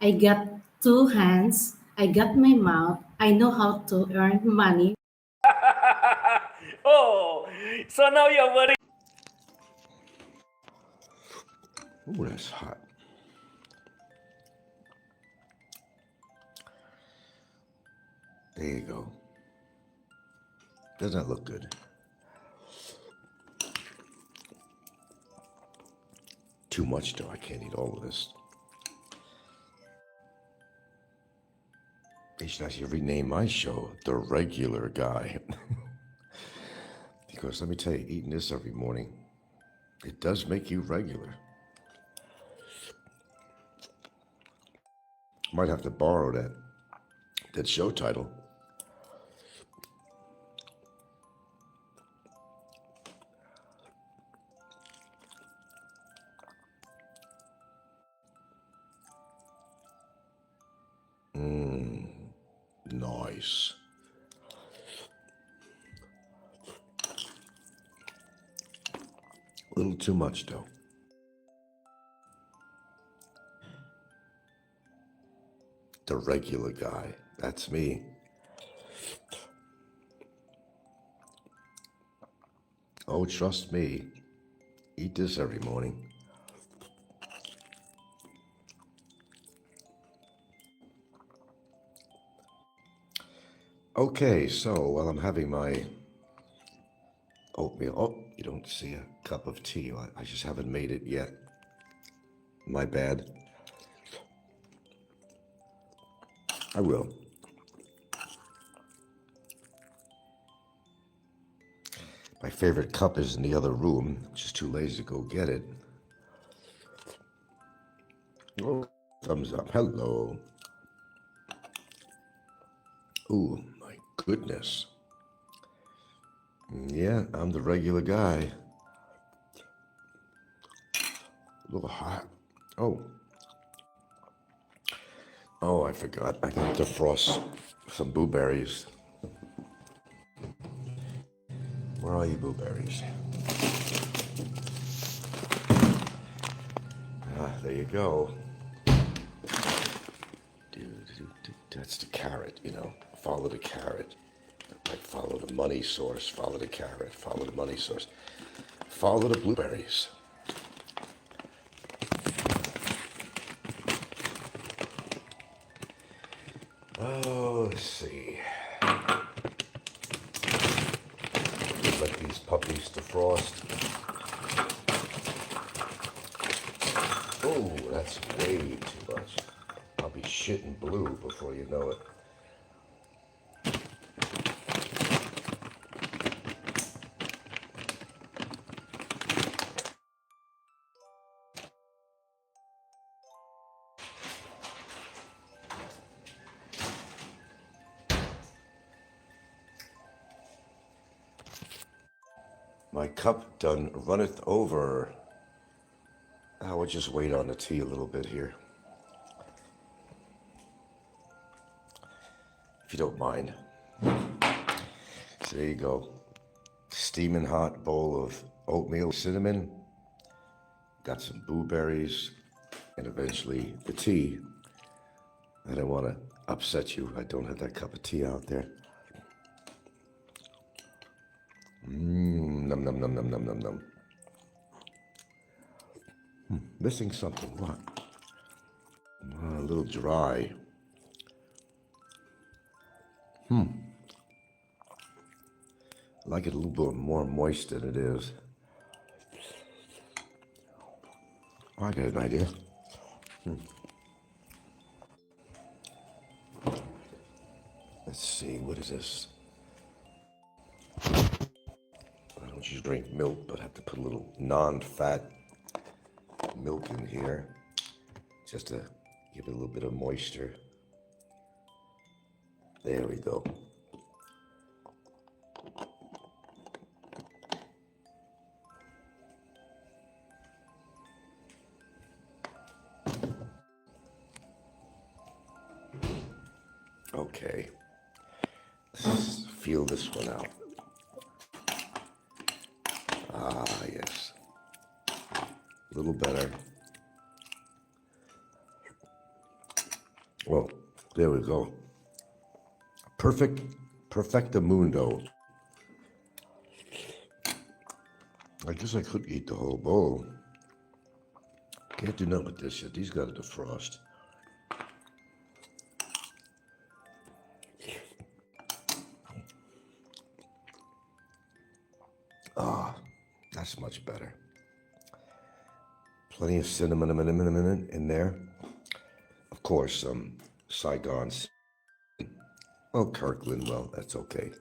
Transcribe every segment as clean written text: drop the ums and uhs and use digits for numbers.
I got two hands, I got my mouth, I know how to earn money. Oh, so now you're worried. Ooh, that's hot. There you go. Doesn't that look good? Too much though. I can't eat all of this. They should actually rename my show The Regular Guy. Because let me tell you, eating this every morning, it does make you regular. Might have to borrow that show title. Nice. A little too much though. The regular guy. That's me. Oh, trust me. Eat this every morning. Okay, so while I'm having my oatmeal, oh, you don't see a cup of tea. I just haven't made it yet. My bad. I will. My favorite cup is in the other room. Just too lazy to go get it. Oh, thumbs up. Hello. Ooh, my goodness. Yeah, I'm the regular guy. A little hot. Oh. Oh, I forgot. I got to frost some blueberries. Where are you, blueberries? Ah, there you go. That's the carrot, you know. Follow the carrot. Like follow the money source. Follow the carrot. Follow the money source. Follow the blueberries. Oh, let's see. Let these puppies defrost. Oh, that's way too much. I'll be shitting blue before you know it. My cup done runneth over. I will just wait on the tea a little bit here. If you don't mind. So there you go. Steaming hot bowl of oatmeal, cinnamon. Got some blueberries. And eventually the tea. I don't want to upset you. I don't have that cup of tea out there. Num num num num num num num. Missing something. What? A little dry. I like it a little bit more moist than it is. I got an idea. Let's see, what is this? I don't usually drink milk, but I have to put a little non-fat milk in here just to give it a little bit of moisture. There we go. Okay, let's feel this one out. Ah, yes. A little better. Well, there we go. Perfectamundo. I guess I could eat the whole bowl. Can't do nothing with this yet. These got to defrost. That's much better. Plenty of cinnamon in there. Of course, some Saigon. Oh, Kirkland, well, that's okay.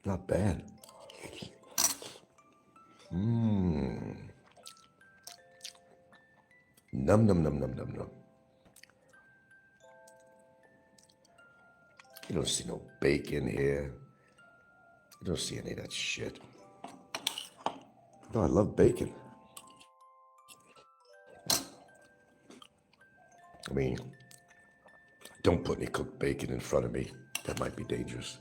Not bad. Num num num num num num. You don't see no bacon here. You don't see any of that shit. No, I love bacon. I mean, don't put any cooked bacon in front of me. That might be dangerous.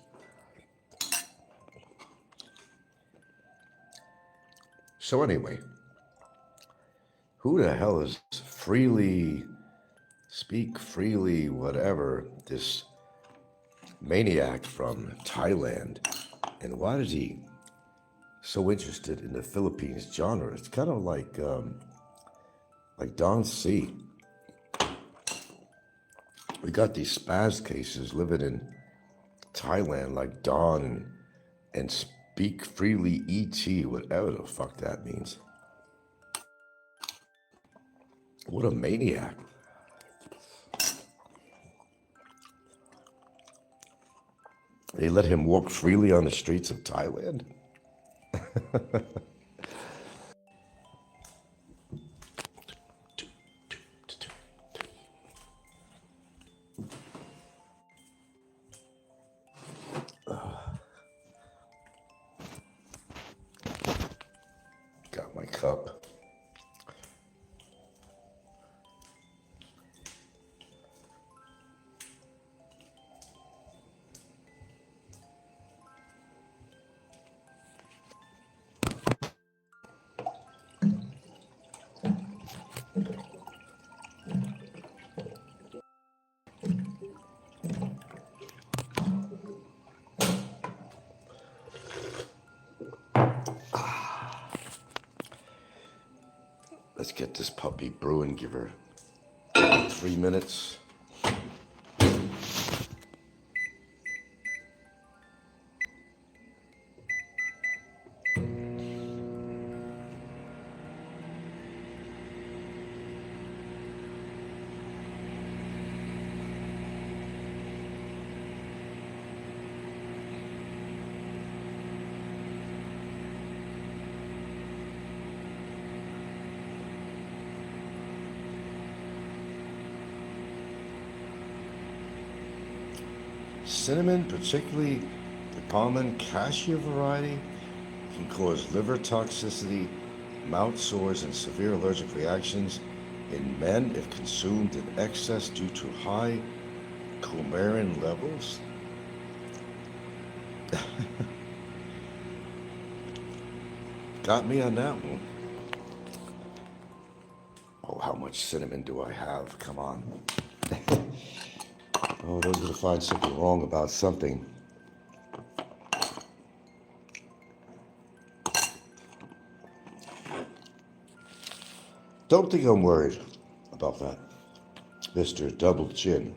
So anyway, who the hell is speak freely, whatever, this maniac from Thailand? And why is he so interested in the Philippines genre? It's kind of like Don C. We got these spaz cases living in Thailand like Don and Speak Freely ET, whatever the fuck that means. What a maniac. They let him walk freely on the streets of Thailand? Got my cup. Let's get this puppy brewing. Give her 3 minutes. Cinnamon, particularly the common cassia variety, can cause liver toxicity, mouth sores, and severe allergic reactions in men if consumed in excess due to high coumarin levels. Got me on that one. Oh, how much cinnamon do I have? Come on. Oh, those are to find something wrong about something. Don't think I'm worried about that, Mr. Double Chin.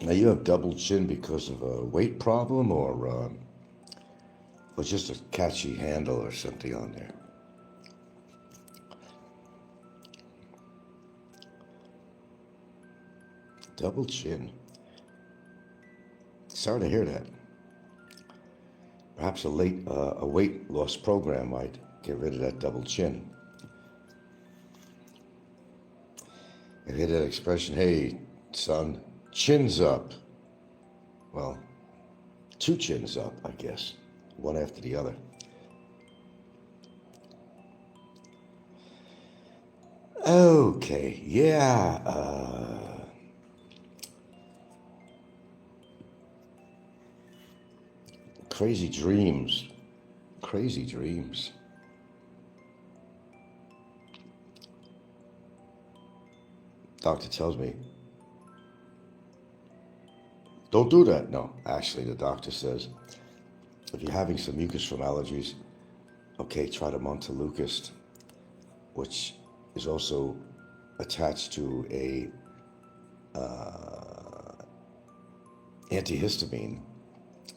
Now, you have double chin because of a weight problem or just a catchy handle or something on there? Double chin. Sorry to hear that. Perhaps a weight loss program might get rid of that double chin. I hear that expression, hey, son, chins up. Well, 2 chins up, I guess, one after the other. Okay, yeah, crazy dreams. Doctor tells me, don't do that. No, actually, the doctor says, if you're having some mucus from allergies, okay, try the Montelukast, which is also attached to a antihistamine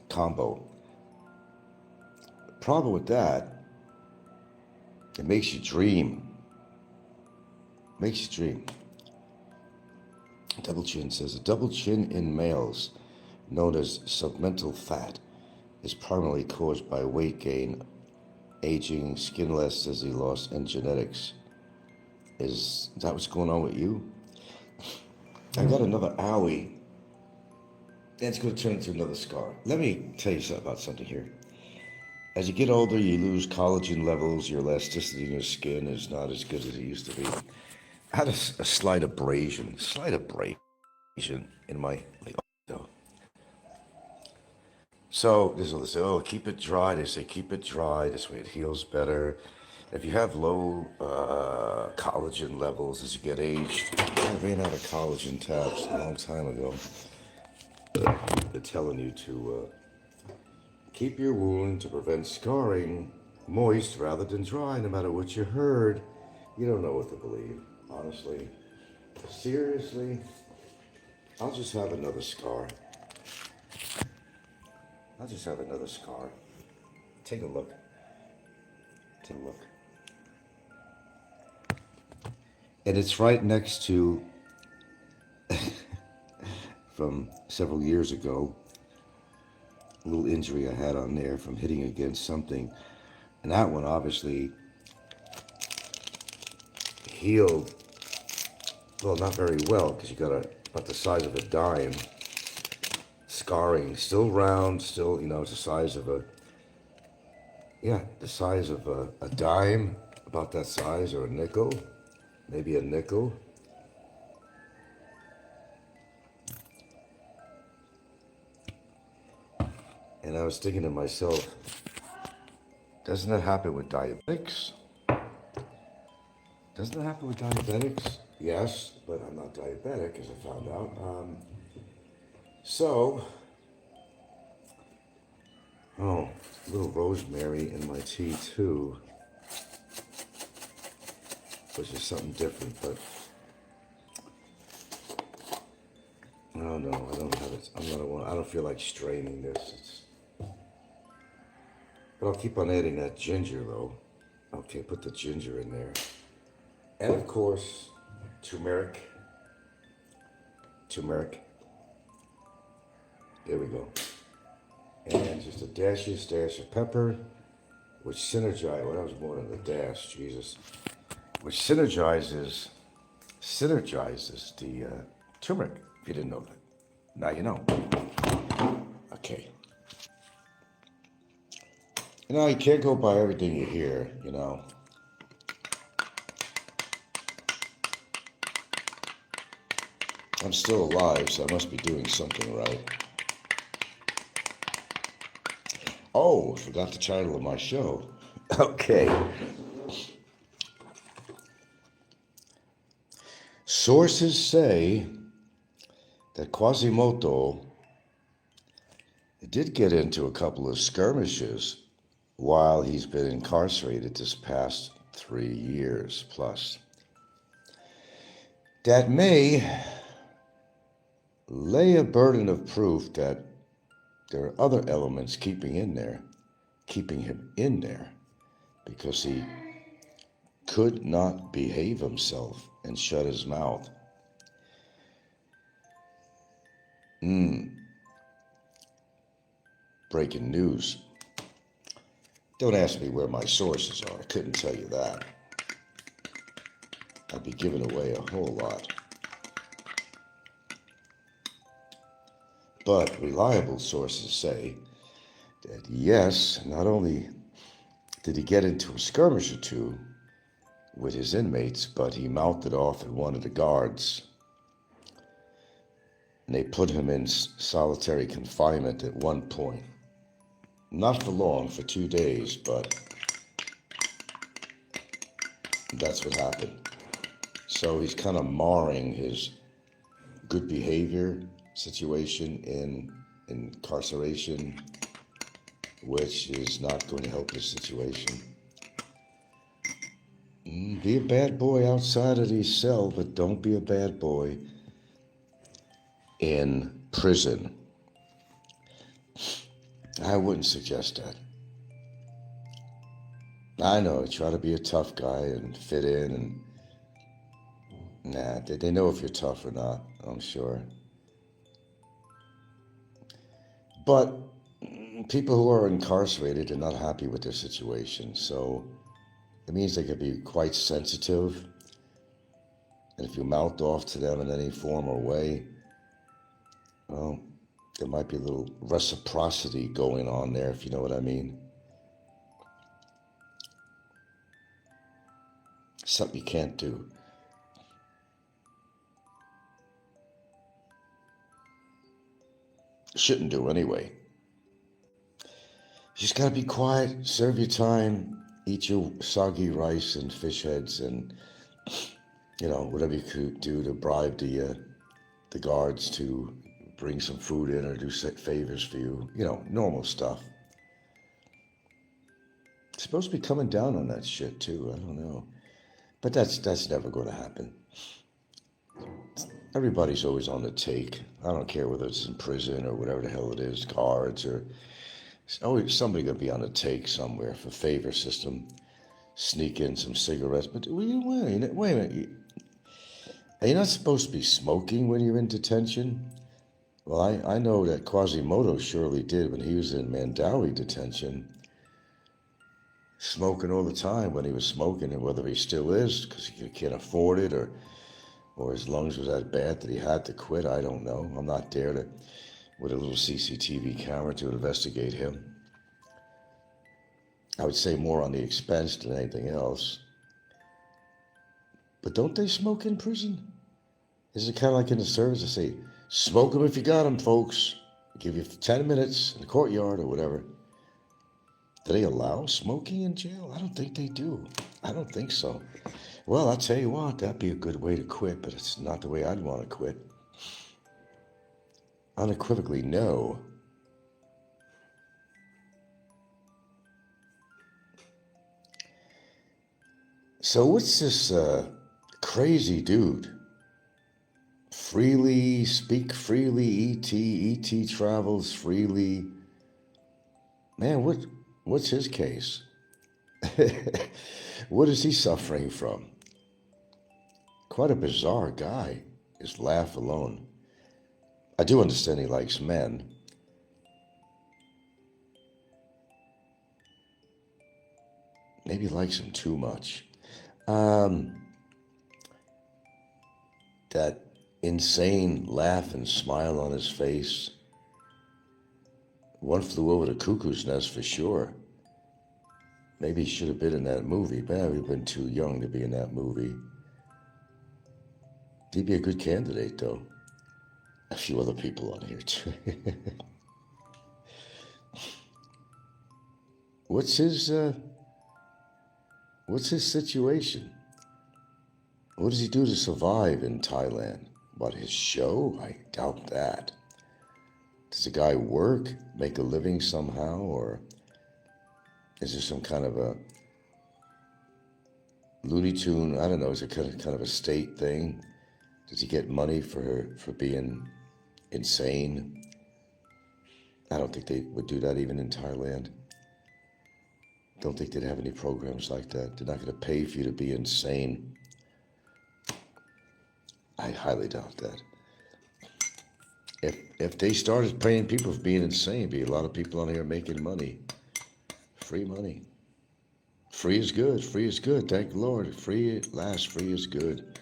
combo. Problem with that, it makes you dream. Makes you dream. Double chin says, a double chin in males, known as submental fat, is primarily caused by weight gain, aging, skin elasticity loss, and genetics. Is that what's going on with you? I got another owie. That's going to turn into another scar. Let me tell you something about something here. As you get older, you lose collagen levels. Your elasticity in your skin is not as good as it used to be. I had a slight abrasion in my oh. So there's all this, oh, keep it dry. They say keep it dry. This way it heals better. If you have low collagen levels as you get aged, I ran out of collagen tabs a long time ago. They're telling you to keep your wound to prevent scarring moist rather than dry, no matter what you heard. You don't know what to believe, honestly. Seriously, I'll just have another scar. I'll just have another scar. Take a look. Take a look. And it's right next to, from several years ago, a little injury I had on there from hitting against something. And that one obviously healed, well, not very well, because you got about the size of a dime. Scarring, still round, still, it's the size of the size of a dime, about that size, or a nickel, maybe a nickel. And I was thinking to myself, doesn't that happen with diabetics? Doesn't that happen with diabetics? Yes, but I'm not diabetic, as I found out. Oh, a little rosemary in my tea too, which is something different, but oh no, I don't have it. I don't feel like straining this. But I'll keep on adding that ginger though. Okay, put the ginger in there. And of course, turmeric. There we go. And just a dash of pepper, which synergizes, well, that was more than a dash, Jesus. Which synergizes the turmeric, if you didn't know that. Now you know. Okay. You can't go by everything you hear, I'm still alive, so I must be doing something right. Oh, forgot the title of my show. Okay. Sources say that Kuasimoto did get into a couple of skirmishes while he's been incarcerated this past 3 years plus. That may lay a burden of proof that there are other elements keeping him in there, because he could not behave himself and shut his mouth. Breaking news. Don't ask me where my sources are. I couldn't tell you that. I'd be giving away a whole lot. But reliable sources say that yes, not only did he get into a skirmish or two with his inmates, but he mouthed it off at one of the guards. And they put him in solitary confinement at one point. Not for long, for 2 days, but that's what happened. So he's kind of marring his good behavior situation in incarceration, which is not going to help his situation. Be a bad boy outside of the cell, but don't be a bad boy in prison. I wouldn't suggest that. I know, try to be a tough guy and fit in, and they know if you're tough or not, I'm sure. But people who are incarcerated are not happy with their situation, so it means they can be quite sensitive. And if you mouth off to them in any form or way, well, there might be a little reciprocity going on there, if you know what I mean. Something you can't do. Shouldn't do anyway. You just gotta be quiet, serve your time, eat your soggy rice and fish heads, and whatever you could do to bribe the guards to bring some food in or do favors for you. Normal stuff. It's supposed to be coming down on that shit too. I don't know, but that's never going to happen. Everybody's always on the take. I don't care whether it's in prison or whatever the hell it is, guards, or always somebody going to be on the take somewhere for favor system. Sneak in some cigarettes, but wait a minute. Are you not supposed to be smoking when you're in detention? Well, I know that Kuasimoto surely did when he was in Mandawi detention. Smoking all the time when he was smoking, and whether he still is because he can't afford it or his lungs was that bad that he had to quit, I don't know. I'm not there with a little CCTV camera to investigate him. I would say more on the expense than anything else. But don't they smoke in prison? Is it kind of like in the service? They say, smoke them if you got them, folks. Give you 10 minutes in the courtyard or whatever. Do they allow smoking in jail? I don't think they do. I don't think so. Well, I'll tell you what, that'd be a good way to quit, but it's not the way I'd want to quit. Unequivocally, no. So what's this crazy dude? Speak freely, ET travels freely. Man, what's his case? What is he suffering from? Quite a bizarre guy. His laugh alone. I do understand he likes men. Maybe he likes them too much. That insane laugh and smile on his face. One flew over the cuckoo's nest for sure. Maybe he should have been in that movie. Man, we've been too young to be in that movie. He'd be a good candidate, though. A few other people on here, too. What's his situation? What does he do to survive in Thailand? What, his show? I doubt that. Does the guy work, make a living somehow, or is there some kind of a Looney Tune? I don't know. Is it kind of a state thing? Does he get money for being insane? I don't think they would do that even in Thailand. Don't think they'd have any programs like that. They're not going to pay for you to be insane. I highly doubt that. If they started paying people for being insane, be a lot of people on here making money. Free money. Free is good. Free is good. Thank the Lord. Free at last. Free is good.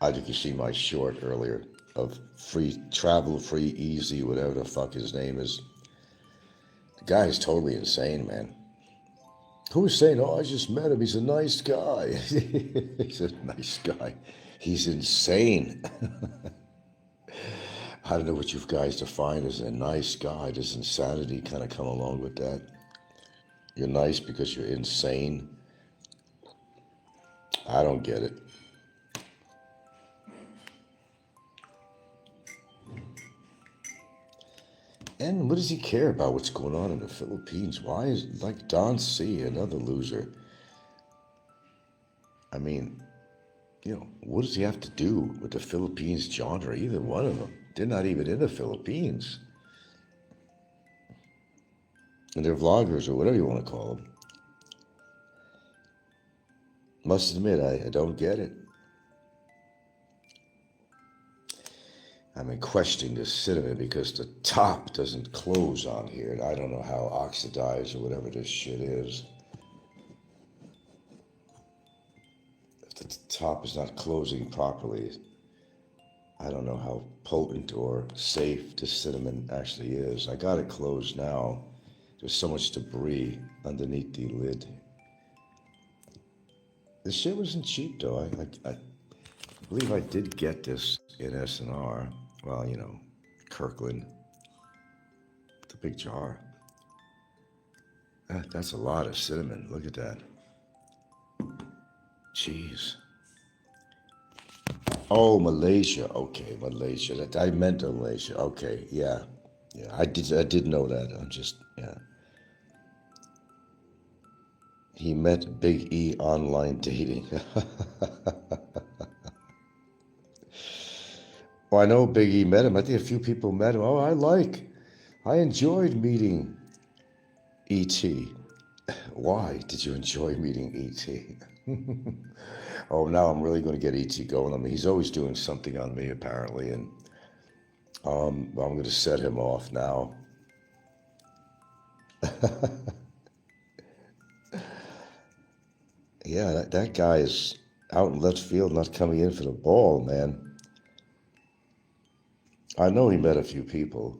I think you see my short earlier of free travel, free, easy, whatever the fuck his name is. The guy is totally insane, man. Who was saying, oh, I just met him. He's a nice guy. He's a nice guy. He's insane. I don't know what you guys define as a nice guy. Does insanity kind of come along with that? You're nice because you're insane. I don't get it. And what does he care about what's going on in the Philippines? Why is, like, Don C., another loser? I mean, what does he have to do with the Philippines genre? Either one of them. They're not even in the Philippines. And they're vloggers or whatever you want to call them. Must admit, I don't get it. I'm questioning this cinnamon because the top doesn't close on here. And I don't know how oxidized or whatever this shit is. If the top is not closing properly, I don't know how potent or safe this cinnamon actually is. I got it closed now. There's so much debris underneath the lid. This shit wasn't cheap though. I believe I did get this in S&R. Well, Kirkland. The big jar. That's a lot of cinnamon. Look at that. Jeez. Oh, Malaysia. Okay, Malaysia. I meant Malaysia. Okay, yeah. I did know that. Yeah. He met Big E online dating. Well, I know Big E met him. I think a few people met him. Oh, I enjoyed meeting E.T. Why did you enjoy meeting E.T.? Oh, now I'm really going to get E.T. going. I mean, he's always doing something on me, apparently, and I'm going to set him off now. Yeah, that guy is out in left field, not coming in for the ball, man. I know he met a few people.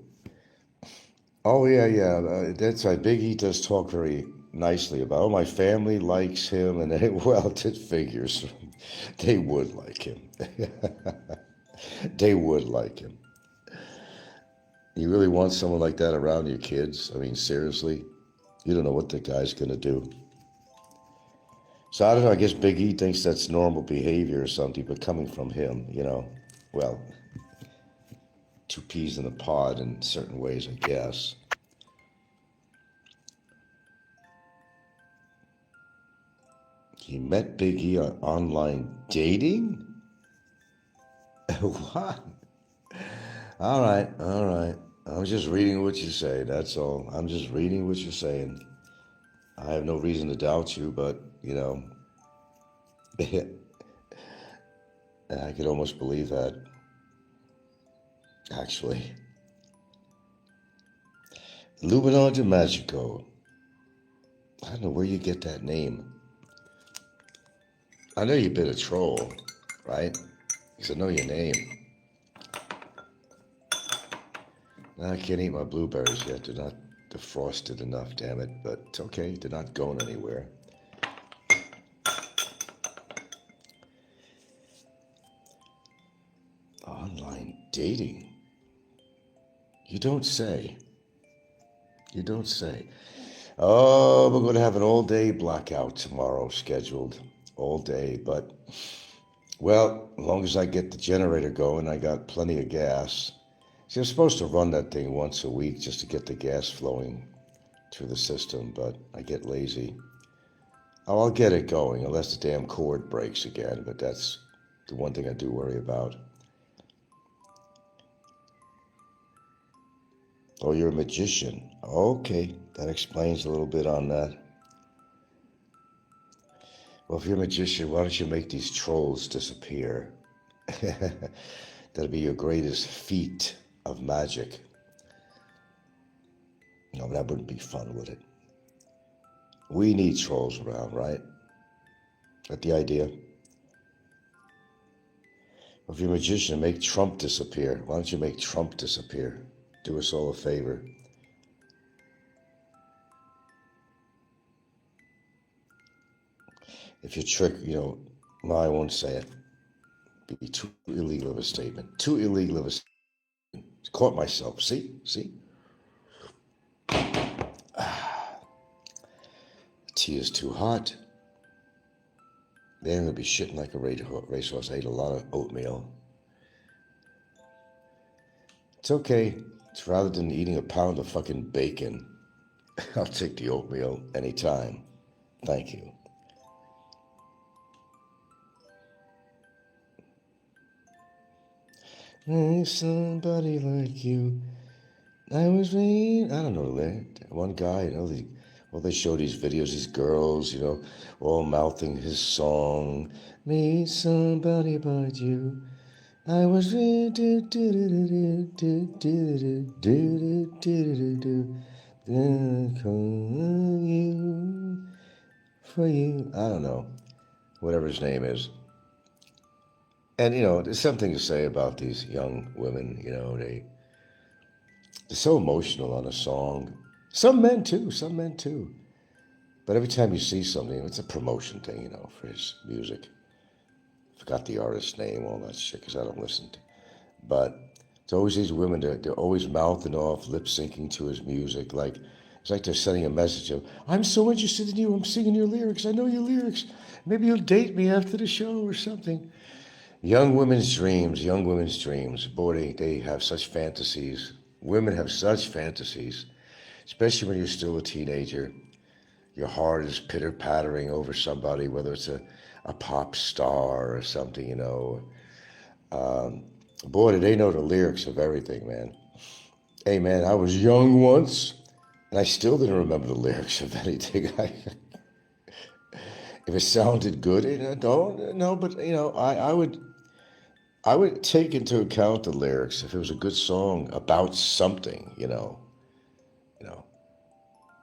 Oh, yeah. That's right. Big E does talk very nicely about, my family likes him, and well, it figures. They would like him. They would like him. You really want someone like that around your kids? I mean, seriously? You don't know what the guy's going to do. So I don't know, I guess Big E thinks that's normal behavior or something, but coming from him, well, two peas in a pod in certain ways, I guess. He met Big E on online dating? What? All right. I'm just reading what you say, that's all. I'm just reading what you're saying. I have no reason to doubt you, but, I could almost believe that, actually. Lumino de Magico. I don't know where you get that name. I know you've been a troll, right? Because I know your name. I can't eat my blueberries yet. They're not defrosted enough, damn it. But it's okay. They're not going anywhere. Online dating? You don't say. Oh, we're going to have an all-day blackout tomorrow scheduled. All day, but, well, as long as I get the generator going, I got plenty of gas. See, I'm supposed to run that thing once a week just to get the gas flowing through the system, but I get lazy. Oh, I'll get it going unless the damn cord breaks again, but that's the one thing I do worry about. Oh, you're a magician. Okay, that explains a little bit on that. Well, if you're a magician, why don't you make these trolls disappear? That'll be your greatest feat of magic. No, that wouldn't be fun, would it? We need trolls around, right? That the idea? Well, if you're a magician, make Trump disappear. Why don't you make Trump disappear? Do us all a favor. If you trick, well, I won't say it. It'd be too illegal of a statement. Too illegal of a statement. Caught myself. See? pussy is too hot. They're going to be shitting like a racehorse. I ate a lot of oatmeal. It's okay. It's rather than eating a pound of fucking bacon. I'll take the oatmeal anytime. Thank you. There's somebody like you. I was raised. I don't know that. One guy, they show these videos, these girls, all mouthing his song. Need somebody but you. I was raised. You for you. I don't know. Whatever his name is. And, there's something to say about these young women, they're so emotional on a song. Some men too. But every time you see something, it's a promotion thing, for his music. Forgot the artist's name, all that shit, because I don't listen to. But it's always these women, they're always mouthing off, lip syncing to his music. It's like they're sending a message of, I'm so interested in you, I'm singing your lyrics, I know your lyrics. Maybe you'll date me after the show or something. Young women's dreams. Boy, they have such fantasies. Women have such fantasies, especially when you're still a teenager. Your heart is pitter-pattering over somebody, whether it's a pop star or something, Boy, do they know the lyrics of everything, man. Hey, man, I was young once, and I still didn't remember the lyrics of anything. If it sounded good, but, I would take into account the lyrics if it was a good song about something,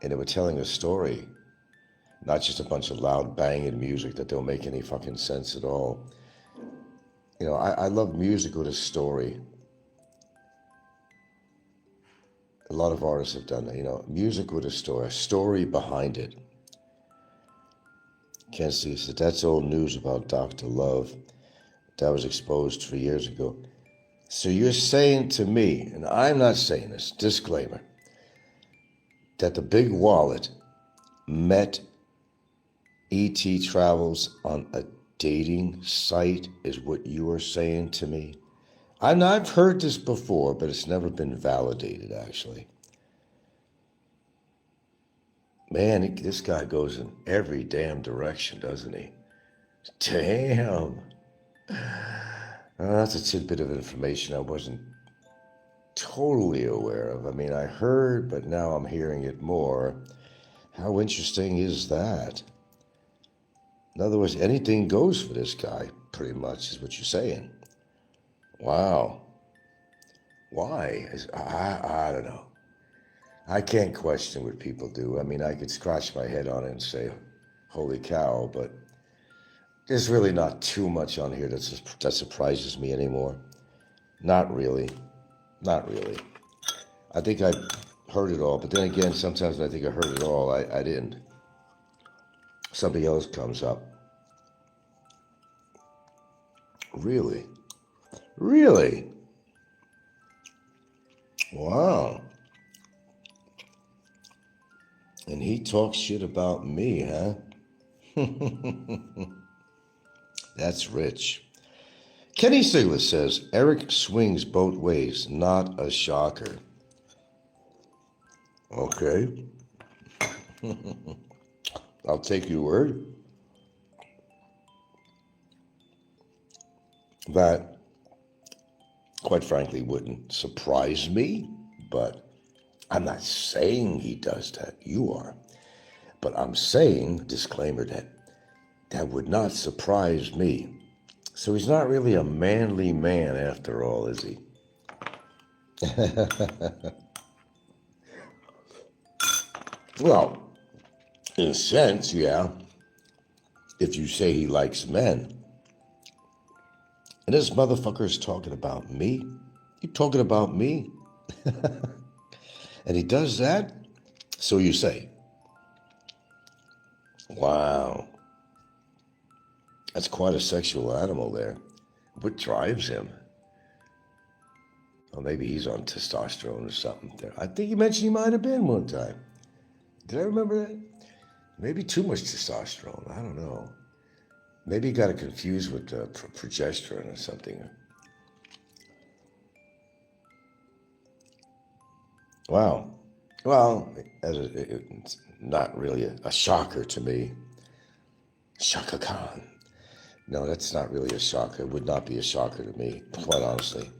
and they were telling a story, not just a bunch of loud banging music that don't make any fucking sense at all. I love music with a story. A lot of artists have done that, music with a story behind it. Kenzie said, that's old news about Dr. Love. That was exposed 3 years ago. So you're saying to me, and I'm not saying this, disclaimer, that the big wallet met E.T. Travels on a dating site is what you are saying to me? I've heard this before, but it's never been validated, actually. Man, this guy goes in every damn direction, doesn't he? Damn. That's a tidbit of information I wasn't totally aware of. I heard, but now I'm hearing it more. How interesting is that? In other words, anything goes for this guy, pretty much, is what you're saying. Wow. Why? I don't know. I can't question what people do. I could scratch my head on it and say, holy cow, but there's really not too much on here that surprises me anymore. Not really. I think I heard it all, but then again, sometimes when I think I heard it all, I didn't. Something else comes up. Really? Wow. And he talks shit about me, huh? That's rich. Kenny Sigler says, Eric swings both ways, not a shocker. Okay. I'll take your word. That, quite frankly, wouldn't surprise me, but I'm not saying he does that. You are. But I'm saying, disclaimer, that would not surprise me. So he's not really a manly man after all, is he? Well, in a sense, yeah. If you say he likes men. And this motherfucker is talking about me? You talking about me? And he does that? So you say. Wow. That's quite a sexual animal there. What drives him? Or maybe he's on testosterone or something there. I think you mentioned he might have been one time. Did I remember that? Maybe too much testosterone. I don't know. Maybe he got it confused with progesterone or something. Wow. Well, it's not really a shocker to me. Shaka Khan. No, that's not really a shocker. It would not be a shocker to me, quite honestly.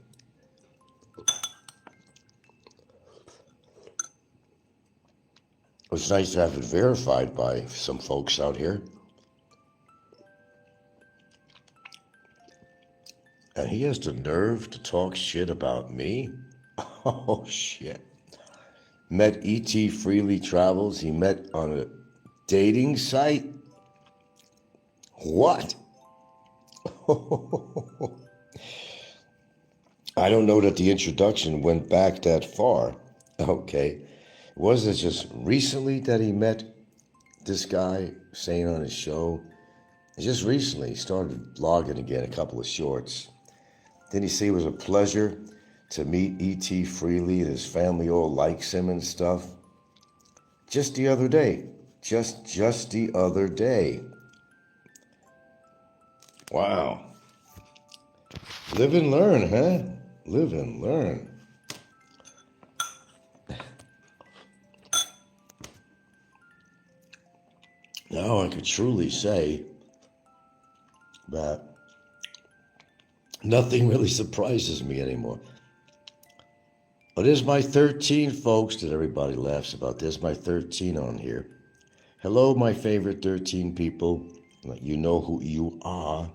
It was nice to have it verified by some folks out here. And he has the nerve to talk shit about me? Oh, shit. Met E.T. Freely Travels. He met on a dating site? What? I don't know that the introduction went back that far. Okay. Wasn't it just recently that he met this guy saying on his show? Just recently, he started vlogging again, a couple of shorts. Didn't he say it was a pleasure to meet E.T. Freely and his family all likes him and stuff? Just the other day. Just the other day. Wow. Live and learn, huh? Live and learn. Now I could truly say that nothing really surprises me anymore. But there's my 13, folks, that everybody laughs about. There's my 13 on here. Hello, my favorite 13 people. You know who you are.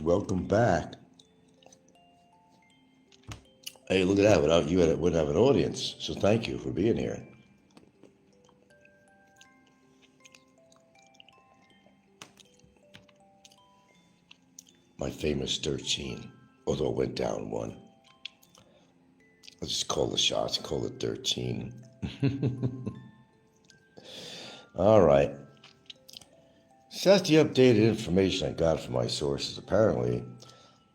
Welcome back. Hey, look at that. Without you, I wouldn't have an audience. So thank you for being here. My famous 13, although it went down one. I'll just call the shots, call it 13. All right. So that's the updated information I got from my sources. Apparently,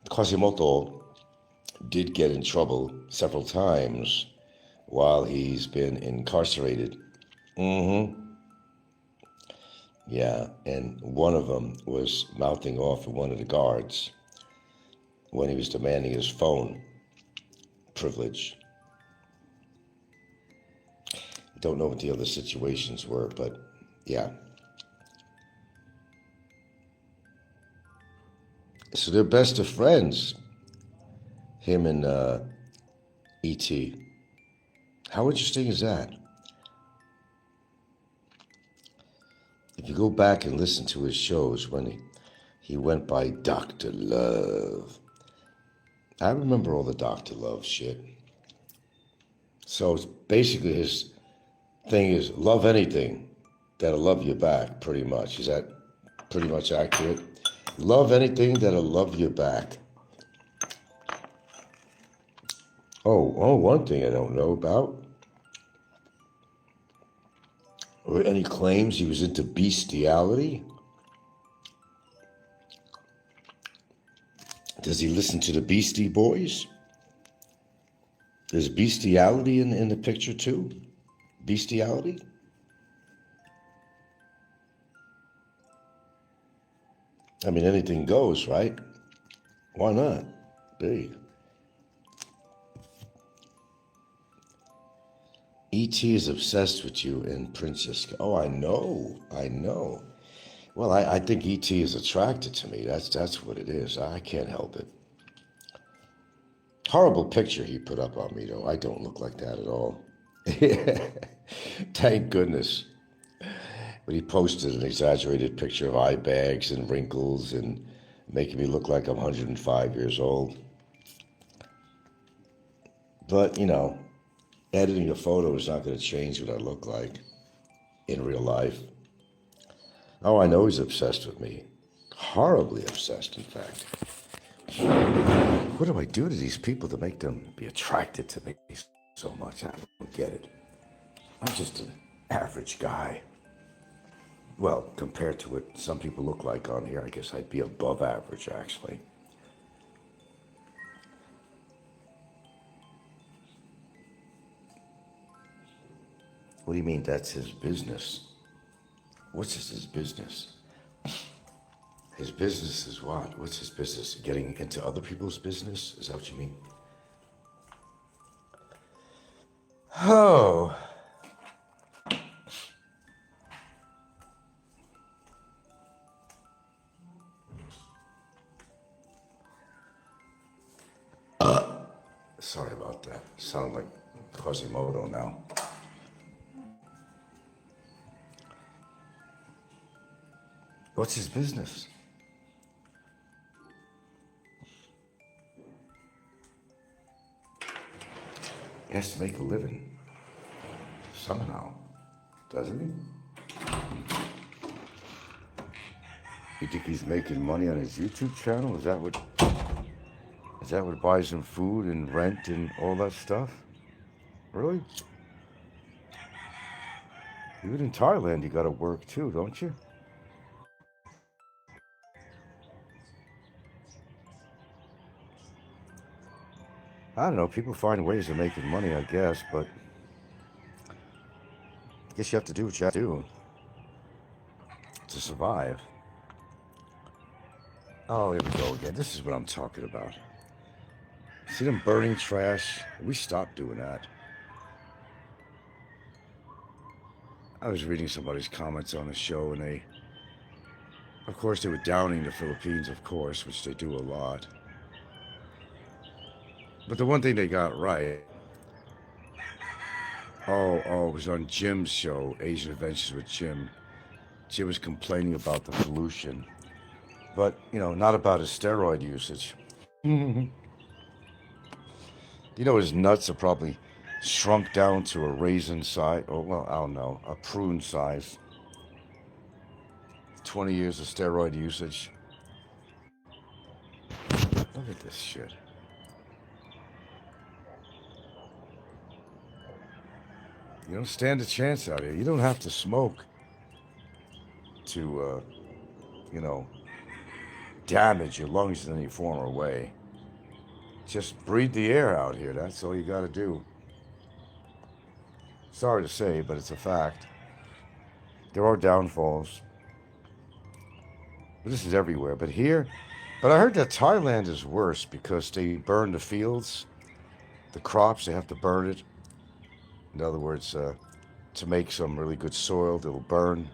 Kuasimoto did get in trouble several times while he's been incarcerated. Yeah, and one of them was mouthing off at one of the guards when he was demanding his phone privilege. Don't know what the other situations were, but yeah. So they're best of friends, him and E.T. How interesting is that? If you go back and listen to his shows when he went by Dr. Love. I remember all the Dr. Love shit. So it's basically his thing is love anything that'll love you back, pretty much. Is that pretty much accurate? Love anything that'll love you back. Oh, one thing I don't know about. Or any claims he was into bestiality? Does he listen to the Beastie Boys? There's bestiality in the picture too? Bestiality? I mean, anything goes, right? Why not? Big. E.T. is obsessed with you and Princess. Oh, I know. Well, I think E.T. is attracted to me. That's what it is. I can't help it. Horrible picture he put up on me, though. I don't look like that at all. Thank goodness. But he posted an exaggerated picture of eye bags and wrinkles and making me look like I'm 105 years old. But, editing a photo is not going to change what I look like in real life. Oh, I know he's obsessed with me. Horribly obsessed, in fact. What do I do to these people to make them be attracted to me so much? I don't get it. I'm just an average guy. Well, compared to what some people look like on here, I guess I'd be above average, actually. What do you mean that's his business? What's his business? His business is what? What's his business? Getting into other people's business? Is that what you mean? Oh. Sorry about that. Sound like Kuasimoto now. What's his business? He has to make a living. Somehow. Doesn't he? You think he's making money on his YouTube channel? Is that what buys him food and rent and all that stuff? Really? Even in Thailand, you gotta work too, don't you? I don't know, people find ways of making money, I guess, but I guess you have to do what you have to do to survive. Oh, here we go again. This is what I'm talking about. See them burning trash? We stopped doing that. I was reading somebody's comments on the show, and of course, they were downing the Philippines, of course, which they do a lot. But the one thing they got right, it was on Jim's show, Asian Adventures with Jim. Jim was complaining about the pollution, but, not about his steroid usage. His nuts are probably shrunk down to a raisin size, I don't know, a prune size. 20 years of steroid usage. Look at this shit. You don't stand a chance out here. You don't have to smoke to, damage your lungs in any form or way. Just breathe the air out here. That's all you got to do. Sorry to say, but it's a fact. There are downfalls. But this is everywhere. But I heard that Thailand is worse because they burn the fields, the crops, they have to burn it. In other words, to make some really good soil, they'll burn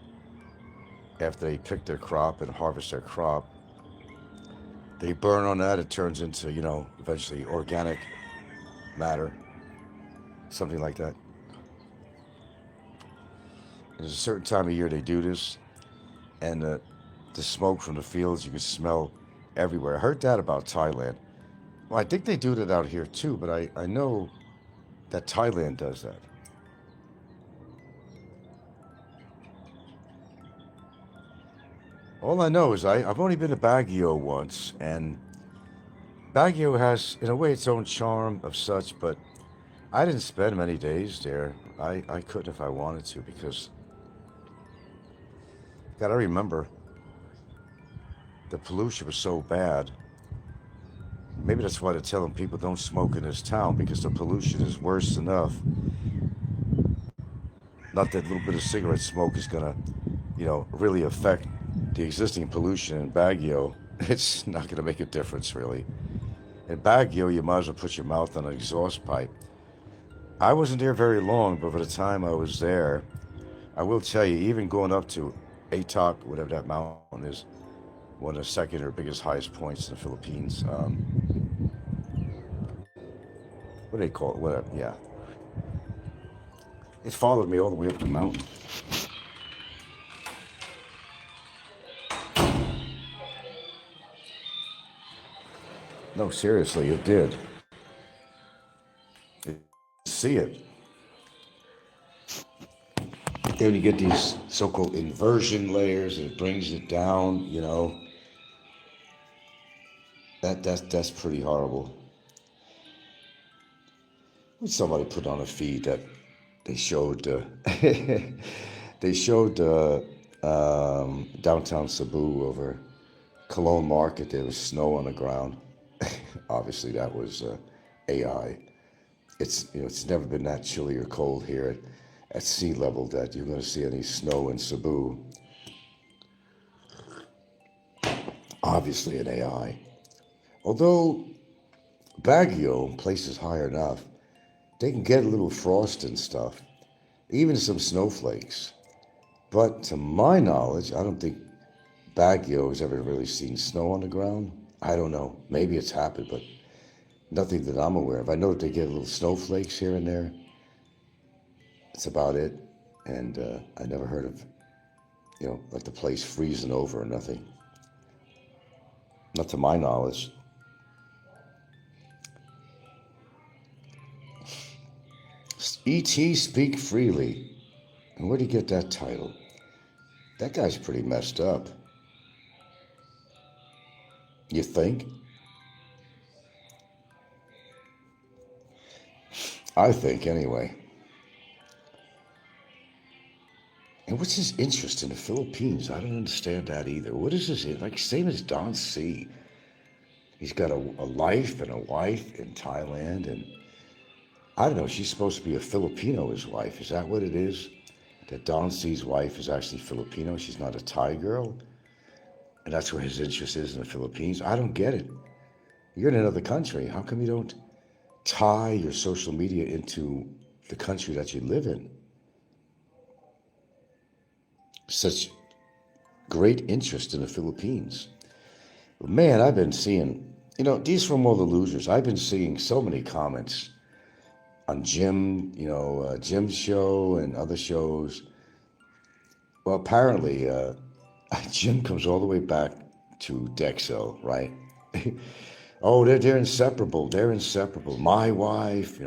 after they pick their crop and harvest their crop. They burn on that, it turns into, eventually organic matter, something like that. There's a certain time of year they do this, and the smoke from the fields you can smell everywhere. I heard that about Thailand. Well, I think they do that out here too, but I know that Thailand does that. All I know is I've only been to Baguio once, and Baguio has, in a way, its own charm of such, but I didn't spend many days there. I couldn't if I wanted to, because, God, I remember the pollution was so bad. Maybe that's why they're telling people don't smoke in this town, because the pollution is worse enough. Not that little bit of cigarette smoke is gonna, really affect the existing pollution in Baguio. It's not gonna make a difference, really. In Baguio, you might as well put your mouth on an exhaust pipe. I wasn't there very long, but by the time I was there, I will tell you, even going up to Atok, whatever that mountain is, one of the second or biggest, highest points in the Philippines. What do they call it? Whatever, yeah. It followed me all the way up the mountain. No, seriously, it did. See it. Then you get these so-called inversion layers, and it brings it down. That's pretty horrible. Somebody put on a feed that they showed downtown Cebu over Cologne Market. There was snow on the ground. Obviously, that was AI. It's never been that chilly or cold here at sea level that you're going to see any snow in Cebu. Obviously an AI. Although Baguio, places higher enough, they can get a little frost and stuff, even some snowflakes. But to my knowledge, I don't think Baguio has ever really seen snow on the ground. I don't know. Maybe it's happened, but nothing that I'm aware of. I know that they get little snowflakes here and there. That's about it. And I never heard of, like the place freezing over or nothing. Not to my knowledge. E.T. Speak Freely. And where'd he get that title? That guy's pretty messed up. You think? I think, anyway. And what's his interest in the Philippines? I don't understand that either. What is his, like, same as Don C. He's got a life and a wife in Thailand, and I don't know, she's supposed to be a Filipino, his wife. Is that what it is? That Don C's wife is actually Filipino? She's not a Thai girl? And that's where his interest is, in the Philippines? I don't get it. You're in another country. How come you don't tie your social media into the country that you live in? Such great interest in the Philippines. Man, I've been seeing, these from all the losers. I've been seeing so many comments on Jim, Jim's show and other shows. Well, apparently, Jim comes all the way back to Dexo, right? Oh, they're inseparable. They're inseparable. My wife,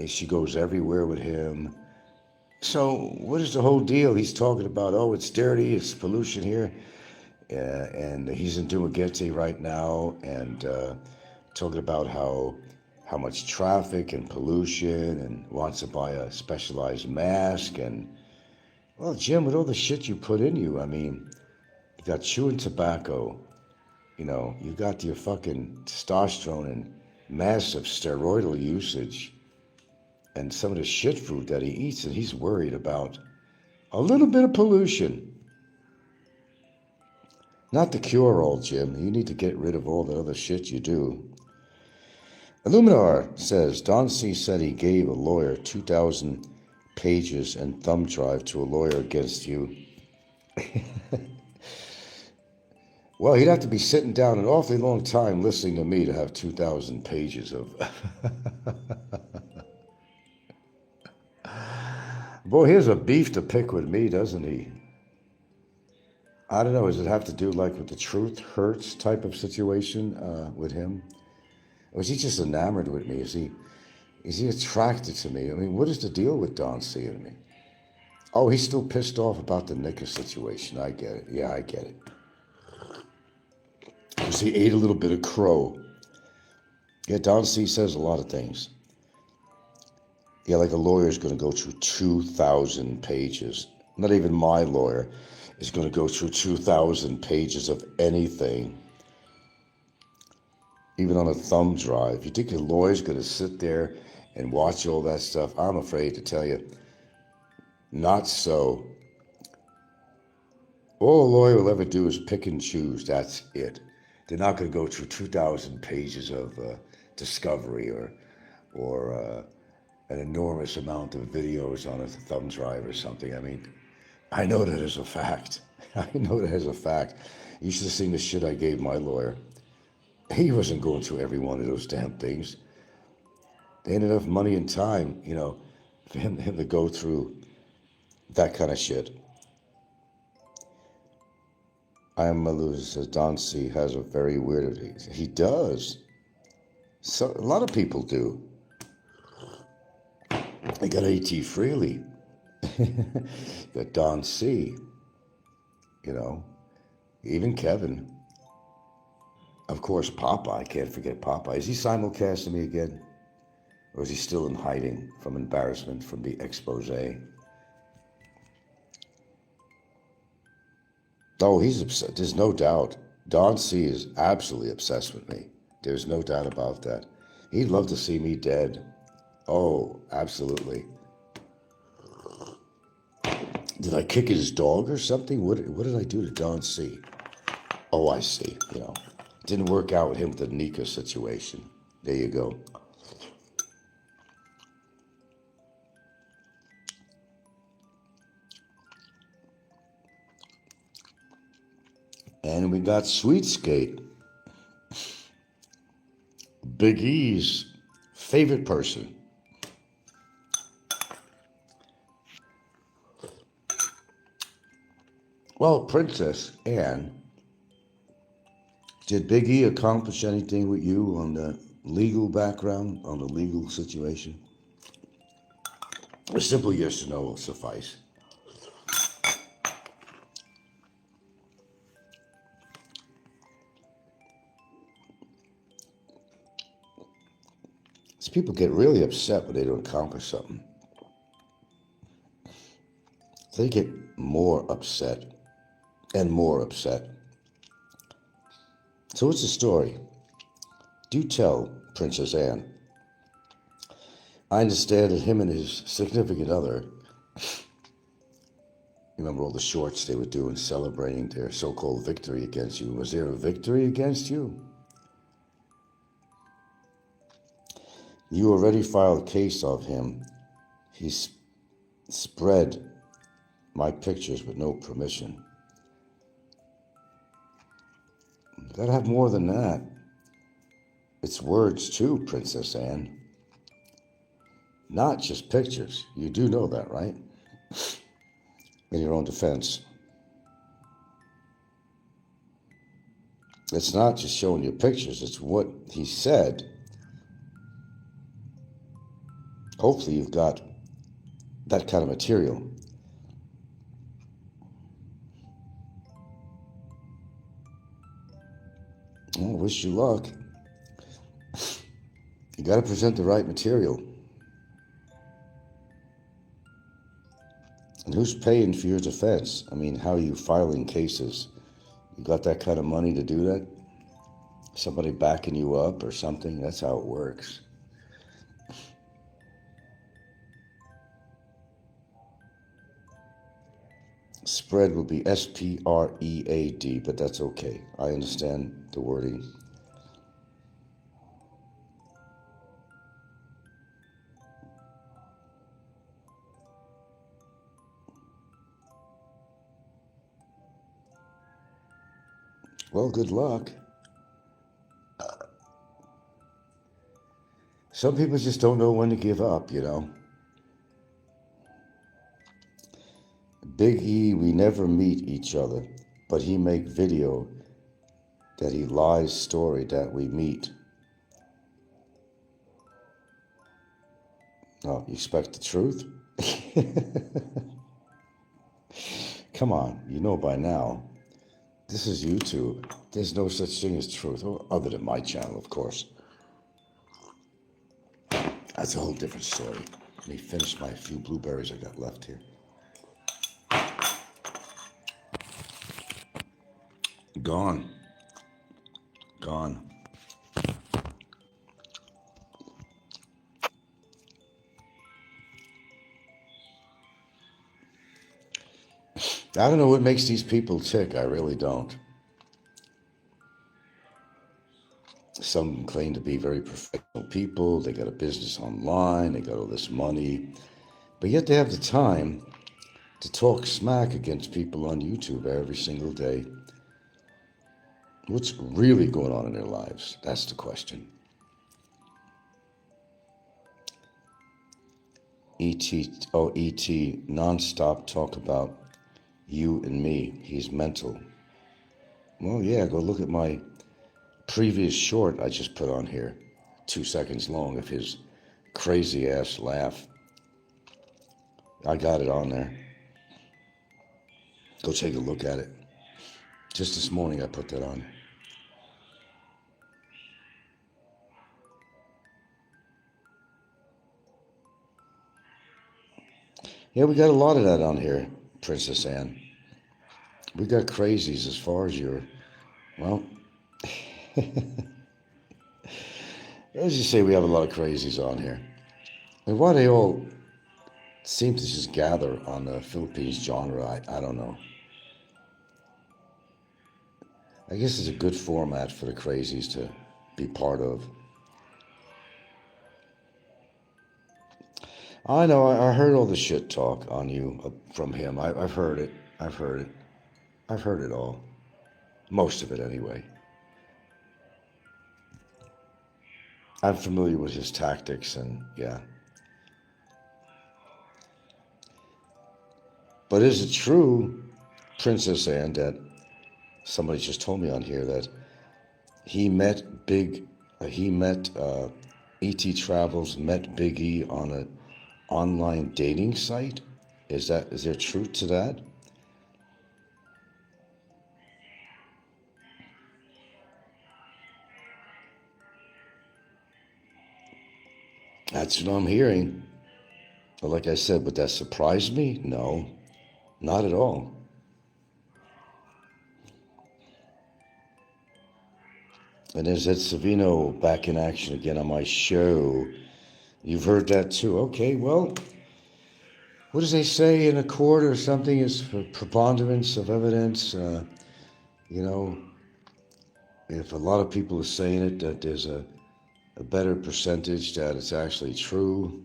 she goes everywhere with him. So what is the whole deal? He's talking about, it's dirty, it's pollution here. And he's in Dumaguete right now, and talking about how much traffic and pollution, and wants to buy a specialized mask. And, well, Jim, with all the shit you put in you, you got chewing tobacco, you got your fucking testosterone and massive steroidal usage, and some of the shit food that he eats, and he's worried about a little bit of pollution. Not the cure-all, Jim. You need to get rid of all the other shit you do. Illuminar says, Don C. said he gave a lawyer 2,000 pages and thumb drive to a lawyer against you. Well, he'd have to be sitting down an awfully long time listening to me to have 2,000 pages of... Boy, he has a beef to pick with me, doesn't he? I don't know, does it have to do like with the truth hurts type of situation with him? Or is he just enamored with me? Is he attracted to me? What is the deal with Don C and me? Oh, he's still pissed off about the Snikkos situation. I get it. Yeah, I get it. Because he ate a little bit of crow. Yeah, Don C says a lot of things. Yeah, like a lawyer's going to go through 2,000 pages. Not even my lawyer is going to go through 2,000 pages of anything, even on a thumb drive. You think a lawyer's going to sit there and watch all that stuff? I'm afraid to tell you, not so. All a lawyer will ever do is pick and choose. That's it. They're not going to go through 2,000 pages of discovery or an enormous amount of videos on a thumb drive or something. I know that as a fact. I know that as a fact. You should have seen the shit I gave my lawyer. He wasn't going through every one of those damn things. They had enough money and time, for him to go through that kind of shit. I am Maluz says Don C has a very weird... He does. So a lot of people do. They got A.T. Freely. Got Don C. Even Kevin. Of course, Popeye. I can't forget Popeye. Is he simulcasting me again? Or is he still in hiding from embarrassment from the expose? Oh, he's upset. There's no doubt. Don C is absolutely obsessed with me. There's no doubt about that. He'd love to see me dead. Oh, absolutely. Did I kick his dog or something? What did I do to Don C? Oh, I see. Didn't work out with him with the Nika situation. There you go. And we got Sweet Skate, Big E's favorite person. Well, Princess Anne, did Big E accomplish anything with you on the legal background, on the legal situation? A simple yes or no will suffice. These people get really upset when they don't accomplish something. They get more upset and more upset. So what's the story? Do tell, Princess Anne. I understand that him and his significant other, remember all the shorts they were doing celebrating their so-called victory against you. Was there a victory against you? You already filed a case of him. He spread my pictures with no permission. You gotta have more than that. It's words too, Princess Anne. Not just pictures. You do know that, right? In your own defense. It's not just showing you pictures, it's what he said. Hopefully you've got that kind of material. Well, wish you luck. You got to present the right material. And who's paying for your defense? I mean, how are you filing cases? You got that kind of money to do that? Somebody backing you up or something? That's how it works. Spread will be S-P-R-E-A-D, but that's okay. I understand the wording. Well, good luck. Some people just don't know when to give up, Big E, we never meet each other, but he make video that he lies story that we meet. Oh, you expect the truth? Come on, you know by now. This is YouTube. There's no such thing as truth, other than my channel, of course. That's a whole different story. Let me finish my few blueberries I got left here. Gone. I don't know what makes these people tick. I really don't. Some claim to be very professional people. They got a business online. They got all this money. But yet they have the time to talk smack against people on YouTube every single day. What's really going on in their lives? That's the question. E.T. nonstop talk about you and me. He's mental. Well, yeah, go look at my previous short I just put on here. 2 seconds long of his crazy ass laugh. I got it on there. Go take a look at it. Just this morning I put that on. Yeah, we got a lot of that on here, Princess Anne. We got crazies as far as your, well, let's just say we have a lot of crazies on here. And why they all seem to just gather on the Philippines genre. I don't know. I guess it's a good format for the crazies to be part of. I know, I heard all the shit talk on you from him. I've heard it. I've heard it. I've heard it all. Most of it, anyway. I'm familiar with his tactics, and yeah. But is it true, Princess Anne, that somebody just told me on here that he met E.T. Travels met Big E on an online dating site? Is there truth to that? That's what I'm hearing. But like I said, would that surprise me? No, not at all. And there's Ed Savino back in action again on my show. You've heard that too. Okay, well, what does they say in a court or something is for preponderance of evidence? You know, if a lot of people are saying it, that there's a better percentage that it's actually true.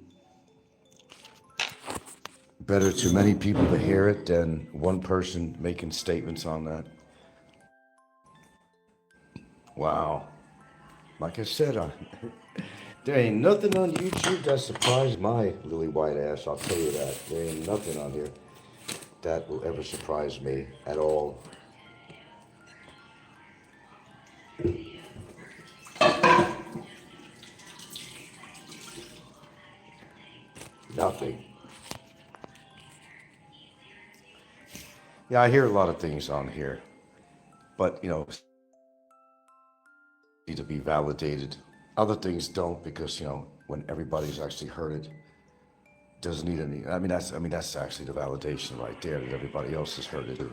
Better to many people to hear it than one person making statements on that. Wow. Like I said, there ain't nothing on YouTube that surprised my lily white ass, I'll tell you that. There ain't nothing on here that will ever surprise me at all. Nothing. Yeah, I hear a lot of things on here, but need to be validated. Other things don't, because when everybody's actually heard it, doesn't need any. That's actually the validation right there, that everybody else has heard it too.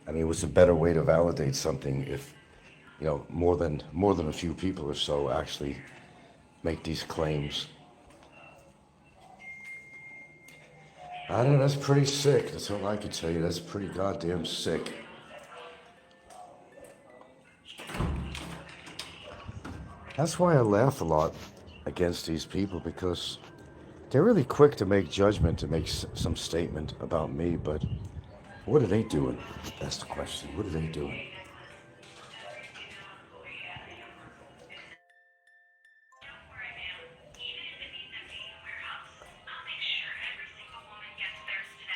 What's a better way to validate something if more than a few people or so actually make these claims? I don't know, that's pretty sick. That's all I can tell you. That's pretty goddamn sick. That's why I laugh a lot against these people, because they're really quick to make judgment, to make some statement about me, but what are they doing? That's the question. What are they doing?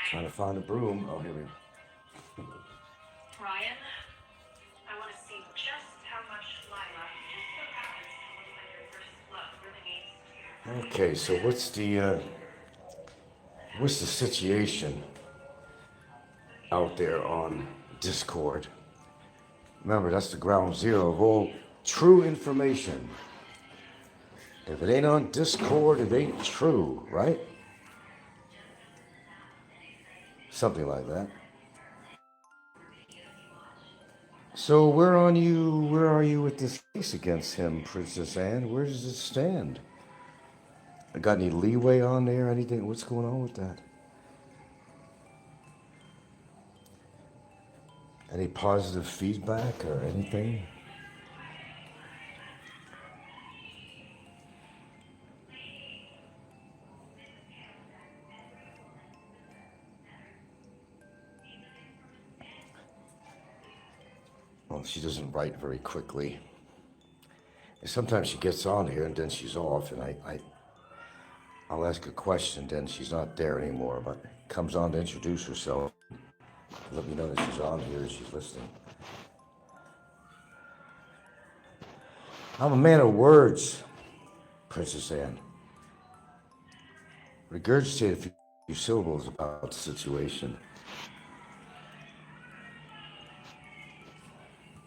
Trying to find a broom. Oh, here we go. Ryan, I want to see just how much Lila really means to you. Okay, so what's the situation out there on Discord? Remember, that's the ground zero of all true information. If it ain't on Discord, it ain't true, right? Something like that. So where are you with this case against him, Princess Anne? Where does it stand? I got any leeway on there? Anything? What's going on with that? Any positive feedback or anything? Well, she doesn't write very quickly. And sometimes she gets on here and then she's off, and I'll ask a question, then she's not there anymore, but comes on to introduce herself. Let me know that she's on here and she's listening. I'm a man of words, Princess Anne. Regurgitate a few syllables about the situation.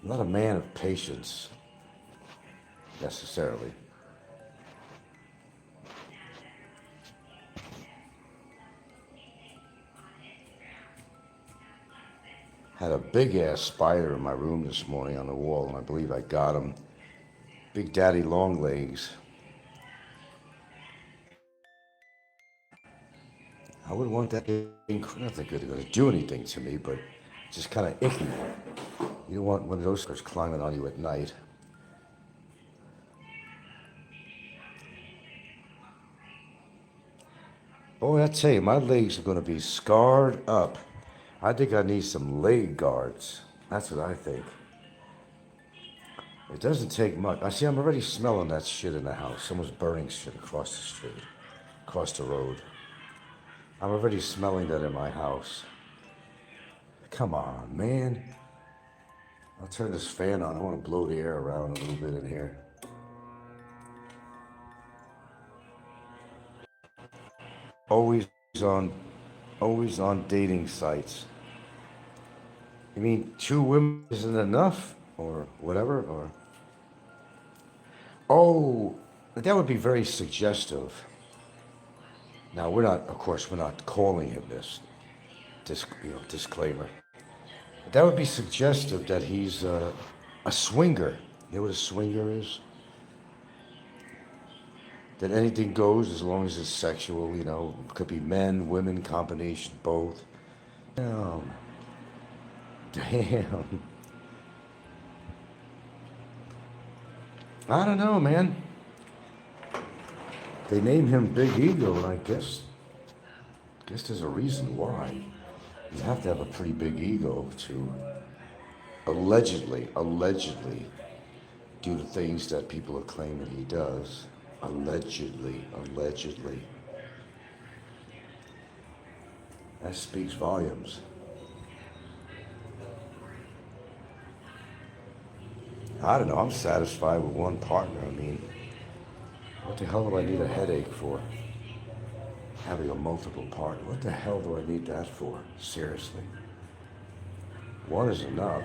I'm not a man of patience, necessarily. Had a big ass spider in my room this morning on the wall, and I believe I got him Big Daddy Long Legs. I wouldn't want that thing, not that good going to do anything to me, but just kind of icky. You don't want one of those suckers climbing on you at night. Boy, I tell you, my legs are going to be scarred up. I think I need some leg guards. That's what I think. It doesn't take much. I see I'm already smelling that shit in the house. Someone's burning shit across the street, across the road. I'm already smelling that in my house. Come on, man. I'll turn this fan on. I want to blow the air around a little bit in here. Always on, always on dating sites. You mean 2 women isn't enough, or whatever, or? Oh, that would be very suggestive. Now we're not, of course, we're not calling him this. Disclaimer. But that would be suggestive that he's a swinger. You know what a swinger is? That anything goes as long as it's sexual, you know. It could be men, women, combination, both. Damn. Damn. I don't know, man. They name him Big Ego, and I guess there's a reason why. You have to have a pretty big ego to allegedly do the things that people are claiming he does. Allegedly. That speaks volumes. I don't know, I'm satisfied with one partner. I mean, what the hell do I need a headache for? Having a multiple partner. What the hell do I need that for? Seriously. One is enough.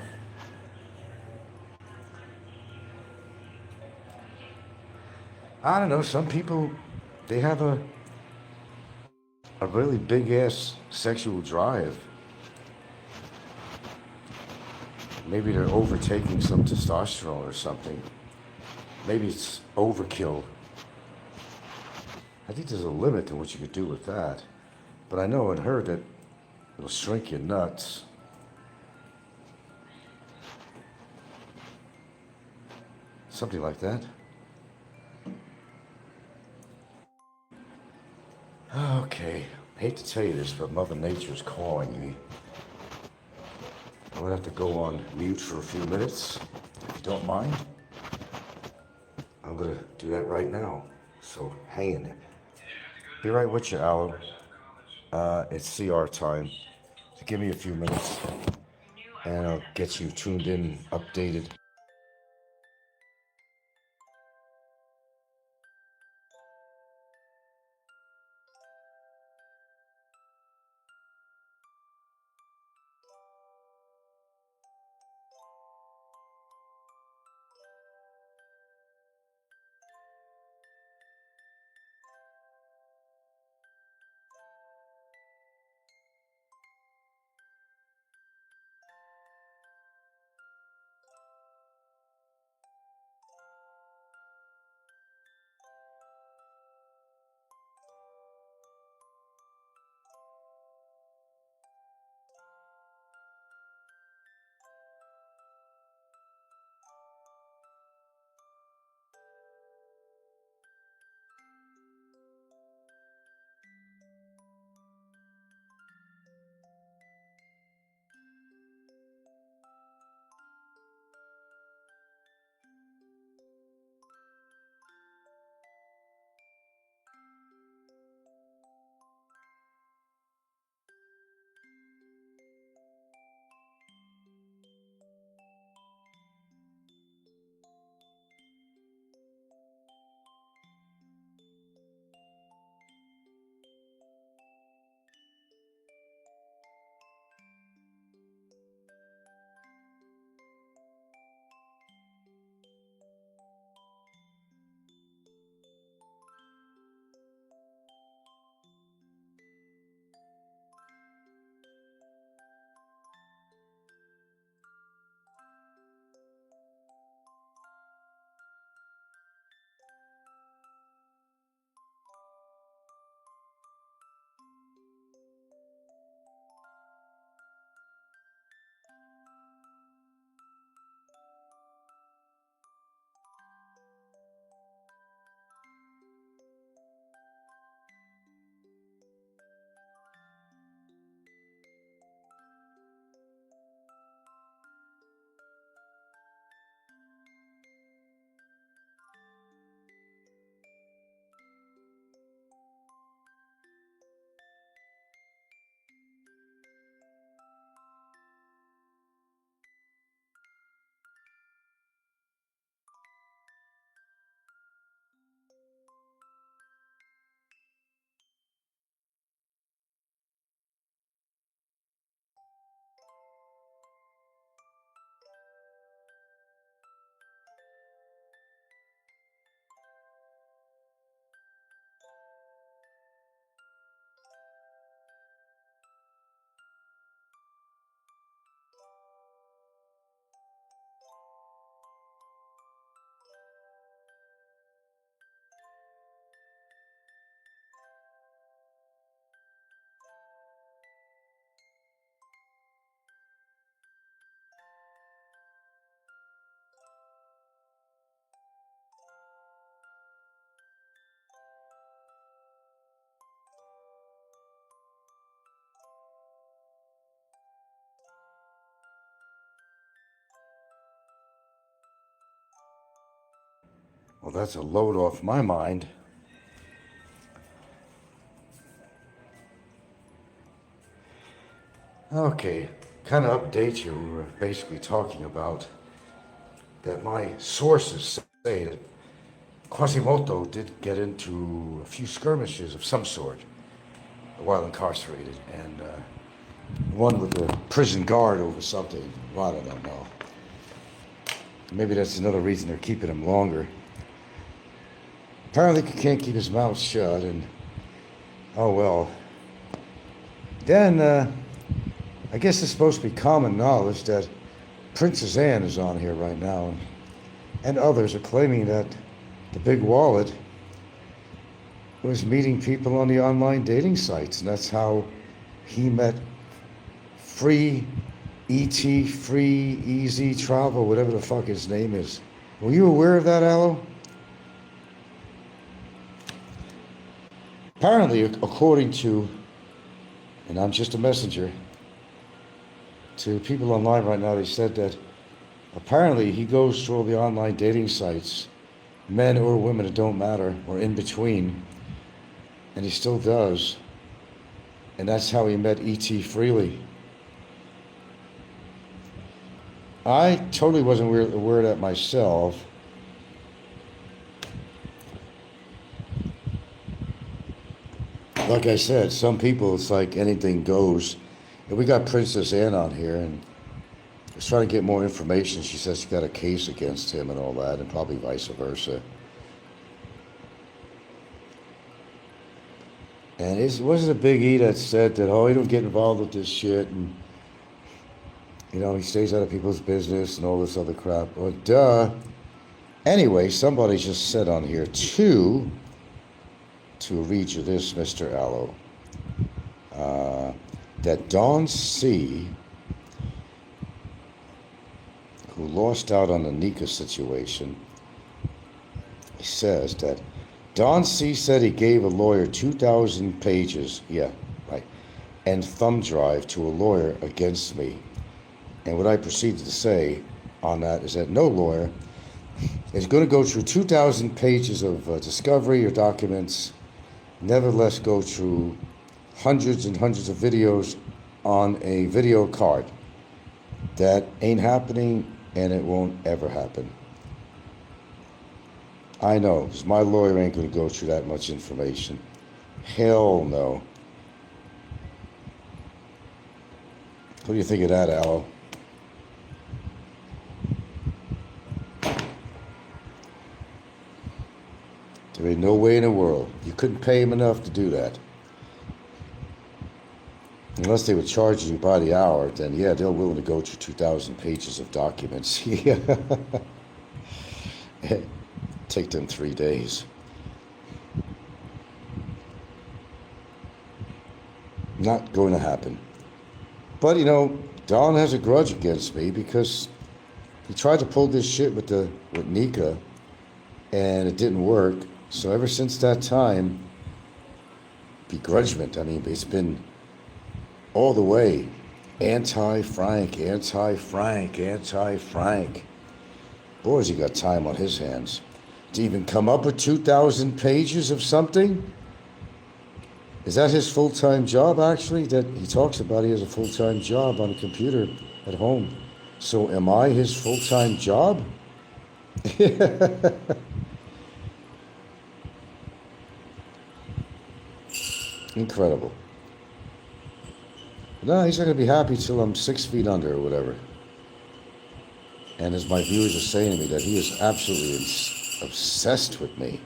I don't know, some people, they have a really big ass sexual drive. Maybe they're overtaking some testosterone or something. Maybe it's overkill. I think there's a limit to what you could do with that. But I know and heard that it'll shrink your nuts. Something like that. Okay, hate to tell you this, but Mother Nature's calling me. I'm gonna have to go on mute for a few minutes, if you don't mind. I'm gonna do that right now, so hang in there. Be right with you, Alan. It's CR time. So give me a few minutes, and I'll get you tuned in, updated. Well, that's a load off my mind. Okay, kind of update you. We were basically talking about that my sources say that Kuasimoto did get into a few skirmishes of some sort while incarcerated, and one with a prison guard over something. Well, I don't know. Maybe that's another reason they're keeping him longer. Apparently he can't keep his mouth shut, and oh well. Then, I guess it's supposed to be common knowledge that Princess Anne is on here right now, and others are claiming that the big wallet was meeting people on the online dating sites, and that's how he met free easy travel, whatever the fuck his name is. Were you aware of that, Aloe? Apparently, according to, and I'm just a messenger, to people online right now, they said that apparently he goes through all the online dating sites, men or women, it don't matter, or in between, and he still does. And that's how he met E.T. Freely. I totally wasn't aware of that myself. Like I said, some people, it's like anything goes. And we got Princess Anne on here, and I was trying to get more information. She says she got a case against him and all that, and probably vice versa. And it wasn't a Big E that said that, oh, he don't get involved with this shit, and, you know, he stays out of people's business and all this other crap. Well, duh. Anyway, somebody just said on here, to read you this, Mr. Aloe, that Don C., who lost out on the Nika situation, he says that Don C. said he gave a lawyer 2,000 pages, yeah, right, and thumb drive to a lawyer against me. And what I proceeded to say on that is that no lawyer is going to go through 2,000 pages of discovery or documents, nevertheless go through hundreds and hundreds of videos on a video card. That ain't happening, and it won't ever happen. I know, because my lawyer ain't going to go through that much information. Hell no. What do you think of that, Aloe? There ain't no way in the world. You couldn't pay him enough to do that. Unless they were charging you by the hour, then yeah, they're willing to go through 2,000 pages of documents. Take them 3 days. Not going to happen. But, you know, Don has a grudge against me because he tried to pull this shit with Nika, and it didn't work. So ever since that time, begrudgment, I mean, it's been all the way anti-Frank. Boy, has he got time on his hands to even come up with 2,000 pages of something. Is that his full-time job, actually? That he talks about he has a full-time job on a computer at home. So am I his full-time job? Incredible. No, he's not going to be happy till I'm 6 feet under or whatever. And as my viewers are saying to me, that he is absolutely obsessed with me.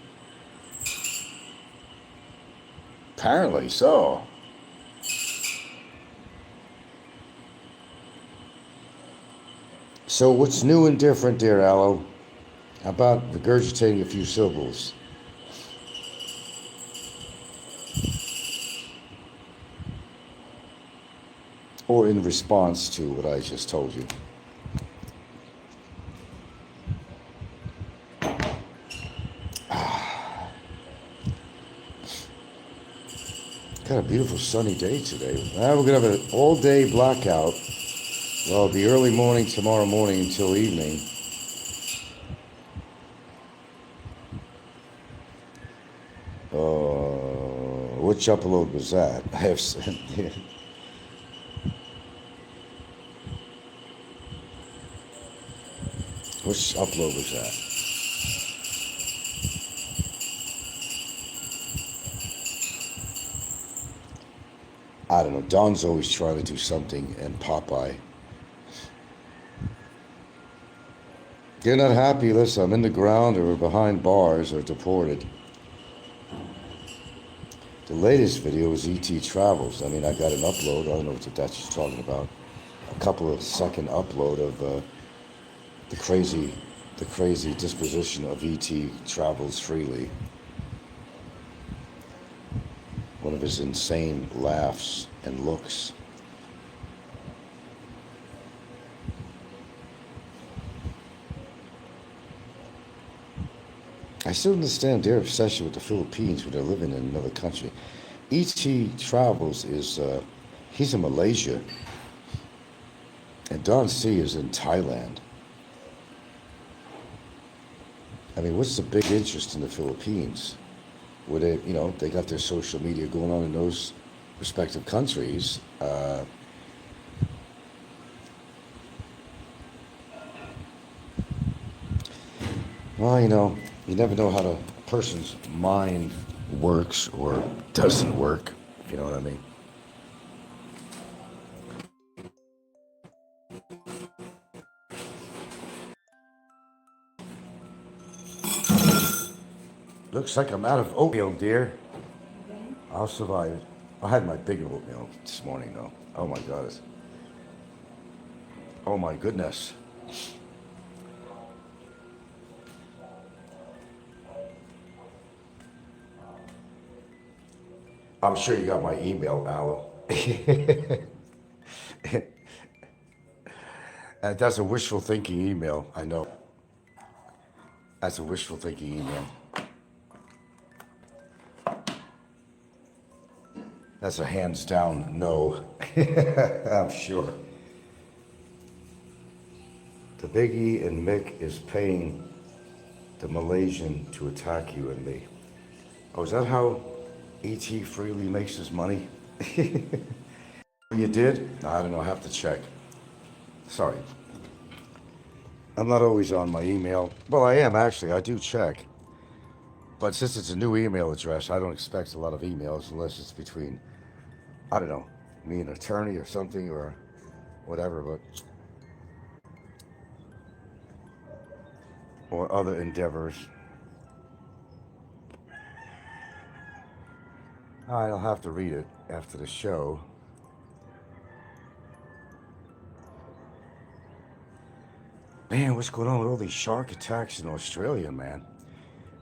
Apparently so. So what's new and different there, Aloe? How about regurgitating a few syllables? Or in response to what I just told you. Got a beautiful sunny day today. We're going to have an all-day blackout. Well, it'll be early morning tomorrow morning until evening. Which upload was that? I have sent it. Which upload was that? I don't know. Don's always trying to do something, and Popeye. You're not happy, listen, I'm in the ground or behind bars or deported. The latest video was E.T. Travels. I mean, I got an upload. I don't know what that's just talking about. A couple of second upload of the crazy disposition of E.T. Travels Freely. One of his insane laughs and looks. I still understand their obsession with the Philippines when they're living in another country. E.T. Travels is, he's in Malaysia. And Don C is in Thailand. I mean, what's the big interest in the Philippines? Where they, you know, they got their social media going on in those respective countries. Well, you know, you never know how a person's mind works or doesn't work, if you know what I mean. Looks like I'm out of oatmeal, dear. I'll survive it. I had my bigger oatmeal this morning, though. Oh my God. Oh my goodness. I'm sure you got my email, Aloe. And that's a wishful thinking email, I know. That's a wishful thinking email. That's a hands down no. I'm sure. The Biggie and Mick is paying the Malaysian to attack you and me. Oh, is that how E.T. Freely makes his money? You did? I don't know, I have to check. Sorry. I'm not always on my email. Well, I am actually, I do check. But since it's a new email address, I don't expect a lot of emails unless it's between, I don't know, me and an attorney or something or whatever, but or other endeavors. I'll have to read it after the show. Man, what's going on with all these shark attacks in Australia, man?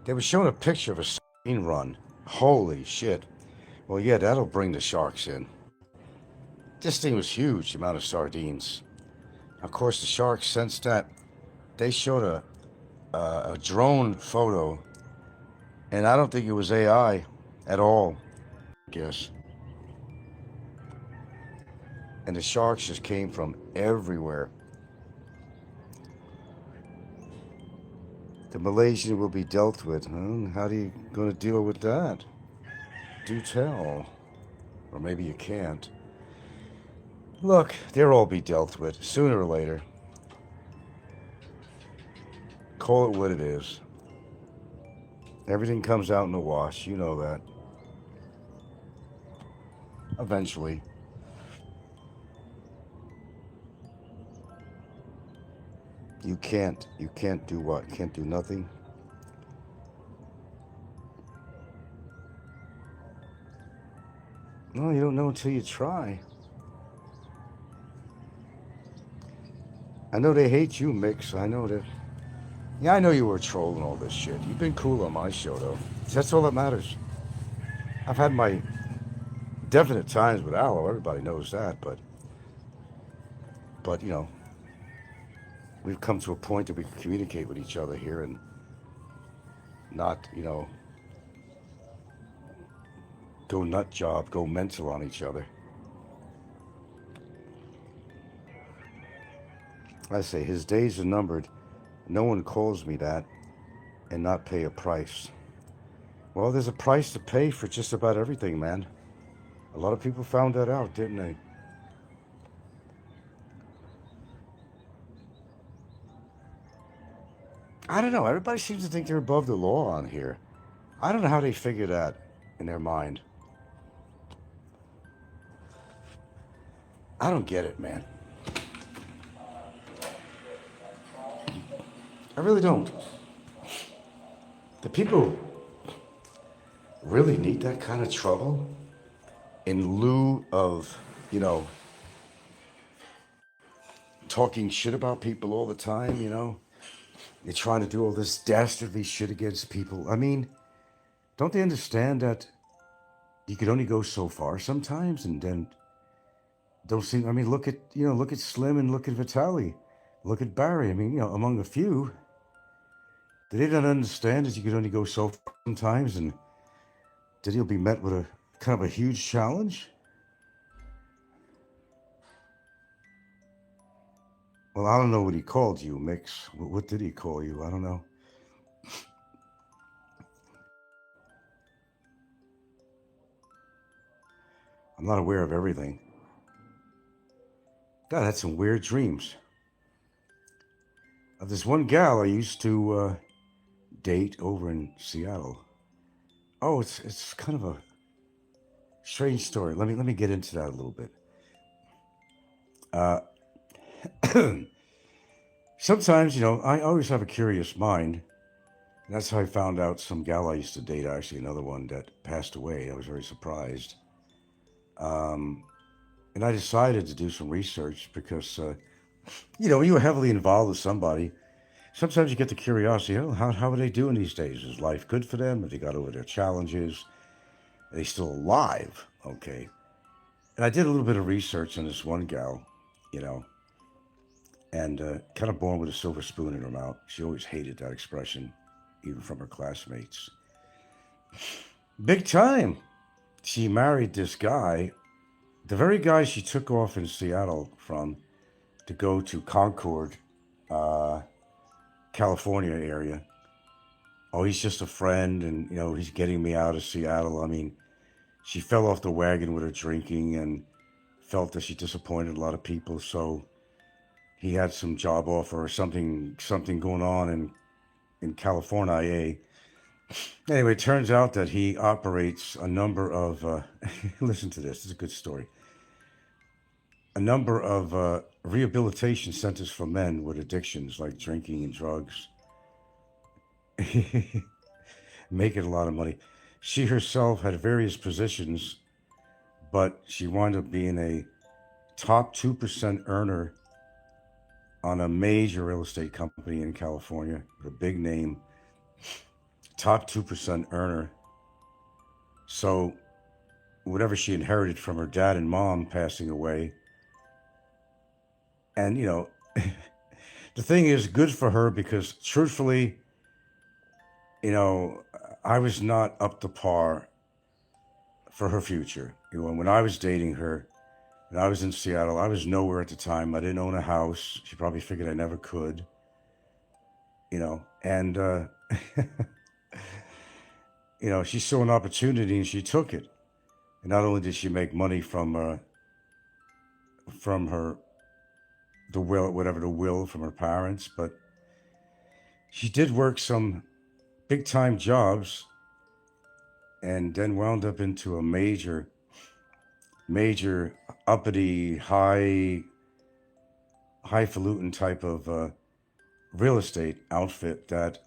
They were showing a picture of a sardine run. Holy shit. Well, yeah, that'll bring the sharks in. This thing was huge, the amount of sardines. Of course, the sharks sensed that. They showed a drone photo, and I don't think it was AI at all, I guess. And the sharks just came from everywhere. The Malaysian will be dealt with. Huh? How are you going to deal with that? Do tell. Or maybe you can't. Look, they'll all be dealt with, sooner or later. Call it what it is. Everything comes out in the wash, you know that. Eventually. You can't do what? Can't do nothing? No, you don't know until you try. I know they hate you, Mix. I know that. Yeah, I know you were trolling all this shit. You've been cool on my show, though. That's all that matters. I've had my definite times with Aloe. Everybody knows that, but you know, we've come to a point that we can communicate with each other here and not, you know, go nut job, go mental on each other. I say his days are numbered. No one calls me that and not pay a price. Well, there's a price to pay for just about everything, man. A lot of people found that out, didn't they? I don't know. Everybody seems to think they're above the law on here. I don't know how they figure that in their mind. I don't get it, man. I really don't. The people really need that kind of trouble in lieu of, you know, talking shit about people all the time, you know? They're trying to do all this dastardly shit against people. I mean, don't they understand that you could only go so far sometimes, and then don't seem. I mean, look at Slim and look at Vitaly, look at Barry. I mean, among a few, did they not understand that you could only go so far sometimes, and that he'll be met with a kind of a huge challenge? Well, I don't know what he called you, Mix. What did he call you? I don't know. I'm not aware of everything. God, I had some weird dreams. There's one gal I used to date over in Seattle. Oh, it's kind of a strange story. Let me get into that a little bit. Sometimes, I always have a curious mind. And that's how I found out some gal I used to date, actually another one that passed away. I was very surprised. And I decided to do some research because, when you were heavily involved with somebody, sometimes you get the curiosity, how are they doing these days? Is life good for them? Have they got over their challenges? Are they still alive? Okay. And I did a little bit of research on this one gal, and kind of born with a silver spoon in her mouth. She always hated that expression, even from her classmates. Big time. She married this guy, the very guy she took off in Seattle from to go to Concord, California area. Oh, he's just a friend, and he's getting me out of Seattle. I mean, she fell off the wagon with her drinking and felt that she disappointed a lot of people. So he had some job offer or something going on in California. Anyway, it turns out that he operates a number of, listen to this, it's a good story. A number of rehabilitation centers for men with addictions like drinking and drugs. Making a lot of money. She herself had various positions, but she wound up being a top 2% earner on a major real estate company in California, with a big name, top 2% earner. So whatever she inherited from her dad and mom passing away, and the thing is, good for her, because truthfully, I was not up to par for her future. When I was dating her, and I was in Seattle, I was nowhere at the time. I didn't own a house. She probably figured I never could, and, she saw an opportunity and she took it. And not only did she make money from her, the will from her parents, but she did work some big time jobs and then wound up into a major uppity, highfalutin type of real estate outfit that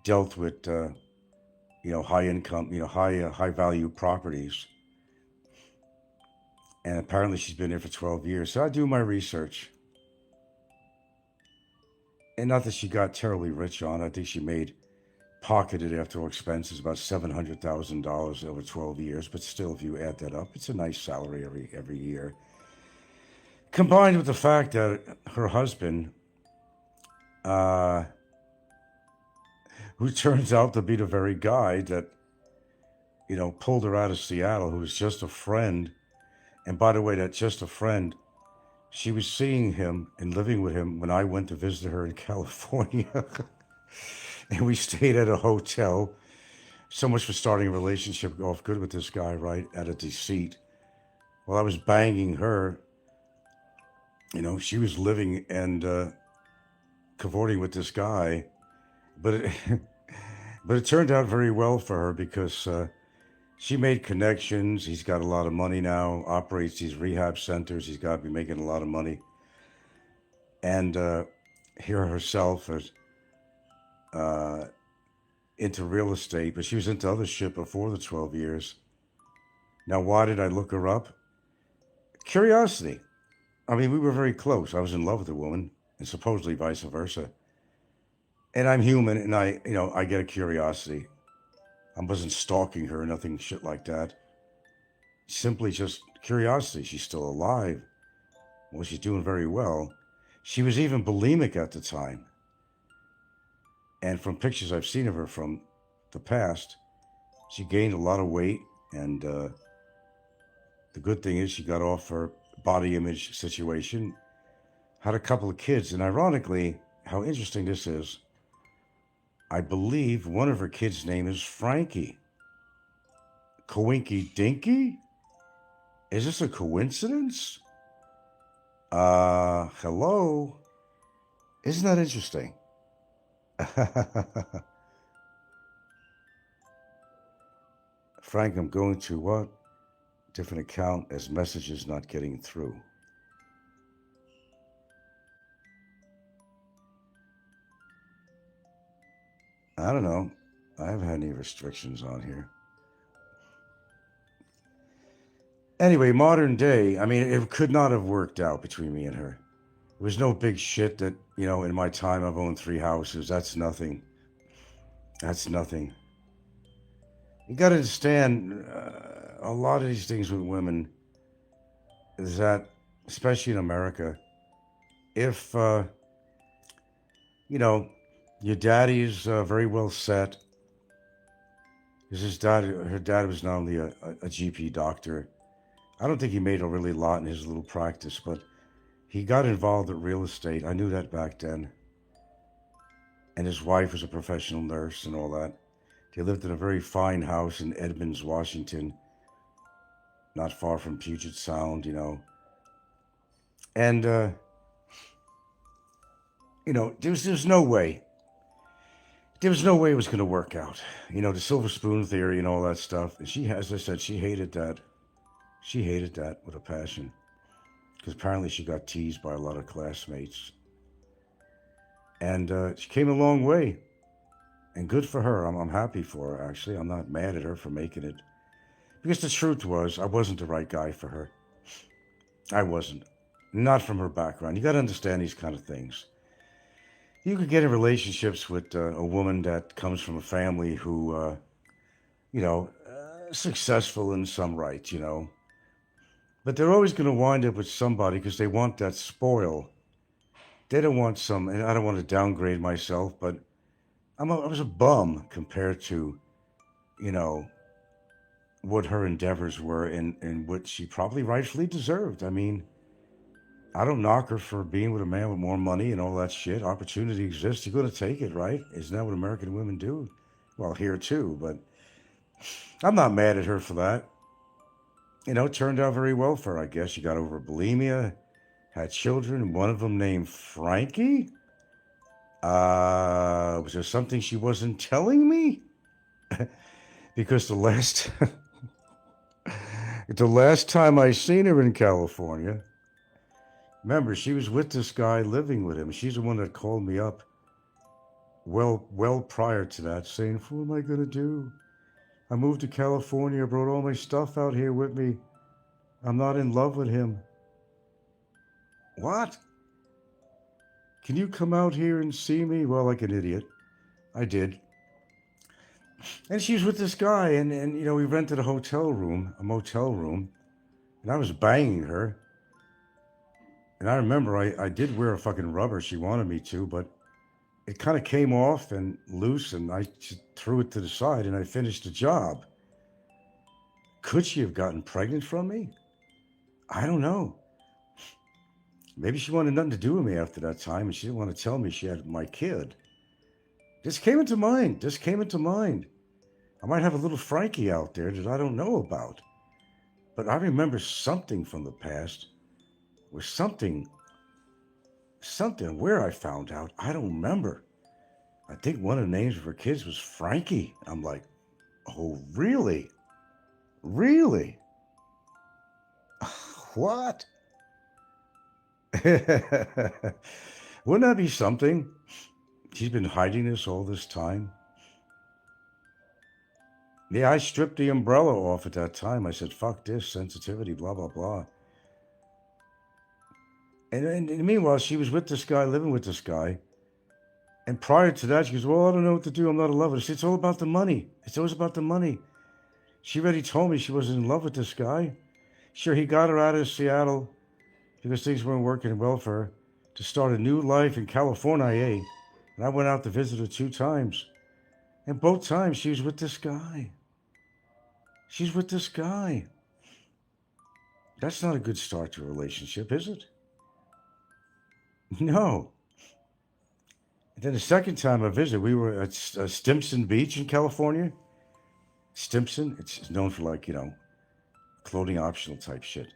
dealt with high income, high value properties. And apparently she's been there for 12 years. So I do my research. And not that she got terribly rich on it. I think she pocketed after all expenses about $700,000 over 12 years. But still, if you add that up, it's a nice salary every year. Combined with the fact that her husband, who turns out to be the very guy that, pulled her out of Seattle, who was just a friend. And by the way, that's just a friend. She was seeing him and living with him when I went to visit her in California. And we stayed at a hotel So much for starting a relationship off good with this guy, right? Out of deceit. While I was banging her, she was living and cavorting with this guy. But it, but it turned out very well for her because she made connections. He's got a lot of money now, operates these rehab centers. He's got to be making a lot of money. And here herself is into real estate, but she was into other shit before the 12 years. Now, why did I look her up? Curiosity. I mean, we were very close. I was in love with the woman, and supposedly vice versa. And I'm human, and I get a curiosity. I wasn't stalking her, nothing shit like that. Simply just curiosity. She's still alive. Well, she's doing very well. She was even bulimic at the time. And from pictures I've seen of her from the past, she gained a lot of weight. And the good thing is she got off her body image situation, had a couple of kids. And ironically, how interesting this is, I believe one of her kids' name is Frankie. Coinky Dinky? Is this a coincidence? Hello? Isn't that interesting? Frank, I'm going to what? Different account as messages not getting through. I don't know. I haven't had any restrictions on here. Anyway, modern day, I mean, it could not have worked out between me and her. There was no big shit that, in my time I've owned 3 houses. That's nothing. That's nothing. You got to understand, a lot of these things with women is that, especially in America, if, your daddy is very well set, because her dad was not only a GP doctor. I don't think he made a really lot in his little practice, but he got involved in real estate. I knew that back then. And his wife was a professional nurse and all that. They lived in a very fine house in Edmonds, Washington, not far from Puget Sound, And, there's no way. There was no way it was going to work out. The silver spoon theory and all that stuff. And she, as I said, she hated that. She hated that with a passion. Because apparently she got teased by a lot of classmates. And she came a long way. And good for her. I'm happy for her, actually. I'm not mad at her for making it. Because the truth was, I wasn't the right guy for her. I wasn't. Not from her background. You got to understand these kind of things. You could get in relationships with a woman that comes from a family who, successful in some right, But they're always going to wind up with somebody because they want that spoil. They don't want and I don't want to downgrade myself, but I was a bum compared to, what her endeavors were and what she probably rightfully deserved. I mean, I don't knock her for being with a man with more money and all that shit. Opportunity exists. You're going to take it, right? Isn't that what American women do? Well, here too, but I'm not mad at her for that. It turned out very well for her, I guess. She got over bulimia, had children, one of them named Frankie. Was there something she wasn't telling me? Because the last time I seen her in California, remember, she was with this guy living with him. She's the one that called me up well prior to that, saying, what am I going to do? I moved to California, I brought all my stuff out here with me. I'm not in love with him. What? Can you come out here and see me? Well, like an idiot. I did. And she was with this guy, and we rented a motel room, and I was banging her. And I remember I did wear a fucking rubber. She wanted me to, but it kind of came off and loose, and I just threw it to the side, and I finished the job. Could she have gotten pregnant from me? I don't know. Maybe she wanted nothing to do with me after that time, and she didn't want to tell me she had my kid. This came into mind. I might have a little Frankie out there that I don't know about. But I remember something from the past, or something where I found out. I don't remember. I think one of the names of her kids was Frankie. I'm like, oh, really? Really? What? Wouldn't that be something? She's been hiding this all this time. Yeah, I stripped the umbrella off at that time. I said, fuck this, sensitivity, blah, blah, blah. And meanwhile, she was with this guy, living with this guy. And prior to that, she goes, well, I don't know what to do. I'm not in love with it. It's all about the money. It's always about the money. She already told me she wasn't in love with this guy. Sure, he got her out of Seattle because things weren't working well for her to start a new life in California. And I went out to visit her 2 times. And both times she was with this guy. She's with this guy. That's not a good start to a relationship, is it? No. And then the second time I visited, we were at Stimson Beach in California. Stimson, it's known for like, clothing optional type shit.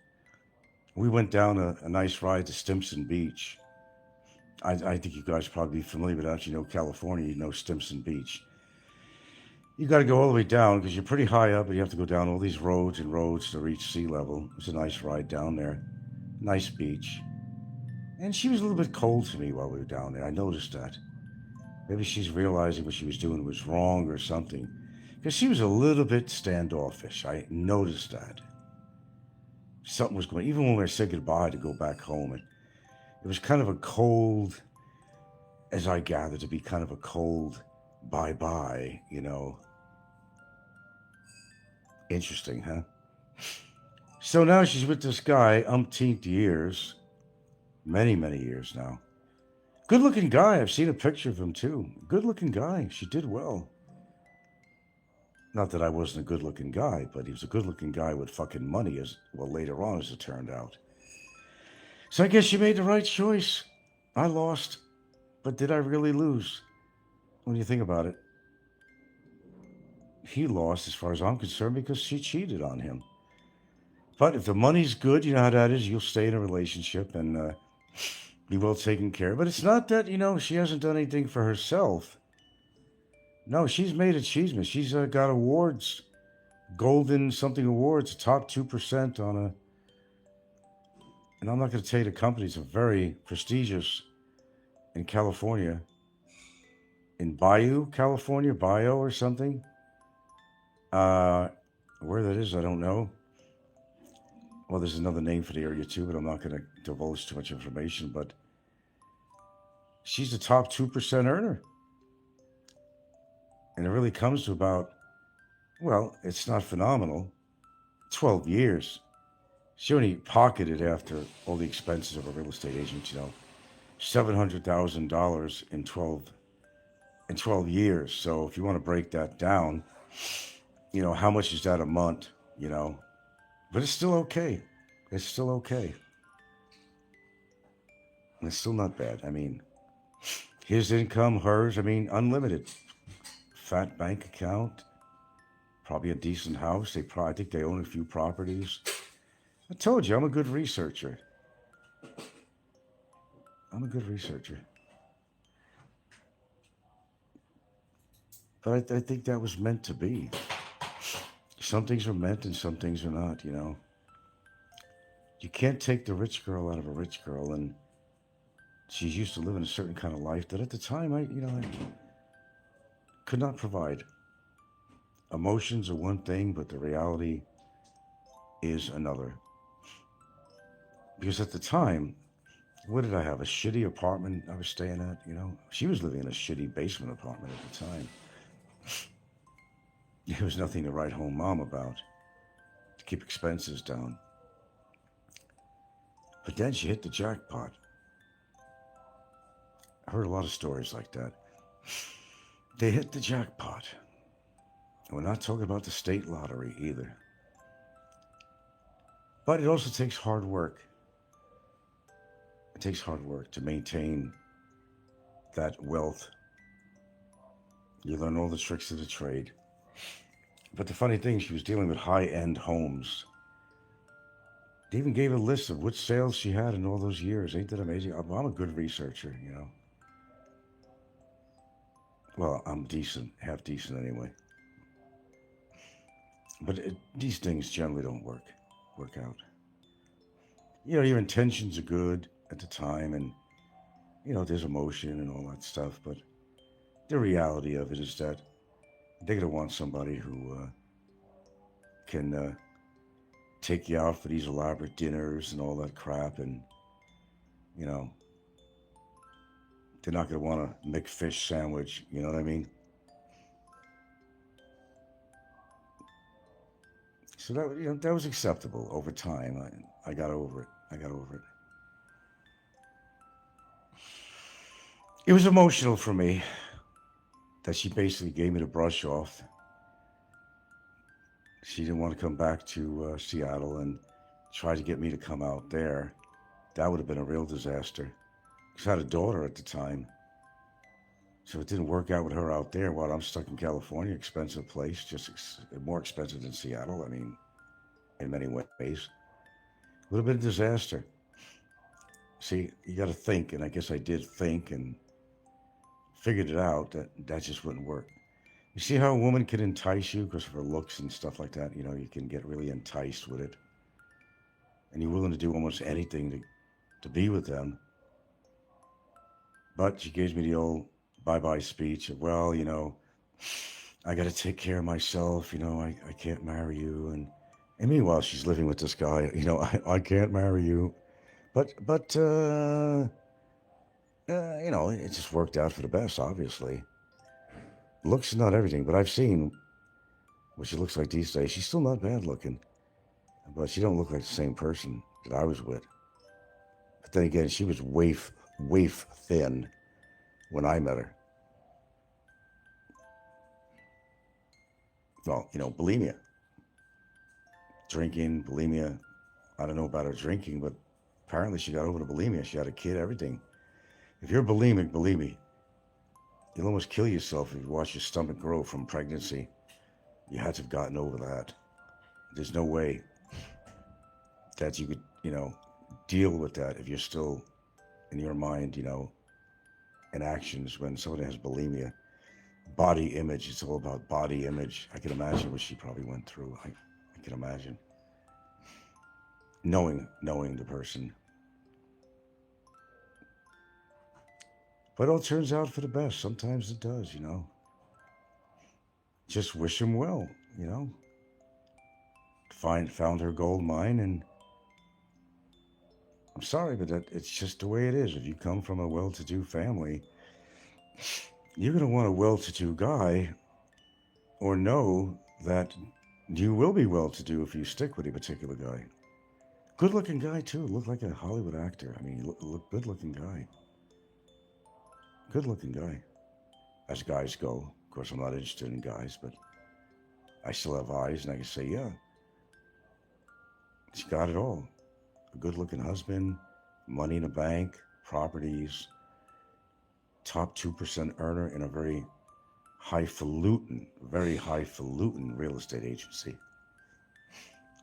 We went down a nice ride to Stimson Beach. I think you guys probably be familiar with that. You know California, you know Stimson Beach. You got to go all the way down because you're pretty high up, and you have to go down all these roads and roads to reach sea level. It was a nice ride down there. Nice beach. And she was a little bit cold to me while we were down there. I noticed that. Maybe she's realizing what she was doing was wrong or something. Because she was a little bit standoffish. I noticed that. Something was going, even when I said goodbye to go back home, it was kind of a cold, as I gathered, to be kind of a cold bye-bye, Interesting, huh? So now she's with this guy, umpteenth years, many, many years now. Good-looking guy. I've seen a picture of him, too. Good-looking guy. She did well. Not that I wasn't a good-looking guy, but he was a good-looking guy with fucking money, later on, as it turned out. So I guess she made the right choice. I lost. But did I really lose? When you think about it. He lost, as far as I'm concerned, because she cheated on him. But if the money's good, you know how that is. You'll stay in a relationship and be well taken care of. But it's not that, she hasn't done anything for herself. No, she's made achievements. She's got awards, golden something awards, top 2% on a, and I'm not going to tell you the company. It's a very prestigious in California, in Bayou, California, Bio or something. Where that is, I don't know. Well, there's another name for the area too, but I'm not going to divulge too much information. But she's the top 2% earner. And it really comes to about, well, it's not phenomenal, 12 years. She only pocketed, after all the expenses of a real estate agent, $700,000 in 12 years. So if you want to break that down, how much is that a month, But it's still okay. It's still okay. And it's still not bad. I mean, his income, hers, unlimited. Fat bank account. Probably a decent house. I think they own a few properties. I told you, I'm a good researcher. But I think that was meant to be. Some things are meant and some things are not, You can't take the rich girl out of a rich girl, and she's used to living a certain kind of life that at the time I could not provide. Emotions are one thing, but the reality is another. Because at the time, what did I have? A shitty apartment I was staying at, She was living in a shitty basement apartment at the time. There was nothing to write home mom about, to keep expenses down. But then she hit the jackpot. I heard a lot of stories like that. They hit the jackpot. And we're not talking about the state lottery either. But it also takes hard work. It takes hard work to maintain that wealth. You learn all the tricks of the trade. But the funny thing, she was dealing with high-end homes. They even gave a list of which sales she had in all those years. Ain't that amazing? I'm a good researcher, you know. Well, I'm decent, half decent anyway. But these things generally don't work out. You know, your intentions are good at the time, and you know there's emotion and all that stuff. But the reality of it is that they're gonna want somebody who can take you out for these elaborate dinners and all that crap, and you know they're not gonna want a McFish sandwich. You know what I mean? So that that was acceptable over time. I got over it. I got over it. It was emotional for me that she basically gave me the brush off. She didn't want to come back to Seattle and tried to get me to come out there. That would have been a real disaster. She had a daughter at the time, so it didn't work out with her out there while I'm stuck in California. Expensive place, just more expensive than Seattle. I mean, in many ways. Would have been a disaster. See, you got to think, and I guess I did think and figured it out that that just wouldn't work. You see how a woman can entice you because of her looks and stuff like that? You know, you can get really enticed with it. And you're willing to do almost anything to be with them. But she gives me the old bye-bye speech of, well, you know, I got to take care of myself. You know, I can't marry you. And meanwhile, she's living with this guy. You know, I can't marry you. But you know, it just worked out for the best, obviously. Looks is not everything, but I've seen what she looks like these days. She's still not bad looking, but she don't look like the same person that I was with. But then again, she was waif thin when I met her. Well, you know, bulimia. Drinking, bulimia. I don't know about her drinking, but apparently she got over the bulimia. She had a kid, everything. If you're bulimic, believe me, you'll almost kill yourself if you watch your stomach grow from pregnancy. You had to have gotten over that. There's no way that you could, you know, deal with that if you're still in your mind, you know, and actions when somebody has bulimia. Body image, it's all about body image. I can imagine what she probably went through. I can imagine. Knowing the person. But it all turns out for the best. Sometimes it does, you know. Just wish him well, you know. Found her gold mine, and I'm sorry, but it's just the way it is. If you come from a well-to-do family, you're going to want a well-to-do guy, or know that you will be well-to-do if you stick with a particular guy. Good-looking guy, too. Look like a Hollywood actor. I mean, look good-looking guy. Good-looking guy. As guys go. Of course, I'm not interested in guys, but I still have eyes, and I can say, yeah, she's got it all. A good-looking husband, money in the bank, properties, top 2% earner in a very highfalutin real estate agency.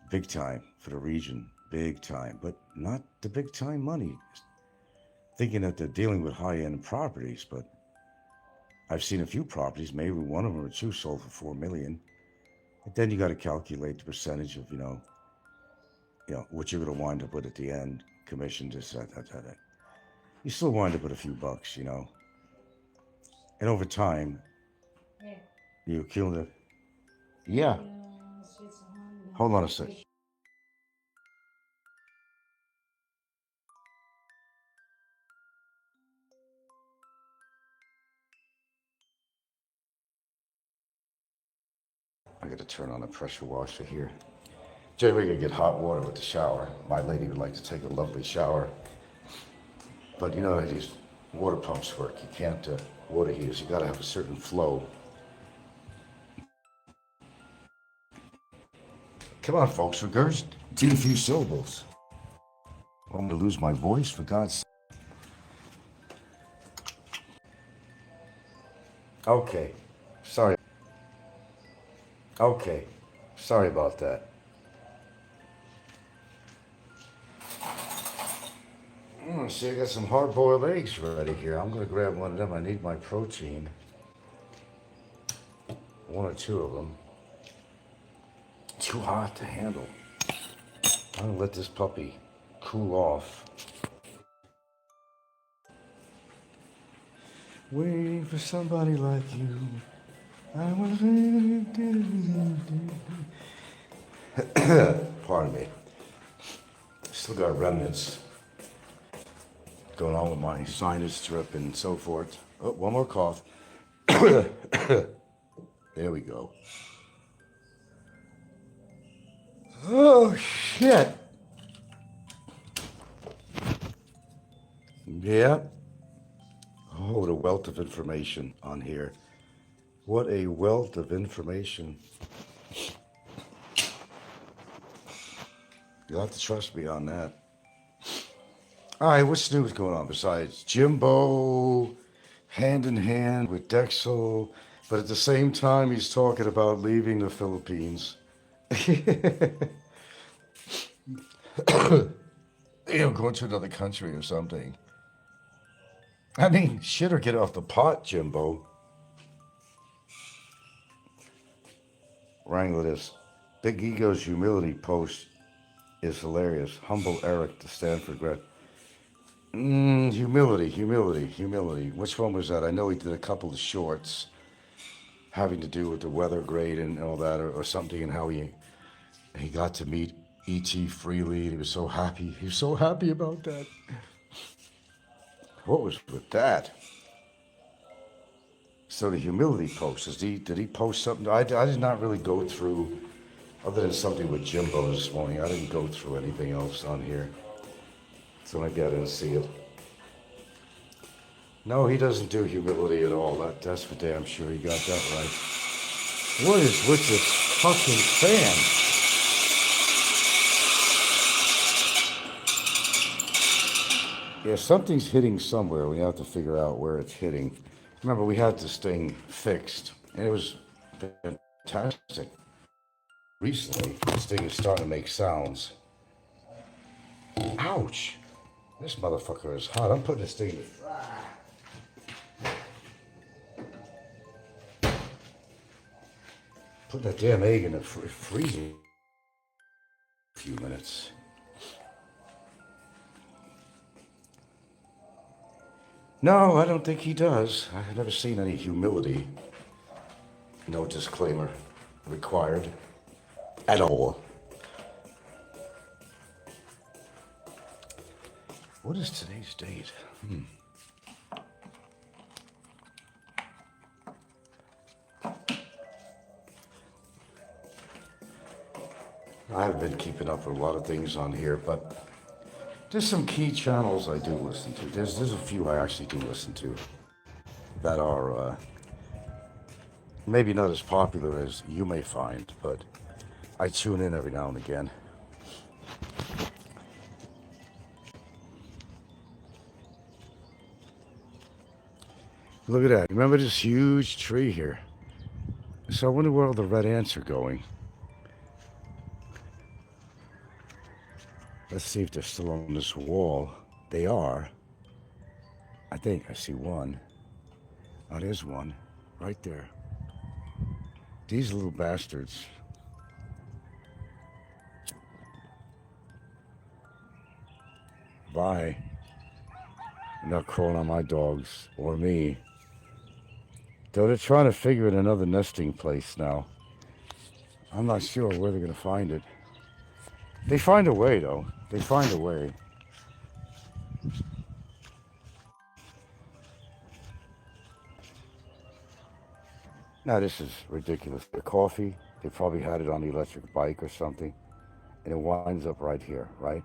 Big time for the region, big time, but not the big time money. Thinking that they're dealing with high-end properties, but I've seen a few properties, maybe one of them or two sold for $4 million. But then you got to calculate the percentage of, you know, what you're going to wind up with at the end, commission, this, that. You still wind up with a few bucks, you know. And over time, you kill it. Yeah. Hold on a sec. I got to turn on a pressure washer here. Jay, we gotta get hot water with the shower. My lady would like to take a lovely shower. But you know how these water pumps work. You can't, water heaters, you gotta have a certain flow. Come on, folks, read a few syllables. I'm gonna lose my voice, for God's sake. Okay, sorry. Okay. Sorry about that. See, I got some hard-boiled eggs ready here. I'm gonna grab one of them. I need my protein. One or two of them. Too hot to handle. I'm gonna let this puppy cool off. Waiting for somebody like you. I was. Pardon me. Still got remnants going on with my sinus strip and so forth. Oh, one more cough. There we go. Oh, shit. Yeah. Oh, what a wealth of information on here. What a wealth of information. You'll have to trust me on that. All right, what's new going on besides Jimbo hand in hand with Dexel, but at the same time he's talking about leaving the Philippines. Going to another country or something. I mean, shit or get off the pot, Jimbo. Wrangler this. Big Ego's humility post is hilarious. Humble Eric, the Stanford grad. Humility. Which one was that? I know he did a couple of shorts having to do with the weather grade and all that, or something, and how he got to meet E.T. freely. And he was so happy. He was so happy about that. What was with that? So the humility post, did he post something? I did not really go through, other than something with Jimbo this morning, I didn't go through anything else on here. So maybe I didn't see it. No, he doesn't do humility at all. That's for damn sure. He got that right. What is with this fucking fan? Yeah, something's hitting somewhere. We have to figure out where it's hitting. Remember, we had this thing fixed, and it was fantastic. Recently, this thing is starting to make sounds. Ouch! This motherfucker is hot. I'm putting this thing in the Putting that damn egg in the freezer a few minutes. No, I don't think he does. I've never seen any humility. No disclaimer required at all. What is today's date? I haven't been keeping up with a lot of things on here, but there's some key channels I do listen to. There's a few I actually do listen to that are maybe not as popular as you may find, but I tune in every now and again. Look at that. Remember this huge tree here? So I wonder where all the red ants are going. Let's see if they're still on this wall. They are. I think I see one. Oh, there's one. Right there. These little bastards. Bye. They're not crawling on my dogs or me. Though they're trying to figure out another nesting place now. I'm not sure where they're going to find it. They find a way, though. They find a way. Now, this is ridiculous. The coffee, they probably had it on the electric bike or something. And it winds up right here, right?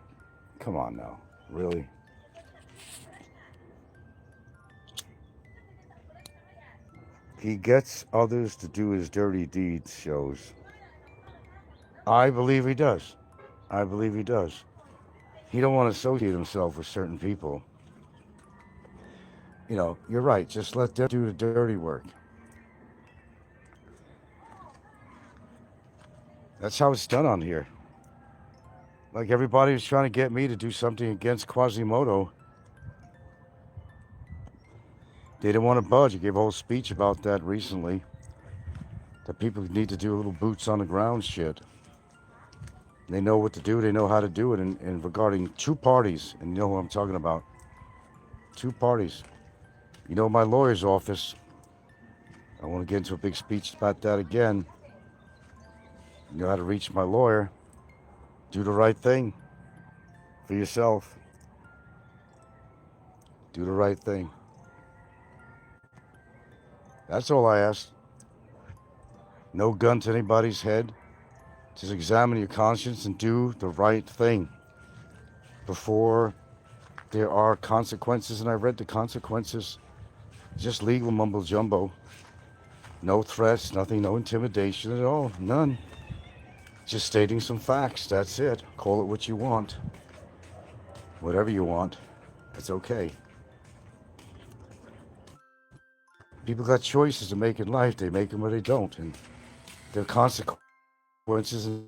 Come on now. Really? He gets others to do his dirty deeds, shows. I believe he does. I believe he does. He don't want to associate himself with certain people. You know, you're right. Just let them do the dirty work. That's how it's done on here. Like everybody was trying to get me to do something against Kuasimoto. They didn't want to budge. I gave a whole speech about that recently. That people need to do a little boots on the ground shit. They know what to do. They know how to do it. And regarding two parties, and you know who I'm talking about. Two parties. You know my lawyer's office. I want to get into a big speech about that again. You know how to reach my lawyer. Do the right thing for yourself. Do the right thing. That's all I ask. No gun to anybody's head. Just examine your conscience and do the right thing before there are consequences. And I read the consequences. Just legal mumbo jumbo. No threats, nothing, no intimidation at all. None. Just stating some facts. That's it. Call it what you want. Whatever you want. It's okay. People got choices to make in life. They make them or they don't. And there are consequences in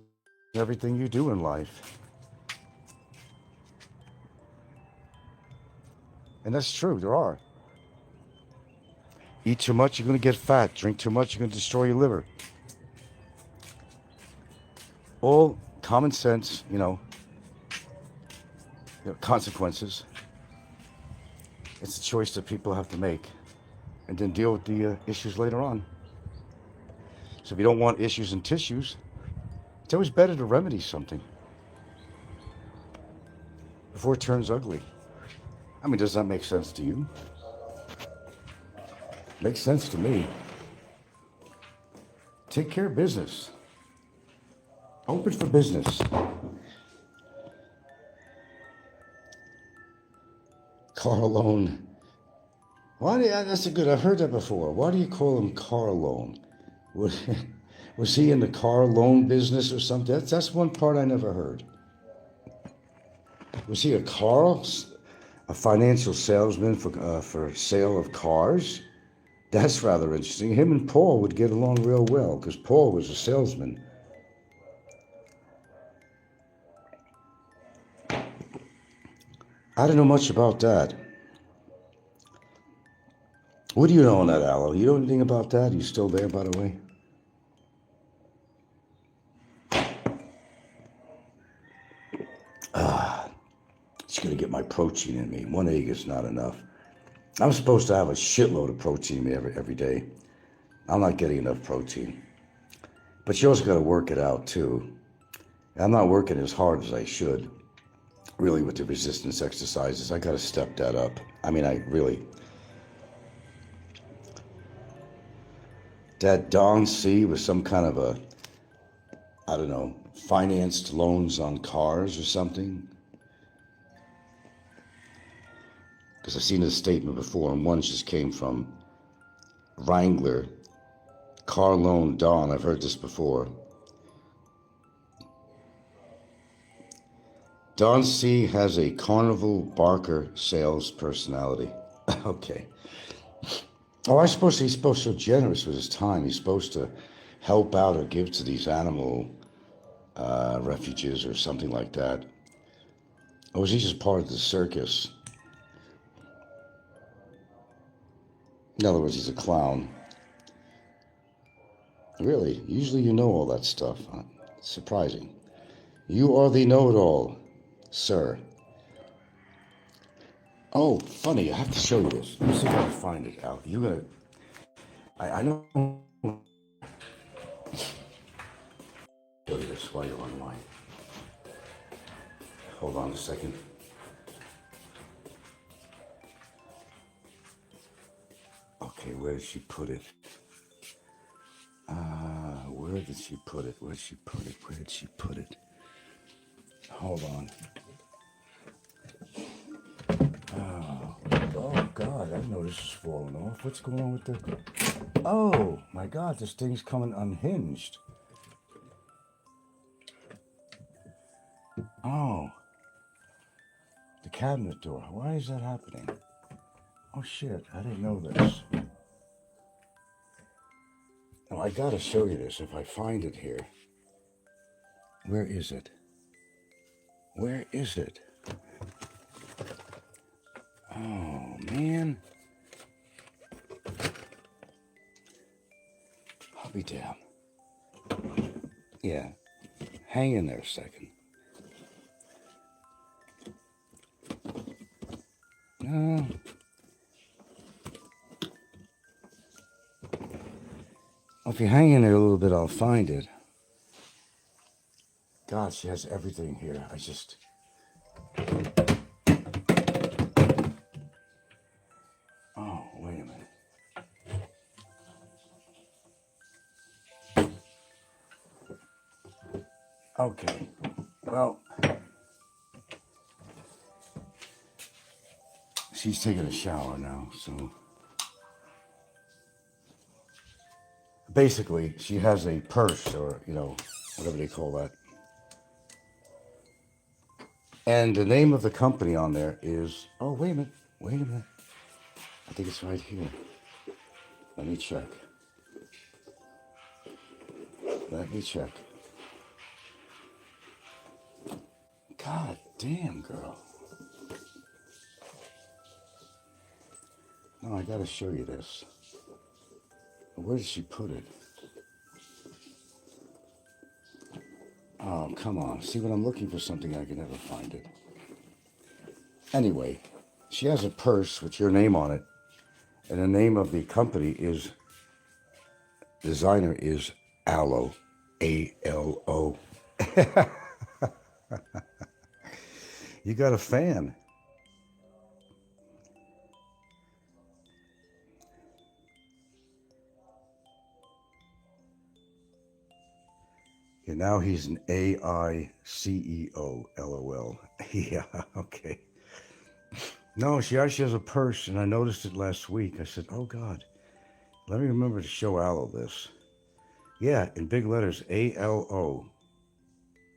everything you do in life. And that's true. There are. Eat too much, you're going to get fat. Drink too much, you're going to destroy your liver. All common sense, consequences. It's a choice that people have to make. And then deal with the issues later on. So if you don't want issues and tissues, it's always better to remedy something before it turns ugly. I mean, does that make sense to you? Makes sense to me. Take care of business. Open for business. Car loan. That's a good, I've heard that before. Why do you call him car loan? Was he in the car loan business or something? That's one part I never heard. Was he a financial salesman for sale of cars? That's rather interesting. Him and Paul would get along real well because Paul was a salesman. I don't know much about that. What do you know on that, Aloe? You know anything about that? Are you still there, by the way? Just gonna get my protein in me. One egg is not enough. I'm supposed to have a shitload of protein in me every day. I'm not getting enough protein. But you also got to work it out, too. I'm not working as hard as I should, really, with the resistance exercises. I got to step that up. I mean, that Don C was some kind of financed loans on cars or something. Because I've seen this statement before, and one just came from Wrangler. Car loan Don, I've heard this before. Don C has a Carnival Barker sales personality. Okay. Oh, he's supposed to be so generous with his time. He's supposed to help out or give to these animal refuges or something like that. Or was he just part of the circus? In other words, he's a clown. Really, usually you know all that stuff. Surprising. You are the know-it-all, sir. Oh, funny, I have to show you this. Let me see if I can find it out. You're gonna... I know... Show you this while you're online. Hold on a second. Okay, where did she put it? Where did she put it? Where did she put it? Where did she put it? Hold on. Oh God, I didn't know this was falling off. What's going on with the... Oh, my God, this thing's coming unhinged. Oh. The cabinet door. Why is that happening? Oh, shit, I didn't know this. Now, I gotta show you this if I find it here. Where is it? Where is it? Oh, man. I'll be damned. Yeah. Hang in there a second. No. If you hang in there a little bit, I'll find it. God, she has everything here. Oh, wait a minute. Okay. Well, she's taking a shower now, so. Basically, she has a purse or, whatever they call that. And the name of the company on there is, oh, wait a minute. I think it's right here. Let me check. God damn, girl. No, I gotta show you this. Where did she put it? Oh, come on. See, when I'm looking for something, I can never find it. Anyway, she has a purse with your name on it. And the name of the company designer is Aloe. A-L-O. You got a fan. Yeah, now he's an AI CEO, LOL. Yeah, okay. No, she actually has a purse, and I noticed it last week. I said, oh, God, let me remember to show Aloe this. Yeah, in big letters, A-L-O.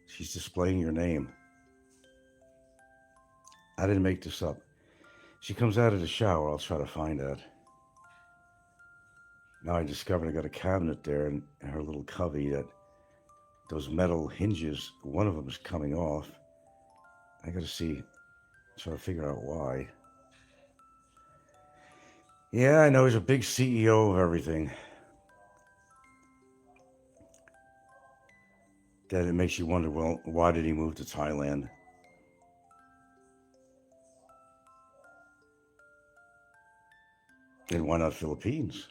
She's displaying your name. I didn't make this up. She comes out of the shower. I'll try to find that. Now I discovered I got a cabinet there in her little cubby that those metal hinges, one of them is coming off. I got to try to figure out why. Yeah, I know he's a big CEO of everything. That it makes you wonder, well, why did he move to Thailand? And why not Philippines?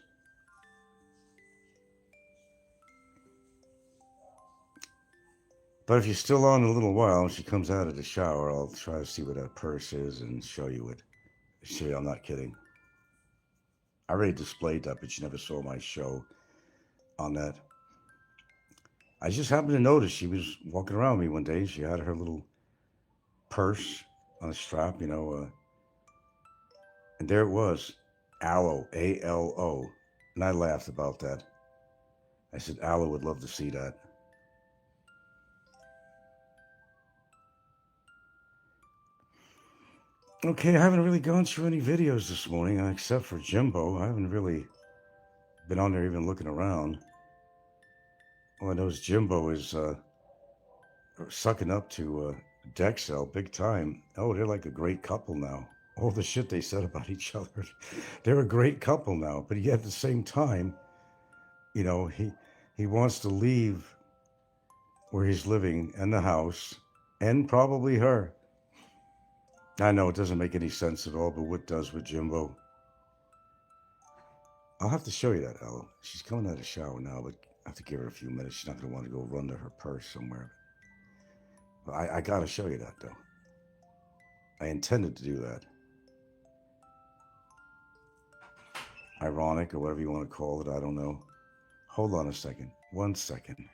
But if you're still on in a little while, when she comes out of the shower, I'll try to see what that purse is and show you it. See, I'm not kidding. I already displayed that, but you never saw my show on that. I just happened to notice she was walking around me one day. She had her little purse on a strap, and there it was, Aloe, A-L-O. And I laughed about that. I said, Aloe would love to see that. Okay, I haven't really gone through any videos this morning, except for Jimbo. I haven't really been on there even looking around. All I know is Jimbo is sucking up to Dexel big time. Oh, they're like a great couple now. All the shit they said about each other. They're a great couple now. But yet at the same time, he wants to leave where he's living and the house and probably her. I know it doesn't make any sense at all, but what does with Jimbo? I'll have to show you that, Ella. She's coming out of the shower now, but I have to give her a few minutes. She's not going to want to go run to her purse somewhere. But I got to show you that, though. I intended to do that. Ironic or whatever you want to call it, I don't know. Hold on a second. 1 second.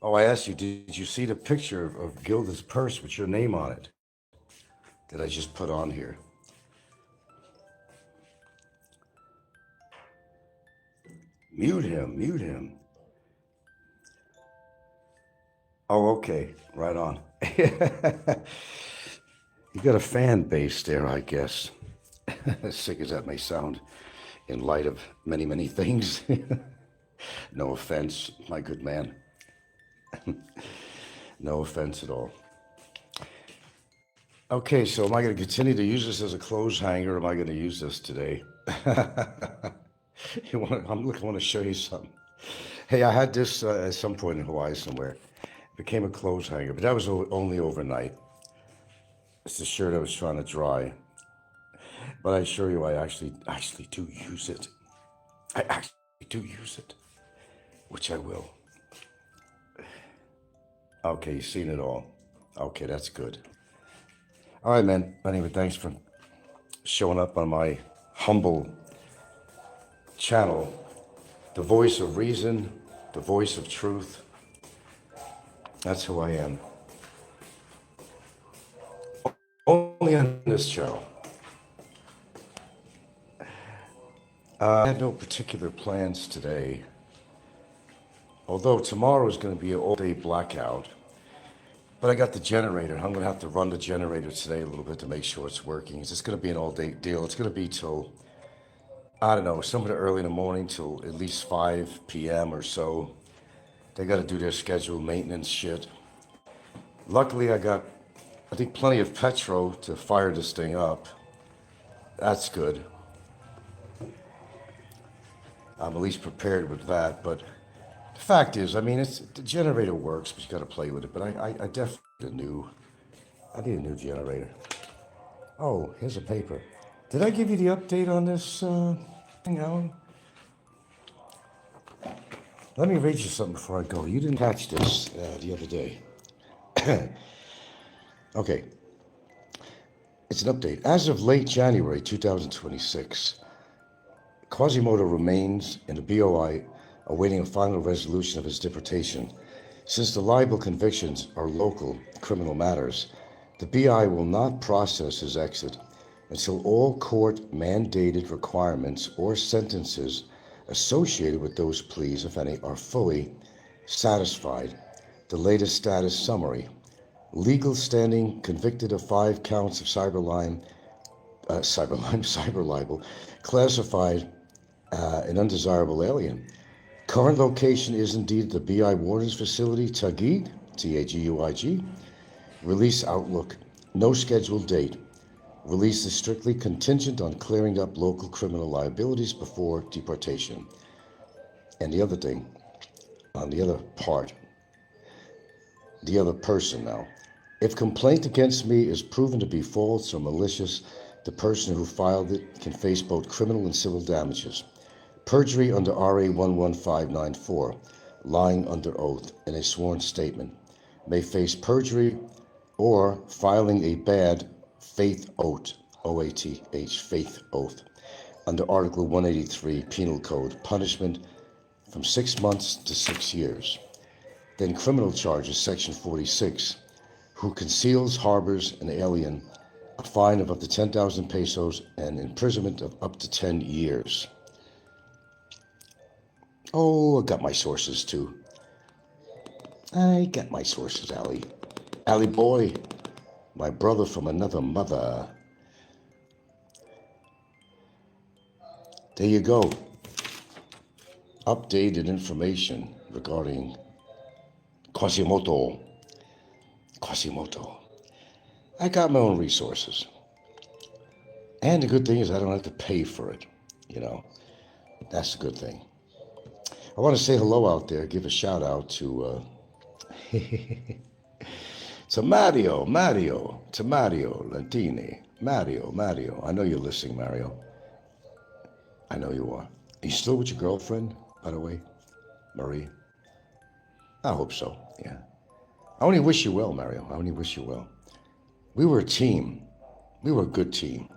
Oh, I asked you, did you see the picture of Gilda's purse with your name on it that I just put on here? Mute him, mute him. Oh, okay, right on. You got a fan base there, I guess. As sick as that may sound, in light of many, many things. No offense, my good man. No offense at all. Okay, so am I going to continue to use this as a clothes hanger, or am I going to use this today? I want to show you something. Hey, I had this at some point in Hawaii somewhere. It became a clothes hanger, but that was only overnight. It's the shirt I was trying to dry. But I assure you, I actually do use it. I actually do use it, which I will. Okay, you've seen it all. Okay, that's good. All right, man. Anyway, thanks for showing up on my humble channel. The voice of reason, the voice of truth. That's who I am. Only on this channel. I had no particular plans today. Although tomorrow is going to be an all-day blackout. But I got the generator. I'm going to have to run the generator today a little bit to make sure it's working. It's just going to be an all-day deal. It's going to be till, I don't know, somewhere early in the morning till at least 5 p.m. or so. They got to do their scheduled maintenance shit. Luckily, I got, I think, plenty of petrol to fire this thing up. That's good. I'm at least prepared with that. But the fact is, I mean, the generator works, but you got to play with it. But I definitely I need a new generator. Oh, here's a paper. Did I give you the update on this thing, Alan? Let me read you something before I go. You didn't catch this the other day. Okay. It's an update. As of late January 2026, Kuasimoto remains in the BOI awaiting a final resolution of his deportation. Since the liable convictions are local criminal matters, the BI will not process his exit until all court-mandated requirements or sentences associated with those pleas, if any, are fully satisfied. The latest status summary. Legal standing, convicted of 5 counts of cyber libel, classified an undesirable alien. Current location is indeed the BI Warden's Facility, Taguig, Taguig. Release outlook. No scheduled date. Release is strictly contingent on clearing up local criminal liabilities before deportation. And the other thing, on the other part, the other person now. If complaint against me is proven to be false or malicious, the person who filed it can face both criminal and civil damages. Perjury under RA 11594, lying under oath in a sworn statement, may face perjury or filing a bad faith oath, O-A-T-H, faith oath, under Article 183 Penal Code, punishment from 6 months to 6 years. Then criminal charges, Section 46, who conceals, harbors an alien, a fine of up to 10,000 pesos and imprisonment of up to 10 years. Oh, I got my sources too. I got my sources, Allie. Allie boy, my brother from another mother. There you go. Updated information regarding Kuasimoto. I got my own resources. And the good thing is I don't have to pay for it, you know. That's the good thing. I want to say hello out there, give a shout out to to Mario Lentini. Mario. I know you're listening, Mario. I know you are. Are you still with your girlfriend, by the way, Marie? I hope so, yeah. I only wish you well, Mario. I only wish you well. We were a team. We were a good team.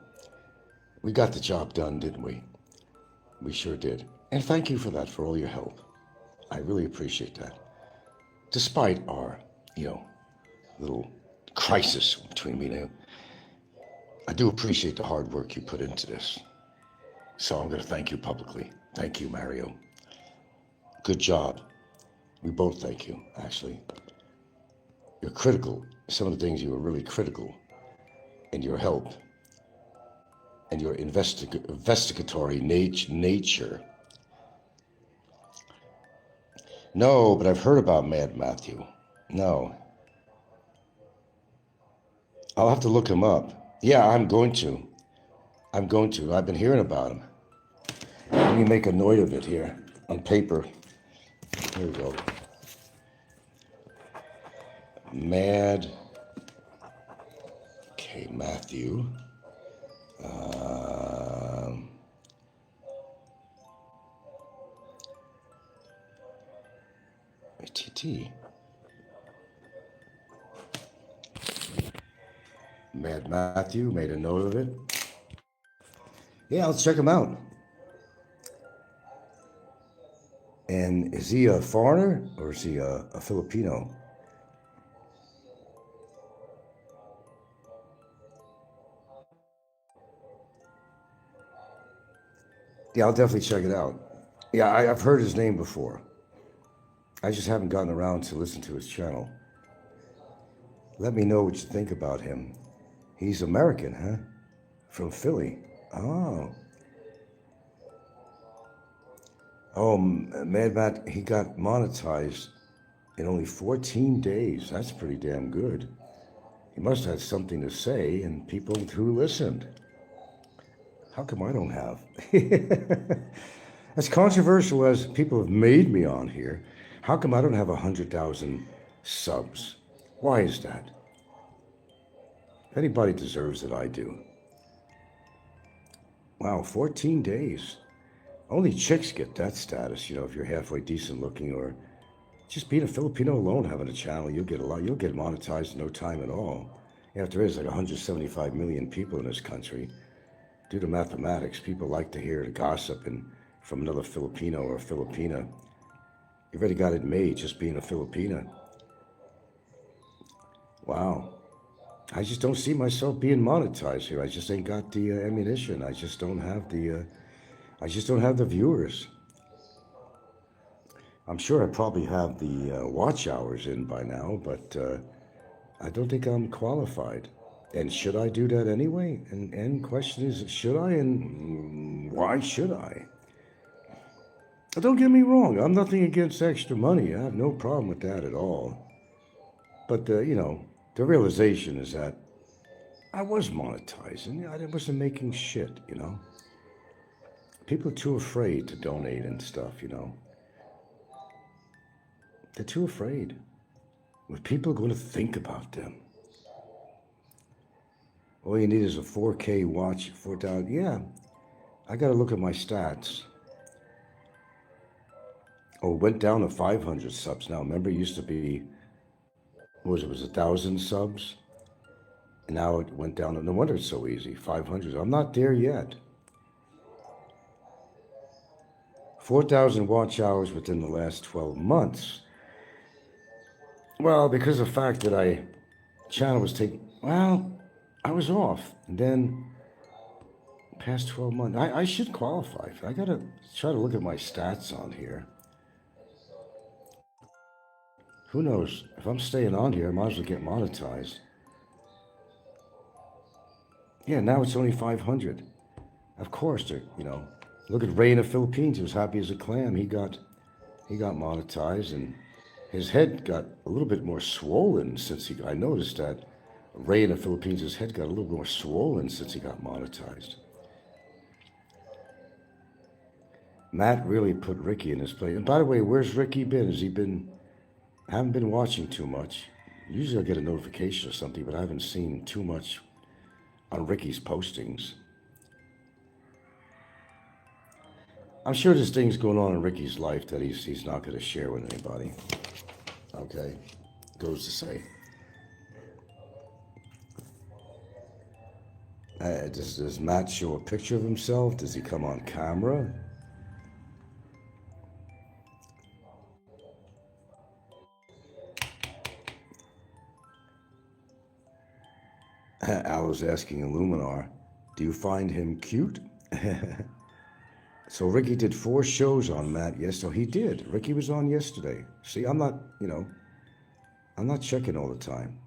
We got the job done, didn't we? We sure did. And thank you for that, for all your help. I really appreciate that. despite our, little crisis between me and him, I do appreciate the hard work you put into this. So I'm going to thank you publicly. Thank you, Mario. Good job. We both thank you, actually. You're critical. Some of the things you were really critical in your help and your investigatory nature. No, but I've heard about Mad Matthew. No. I'll have to look him up. Yeah, I'm going to. I've been hearing about him. Let me make a note of it here on paper. Here we go. Matthew. TT. Mad Matthew, made a note of it. Yeah, let's check him out. And is he a foreigner or is he a Filipino? Yeah, I'll definitely check it out. Yeah, I've heard his name before. I just haven't gotten around to listen to his channel. Let me know what you think about him. He's American, huh? From Philly. Oh. Oh, Mad Matt, he got monetized in only 14 days. That's pretty damn good. He must have had something to say, and people who listened. How come I don't have? As controversial as people have made me on here, how come I don't have 100,000 subs? Why is that? If anybody deserves it, I do. Wow, 14 days. Only chicks get that status, if you're halfway decent looking or just being a Filipino alone, having a channel, you'll get monetized in no time at all. After there's like 175 million people in this country. Due to mathematics, people like to hear the gossip from another Filipino or Filipina. You've already got it made just being a Filipina. Wow. I just don't see myself being monetized here. I just ain't got the ammunition. I just don't have the viewers. I'm sure I probably have the watch hours in by now, but I don't think I'm qualified. And should I do that anyway? And question is, should I? And why should I? Don't get me wrong. I'm nothing against extra money. I have no problem with that at all. But, the realization is that I was monetizing. I wasn't making shit, People are too afraid to donate and stuff, They're too afraid. What people are going to think about them. All you need is a 4K watch, 4,000. Yeah, I got to look at my stats. Oh, it went down to 500 subs now. Remember, it used to be, it was 1,000 subs? And now it went down. No wonder it's so easy. 500. I'm not there yet. 4,000 watch hours within the last 12 months. Well, because of the fact that channel was taking, I was off. And then, past 12 months, I should qualify. I got to try to look at my stats on here. Who knows? If I'm staying on here, I might as well get monetized. Yeah, now it's only 500. Of course, look at Ray in the Philippines. He was happy as a clam. He got monetized, and his head got a little bit more swollen since I noticed that Ray in the Philippines, his head got a little more swollen since he got monetized. Matt really put Ricky in his place. And by the way, where's Ricky been? I haven't been watching too much. Usually I get a notification or something, but I haven't seen too much on Ricky's postings. I'm sure there's things going on in Ricky's life that he's not going to share with anybody. Okay, goes to say. Does Matt show a picture of himself? Does he come on camera? Al was asking Illuminar, do you find him cute? So Ricky did 4 shows on Matt. Yes, so he did. Ricky was on yesterday. See, I'm not, I'm not checking all the time.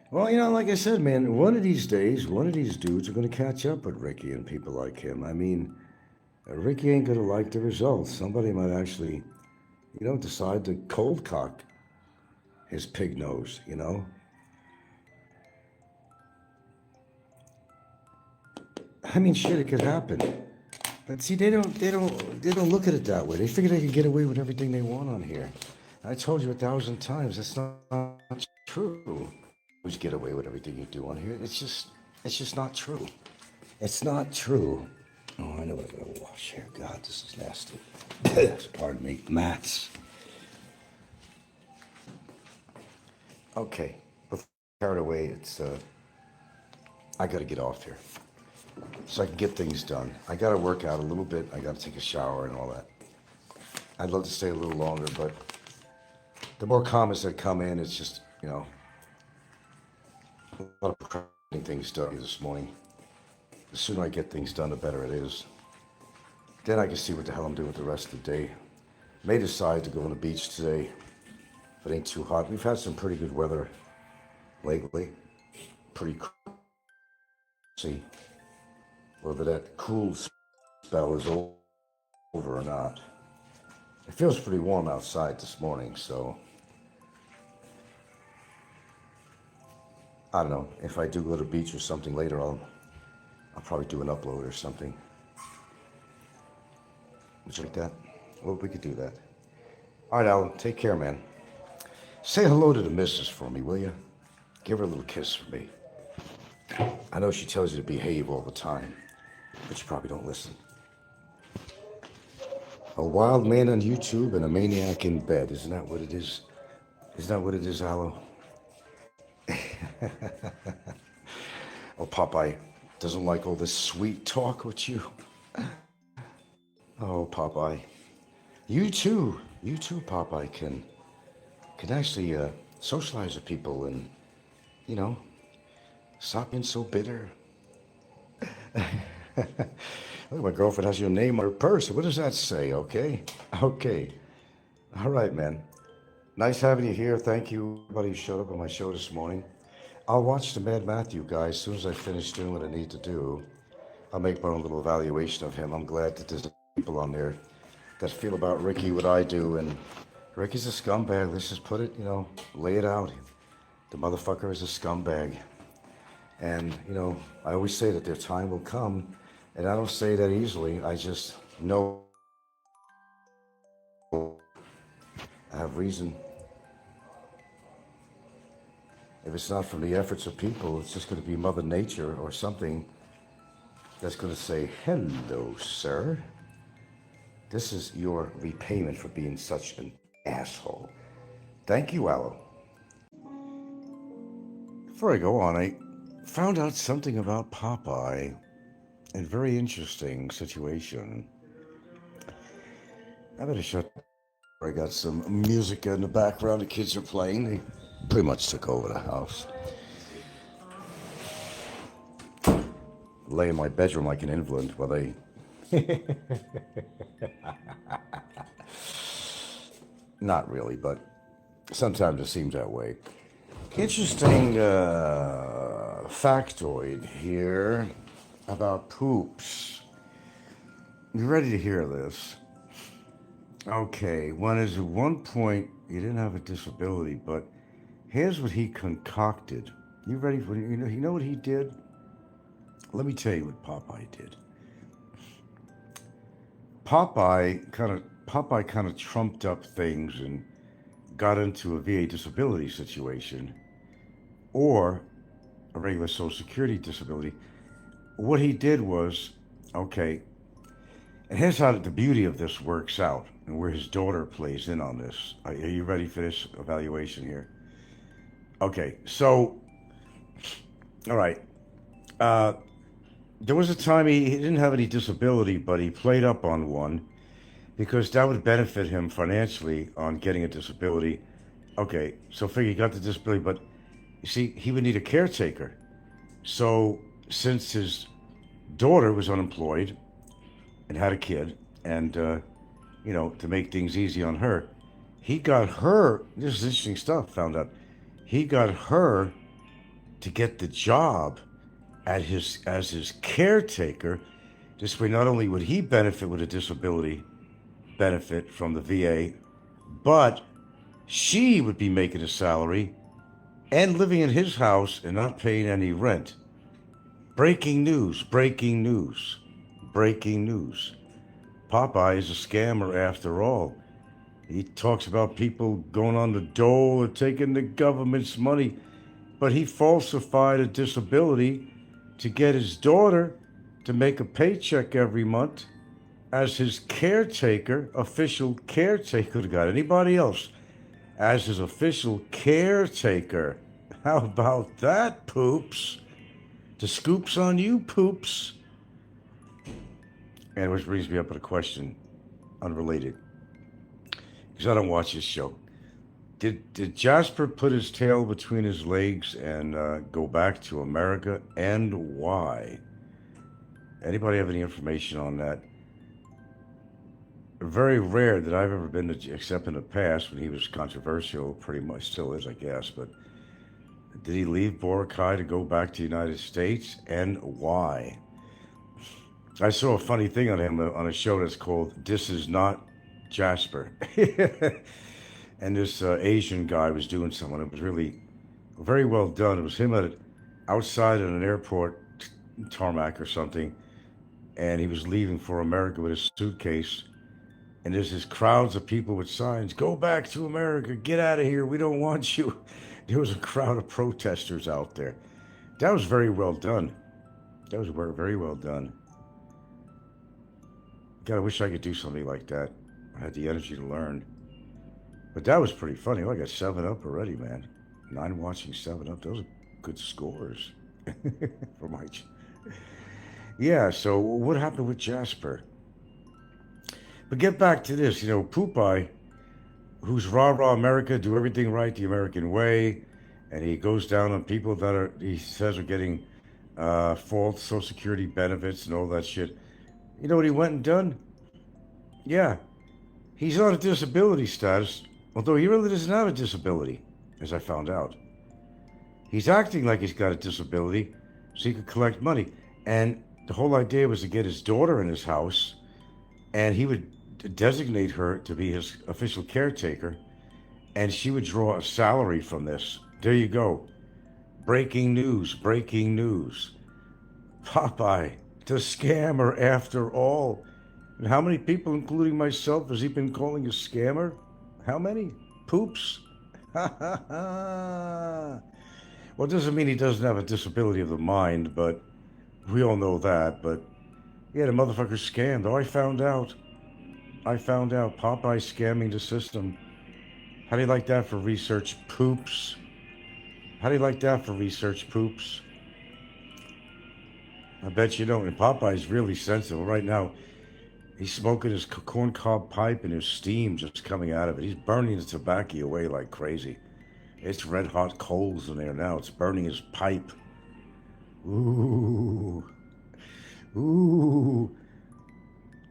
Well, like I said, man, one of these days, one of these dudes are going to catch up with Ricky and people like him. I mean, Ricky ain't going to like the results. Somebody might actually, decide to cold cock his pig nose, I mean, shit, it could happen. But see, they don't look at it that way. They figure they can get away with everything they want on here. I told you 1,000 times, that's not true. You get away with everything you do on here. It's just not true. It's not true. Oh, I know what I gotta wash here. God, this is nasty. Pardon me, mats. Okay, before I carried away, I gotta get off here. So I can get things done. I gotta work out a little bit. I gotta take a shower and all that. I'd love to stay a little longer, but the more comments that come in, it's just, a lot of procrastinating things done this morning. The sooner I get things done, the better it is. Then I can see what the hell I'm doing with the rest of the day. May decide to go on the beach today if it ain't too hot. We've had some pretty good weather lately. Pretty see whether that cool spell is over or not. It feels pretty warm outside this morning, so I don't know. If I do go to the beach or something later, I'll probably do an upload or something. Would you like that? Well, we could do that. All right, Alan, take care, man. Say hello to the missus for me, will you? Give her a little kiss for me. I know she tells you to behave all the time, but you probably don't listen. A wild man on YouTube and a maniac in bed. Isn't that what it is? Isn't that what it is, Aloe? Oh, Popeye doesn't like all this sweet talk with you. Oh, Popeye. You too, Popeye, can actually socialize with people and, stop being so bitter. Look, my girlfriend has your name on her purse. What does that say, okay? Okay. All right, man. Nice having you here. Thank you, everybody who showed up on my show this morning. I'll watch the Mad Matthew guy as soon as I finish doing what I need to do. I'll make my own little evaluation of him. I'm glad that there's people on there that feel about Ricky what I do. And Ricky's a scumbag. Let's just put it, lay it out. The motherfucker is a scumbag. And, I always say that their time will come. And I don't say that easily. I just know I have reason. If it's not from the efforts of people, it's just going to be Mother Nature or something that's going to say, hello, sir. This is your repayment for being such an asshole. Thank you, Aloe. Before I go on, I found out something about Popeye. A very interesting situation. I better shut up. I got some music in the background. The kids are playing. They pretty much took over the house. Lay in my bedroom like an invalid while they... Not really, but sometimes it seems that way. Interesting factoid here about poops. You ready to hear this? Okay, at one point he didn't have a disability, but here's what he concocted. You ready for you know what he did? Let me tell you what Popeye did. Popeye kind of trumped up things and got into a VA disability situation or a regular Social Security disability. What he did was, okay, and here's how the beauty of this works out and where his daughter plays in on this. Are you ready for this evaluation here? Okay, so, all right. There was a time he didn't have any disability, but he played up on one because that would benefit him financially on getting a disability Okay, so figure he got the disability, but you see, he would need a caretaker. So since his daughter was unemployed and had a kid, and to make things easy on her, he got her. This is interesting stuff. Found out he got her to get the job as his caretaker. This way, not only would he benefit with a disability benefit from the VA, but she would be making a salary and living in his house and not paying any rent. Breaking news, breaking news, breaking news. Popeye is a scammer after all. He talks about people going on the dole or taking the government's money, but he falsified a disability to get his daughter to make a paycheck every month as his caretaker, official caretaker. Got anybody else as his official caretaker? How about that, poops? The scoop's on you, poops. And which brings me up with a question, unrelated, because I don't watch this show. Did Jasper put his tail between his legs and go back to America, and why? Anybody have any information on that? Very rare that I've ever been to, except in the past when he was controversial, pretty much still is, I guess. But did he leave Boracay to go back to the United States, and why? I saw a funny thing on him on a show that's called This Is Not Jasper. And this Asian guy was doing something. It was really very well done. It was him outside at an airport tarmac or something, and he was leaving for America with his suitcase. And there's this crowds of people with signs, "Go back to America, get out of here, we don't want you." There was a crowd of protesters out there. That was very well done. That was very well done. God, I wish I could do something like that. I had the energy to learn. But that was pretty funny. Oh, I got 7 up already, man. 9 watching, 7 up. Those are good scores for my... Yeah, so what happened with Jasper? But get back to this, Popeye, who's rah-rah America, do everything right the American way, and he goes down on people that he says are getting false Social Security benefits and all that shit. You know what he went and done? Yeah, he's on a disability status, although he really doesn't have a disability, as I found out. He's acting like he's got a disability so he could collect money. And the whole idea was to get his daughter in his house, and he would designate her to be his official caretaker, and she would draw a salary from this. There you go. Breaking news, breaking news. Popeye, the scammer after all. And how many people, including myself, has he been calling a scammer? How many? Poops? Ha ha ha. Well, it doesn't mean he doesn't have a disability of the mind, but we all know that. But yeah, the motherfucker scammed. Oh, I found out. Popeye scamming the system. How do you like that for research, poops? How do you like that for research, poops? I bet you don't. And Popeye's really sensitive right now. He's smoking his corncob pipe and his steam just coming out of it. He's burning the tobacco away like crazy. It's red hot coals in there now. It's burning his pipe. Ooh.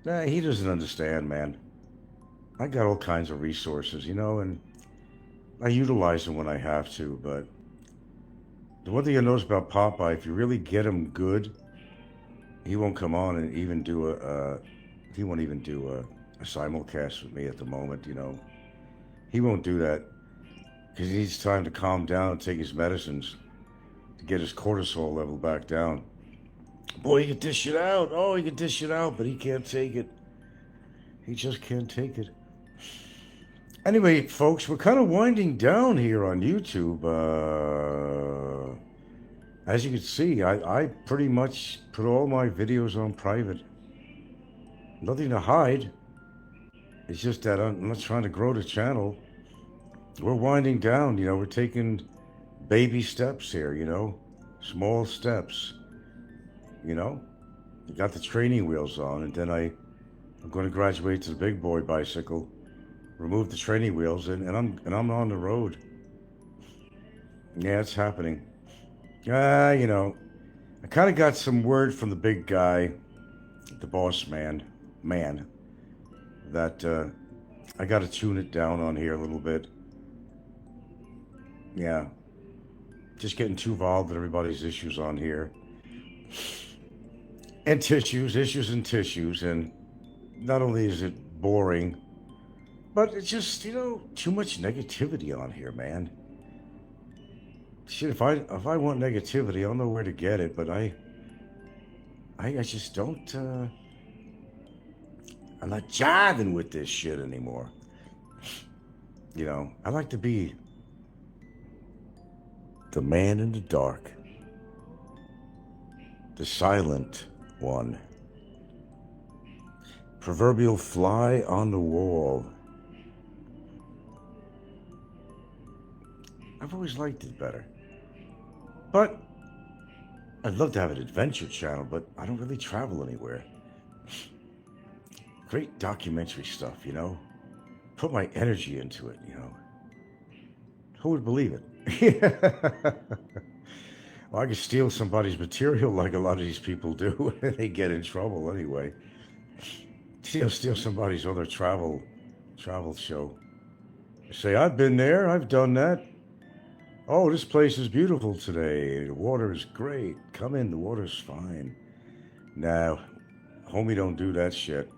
Nah, he doesn't understand, man. I got all kinds of resources, and I utilize them when I have to, but the one thing I notice about Popeye, if you really get him good, he won't come on and even do he won't even do a simulcast with me at the moment, He won't do that because he needs time to calm down and take his medicines to get his cortisol level back down. Boy, he can dish it out. Oh, he can dish it out, but he can't take it. He just can't take it. Anyway, folks, we're kind of winding down here on YouTube. As you can see, I pretty much put all my videos on private. Nothing to hide. It's just that I'm not trying to grow the channel. We're winding down, we're taking baby steps here, small steps, You got the training wheels on, and then I'm going to graduate to the big boy bicycle. Removed the training wheels and I'm on the road. Yeah, it's happening. You know, I kind of got some word from the big guy, the boss man, that I got to tune it down on here a little bit. Yeah, just getting too involved in everybody's issues on here. And issues and tissues. And not only is it boring, but it's just, too much negativity on here, man. Shit, if I want negativity, I'll know where to get it, but I just don't, I'm not jiving with this shit anymore. I like to be the man in the dark, the silent one, proverbial fly on the wall. I've always liked it better. But I'd love to have an adventure channel, but I don't really travel anywhere. Great documentary stuff, Put my energy into it, Who would believe it? Well, I could steal somebody's material like a lot of these people do. They get in trouble anyway. Steal somebody's other travel show. Say, I've been there, I've done that. Oh, this place is beautiful today. The water is great. Come in, the water's fine. Now, homie, don't do that shit.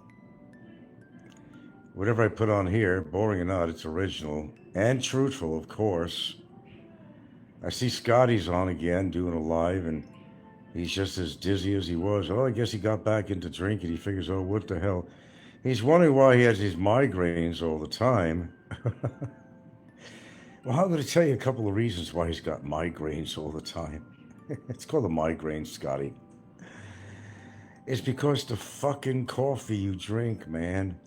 Whatever I put on here, boring or not, it's original and truthful, of course. I see Scotty's on again doing a live, and he's just as dizzy as he was. Oh, I guess he got back into drinking. He figures, oh, what the hell? He's wondering why he has these migraines all the time. Well, I'm going to tell you a couple of reasons why he's got migraines all the time. It's called a migraine, Scotty. It's because the fucking coffee you drink, man.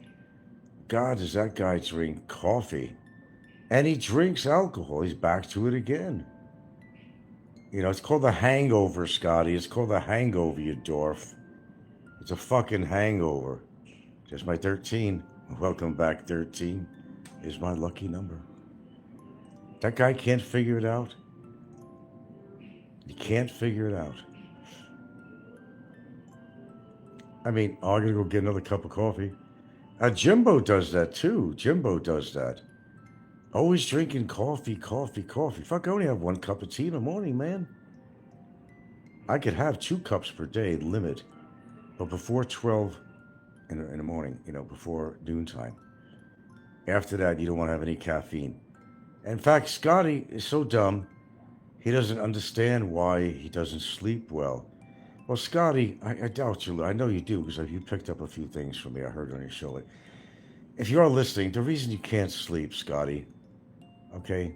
God, does that guy drink coffee? And he drinks alcohol. He's back to it again. It's called the hangover, Scotty. It's called the hangover, you dwarf. It's a fucking hangover. Just my 13. Welcome back, 13 is my lucky number. That guy can't figure it out. He can't figure it out. I mean, I'm going to go get another cup of coffee. Jimbo does that too. Jimbo does that. Always drinking coffee. Fuck, I only have 1 cup of tea in the morning, man. I could have 2 cups per day, limit. But before 12 in the morning, before noontime. After that, you don't want to have any caffeine. In fact, Scotty is so dumb, he doesn't understand why he doesn't sleep well. Well, Scotty, I doubt you. I know you do, because you picked up a few things from me. I heard on your show. If you are listening, the reason you can't sleep, Scotty, okay,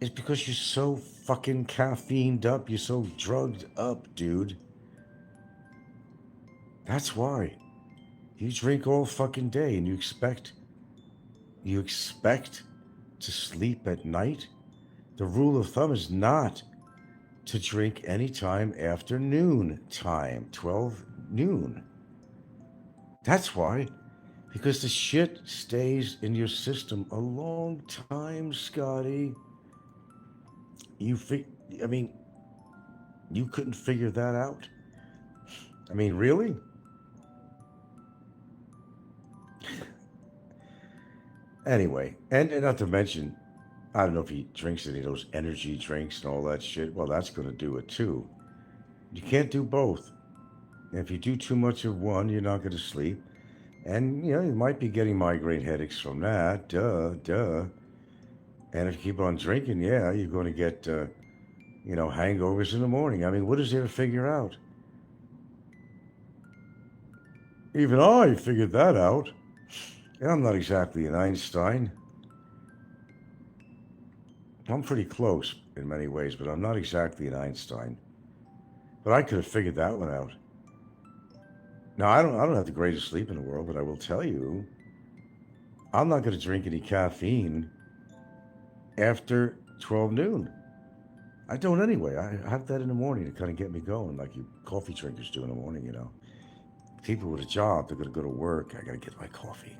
is because you're so fucking caffeined up. You're so drugged up, dude. That's why. You drink all fucking day, and you expect to sleep at night? The rule of thumb is not to drink any time after noon time, 12 noon. That's why. Because the shit stays in your system a long time, Scotty. You couldn't figure that out? I mean, really? Anyway, and not to mention, I don't know if he drinks any of those energy drinks and all that shit. Well, that's going to do it too. You can't do both. And if you do too much of one, you're not going to sleep. And, you might be getting migraine headaches from that. Duh. And if you keep on drinking, yeah, you're going to get, hangovers in the morning. I mean, what is there to figure out? Even I figured that out. And I'm not exactly an Einstein. I'm pretty close in many ways, but I'm not exactly an Einstein. But I could have figured that one out. Now, I don't have the greatest sleep in the world, but I will tell you, I'm not going to drink any caffeine after 12 noon. I don't anyway. I have that in the morning to kind of get me going, like you coffee drinkers do in the morning, People with a job, they're going to go to work. I got to get my coffee.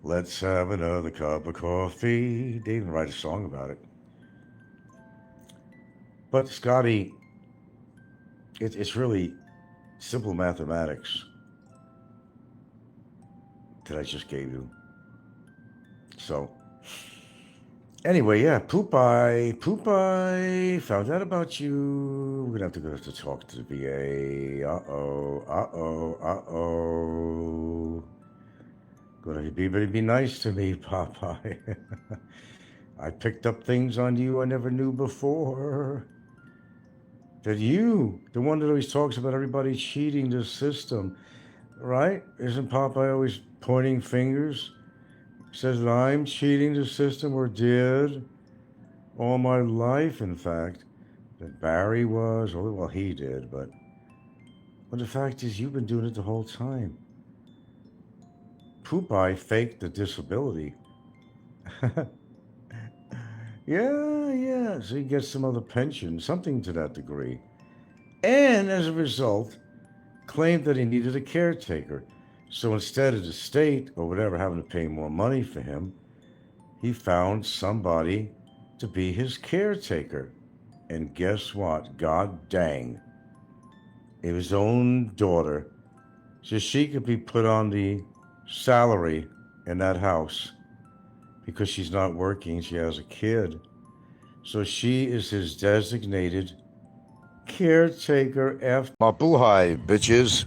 Let's have another cup of coffee. They even write a song about it. But Scotty, it's really simple mathematics that I just gave you. So, anyway, yeah, Poop Eye, found out about you. We're gonna have to talk to the VA. Gonna be nice to me, Popeye. I picked up things on you I never knew before. That you, the one that always talks about everybody cheating the system, right? Isn't Popeye always pointing fingers? Says that I'm cheating the system, or did all my life, in fact. That Barry was, well, he did, but the fact is you've been doing it the whole time. Poop Eye faked the disability. Yeah, so he gets some other pension, something to that degree. And as a result, claimed that he needed a caretaker. So instead of the state or whatever having to pay more money for him, he found somebody to be his caretaker. And guess what? God dang. It was his own daughter. So she could be put on the salary in that house because she's not working. She has a kid. So she is his designated caretaker after. Mabuhay, bitches.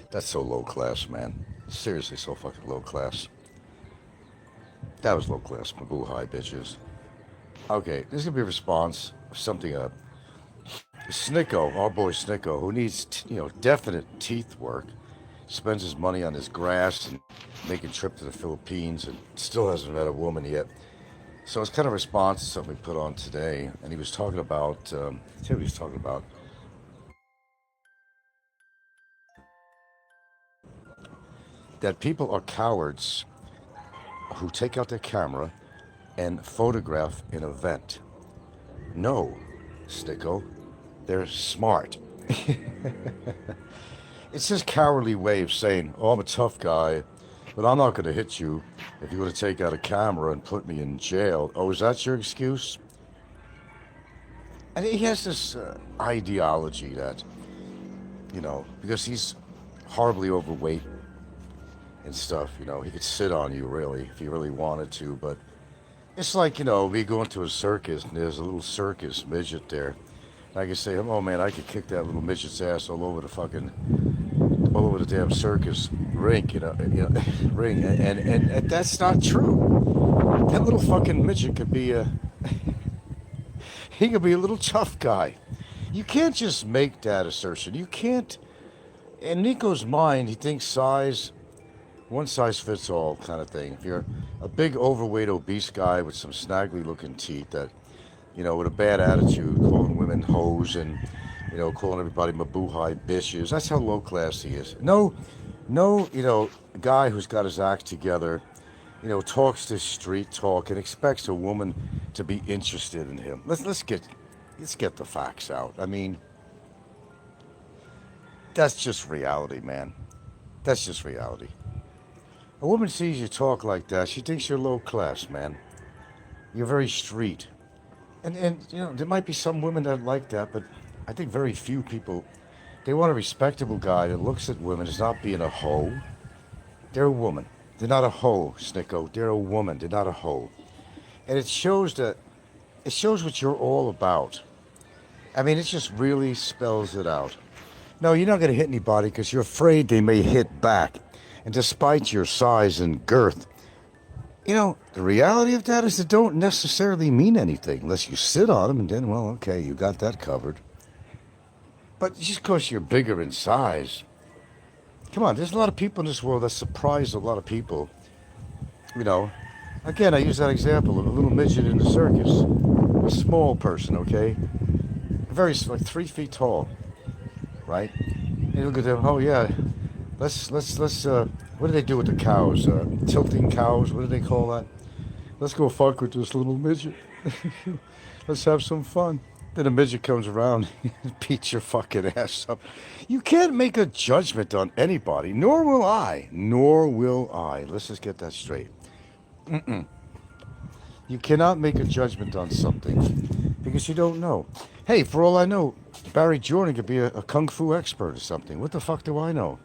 That's so low class, man. Seriously, so fucking low class. That was low class. Mabuhay, bitches. Okay, this is gonna be a response. Something Snikko, our boy Snikko, who needs definite teeth work, spends his money on his grass and making a trip to the Philippines, and still hasn't met a woman yet. So it's kind of a response to something we put on today, and he was talking about. That people are cowards who take out their camera and photograph an event. No, Snikko, they're smart. It's his cowardly way of saying, oh, I'm a tough guy, but I'm not going to hit you if you want to take out a camera and put me in jail. Oh, is that your excuse? And he has this ideology that, because he's horribly overweight and stuff, he could sit on you, really, if he really wanted to, but it's like, we go into a circus and there's a little circus midget there. And I can say, oh man, I could kick that little midget's ass all over the damn circus rink, ring. And that's not true. That little fucking midget could be he could be a little tough guy. You can't just make that assertion. You can't. In Nico's mind, he thinks one size fits all kind of thing. If you're a big, overweight, obese guy with some snaggly looking teeth that, with a bad attitude, calling women hoes and, calling everybody mabuhay bitches, that's how low class he is. No, a guy who's got his act together, talks this street talk and expects a woman to be interested in him. Let's get the facts out. I mean, that's just reality, man. That's just reality. A woman sees you talk like that, she thinks you're low class, man. You're very street. And there might be some women that like that, but I think very few people, they want a respectable guy that looks at women as not being a hoe. They're a woman. They're not a hoe, Snikko. They're a woman. They're not a hoe. And it shows what you're all about. I mean, it just really spells it out. No, you're not going to hit anybody because you're afraid they may hit back. And despite your size and girth, the reality of that is it don't necessarily mean anything unless you sit on them and then, well, okay, you got that covered. But just because you're bigger in size, come on, there's a lot of people in this world that surprise a lot of people. Again, I use that example of a little midget in the circus, a small person, okay, very like 3 feet tall, right? And you look at them, oh yeah. Let's what do they do with the cows? Tilting cows, what do they call that? Let's go fuck with this little midget. Let's have some fun. Then a midget comes around and beats your fucking ass up. You can't make a judgment on anybody, nor will I. Nor will I. Let's just get that straight. You cannot make a judgment on something because you don't know. Hey, for all I know, Barry Jordan could be a kung fu expert or something. What the fuck do I know?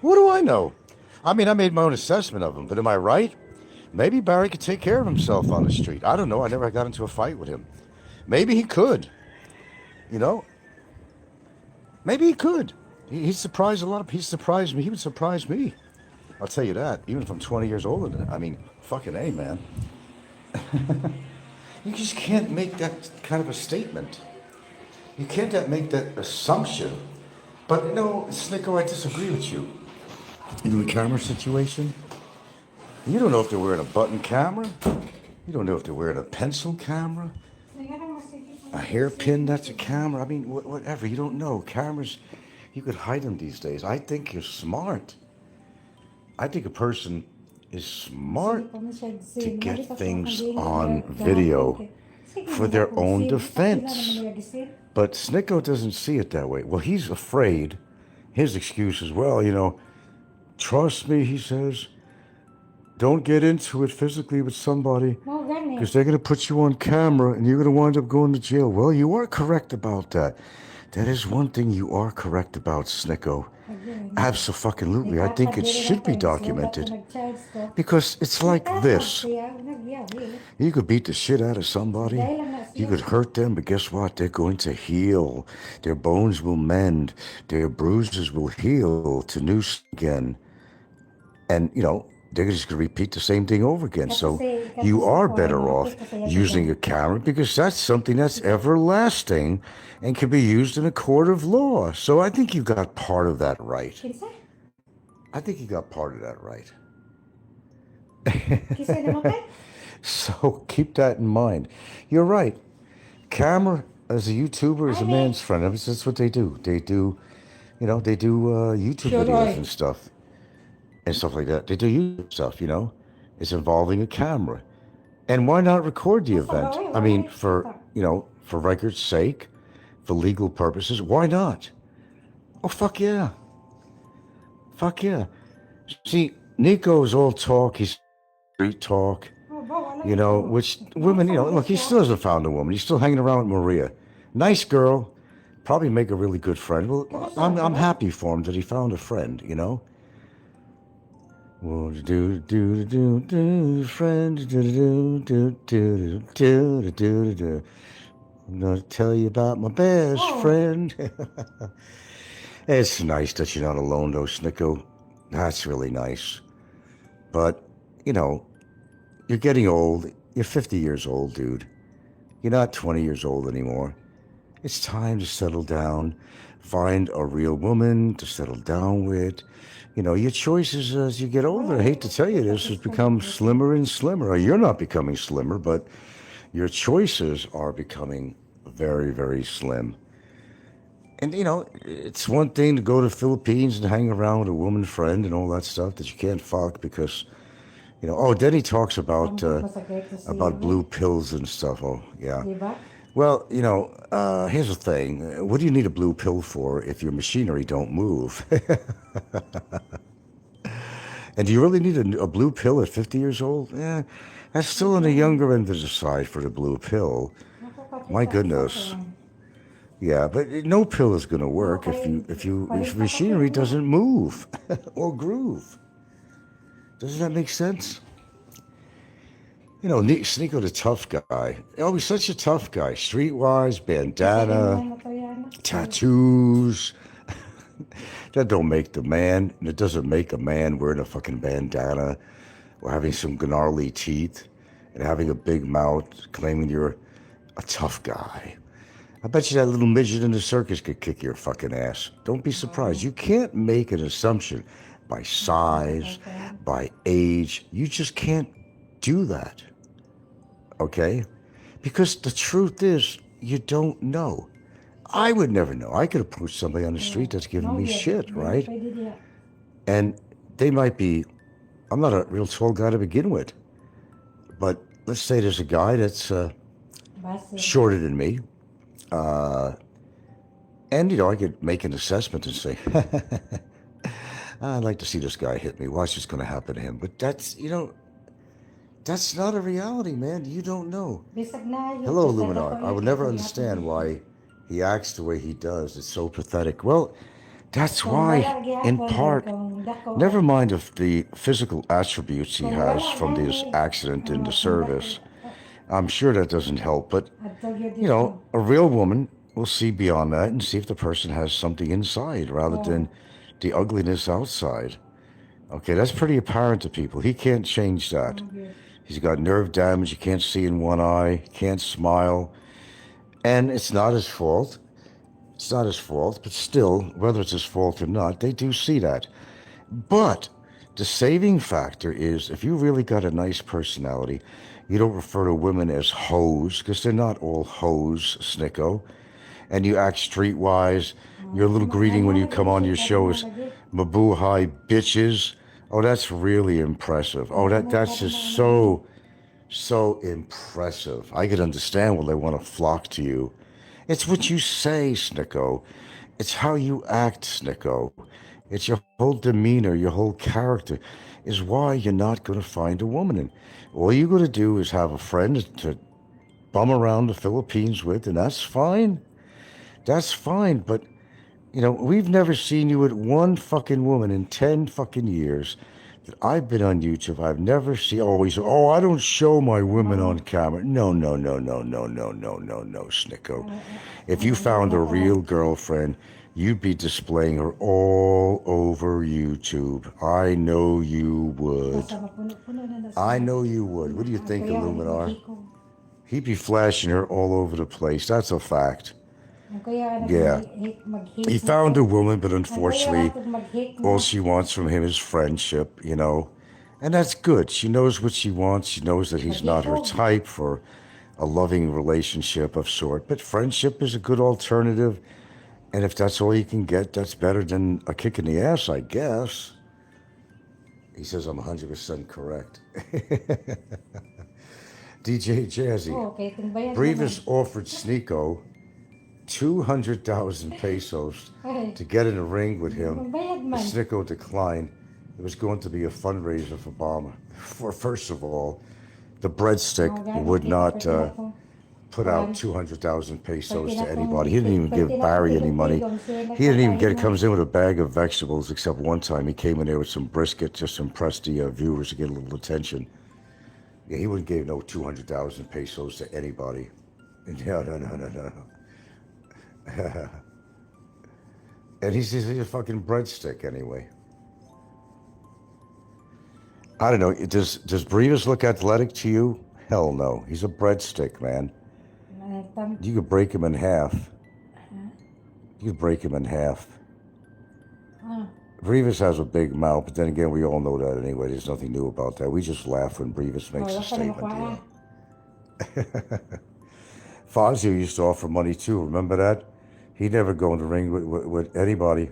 What do I know? I mean, I made my own assessment of him, but am I right? Maybe Barry could take care of himself on the street. I don't know. I never got into a fight with him. Maybe he could. You know? Maybe he could. He surprised a lot of people. He surprised me. He would surprise me. I'll tell you that. Even if I'm 20 years older than I mean, fucking A, man. You just can't make that kind of a statement. You can't make that assumption. But no, Snicko, I disagree with you. In the camera situation, you don't know if they're wearing a button camera. You don't know if they're wearing a pencil camera. A hairpin that's a camera. I mean, whatever. You don't know. Cameras, you could hide them these days. I think you're smart. I think a person is smart to get things on video for their own defense. But Snicko doesn't see it that way. Well, he's afraid. His excuse is, well, you know, trust me, he says, don't get into it physically with somebody because they're going to put you on camera and you're going to wind up going to jail. Well, you are correct about that. That is one thing you are correct about, Snicko. Absolutely. I think it should be documented because it's like this. You could beat the shit out of somebody. You could hurt them, but guess what? They're going to heal. Their bones will mend. Their bruises will heal to new again. And, you know, they're just going to repeat the same thing over again. So you are better off using a camera because that's something that's everlasting and can be used in a court of law. So I think you got part of that right. I think you got part of that right. So keep that in mind. You're right. Camera as a YouTuber is a man's friend. That's what they do. They do, you know, they do YouTube videos and stuff. And stuff like that. They do YouTube stuff, you know. It's involving a camera. And why not record the event? I mean, for, you know, for record's sake, for legal purposes, why not? Oh, fuck yeah. Fuck yeah. See, Nico's all talk, he's street talk, you know, which women, you know, look, he still hasn't found a woman. He's still hanging around with Maria. Nice girl, probably make a really good friend. Well, I'm happy for him that he found a friend, you know. Friend, I'm gonna tell you about my best friend. It's nice that you're not alone, though, Snicko. That's really nice. But, you know, you're getting old. You're 50 years old, dude. You're not 20 years old anymore. It's time to settle down, find a real woman to settle down with. You know, your choices as you get older, I hate to tell you this, has become slimmer and slimmer. Or you're not becoming slimmer, but your choices are becoming very, very slim. And, you know, it's one thing to go to the Philippines and hang around with a woman friend and all that stuff that you can't fuck because, you know, oh, then he talks about blue pills and stuff. Oh, yeah. Well, you know, here's the thing. What do you need a blue pill for if your machinery don't move? And do you really need a blue pill at 50 years old? Yeah, that's still on the younger end of the side for the blue pill. My goodness. Yeah, but no pill is going to work if machinery doesn't move or groove. Doesn't that make sense? You know, Snicko the tough guy. Oh, he's such a tough guy. Streetwise, bandana, tattoos. That don't make the man. And it doesn't make a man wearing a fucking bandana or having some gnarly teeth and having a big mouth claiming you're a tough guy. I bet you that little midget in the circus could kick your fucking ass. Don't be surprised. You can't make an assumption by size, by age. You just can't do that. Okay? Because the truth is, you don't know. I would never know. I could approach somebody on the street that's giving me shit, right? And they might be, I'm not a real tall guy to begin with, but let's say there's a guy that's Base. shorter than me. And, I could make an assessment and say, I'd like to see this guy hit me. Watch what's going to happen to him. But that's, that's not a reality, man. You don't know. Bisag na yun. Hello, Bisag Luminar. ako I yun, would never kasi understand ako why he acts the way he does. It's so pathetic. Well, that's Kung why, wala in gyapon, part, kung dako, never mind of the physical attributes he kung has wala from this gani, accident in the kung service. I'm sure that doesn't help, but, adto gyud dito. a real woman will see beyond that and see if the person has something inside rather than the ugliness outside. Okay, that's pretty apparent to people. He can't change that. He's got nerve damage. You can't see in one eye. Can't smile. And it's not his fault. It's not his fault. But still, whether it's his fault or not, they do see that. But the saving factor is if you really got a nice personality, you don't refer to women as hoes, because they're not all hoes, Snicko. And you act streetwise. Your little greeting when you come on your show is Mabuhay bitches. Oh, that's really impressive. Oh, that's just so impressive. I could understand why they want to flock to you. It's what you say, Snicko. It's how you act, Snicko. It's your whole demeanor, your whole character is why you're not going to find a woman. And all you're going to do is have a friend to bum around the Philippines with, and that's fine. That's fine, but we've never seen you with one fucking woman in 10 fucking years that I've been on YouTube. I've never seen, always, I don't show my women on camera. No, no, no, no, no, no, no, no, no, Snicko. If you found a real girlfriend, you'd be displaying her all over YouTube. I know you would. I know you would. What do you think, Illuminar? He'd be flashing her all over the place. That's a fact. Yeah. He found a woman, but unfortunately, all she wants from him is friendship, And that's good. She knows what she wants. She knows that he's not her type for a loving relationship of sort. But friendship is a good alternative. And if that's all you can get, that's better than a kick in the ass, I guess. He says I'm 100% correct. DJ Jazzy. Brevis offered Snikkos 200,000 pesos to get in a ring with him. But Snikkos declined. It was going to be a fundraiser for Obama. First of all, the breadstick would not put out 200,000 pesos to anybody. He didn't even give Barry any money. He didn't even get, comes in with a bag of vegetables, except one time he came in there with some brisket just to impress the viewers to get a little attention. Yeah, he wouldn't give no 200,000 pesos to anybody. No. And he's a fucking breadstick anyway. I don't know. Does Brevis look athletic to you? Hell no. He's a breadstick, man. You could break him in half. You could break him in half. Brevis has a big mouth, but then again, we all know that anyway. There's nothing new about that. We just laugh when Brevis makes a statement. Fazio used to offer money too. Remember that? He'd never go in the ring with anybody.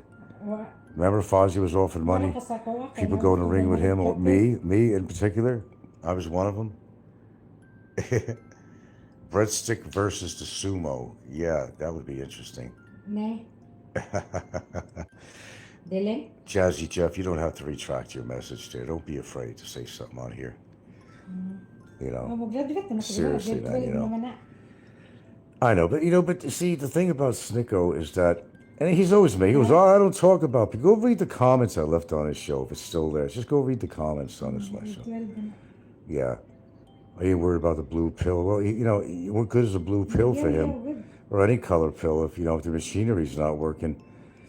Remember Fazio was offered money? People go in the ring with him, or me in particular. I was one of them. Breadstick versus the sumo. Yeah, that would be interesting. Jazzy Jeff, you don't have to retract your message there. Don't be afraid to say something on here. Seriously, man, I know, but see, the thing about Snikkos is that, and he's always me. He goes, I don't talk about people. Go read the comments I left on his show if it's still there. Just go read the comments on his show. Yeah. I ain't worried about the blue pill. Well, what good is a blue pill for him? Or any color pill if the machinery's not working?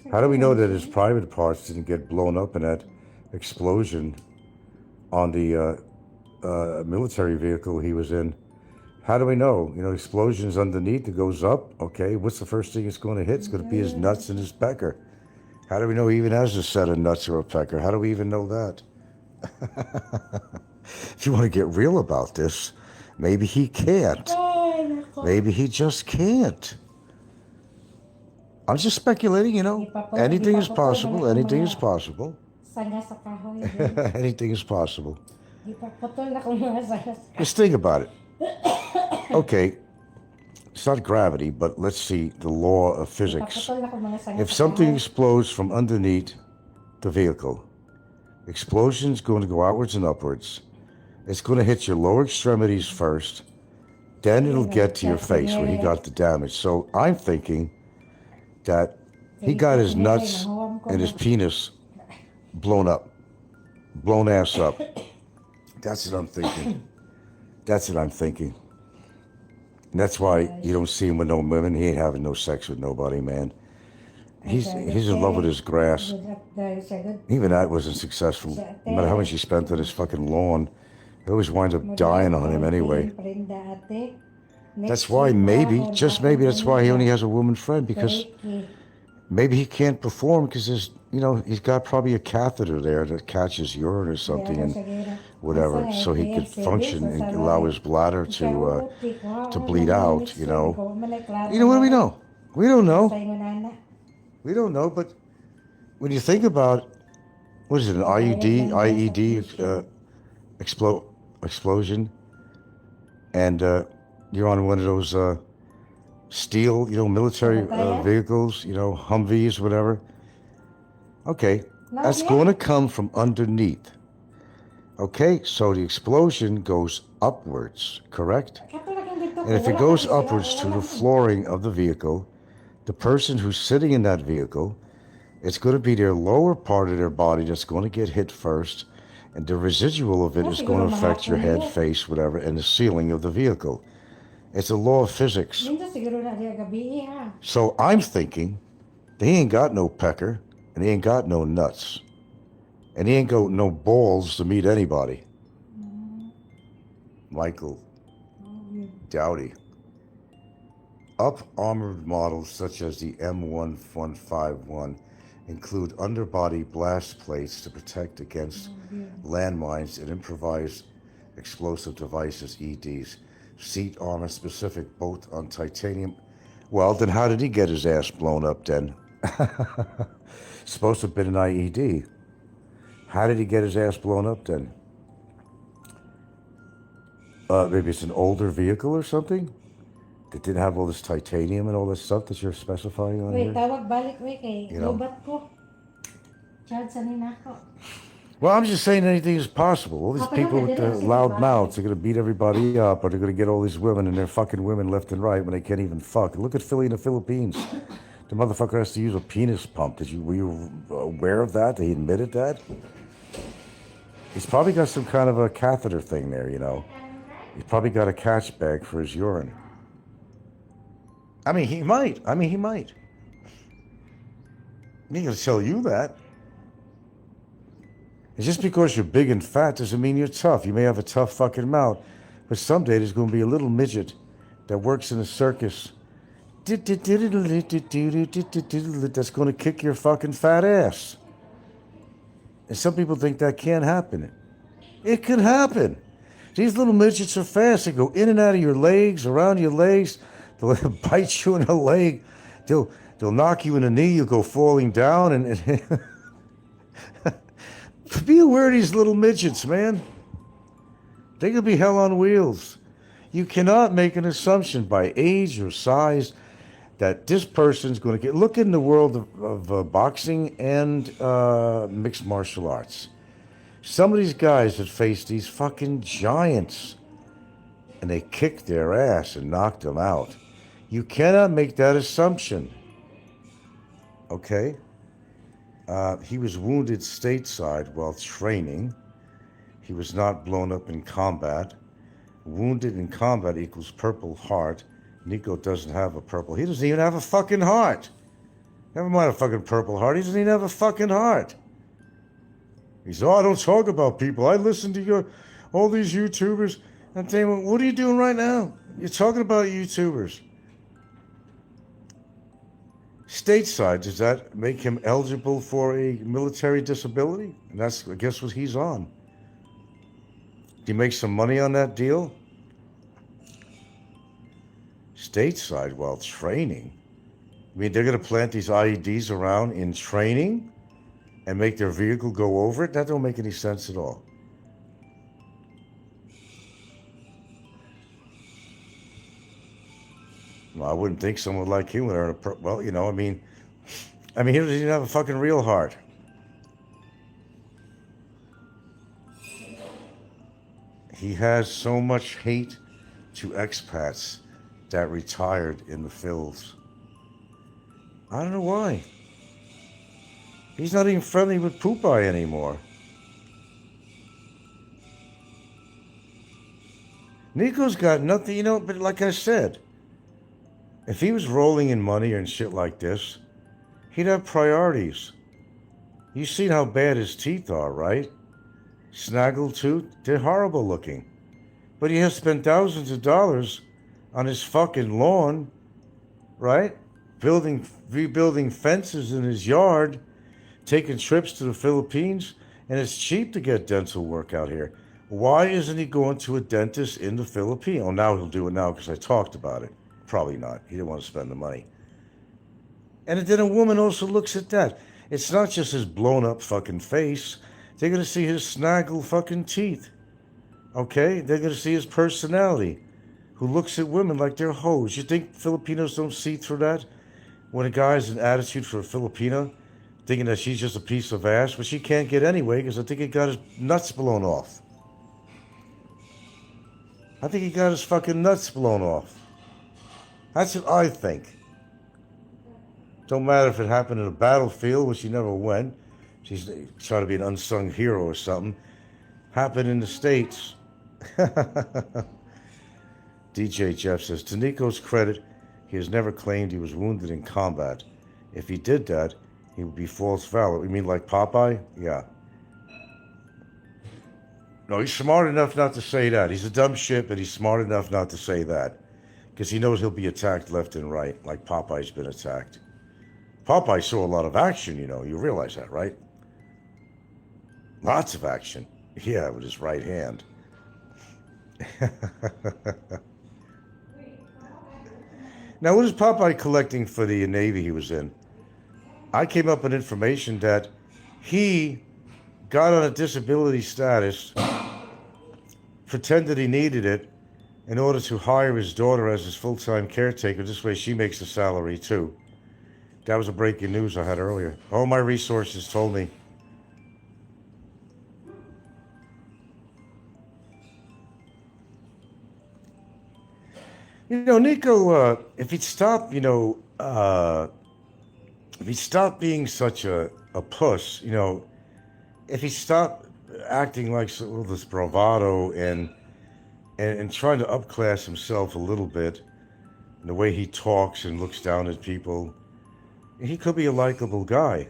How do we know that his private parts didn't get blown up in that explosion on the military vehicle he was in? How do we know? Explosions underneath, it goes up. Okay, what's the first thing it's going to hit? It's going to be his nuts and his pecker. How do we know he even has a set of nuts or a pecker? How do we even know that? If you want to get real about this, maybe he can't. Maybe he just can't. I'm just speculating, Anything is possible. Anything is possible. Anything is possible. Ipaputol na kung mga saras. Just think about it. Okay, it's not gravity, but let's see the law of physics. Ipaputol na kung mga saras. If something explodes from underneath the vehicle, explosion's going to go outwards and upwards. It's going to hit your lower extremities first, then it'll get to your face where he got the damage. So I'm thinking that he got his nuts and his penis blown up, blown ass up. That's what I'm thinking. That's what I'm thinking. And that's why you don't see him with no women. He ain't having no sex with nobody, man. He's in love with his grass. Even that wasn't successful. No matter how much he spent on his fucking lawn, he always winds up dying on him anyway. That's why maybe, just maybe, that's why he only has a woman friend, because maybe he can't perform because there's, he's got probably a catheter there that catches urine or something and whatever, so he could function and allow his bladder to bleed out, You know, what do we know? We don't know. We don't know, but when you think about, what is it, an IED explosion, and you're on one of those steel, military vehicles, Humvees, whatever. Okay, that's going to come from underneath. Okay, so the explosion goes upwards, correct? And if it goes upwards to the flooring of the vehicle, the person who's sitting in that vehicle, it's going to be their lower part of their body that's going to get hit first, and the residual of it is going to affect your head, face, whatever, and the ceiling of the vehicle. It's a law of physics. So I'm thinking, he ain't got no pecker, and he ain't got no nuts, and he ain't got no balls to meet anybody. Michael Dowdy. Up-armored models such as the M1151 include underbody blast plates to protect against landmines and improvised explosive devices, EDs. Seat armor specific both on titanium. Well, then how did he get his ass blown up then? Supposed to have been an IED. How did he get his ass blown up then? Maybe it's an older vehicle or something that didn't have all this titanium and all this stuff that you're specifying on here. Tawag balik, kay lobat ko. Chad, sanin ako. Well, I'm just saying anything is possible. All these people with the loud mouths are going to beat everybody up, or they're going to get all these women, and they're fucking women left and right when they can't even fuck. Look at Philly in the Philippines. The motherfucker has to use a penis pump. Were you aware of that? He admitted that? He's probably got some kind of a catheter thing there, He's probably got a catch bag for his urine. I mean, he might. I ain't going to tell you that. And just because you're big and fat doesn't mean you're tough. You may have a tough fucking mouth, but someday there's going to be a little midget that works in a circus that's going to kick your fucking fat ass. And some people think that can't happen. It can happen. These little midgets are fast. They go in and out of your legs, around your legs. They'll bite you in the leg. They'll knock you in the knee. You'll go falling down. And be aware of these little midgets, man. They could be hell on wheels. You cannot make an assumption by age or size that this person's going to get... Look in the world of boxing and mixed martial arts. Some of these guys that face these fucking giants, and they kick their ass and knock them out. You cannot make that assumption. Okay? He was wounded stateside while training. He was not blown up in combat. Wounded in combat equals Purple Heart. Nico doesn't have a purple. He doesn't even have a fucking heart. Never mind a fucking Purple Heart. He doesn't even have a fucking heart. He said, I don't talk about people. I listen to all these YouTubers. I'm saying, what are you doing right now? You're talking about YouTubers. Stateside, does that make him eligible for a military disability? And that's, I guess, what he's on. Did he make some money on that deal? Stateside while training? I mean, they're going to plant these IEDs around in training and make their vehicle go over it? That don't make any sense at all. Well, I wouldn't think someone like him would earn well, you know, I mean, he doesn't even have a fucking real heart. He has so much hate to expats that retired in the Phils. I don't know why. He's not even friendly with Popeye anymore. Nico's got nothing, you know, but like I said, if he was rolling in money and shit like this, he'd have priorities. You seen how bad his teeth are, right? Snaggletooth, they're horrible looking. But he has spent thousands of dollars on his fucking lawn, right? Rebuilding fences in his yard, taking trips to the Philippines, and it's cheap to get dental work out here. Why isn't he going to a dentist in the Philippines? Oh, now he'll do it now because I talked about it. Probably not. He didn't want to spend the money. And then a woman also looks at that. It's not just his blown up fucking face. They're going to see his snaggle fucking teeth. Okay? They're going to see his personality, who looks at women like they're hoes. You think Filipinos don't see through that? When a guy has an attitude for a Filipina, thinking that she's just a piece of ass, which he can't get anyway because I think he got his nuts blown off. I think he got his fucking nuts blown off. That's what I think. Don't matter if it happened in a battlefield, which he never went. She's trying to be an unsung hero or something. Happened in the States. DJ Jeff says, to Nico's credit, he has never claimed he was wounded in combat. If he did that, he would be false valor. You mean like Popeye? Yeah. No, he's smart enough not to say that. He's a dumb shit, but he's smart enough not to say that. Because he knows he'll be attacked left and right, like Popeye's been attacked. Popeye saw a lot of action, you know. You realize that, right? Lots of action. Yeah, with his right hand. Now, what is Popeye collecting for the Navy he was in? I came up with information that he got on a disability status, pretended he needed it in order to hire his daughter as his full-time caretaker. This way she makes a salary too. That was a breaking news I had earlier. All my resources told me. You know, Nico, if he'd stop, if he stopped being such a puss, you know, if he stopped acting like all this bravado and trying to upclass himself a little bit, in the way he talks and looks down at people, he could be a likable guy.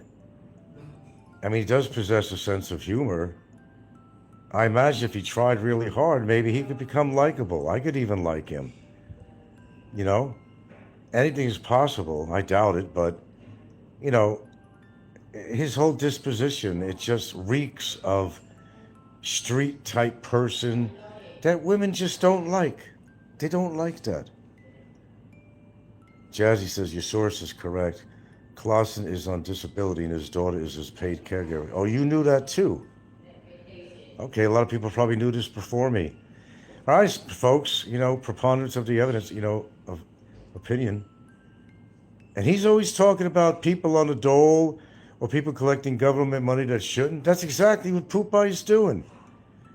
I mean, he does possess a sense of humor. I imagine if he tried really hard, maybe he could become likable. I could even like him. You know? Anything is possible. I doubt it, but, you know, his whole disposition, it just reeks of street-type person that women just don't like. They don't like that. Jazzy says, your source is correct. Clausen is on disability and his daughter is his paid caregiver. Oh, you knew that too? Okay, a lot of people probably knew this before me. All right, folks, you know, preponderance of the evidence, you know, of opinion. And he's always talking about people on the dole or people collecting government money that shouldn't. That's exactly what Popeye's doing.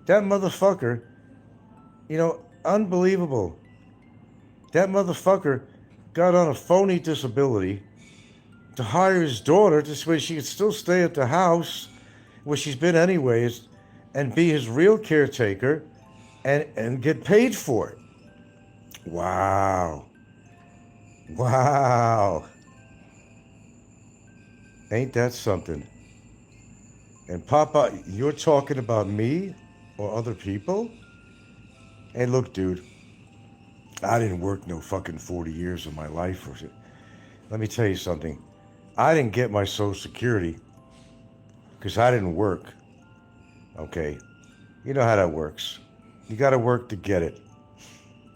That motherfucker, you know, unbelievable. That motherfucker got on a phony disability to hire his daughter this way she could still stay at the house where she's been anyways and be his real caretaker and get paid for it. Wow. Wow. Ain't that something? And Papa, you're talking about me or other people? Hey, look, dude, I didn't work no fucking 40 years of my life. Let me tell you something. I didn't get my Social Security because I didn't work. Okay? You know how that works. You got to work to get it.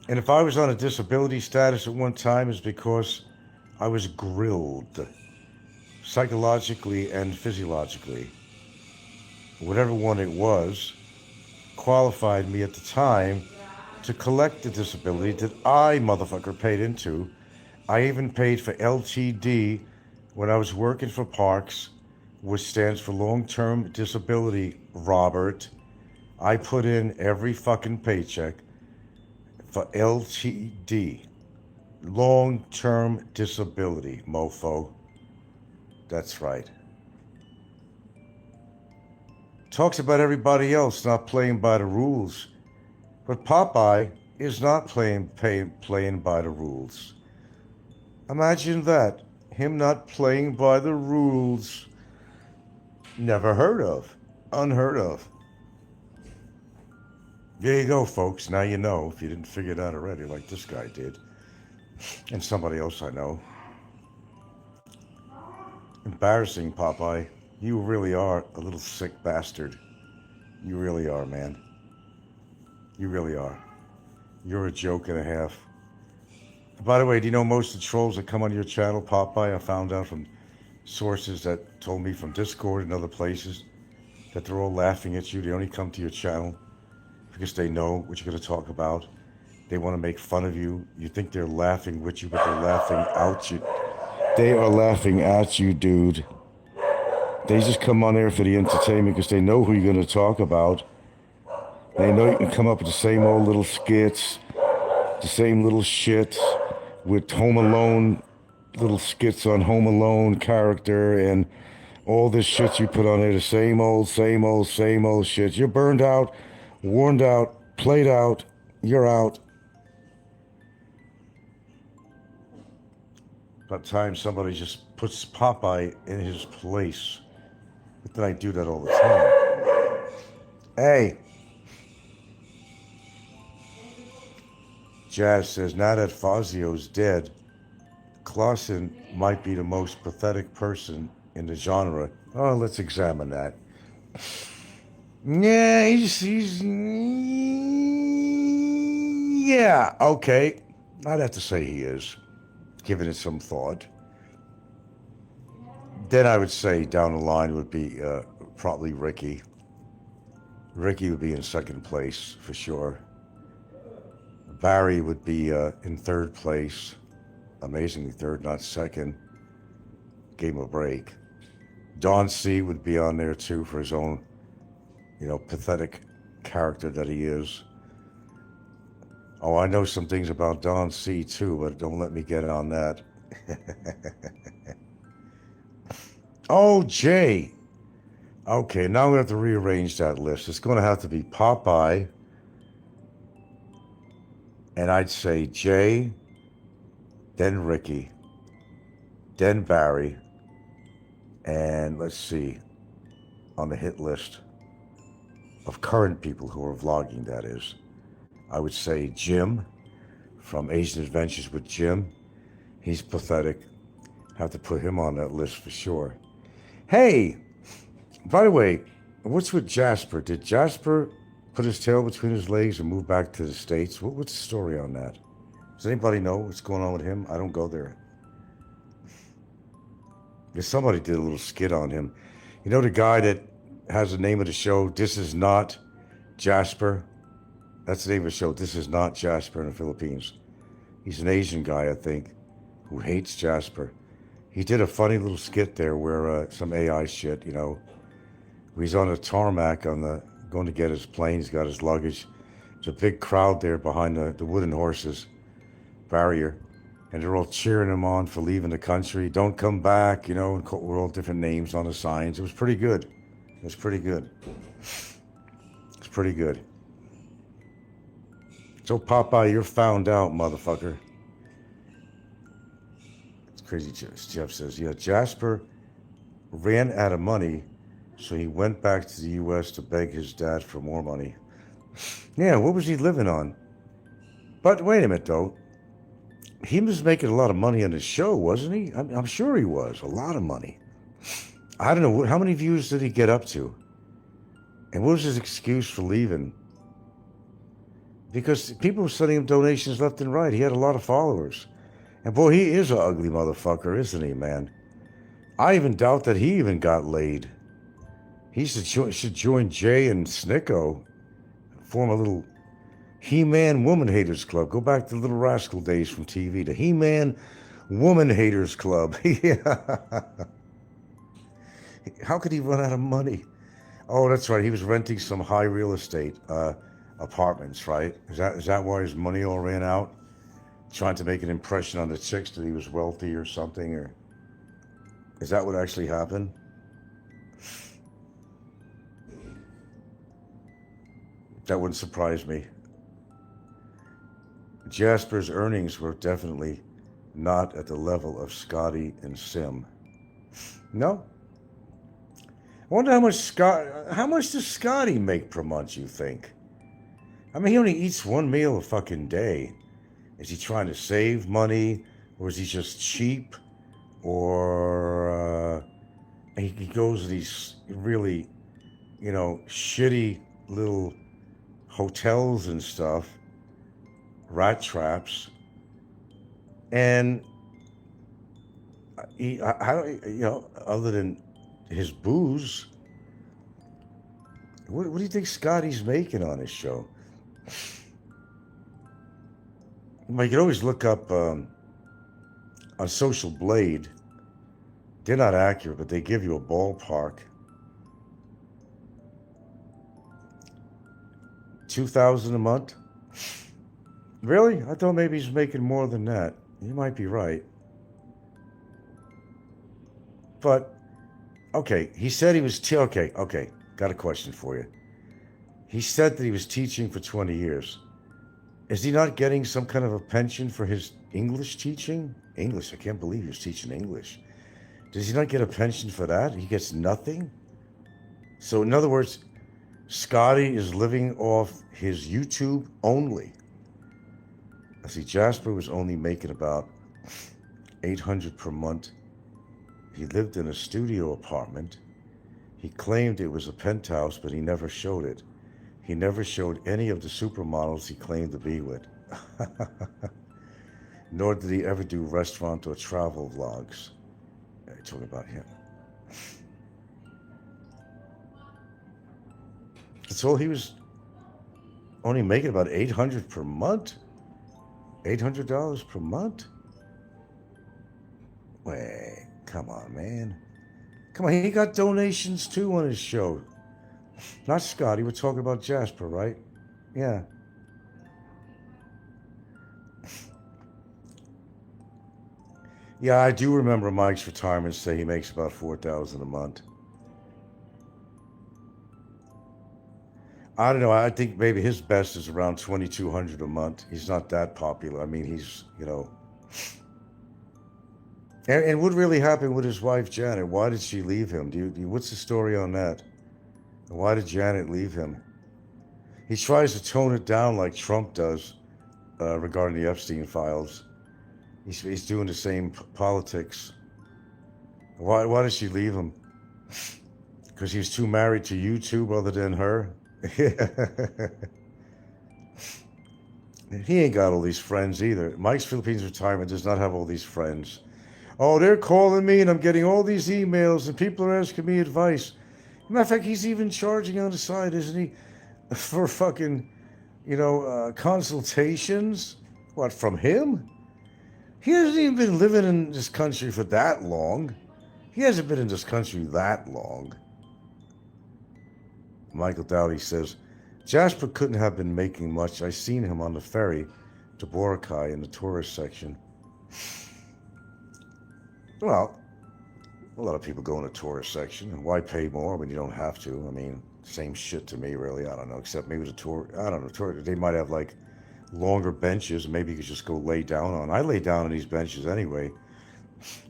And if I was on a disability status at one time, it's because I was grilled psychologically and physiologically. Whatever one it was qualified me at the time to collect the disability that I, motherfucker, paid into I even paid for LTD when I was working for Parks, which stands for long-term disability, Robert. I put in every fucking paycheck for LTD, long-term disability, mofo. That's right. Talks about everybody else not playing by the rules, but Popeye is not playing by the rules. Imagine that. Him not playing by the rules. Never heard of. Unheard of. There you go, folks. Now you know, if you didn't figure it out already, like this guy did. And somebody else I know. Embarrassing, Popeye. You really are a little sick bastard. You really are, man. You really are. You're a joke and a half. By the way, do you know most of the trolls that come on your channel, Popeye? I found out from sources that told me from Discord and other places that they're all laughing at you. They only come to your channel because they know what you're going to talk about. They want to make fun of you. You think they're laughing with you, but they're laughing at you. They are laughing at you, dude. They just come on there for the entertainment because they know who you're going to talk about. They know you can come up with the same old little skits, the same little shit with Home Alone, little skits on Home Alone character and all this shit you put on there, the same old shit. You're burned out, worn out, played out, you're out. About time somebody just puts Popeye in his place. But then I do that all the time. Hey. Jazz says, now that Fazio's dead, Clausen might be the most pathetic person in the genre. Oh, let's examine that. Yeah, yeah, okay. I'd have to say he is, giving it some thought. Then I would say down the line would be probably Ricky. Ricky would be in second place for sure. Barry would be in third place. Amazingly third, not second. Gave him a break. Don C would be on there too for his own, pathetic character that he is. Oh, I know some things about Don C too, but don't let me get on that. Oh, Jay. Okay, now we have to rearrange that list. It's going to have to be Popeye. And I'd say Jay, then Ricky, then Barry, and let's see, on the hit list of current people who are vlogging, that is, I would say Jim from Asian Adventures with Jim. He's pathetic. Have to put him on that list for sure. Hey, by the way, what's with Jasper? Did Jasper put his tail between his legs and move back to the States? What's the story on that? Does anybody know what's going on with him? I don't go there. Because somebody did a little skit on him. You know the guy that has the name of the show, This Is Not Jasper? That's the name of the show, This Is Not Jasper in the Philippines. He's an Asian guy, I think, who hates Jasper. He did a funny little skit there where some AI shit, he's on a tarmac going to get his plane. He's got his luggage. There's a big crowd there behind the wooden horses barrier, and they're all cheering him on for leaving the country. Don't come back, and we're all different names on the signs. It was pretty good. It's pretty good. So Popeye, you're found out, motherfucker. It's crazy. Jeff says, yeah, Jasper ran out of money, so he went back to the U.S. to beg his dad for more money. Yeah, what was he living on? But wait a minute, though. He was making a lot of money on his show, wasn't he? I'm sure he was. A lot of money. I don't know. How many views did he get up to? And what was his excuse for leaving? Because people were sending him donations left and right. He had a lot of followers. And boy, he is an ugly motherfucker, isn't he, man? I even doubt that he even got laid. He should join Jay and Snikkos, form a little He-Man Woman Haters Club. Go back to the Little Rascal days from TV. The He-Man Woman Haters Club. Yeah. How could he run out of money? Oh, that's right. He was renting some high real estate apartments, right? Is that why his money all ran out? Trying to make an impression on the chicks that he was wealthy or something, or is that what actually happened? That wouldn't surprise me. Jasper's earnings were definitely not at the level of Scotty and Sim. No. I wonder how much does Scotty make per month, you think? I mean, he only eats one meal a fucking day. Is he trying to save money, or is he just cheap, or he goes to these really, shitty little hotels and stuff, rat traps, and other than his booze, what do you think Scotty's making on his show? Well, you can always look up on Social Blade. They're not accurate, but they give you a ballpark. 2,000 a month? Really? I thought maybe he's making more than that. You might be right. But, okay, he said he was, okay, got a question for you. He said that he was teaching for 20 years. Is he not getting some kind of a pension for his English teaching? English, I can't believe he was teaching English. Does he not get a pension for that? He gets nothing? So in other words, Scotty is living off his YouTube only. I see Jasper was only making about $800 per month. He lived in a studio apartment. He claimed it was a penthouse, but he never showed it. He never showed any of the supermodels he claimed to be with. Nor did he ever do restaurant or travel vlogs. Yeah, you're talking about him. So he was only making about $800 per month? $800 per month? Wait, come on, man. Come on, he got donations too on his show. Not Scotty, we're talking about Jasper, right? Yeah. Yeah, I do remember Mike's retirement say he makes about $4,000 a month. I don't know. I think maybe his best is around $2,200 a month. He's not that popular. I mean, he's, And what really happened with his wife, Janet? Why did she leave him? What's the story on that? Why did Janet leave him? He tries to tone it down like Trump does regarding the Epstein files. He's doing the same politics. Why did she leave him? Because he was too married to YouTube other than her? He ain't got all these friends either. Mike's Philippines retirement does not have all these friends. Oh, they're calling me and I'm getting all these emails and people are asking me advice. Matter of fact, he's even charging on the side, isn't he? For fucking, consultations? What, from him? He hasn't even been living in this country for that long. He hasn't been in this country that long. Michael Dowdy says, Jasper couldn't have been making much. I seen him on the ferry to Boracay in the tourist section. Well, a lot of people go in the tourist section, and why pay more when you don't have to? I mean, same shit to me, really. I don't know, except maybe the tour, I don't know, they might have like longer benches. Maybe you could just go lay down on. I lay down on these benches anyway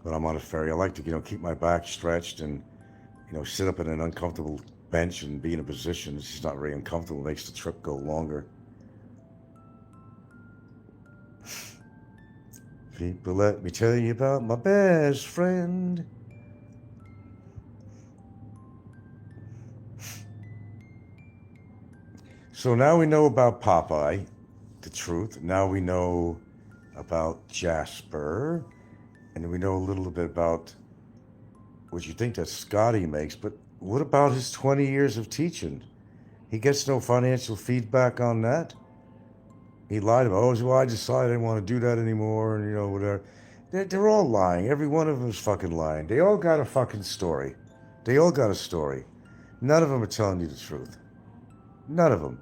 when I'm on a ferry. I like to, keep my back stretched and, sit up in an uncomfortable bench and be in a position. It's just not very uncomfortable. It makes the trip go longer. People, let me tell you about my best friend. So now we know about Popeye, the truth. Now we know about Jasper. And we know a little bit about what you think that Scotty makes. But what about his 20 years of teaching? He gets no financial feedback on that. He lied about, I decided I didn't want to do that anymore, and, whatever. They're all lying. Every one of them is fucking lying. They all got a fucking story. They all got a story. None of them are telling you the truth. None of them.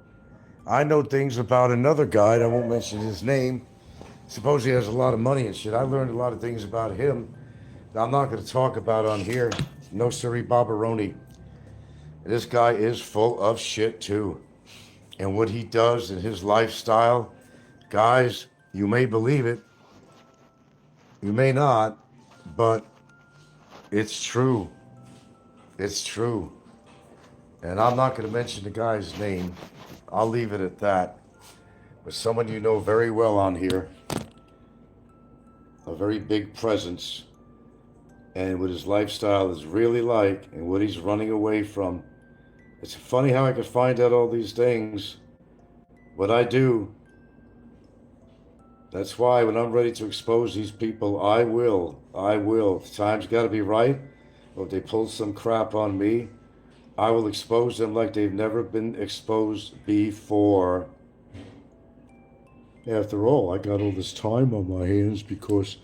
I know things about another guy, I won't mention his name. Suppose he has a lot of money and shit. I learned a lot of things about him that I'm not going to talk about on here. No siree, Barbaroni. This guy is full of shit too. And what he does in his lifestyle, guys, you may believe it. You may not, but it's true. It's true. And I'm not going to mention the guy's name. I'll leave it at that. But someone you know very well on here, a very big presence, and what his lifestyle is really like, and what he's running away from. It's funny how I could find out all these things, but I do. That's why when I'm ready to expose these people, I will. If the time's got to be right, or if they pull some crap on me, I will expose them like they've never been exposed before. After all, I got all this time on my hands because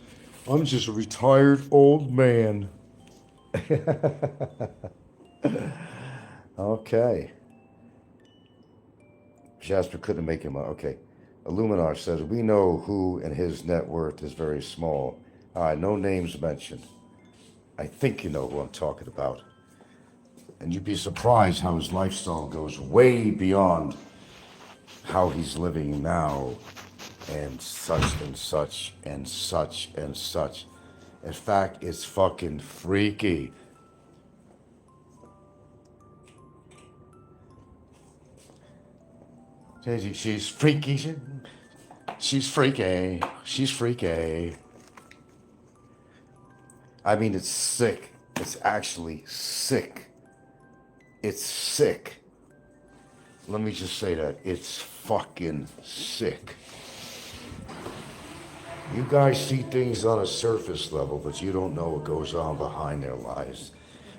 I'm just a retired old man. Okay. Jasper couldn't make him out. Okay. Illuminar says, we know who and his net worth is very small. All right, no names mentioned. I think you know who I'm talking about. And you'd be surprised how his lifestyle goes way beyond how he's living now, and such and such and such and such. In fact, it's fucking freaky. She's freaky. She's freaky. She's freaky. I mean, it's sick. It's actually sick. It's sick. Let me just say that. It's fucking sick. You guys see things on a surface level, but you don't know what goes on behind their lives.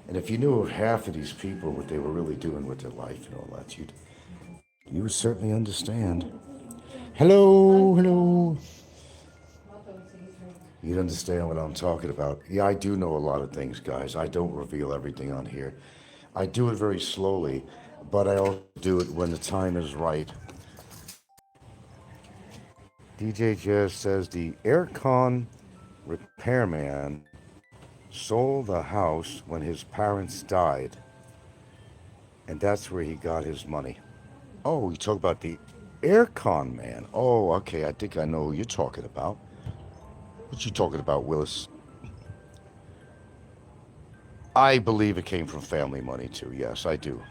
And if you knew of half of these people, what they were really doing with their life and all that, you would certainly understand. Hello. You'd understand what I'm talking about. Yeah, I do know a lot of things, guys. I don't reveal everything on here. I do it very slowly, but I also do it when the time is right. DJ Jazz says the aircon repairman sold the house when his parents died, and that's where he got his money. Oh, you talk about the aircon man. Oh, okay, I think I know who you're talking about. What you talking about, Willis? I believe it came from family money too. Yes, I do.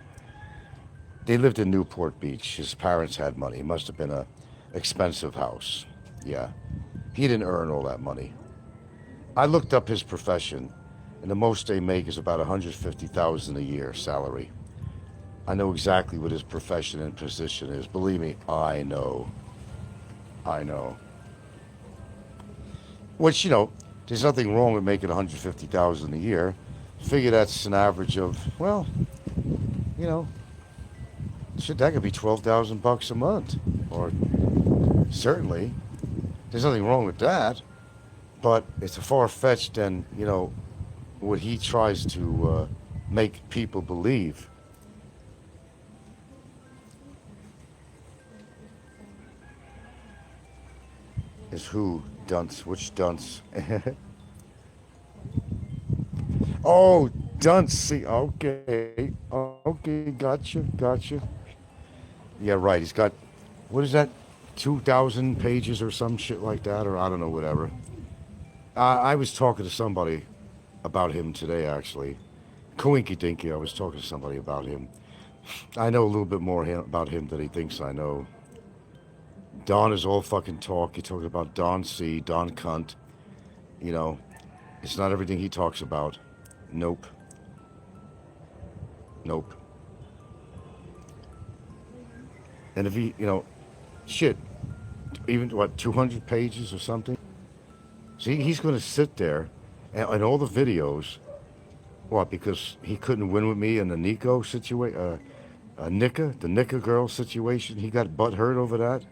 They lived in Newport Beach. His parents had money. It must have been a expensive house. Yeah. He didn't earn all that money. I looked up his profession, and the most they make is about $150,000 a year salary. I know exactly what his profession and position is. Believe me, I know. Which, there's nothing wrong with making $150,000 a year. Figure that's an average of, well, shit, that could be $12,000 a month. Or certainly, there's nothing wrong with that. But it's far-fetched than, what he tries to make people believe. Is who? Dunce. Which dunce? Oh, dunce. See, okay. Okay, gotcha. Yeah, right. He's got, what is that? 2,000 pages or some shit like that, or I don't know, whatever. I was talking to somebody about him today, actually. Coinky Dinky, I was talking to somebody about him. I know a little bit more about him than he thinks I know. Don is all fucking talk. He talks about Don C, Don Cunt. It's not everything he talks about. Nope. And if he, shit, even, 200 pages or something? See, he's going to sit there and all the videos, because he couldn't win with me in the Nico situation, the Nika girl situation. He got butthurt over that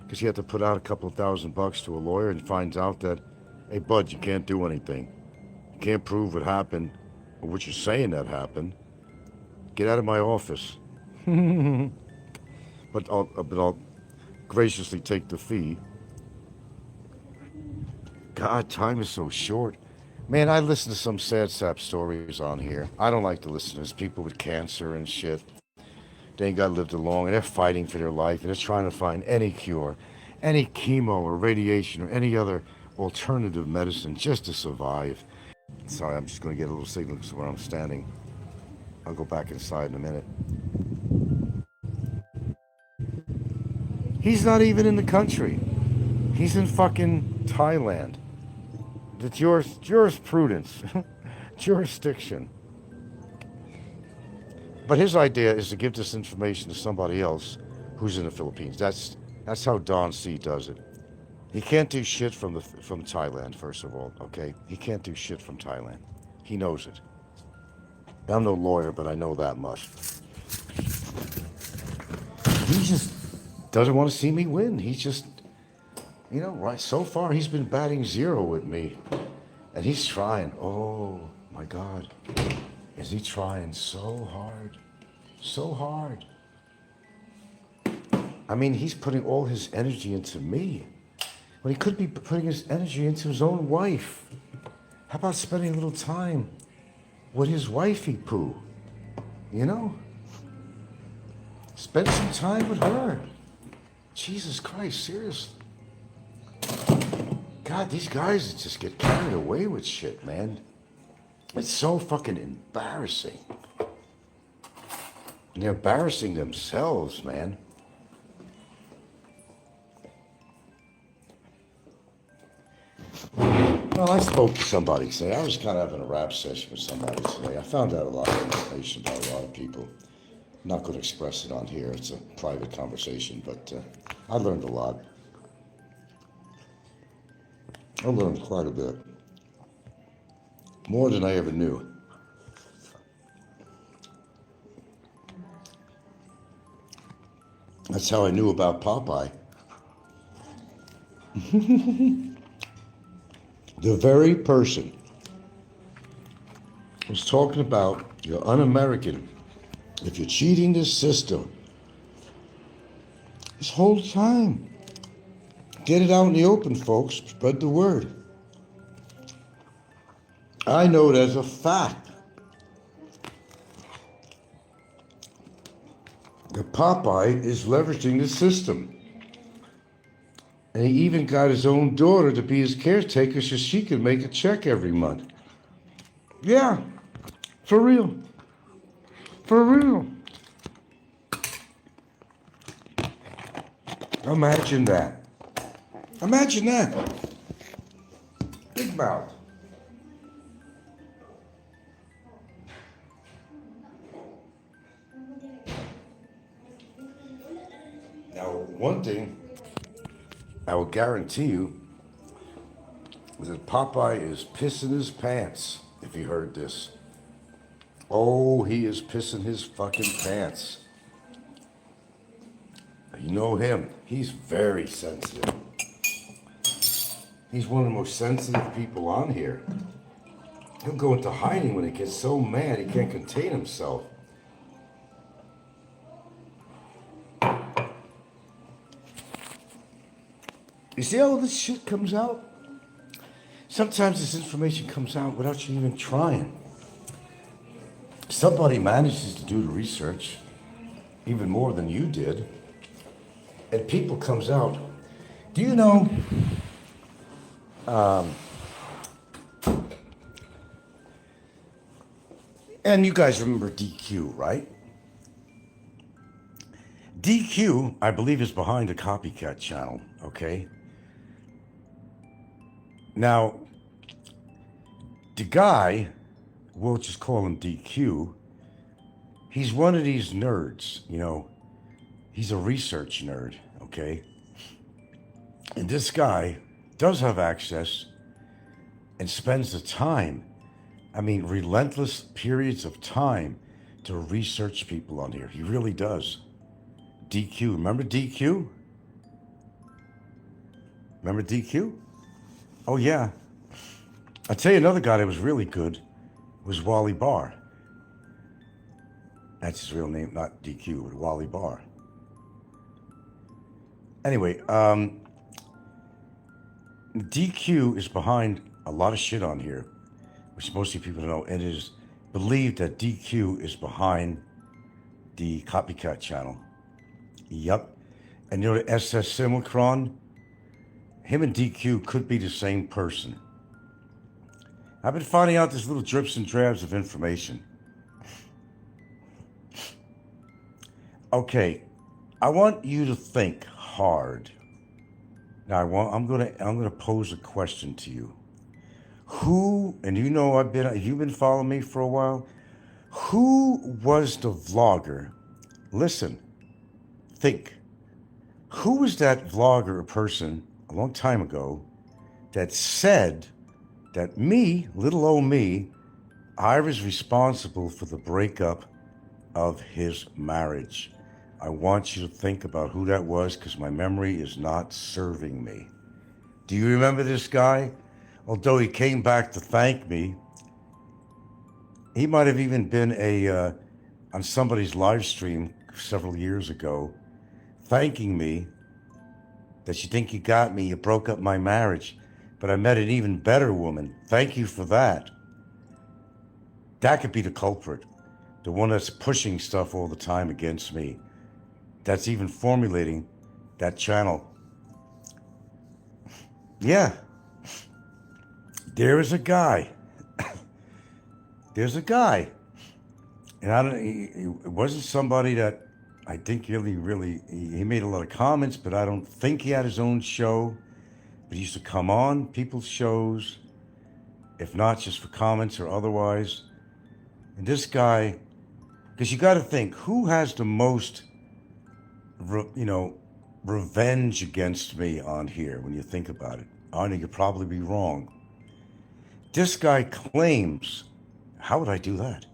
because he had to put out a couple of $1,000 to a lawyer and finds out that Hey, bud, you can't do anything. You can't prove what happened or what you're saying that happened. Get out of my office. But I'll graciously take the fee. God, time is so short. Man, I listen to some sad sap stories on here. I don't like to listen to this. People with cancer and shit. They ain't got lived long, and they're fighting for their life, and they're trying to find any cure, any chemo or radiation or any other alternative medicine just to survive. Sorry, I'm just going to get a little signal because where I'm standing. I'll go back inside in a minute. He's not even in the country. He's in fucking Thailand. The jurisprudence, jurisdiction. But his idea is to give this information to somebody else who's in the Philippines. That's how Don C does it. He can't do shit from Thailand, first of all, okay? He can't do shit from Thailand. He knows it. I'm no lawyer, but I know that much. He just doesn't want to see me win. He's just, right, so far he's been batting 0 with me. And he's trying, oh my God. Is he trying so hard? So hard. I mean, he's putting all his energy into me. When he could be putting his energy into his own wife. How about spending a little time with his wifey poo? Spend some time with her. Jesus Christ, seriously. God, these guys just get carried away with shit, man. It's so fucking embarrassing. And they're embarrassing themselves, man. Well, I spoke to somebody today. I was kind of having a rap session with somebody today. I found out a lot of information about a lot of people. I'm not going to express it on here. It's a private conversation, but I learned a lot. I learned quite a bit. More than I ever knew. That's how I knew about Popeye. The very person who's talking about you're un-American if you're cheating the system. This whole time. Get it out in the open, folks. Spread the word. I know it as a fact that Popeye is leveraging the system. And he even got his own daughter to be his caretaker so she can make a check every month. Yeah, for real. For real. Imagine that. Imagine that. Big mouth. Now, one thing I will guarantee you is that Popeye is pissing his pants, if you heard this. Oh, he is pissing his fucking pants. You know him. He's very sensitive. He's one of the most sensitive people on here. He'll go into hiding when he gets so mad he can't contain himself. You see how this shit comes out? Sometimes this information comes out without you even trying. Somebody manages to do the research, even more than you did, and people comes out. Do you know, and you guys remember DQ, right? DQ, I believe, is behind a copycat channel, okay? Now, the guy, we'll just call him DQ, he's one of these nerds, he's a research nerd, okay? And this guy does have access and spends the time, relentless periods of time to research people on here. He really does. DQ, remember DQ? Remember DQ? Oh yeah, I'll tell you another guy that was really good was Wally Barr. That's his real name, not DQ, but Wally Barr. Anyway, DQ is behind a lot of shit on here, which mostly people don't know. And it is believed that DQ is behind the copycat channel. Yup. And you know the SS Simulacron? Him and DQ could be the same person. I've been finding out there's little drips and drabs of information. Okay, I want you to think hard. Now I'm gonna pose a question to you. Who, and you know you've been following me for a while. Who was the vlogger? Listen, think. Who was that vlogger or person a long time ago that said that me, little old me, I was responsible for the breakup of his marriage? I want you to think about who that was because my memory is not serving me. Do you remember this guy? Although he came back to thank me, he might have even been on somebody's live stream several years ago, thanking me that you think you got me, you broke up my marriage, but I met an even better woman. Thank you for that. That could be the culprit, the one that's pushing stuff all the time against me, that's even formulating that channel. Yeah. There is a guy. There's a guy. And it wasn't somebody that I think really, he made a lot of comments, but I don't think he had his own show. But he used to come on people's shows, if not just for comments or otherwise. And this guy, because you got to think, who has the most, revenge against me on here when you think about it? I know you'd probably be wrong. This guy claims, how would I do that?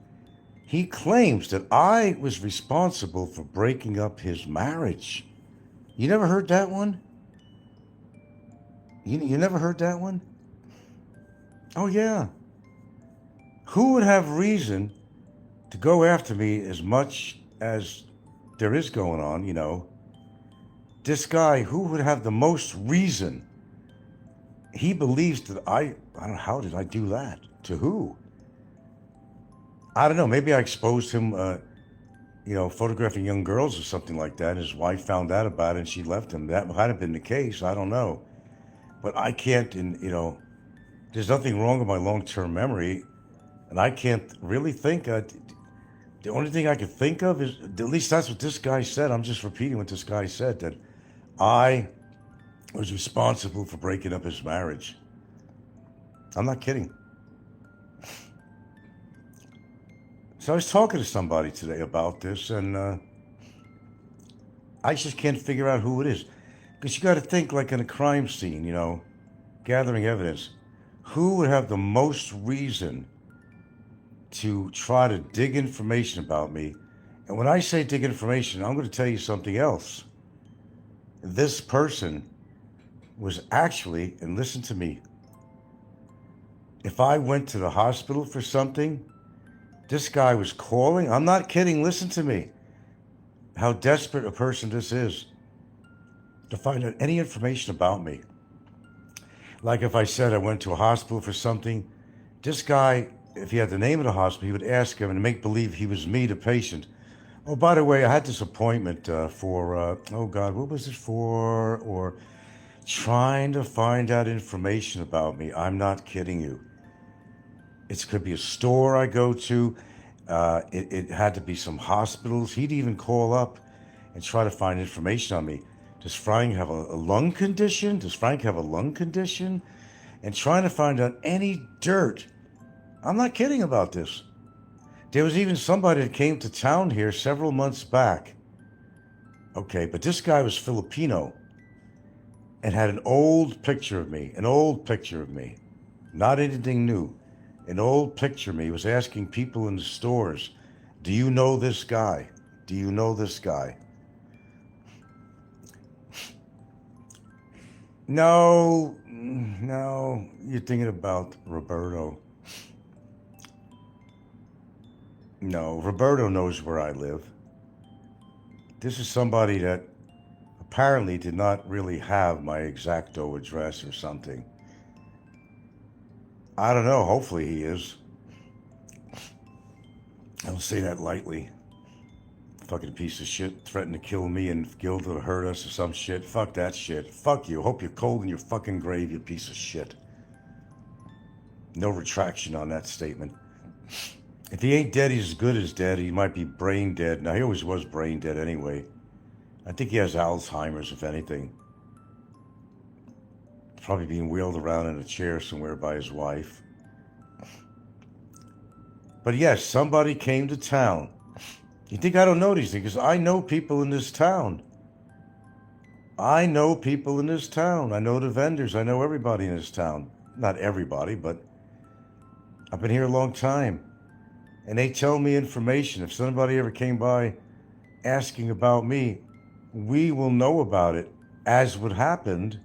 He claims that I was responsible for breaking up his marriage. You never heard that one? You never heard that one? Oh, yeah. Who would have reason to go after me as much as there is going on, This guy, who would have the most reason? He believes that I don't know, how did I do that? To who? I don't know. Maybe I exposed him, photographing young girls or something like that. His wife found out about it and she left him. That might have been the case. I don't know. But I can't, there's nothing wrong with my long-term memory. And I can't really think. The only thing I can think of is, at least that's what this guy said. I'm just repeating what this guy said, that I was responsible for breaking up his marriage. I'm not kidding. So I was talking to somebody today about this, and I just can't figure out who it is. Because you got to think like in a crime scene, gathering evidence. Who would have the most reason to try to dig information about me? And when I say dig information, I'm going to tell you something else. This person was actually, and listen to me, if I went to the hospital for something, this guy was calling. I'm not kidding. Listen to me. How desperate a person this is to find out any information about me. Like if I said I went to a hospital for something, this guy, if he had the name of the hospital, he would ask him and make believe he was me, the patient. Oh, by the way, I had this appointment for, what was it for? Or trying to find out information about me. I'm not kidding you. It could be a store I go to. It had to be some hospitals. He'd even call up and try to find information on me. Does Frank have a lung condition? Does Frank have a lung condition? And trying to find out any dirt. I'm not kidding about this. There was even somebody that came to town here several months back. Okay, but this guy was Filipino and had an old picture of me, not anything new. An old picture of me. He was asking people in the stores, do you know this guy? Do you know this guy? No, No, you're thinking about Roberto. No, Roberto knows where I live. This is somebody that apparently did not really have my exacto address or something. I don't know. Hopefully he is. I don't say that lightly. Fucking piece of shit threatened to kill me and Gilda to hurt us or some shit. Fuck that shit. Fuck you. Hope you're cold in your fucking grave, you piece of shit. No retraction on that statement. If he ain't dead, he's as good as dead. He might be brain dead. Now, he always was brain dead anyway. I think he has Alzheimer's, if anything. Probably being wheeled around in a chair somewhere by his wife. But yes, somebody came to town. You think I don't know these things? Because I know people in this town. I know people in this town. I know the vendors. I know everybody in this town. Not everybody, but I've been here a long time. And they tell me information. If somebody ever came by asking about me, we will know about it, as what happened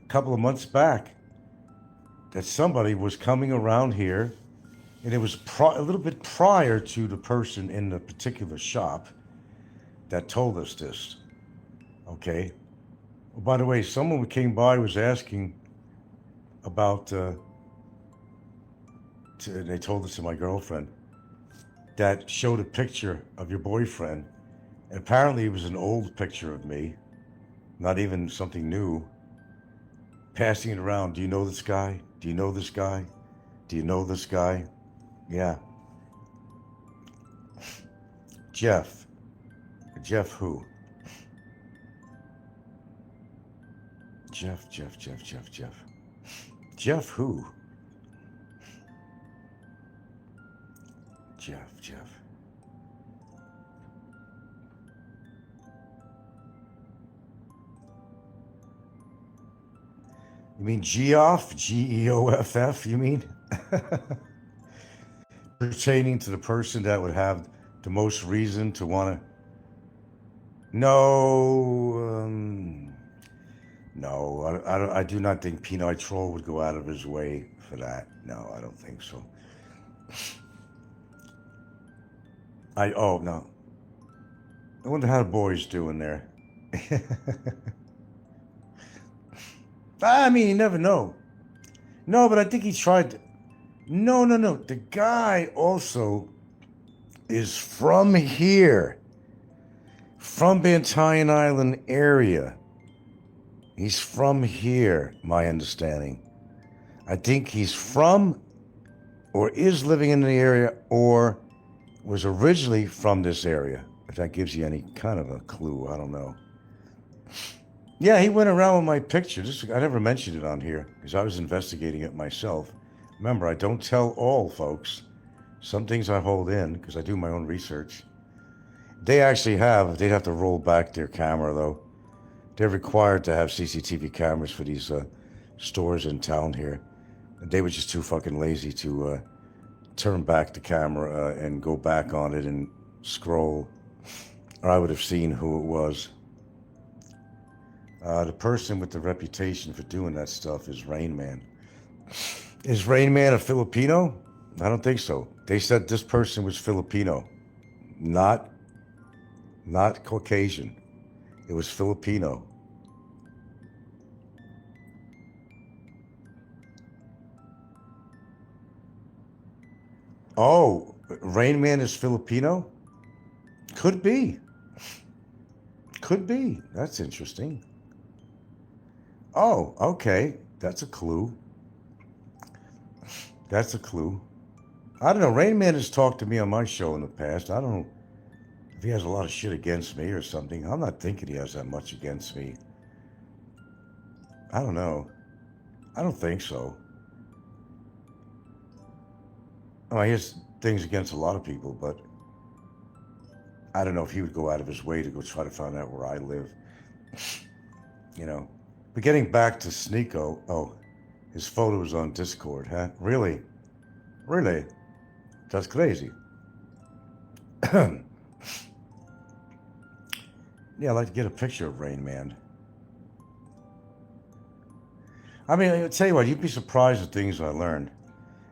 a couple of months back. That somebody was coming around here, and it was a little bit prior to the person in the particular shop that told us this. Okay? Well, by the way, someone who came by was asking about, they told us to my girlfriend, that showed a picture of your boyfriend. And apparently it was an old picture of me, not even something new. Passing it around. Do you know this guy? Do you know this guy? Do you know this guy? Yeah. Jeff. Jeff who? Jeff. Jeff who? Jeff. You mean Geoff? Geoff, you mean? Pertaining to the person that would have the most reason to want to... No, I do not think Pinoy Troll would go out of his way for that. No, I don't think so. No. I wonder how the boys doing there. I mean, you never know. No, but I think he tried to... No. The guy also is from here. From Bantayan Island area. He's from here, my understanding. I think he's from or is living in the area or was originally from this area. If that gives you any kind of a clue, I don't know. Yeah, he went around with my picture. I never mentioned it on here because I was investigating it myself. Remember, I don't tell all, folks. Some things I hold in because I do my own research. They'd have to roll back their camera, though. They're required to have CCTV cameras for these stores in town here. And they were just too fucking lazy to turn back the camera and go back on it and scroll. Or I would have seen who it was. The person with the reputation for doing that stuff is Rain Man. Is Rain Man a Filipino? I don't think so. They said this person was Filipino, not Caucasian. It was Filipino. Oh, Rain Man is Filipino? Could be. That's interesting. Oh, okay. That's a clue. I don't know. Rain Man has talked to me on my show in the past. I don't know if he has a lot of shit against me or something. I'm not thinking he has that much against me. I don't know. I don't think so. Oh, he has things against a lot of people, but I don't know if he would go out of his way to go try to find out where I live. You know. But getting back to Snikkos, his photo was on Discord, huh? Really? That's crazy. Yeah, I'd like to get a picture of Rain Man. I mean, I'll tell you what, you'd be surprised at things I learned.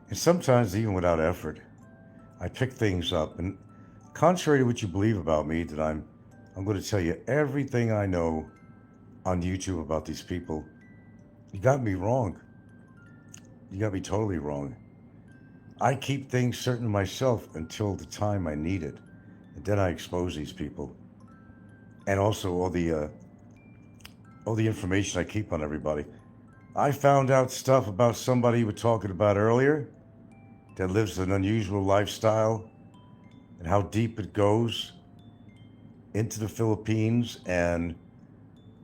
And sometimes, even without effort, I pick things up. And contrary to what you believe about me, that I'm going to tell you everything I know on YouTube about these people. You got me wrong. You got me totally wrong. I keep things certain to myself until the time I need it. And then I expose these people. And also all the information I keep on everybody. I found out stuff about somebody you were talking about earlier that lives an unusual lifestyle and how deep it goes into the Philippines, and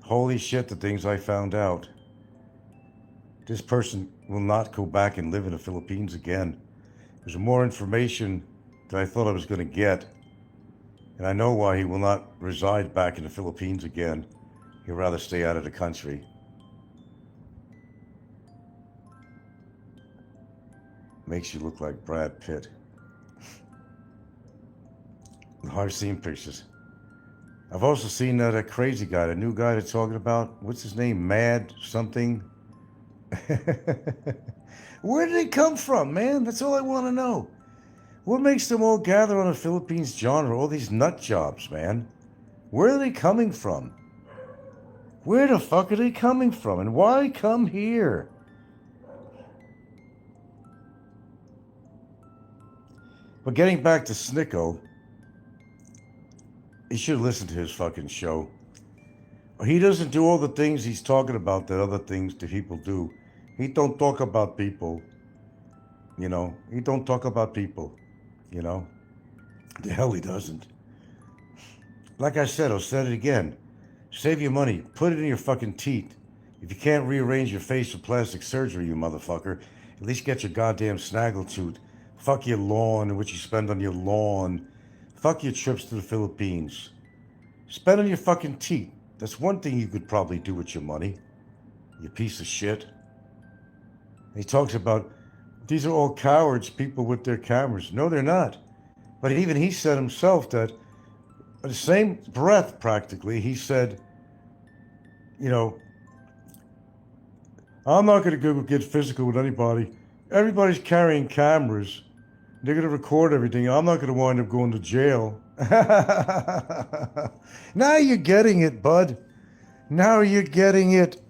holy shit, the things I found out. This person will not go back and live in the Philippines again. There's more information than I thought I was going to get. And I know why he will not reside back in the Philippines again. He'd rather stay out of the country. Makes you look like Brad Pitt. I've seen pictures. I've also seen that crazy guy, the new guy they're talking about. What's his name? Mad something? Where did they come from, man? That's all I want to know. What makes them all gather on a Philippines genre? All these nut jobs, man. Where are they coming from? Where the fuck are they coming from? And why come here? But getting back to Snikkos, you should listen to his fucking show. He doesn't do all the things he's talking about that other things that people do. He don't talk about people. You know, he don't talk about people. You know, the hell he doesn't. Like I said, I'll say it again. Save your money. Put it in your fucking teeth. If you can't rearrange your face for plastic surgery, you motherfucker, at least get your goddamn snaggletooth. Fuck your lawn and what you spend on your lawn. Fuck your trips to the Philippines. Spend on your fucking teeth. That's one thing you could probably do with your money. You piece of shit. He talks about, these are all cowards, people with their cameras. No, they're not. But even he said himself that, in the same breath practically, he said, you know, I'm not going to go get physical with anybody. Everybody's carrying cameras. They're going to record everything. I'm not going to wind up going to jail. Now you're getting it, bud. Now you're getting it.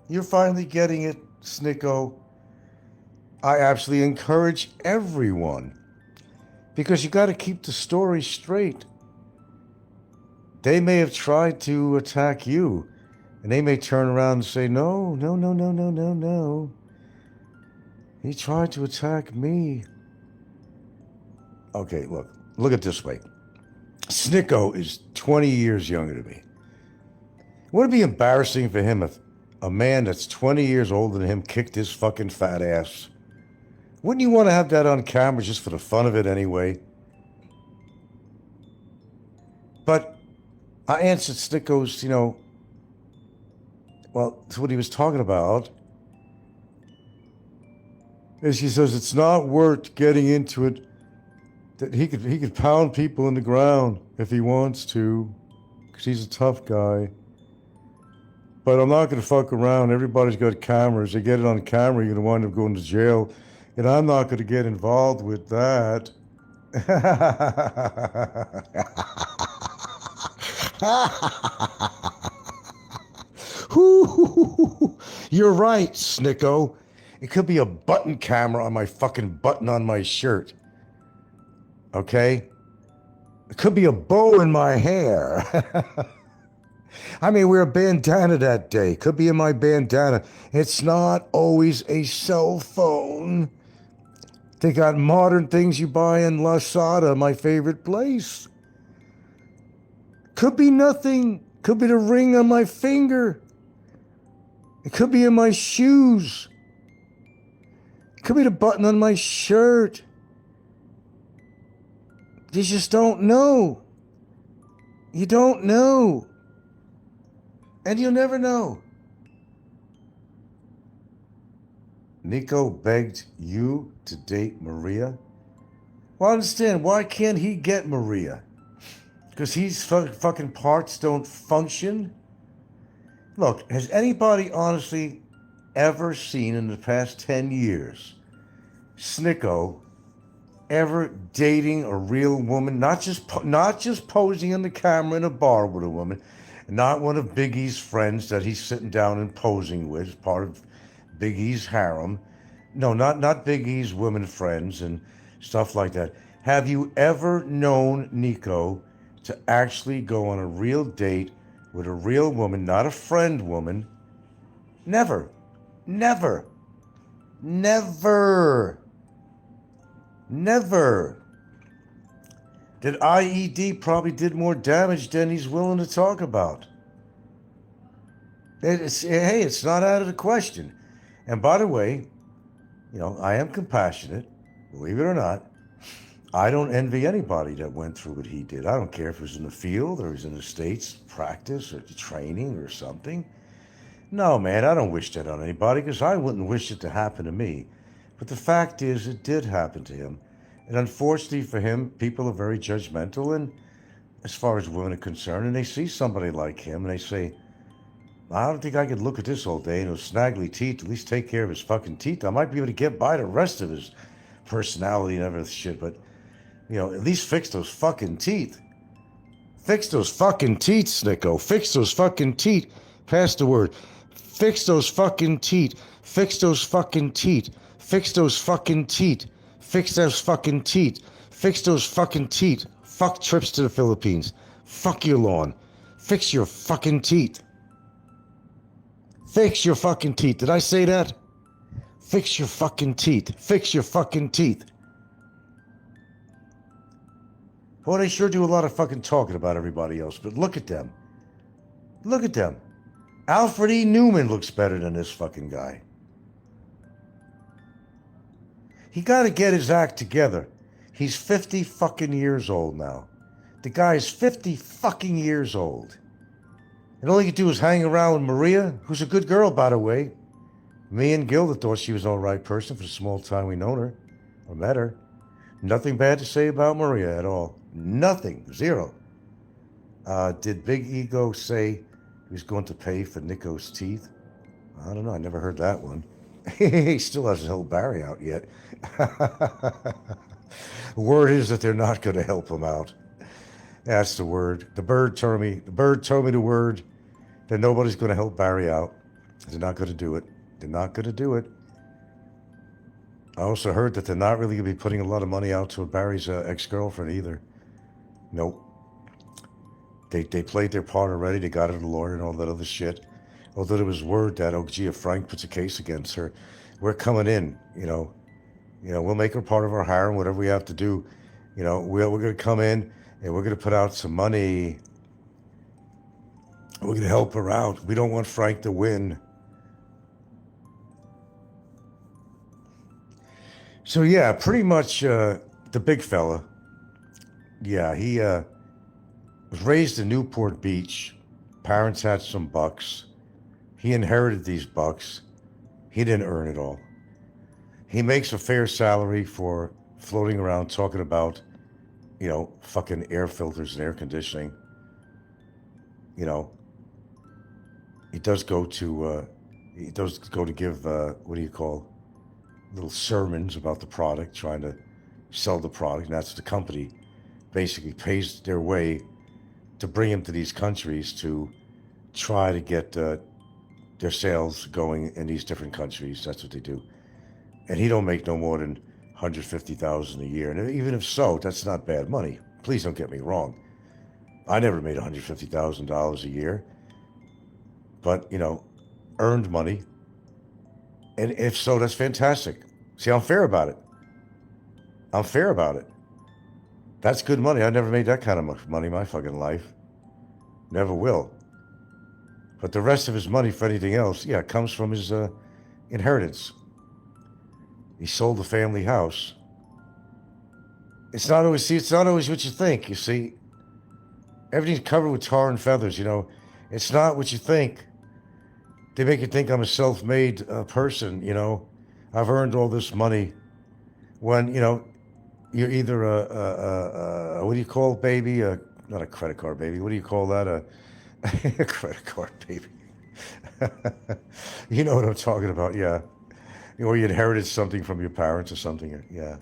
You're finally getting it, Snikkos. I absolutely encourage everyone, because you got to keep the story straight. They may have tried to attack you, and they may turn around and say, no. He tried to attack me. Okay, look at it this way. Snikkos is 20 years younger than me. Wouldn't it be embarrassing for him if a man that's 20 years older than him kicked his fucking fat ass? Wouldn't you want to have that on camera just for the fun of it anyway? But I answered Snikkos, you know, well, that's what he was talking about. Is he says it's not worth getting into it. That he could pound people in the ground if he wants to, because he's a tough guy. But I'm not going to fuck around. Everybody's got cameras. They get it on camera, you're going to wind up going to jail. And I'm not going to get involved with that. You're right, Snikkos. It could be a button camera on my fucking button on my shirt. Okay? It could be a bow in my hair. I may wear a bandana that day. Could be in my bandana. It's not always a cell phone. They got modern things you buy in Lazada, my favorite place. Could be nothing. Could be the ring on my finger. It could be in my shoes. It could be the button on my shirt. You just don't know. You don't know. And you'll never know. Nico begged you to date Maria? Well, I understand. Why can't he get Maria? Because his fucking parts don't function? Look, has anybody honestly ever seen in the past 10 years Snicko ever dating a real woman, not just posing on the camera in a bar with a woman, not one of Big E's friends that he's sitting down and posing with as part of Big E's harem. No, not Big E's women friends and stuff like that. Have you ever known Nico to actually go on a real date with a real woman, not a friend woman? Never. Never. Never. Never. That IED probably did more damage than he's willing to talk about. It's not out of the question. And by the way, I am compassionate, believe it or not. I don't envy anybody that went through what he did. I don't care if it was in the field or it was in the States, practice or training or something. No, man, I don't wish that on anybody because I wouldn't wish it to happen to me. But the fact is, it did happen to him. And unfortunately for him, people are very judgmental, and as far as women are concerned, and they see somebody like him and they say, I don't think I could look at this all day and those snaggly teeth, at least take care of his fucking teeth. I might be able to get by the rest of his personality and everything shit, but, at least fix those fucking teeth. Fix those fucking teeth, Snicko. Fix those fucking teeth. Pass the word. Fix those fucking teeth. Fix those fucking teeth. Fix those fucking teeth. Fix those fucking teeth. Fix those fucking teeth. Fuck trips to the Philippines. Fuck your lawn. Fix your fucking teeth. Fix your fucking teeth. Did I say that? Fix your fucking teeth. Fix your fucking teeth. Boy, they sure do a lot of fucking talking about everybody else, but look at them. Look at them. Alfred E. Newman looks better than this fucking guy. He got to get his act together. He's 50 fucking years old now. The guy's 50 fucking years old. And all he could do is hang around with Maria, who's a good girl, by the way. Me and Gilda thought she was an all right person for the small time we known her, or met her. Nothing bad to say about Maria at all. Nothing. Zero. Did Big Ego say he was going to pay for Nico's teeth? I don't know. I never heard that one. He still hasn't helped Barry out yet. Word is that they're not going to help him out. That's the word. The bird told me the word that nobody's going to help Barry out. They're not going to do it. They're not going to do it. I also heard that they're not really going to be putting a lot of money out to Barry's ex-girlfriend either. Nope. They played their part already. They got her a lawyer and all that other shit. Although there was word that, if Frank puts a case against her, we're coming in, we'll make her part of our harem, whatever we have to do. We're going to come in and we're going to put out some money. We're going to help her out. We don't want Frank to win. So yeah, pretty much the big fella. Yeah, he was raised in Newport Beach. Parents had some bucks. He inherited these bucks. He didn't earn it all. He makes a fair salary for floating around talking about, fucking air filters and air conditioning. He does go to give, little sermons about the product, trying to sell the product. And that's the company basically pays their way to bring him to these countries to try to get their sales going in these different countries. That's what they do. And he don't make no more than $150,000 a year. And even if so, that's not bad money. Please don't get me wrong. I never made $150,000 a year. But, earned money. And if so, that's fantastic. See, I'm fair about it. I'm fair about it. That's good money. I never made that kind of money in my fucking life. Never will. But the rest of his money for anything else, comes from his inheritance. He sold the family house. It's not always what you think, you see. Everything's covered with tar and feathers, It's not what you think. They make you think I'm a self-made person, I've earned all this money. When, you're either a what do you call baby? Not a credit card baby. What do you call that? A credit card baby. You know what I'm talking about, yeah. Or you inherited something from your parents or something, yeah.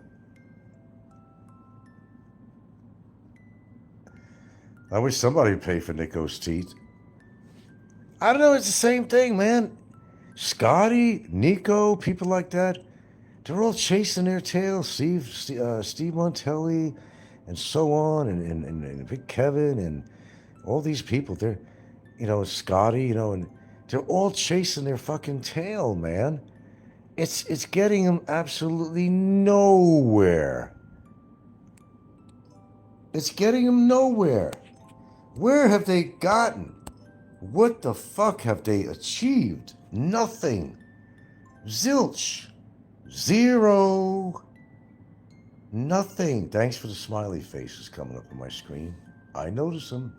I wish somebody would pay for Nico's teeth. I don't know, it's the same thing, man. Scotty, Nico, people like that, they're all chasing their tail. Steve Montelli, and so on, and Big Kevin, and all these people. They're, Scotty, and they're all chasing their fucking tail, man. It's getting them absolutely nowhere. It's getting them nowhere. Where have they gotten? What the fuck have they achieved? Nothing. Zilch. Zero. Nothing. Thanks for the smiley faces coming up on my screen. I notice them.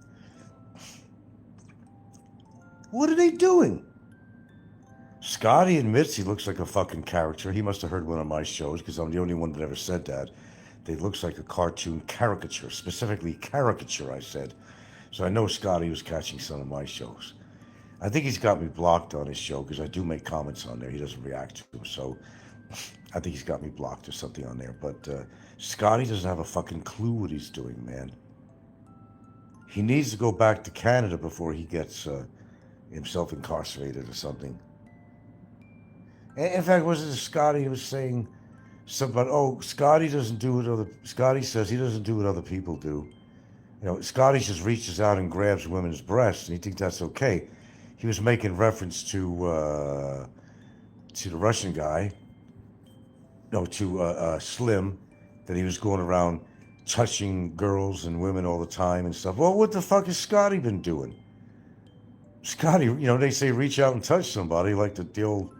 What are they doing? Scotty admits he looks like a fucking character. He must have heard one of my shows because I'm the only one that ever said that. That he looks like a cartoon caricature. Specifically caricature, I said. So I know Scotty was catching some of my shows. I think he's got me blocked on his show because I do make comments on there. He doesn't react to them. So I think he's got me blocked or something on there. But Scotty doesn't have a fucking clue what he's doing, man. He needs to go back to Canada before he gets himself incarcerated or something. In fact, wasn't it Scotty who was saying something about, Scotty says he doesn't do what other people do. Scotty just reaches out and grabs women's breasts, and he thinks that's okay. He was making reference to the Russian guy, to Slim, that he was going around touching girls and women all the time and stuff. Well, what the fuck has Scotty been doing? Scotty, they say reach out and touch somebody, like the old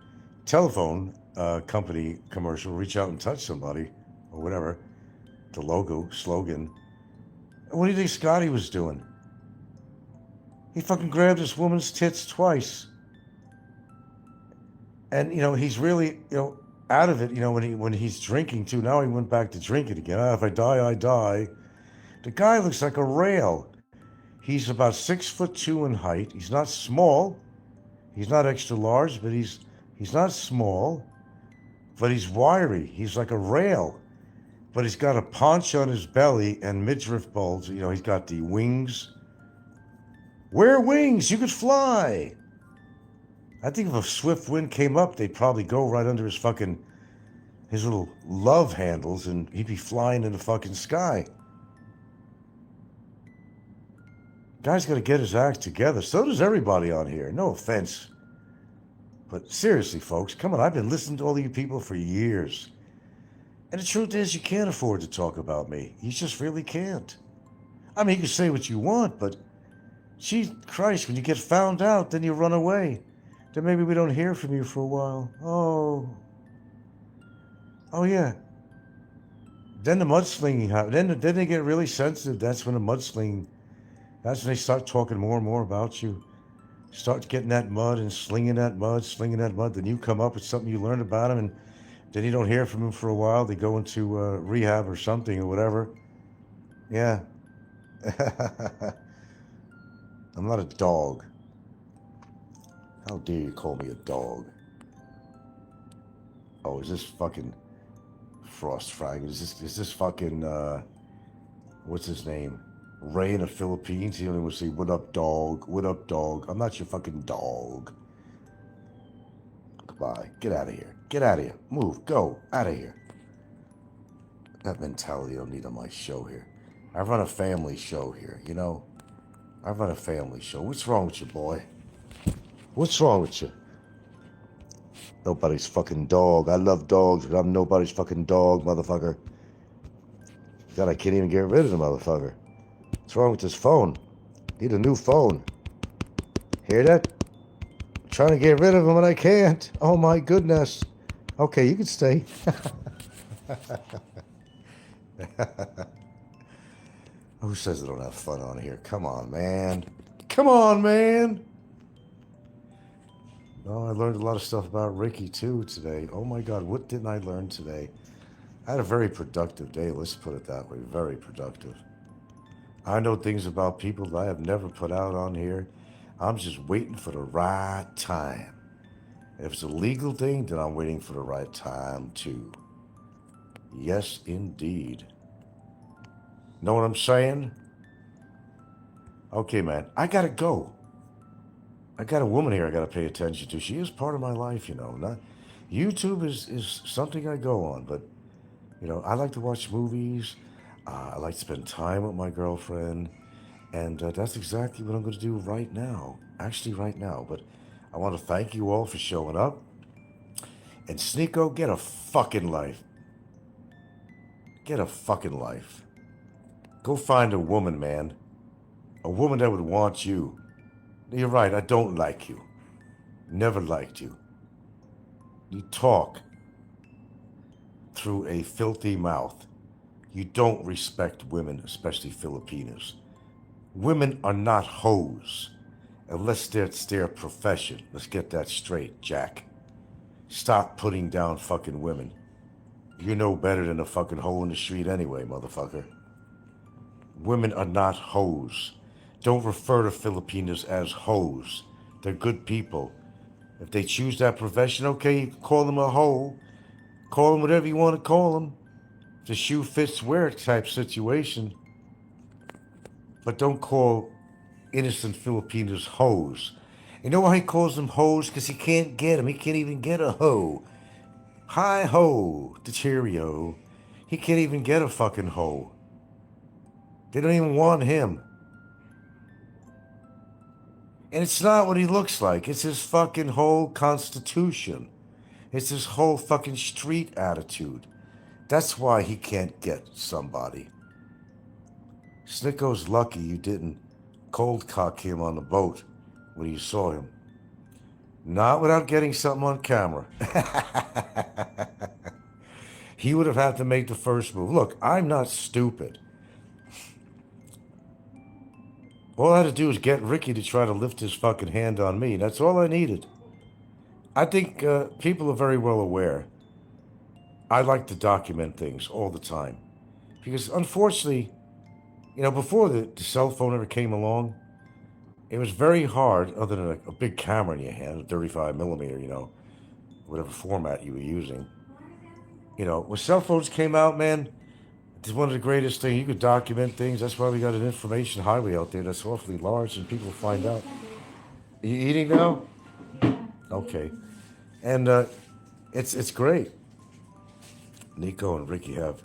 telephone company commercial, reach out and touch somebody, or whatever, the slogan. What do you think Scotty was doing? He fucking grabbed this woman's tits twice. And, he's really, out of it, when he's drinking too. Now he went back to drinking again. If I die, I die. The guy looks like a rail. He's about 6'2" in height. He's not small. He's not extra large, but he's not small. But he's wiry. He's like a rail. But he's got a paunch on his belly and midriff bulge. He's got the wings. Wear wings, you could fly. I think if a swift wind came up, they'd probably go right under his little love handles, and he'd be flying in the fucking sky. Guy's got to get his act together. So does everybody on here. No offense. But seriously, folks, come on. I've been listening to all you people for years. And the truth is, you can't afford to talk about me. You just really can't. I mean, you can say what you want, but gee Christ, when you get found out, then you run away. Then maybe we don't hear from you for a while. Oh yeah. Then the mudslinging happens. Then they get really sensitive. That's when that's when they start talking more and more about you. Start getting that mud and slinging that mud. Then you come up with something you learned about him, and then you don't hear from him for a while. They go into rehab or something or whatever. Yeah. I'm not a dog. How dare you call me a dog? Oh, is this fucking Frost Frag? Is this fucking what's his name? Ray in the Philippines. He only would say, "What up, dog? What up, dog?" I'm not your fucking dog. Goodbye. Get out of here. Get out of here. Move. Go. Out of here. That mentality I don't need on my show here. I run a family show here, I run a family show. What's wrong with you, boy? What's wrong with you? Nobody's fucking dog. I love dogs, but I'm nobody's fucking dog, motherfucker. God, I can't even get rid of the motherfucker. What's wrong with this phone? Need a new phone. Hear that? I'm trying to get rid of him, but I can't. Oh my goodness. Okay, you can stay. Who says I don't have fun on here? Come on, man. Come on, man. Oh, I learned a lot of stuff about Ricky, too, today. Oh, my God. What didn't I learn today? I had a very productive day. Let's put it that way. Very productive. I know things about people that I have never put out on here. I'm just waiting for the right time. If it's a legal thing, then I'm waiting for the right time too. Yes, indeed. Know what I'm saying? Okay, man, I gotta go. I got a woman here I gotta pay attention to. She is part of my life, you know. Not YouTube is something I go on, but you know, I like to watch movies. I like to spend time with my girlfriend, and that's exactly what I'm going to do right now. Actually, right now. But I want to thank you all for showing up. And Snikkos, get a fucking life. Get a fucking life. Go find a woman, man. A woman that would want you. You're right, I don't like you. Never liked you. You talk through a filthy mouth. You don't respect women, especially Filipinos. Women are not hoes, unless it's their profession. Let's get that straight, Jack. Stop putting down fucking women. You're no better than a fucking hoe in the street anyway, motherfucker. Women are not hoes. Don't refer to Filipinos as hoes. They're good people. If they choose that profession, okay, you can call them a hoe. Call them whatever you want to call them. If the shoe fits, wear it type situation. But don't call innocent Filipinos hoes. You know why he calls them hoes? Because he can't get them. He can't even get a hoe. Hi ho, the Cheerio. He can't even get a fucking hoe. They don't even want him. And it's not what he looks like. It's his fucking whole constitution. It's his whole fucking street attitude. That's why he can't get somebody. Snikkos lucky you didn't cold cock him on the boat when you saw him. Not without getting something on camera. He would have had to make the first move. Look, I'm not stupid. All I had to do was get Ricky to try to lift his fucking hand on me. That's all I needed. I think people are very well aware. I like to document things all the time. Because unfortunately, you know, before the cell phone ever came along, it was very hard, other than a big camera in your hand, a 35 millimeter, you know, whatever format you were using. You know, when cell phones came out, man, it's one of the greatest things. You could document things. That's why we got an information highway out there that's awfully large and people find out. Are you eating now? Okay. And it's great. Nico and Ricky have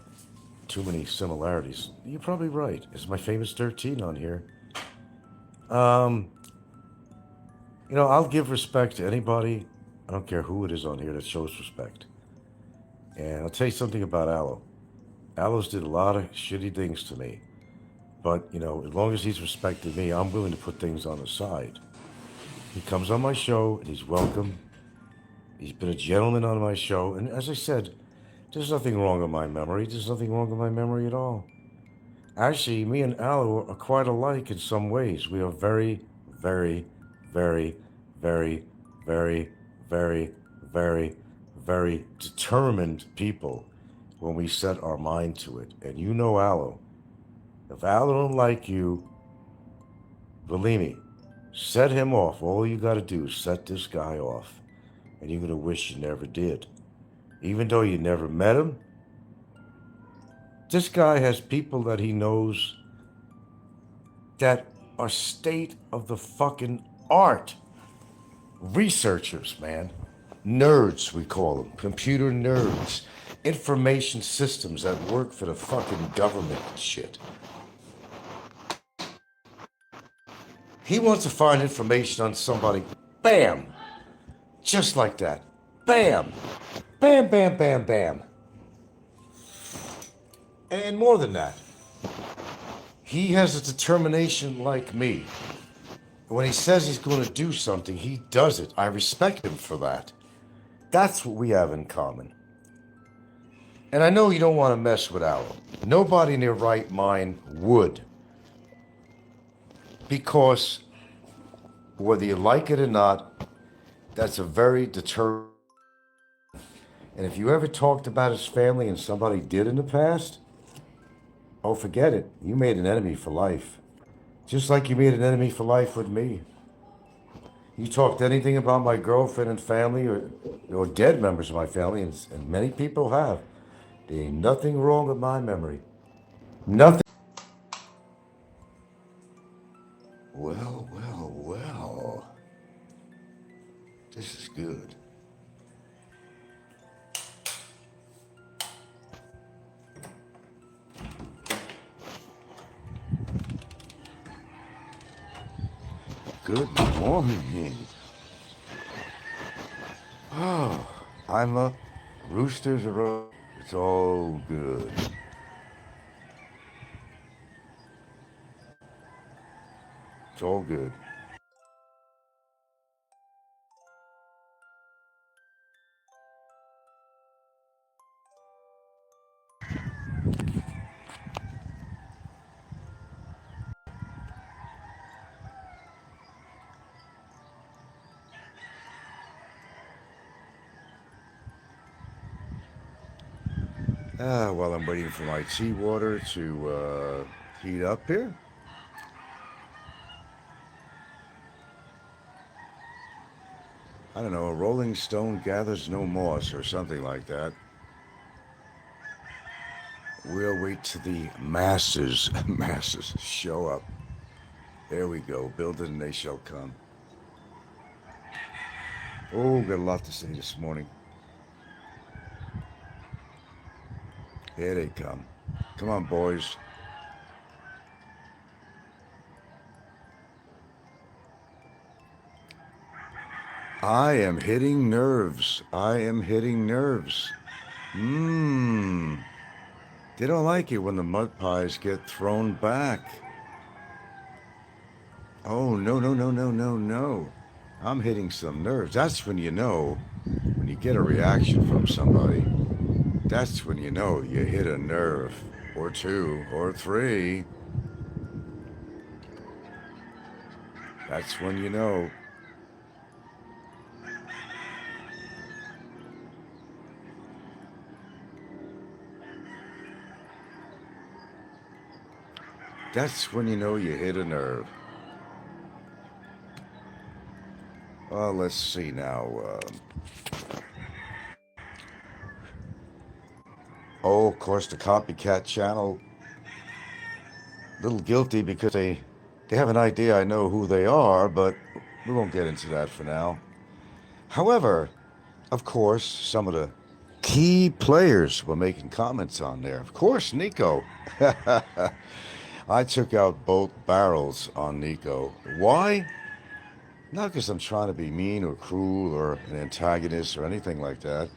too many similarities. You're probably right. It's my famous 13 on here. You know, I'll give respect to anybody. I don't care who it is on here that shows respect. And I'll tell you something about Aloe. Aloe's did a lot of shitty things to me. But, you know, as long as he's respected me, I'm willing to put things on the side. He comes on my show, and he's welcome. He's been a gentleman on my show. And as I said, there's nothing wrong with my memory. There's nothing wrong with my memory at all. Actually, me and Aloe are quite alike in some ways. We are very, very, very, very, very, very, very, very determined people when we set our mind to it. And you know Aloe. If Aloe don't like you, believe me, set him off. All you got to do is set this guy off. And you're going to wish you never did. Even though you never met him, this guy has people that he knows that are state of the fucking art. Researchers, man. Nerds, we call them. Computer nerds. Information systems that work for the fucking government and shit. He wants to find information on somebody. Bam! Just like that. Bam! Bam, bam, bam, bam. And more than that, he has a determination like me. When he says he's going to do something, he does it. I respect him for that. That's what we have in common. And I know you don't want to mess with Aloe. Nobody in their right mind would. Because whether you like it or not, that's a very determined. And if you ever talked about his family and somebody did in the past, oh, forget it. You made an enemy for life. Just like you made an enemy for life with me. You talked anything about my girlfriend and family or dead members of my family, and many people have. There ain't nothing wrong with my memory. Nothing. Well, well, well. This is good. Good morning. Oh, I'm up. Roosters are up. It's all good. It's all good. While I'm waiting for my tea water to heat up here. I don't know, a rolling stone gathers no moss or something like that. We'll wait till the masses show up. There we go. Build it and they shall come. Oh, got a lot to say this morning. Here they come. Come on, boys. I am hitting nerves. I am hitting nerves. Mmm. They don't like it when the mud pies get thrown back. Oh, no, no, no, no, no, no. I'm hitting some nerves. That's when you know, when you get a reaction from somebody, that's when you know you hit a nerve, or two, or three. That's when you know. That's when you know you hit a nerve. Well, let's see now. Oh, of course, the copycat channel. A little guilty because they have an idea I know who they are, but we won't get into that for now. However, of course, some of the key players were making comments on there. Of course, Nico. I took out both barrels on Nico. Why? Not because I'm trying to be mean or cruel or an antagonist or anything like that.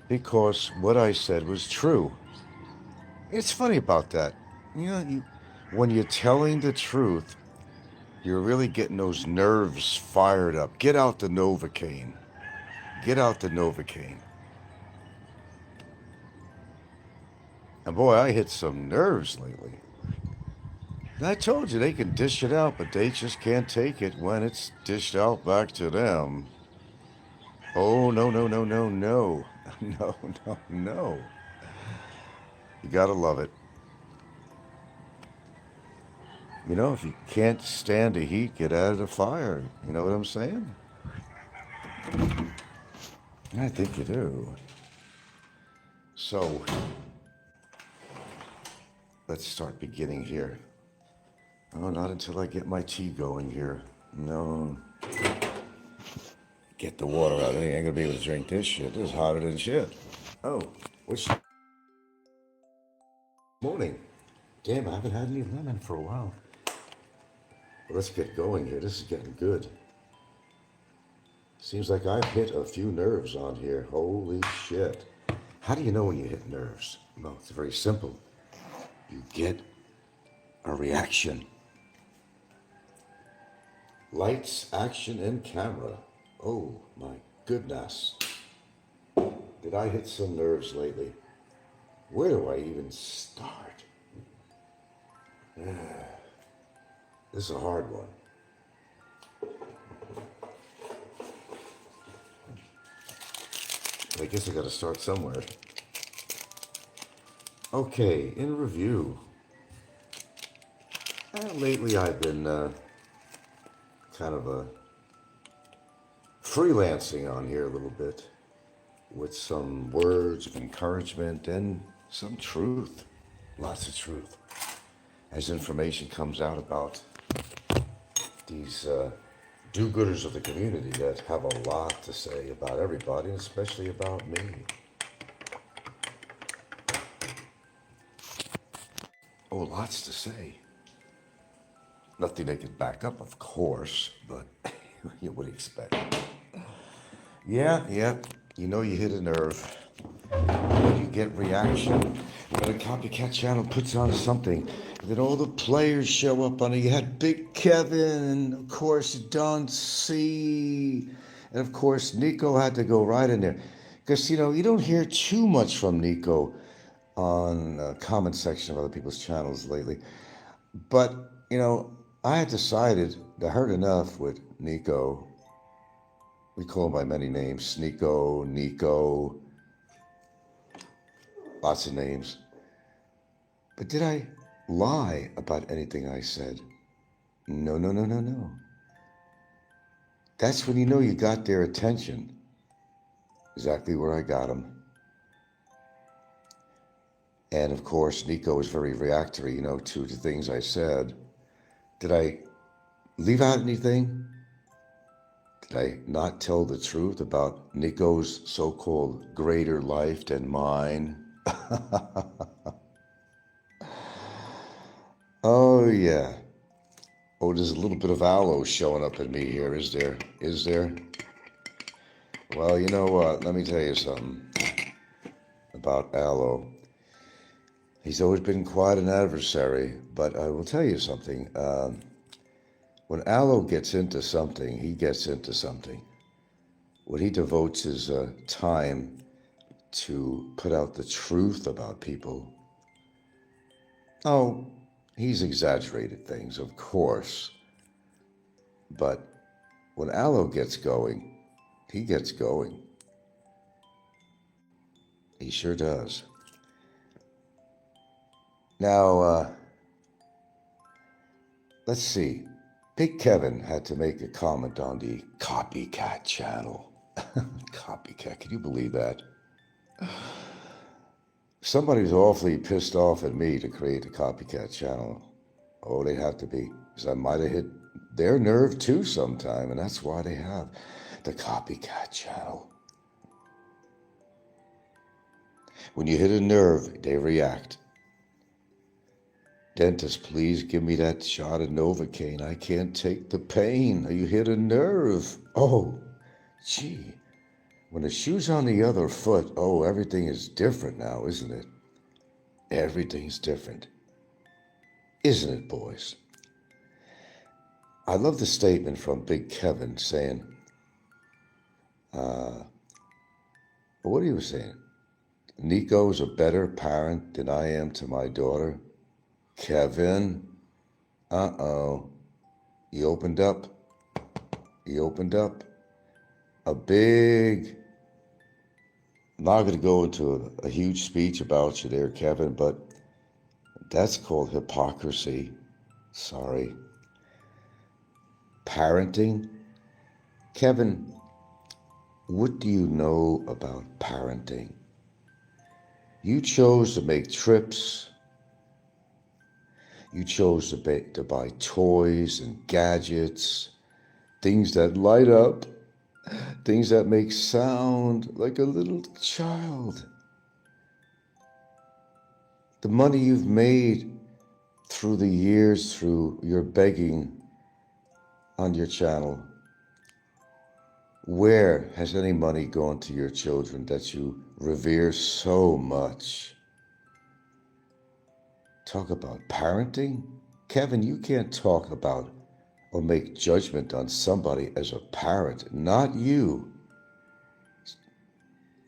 Because what I said was true. It's funny about that. You know, when you're telling the truth, you're really getting those nerves fired up. Get out the Novacaine. Get out the Novacaine. And boy, I hit some nerves lately. And I told you they can dish it out, but they just can't take it when it's dished out back to them. Oh, no, no, no, no, no. No, no, no. You gotta love it. You know, if you can't stand the heat, get out of the fire. You know what I'm saying? I think you do. So, let's start beginning here. Oh, not until I get my tea going here. No. Get the water out. I ain't gonna be able to drink this shit. This is hotter than shit. Oh, what's morning? Damn, I haven't had any lemon for a while. Well, let's get going here. This is getting good. Seems like I've hit a few nerves on here. Holy shit. How do you know when you hit nerves? Well, it's very simple. You get a reaction. Lights, action, and camera. Oh my goodness. Did I hit some nerves lately? Where do I even start? This is a hard one. I guess I gotta start somewhere. Okay, in review. Lately I've been kind of a freelancing on here a little bit with some words of encouragement and some truth, lots of truth, as information comes out about these do-gooders of the community that have a lot to say about everybody, and especially about me. Oh, lots to say. Nothing they can back up, of course, but what do you expect? Yeah, you know you hit a nerve. When you get reaction, when a copycat channel puts on something, and then all the players show up on it. You had Big Kevin, and of course Don C, and of course Nico had to go right in there. Because, you don't hear too much from Nico on the comment section of other people's channels lately. But, I had decided to hurt enough with Nico. We call him by many names. Snikkos, Nico, lots of names. But did I lie about anything I said? No. That's when you got their attention. Exactly where I got them. And of course, Nico was very reactory, to the things I said. Did I leave out anything? Did I not tell the truth about Nico's so-called greater life than mine? Oh, yeah. Oh, there's a little bit of aloe showing up in me here, is there? Is there? Well, you know what? Let me tell you something about aloe. He's always been quite an adversary, but I will tell you something. When aloe gets into something, he gets into something. When he devotes his time to put out the truth about people, oh, he's exaggerated things, of course. But when aloe gets going, he gets going. He sure does. Now, let's see. Big Kevin had to make a comment on the copycat channel. Copycat, can you believe that? Somebody's awfully pissed off at me to create a copycat channel. Oh, they have to be, because I might have hit their nerve too sometime, and that's why they have the copycat channel. When you hit a nerve, they react. Dentist, please give me that shot of Novacaine. I can't take the pain. You hit a nerve. Oh, gee. When the shoe's on the other foot, oh, everything is different now, isn't it? Everything's different. Isn't it, boys? I love the statement from Big Kevin saying, what he was saying? Nico's a better parent than I am to my daughter. Kevin, he opened up a big, I'm not going to go into a huge speech about you there, Kevin, but that's called hypocrisy. Sorry. Parenting. Kevin, what do you know about parenting? You chose to make trips. You chose to buy toys and gadgets, things that light up, things that make sound like a little child. The money you've made through the years, through your begging on your channel, where has any money gone to your children that you revere so much? Talk about parenting? Kevin, you can't talk about or make judgment on somebody as a parent, not you,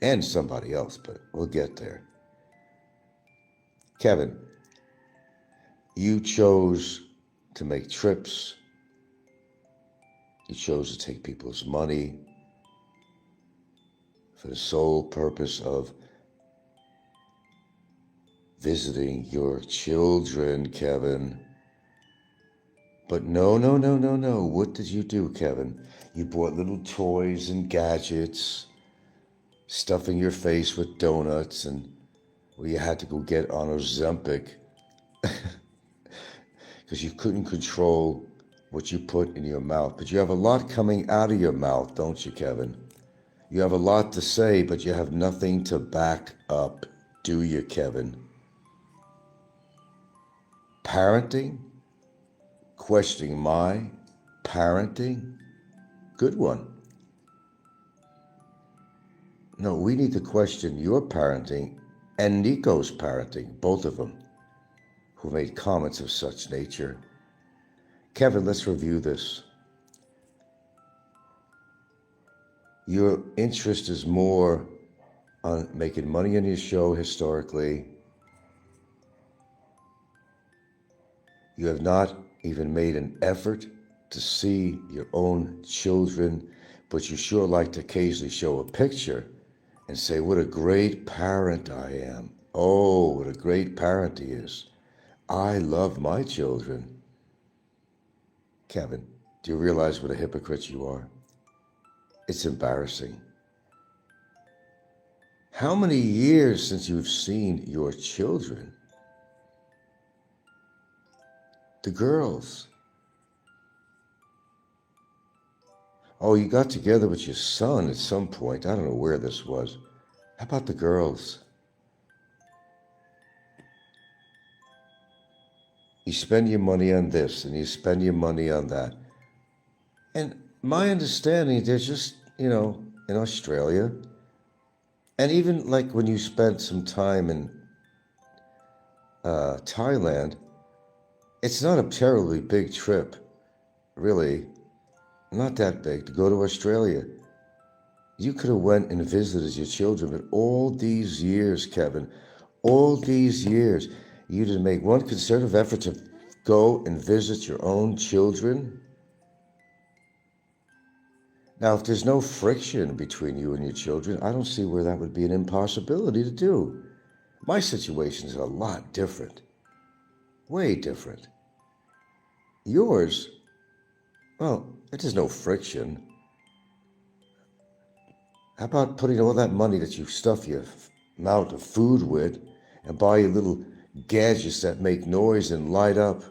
and somebody else, but we'll get there. Kevin, you chose to make trips. You chose to take people's money for the sole purpose of visiting your children, Kevin. But no, no, no, no, no. What did you do, Kevin? You bought little toys and gadgets, stuffing your face with donuts, and well, you had to go get on Ozempic because you couldn't control what you put in your mouth. But you have a lot coming out of your mouth, don't you, Kevin? You have a lot to say, but you have nothing to back up, do you, Kevin? Parenting? Questioning my parenting? Good one. No, we need to question your parenting and Nico's parenting, both of them, who made comments of such nature. Kevin, let's review this. Your interest is more on making money on your show historically. You have not even made an effort to see your own children, but you sure like to occasionally show a picture and say, what a great parent I am. Oh, what a great parent he is. I love my children. Kevin, do you realize what a hypocrite you are? It's embarrassing. How many years since you've seen your children? The girls. Oh, you got together with your son at some point. I don't know where this was. How about the girls? You spend your money on this and you spend your money on that. And my understanding, they're just, in Australia. And even like when you spent some time in Thailand, it's not a terribly big trip, really. Not that big to go to Australia. You could have went and visited your children, but all these years, Kevin, all these years, you didn't make one concerted effort to go and visit your own children. Now, if there's no friction between you and your children, I don't see where that would be an impossibility to do. My situation is a lot different. Way different. Yours, well, there's no friction. How about putting all that money that you stuff your mouth of food with and buy you little gadgets that make noise and light up?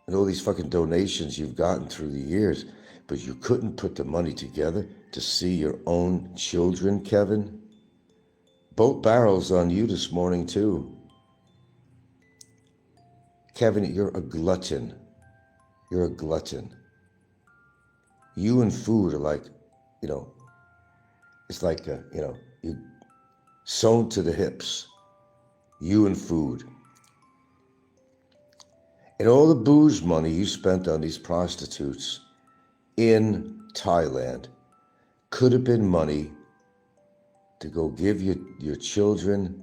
And all these fucking donations you've gotten through the years, but you couldn't put the money together to see your own children, Kevin? Both barrels on you this morning, too. Kevin, you're a glutton. You're a glutton. You and food are like, it's like, you're sewn to the hips. You and food. And all the booze money you spent on these prostitutes in Thailand could have been money to go give your children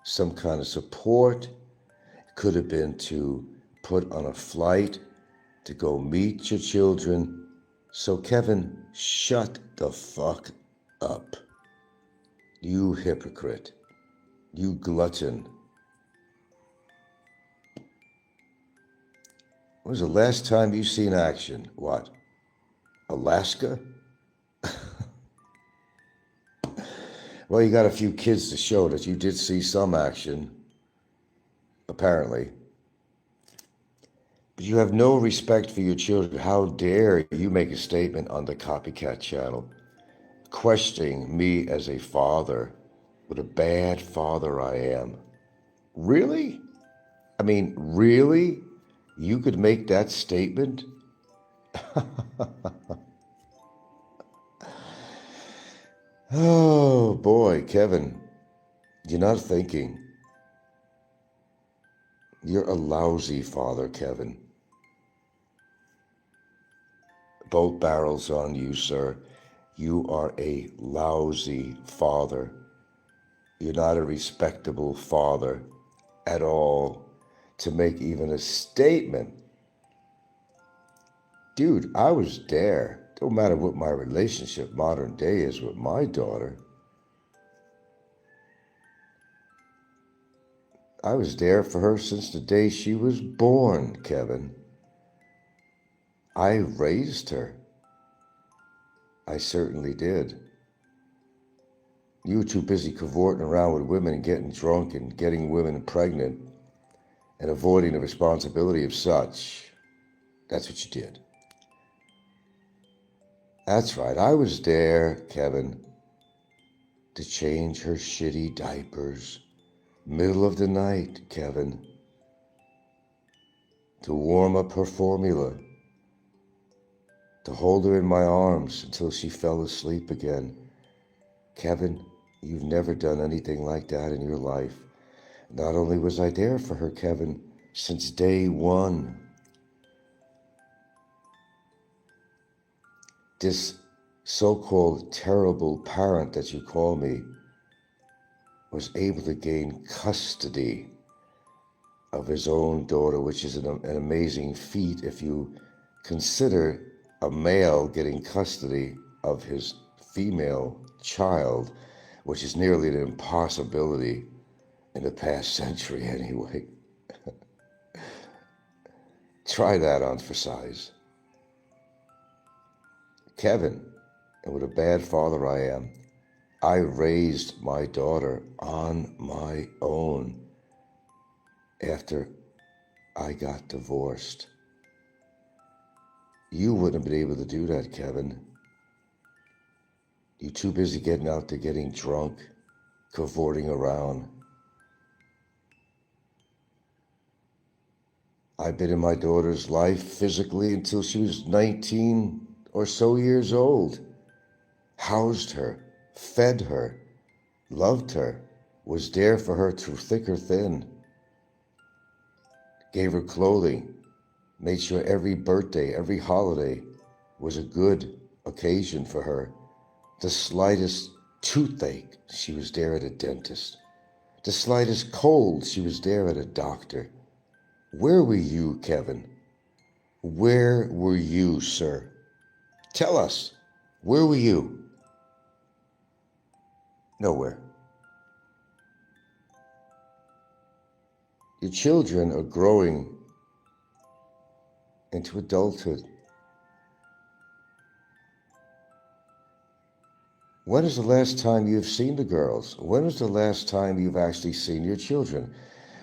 some kind of support. It could have been to put on a flight to go meet your children. So Kevin, shut the fuck up. You hypocrite. You glutton. When was the last time you seen action? What? Alaska? Well, you got a few kids to show that you did see some action, apparently. But you have no respect for your children. How dare you make a statement on the Copycat channel, questioning me as a father, what a bad father I am. Really? I mean, really? You could make that statement? Oh, boy, Kevin, you're not thinking. You're a lousy father, Kevin. Both barrels on you, sir. You are a lousy father. You're not a respectable father at all to make even a statement. Dude, I was there. Don't matter what my relationship modern day is with my daughter. I was there for her since the day she was born, Kevin. I raised her. I certainly did. You were too busy cavorting around with women and getting drunk and getting women pregnant and avoiding the responsibility of such. That's what you did. That's right. I was there, Kevin, to change her shitty diapers. Middle of the night, Kevin. To warm up her formula. To hold her in my arms until she fell asleep again. Kevin, you've never done anything like that in your life. Not only was I there for her, Kevin, since day one. This so-called terrible parent that you call me was able to gain custody of his own daughter, which is an amazing feat if you consider a male getting custody of his female child, which is nearly an impossibility in the past century anyway. Try that on for size. Kevin, and what a bad father I am, I raised my daughter on my own after I got divorced. You wouldn't have been able to do that, Kevin. You're too busy getting out there getting drunk, cavorting around. I've been in my daughter's life physically until she was 19 or so years old. Housed her, fed her, loved her, was there for her through thick or thin. Gave her clothing, made sure every birthday, every holiday was a good occasion for her. The slightest toothache, she was there at a dentist. The slightest cold, she was there at a doctor. Where were you, Kevin? Where were you, sir? Tell us, where were you? Nowhere. Your children are growing into adulthood. When is the last time you've seen the girls? When is the last time you've actually seen your children?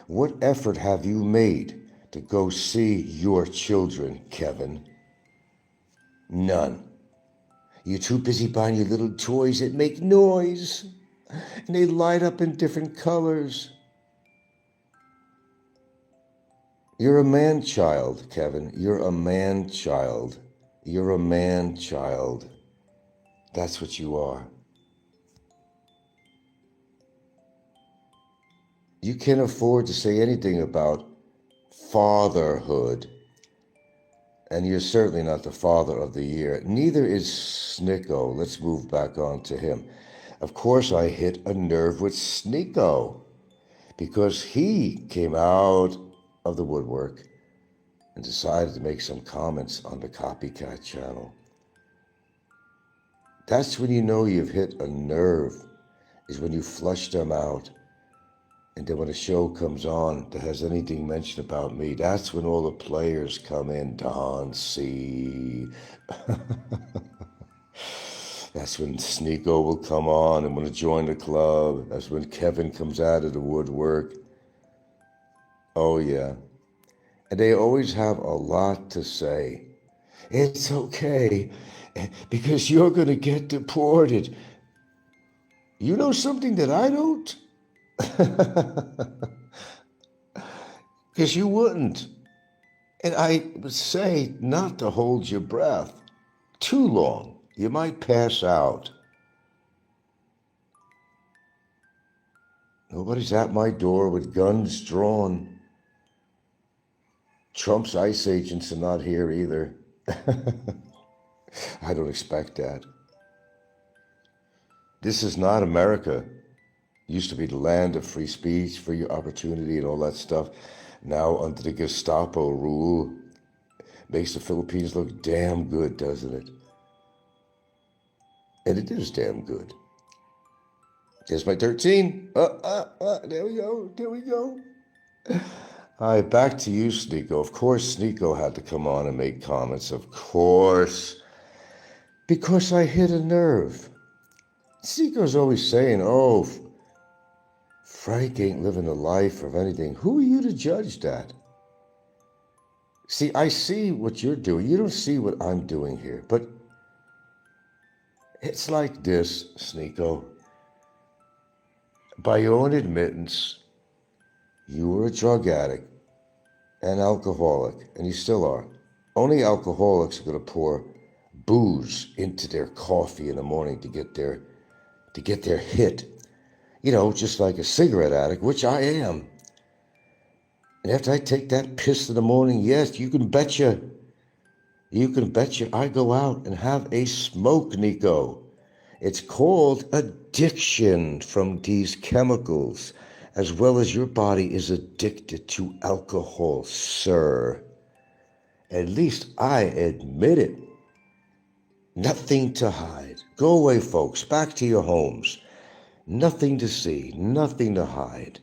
What effort have you made to go see your children, Kevin? None. You're too busy buying your little toys that make noise, and they light up in different colors. You're a man-child, Kevin. You're a man-child. You're a man-child. That's what you are. You can't afford to say anything about fatherhood. And you're certainly not the father of the year. Neither is Snikkos. Let's move back on to him. Of course, I hit a nerve with Snikkos because he came out of the woodwork and decided to make some comments on the Copycat channel. That's when you know you've hit a nerve, is when you flush them out. And then when a show comes on that has anything mentioned about me, that's when all the players come in. Don C. That's when Snikkos will come on and want to join the club. That's when Kevin comes out of the woodwork. Oh, yeah. And they always have a lot to say. It's okay, because you're going to get deported. You know something that I don't? Because you wouldn't. And I would say not to hold your breath too long. You might pass out. Nobody's at my door with guns drawn. Trump's ICE agents are not here either. I don't expect that. This is not America. Used to be the land of free speech, free opportunity, and all that stuff. Now, under the Gestapo rule, makes the Philippines look damn good, doesn't it? And it is damn good. There's my 13. There we go. All right, back to you, Snikkos. Of course, Snikkos had to come on and make comments. Of course. Because I hit a nerve. Snikkos always saying, oh, Frank ain't living a life of anything. Who are you to judge that? See, I see what you're doing. You don't see what I'm doing here. But it's like this, Snikkos. By your own admittance, you were a drug addict, an alcoholic, and you still are. Only alcoholics are going to pour booze into their coffee in the morning to get their hit. You know, just like a cigarette addict, which I am. And after I take that piss in the morning, yes, you can betcha I go out and have a smoke, Nico. It's called addiction from these chemicals, as well as your body is addicted to alcohol, sir. At least I admit it. Nothing to hide. Go away, folks. Back to your homes. Nothing to see. Nothing to hide.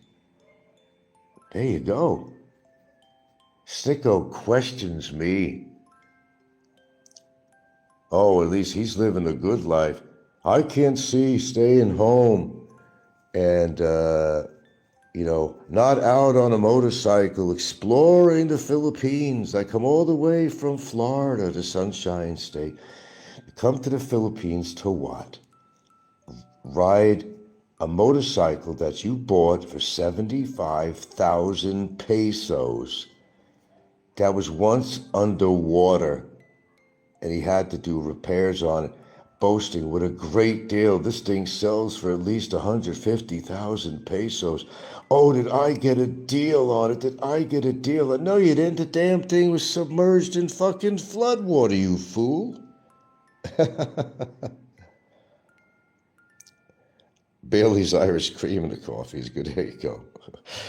There you go. Snikkos questions me. Oh, at least he's living a good life. I can't see staying home and, not out on a motorcycle exploring the Philippines. I come all the way from Florida, the Sunshine State. Come to the Philippines to what? Ride a motorcycle that you bought for 75,000 pesos that was once underwater, and he had to do repairs on it, boasting what a great deal. This thing sells for at least 150,000 pesos. Oh, did I get a deal on it? Did I get a deal? No, you didn't. The damn thing was submerged in fucking floodwater, you fool. Bailey's Irish cream in the coffee is good. There you go.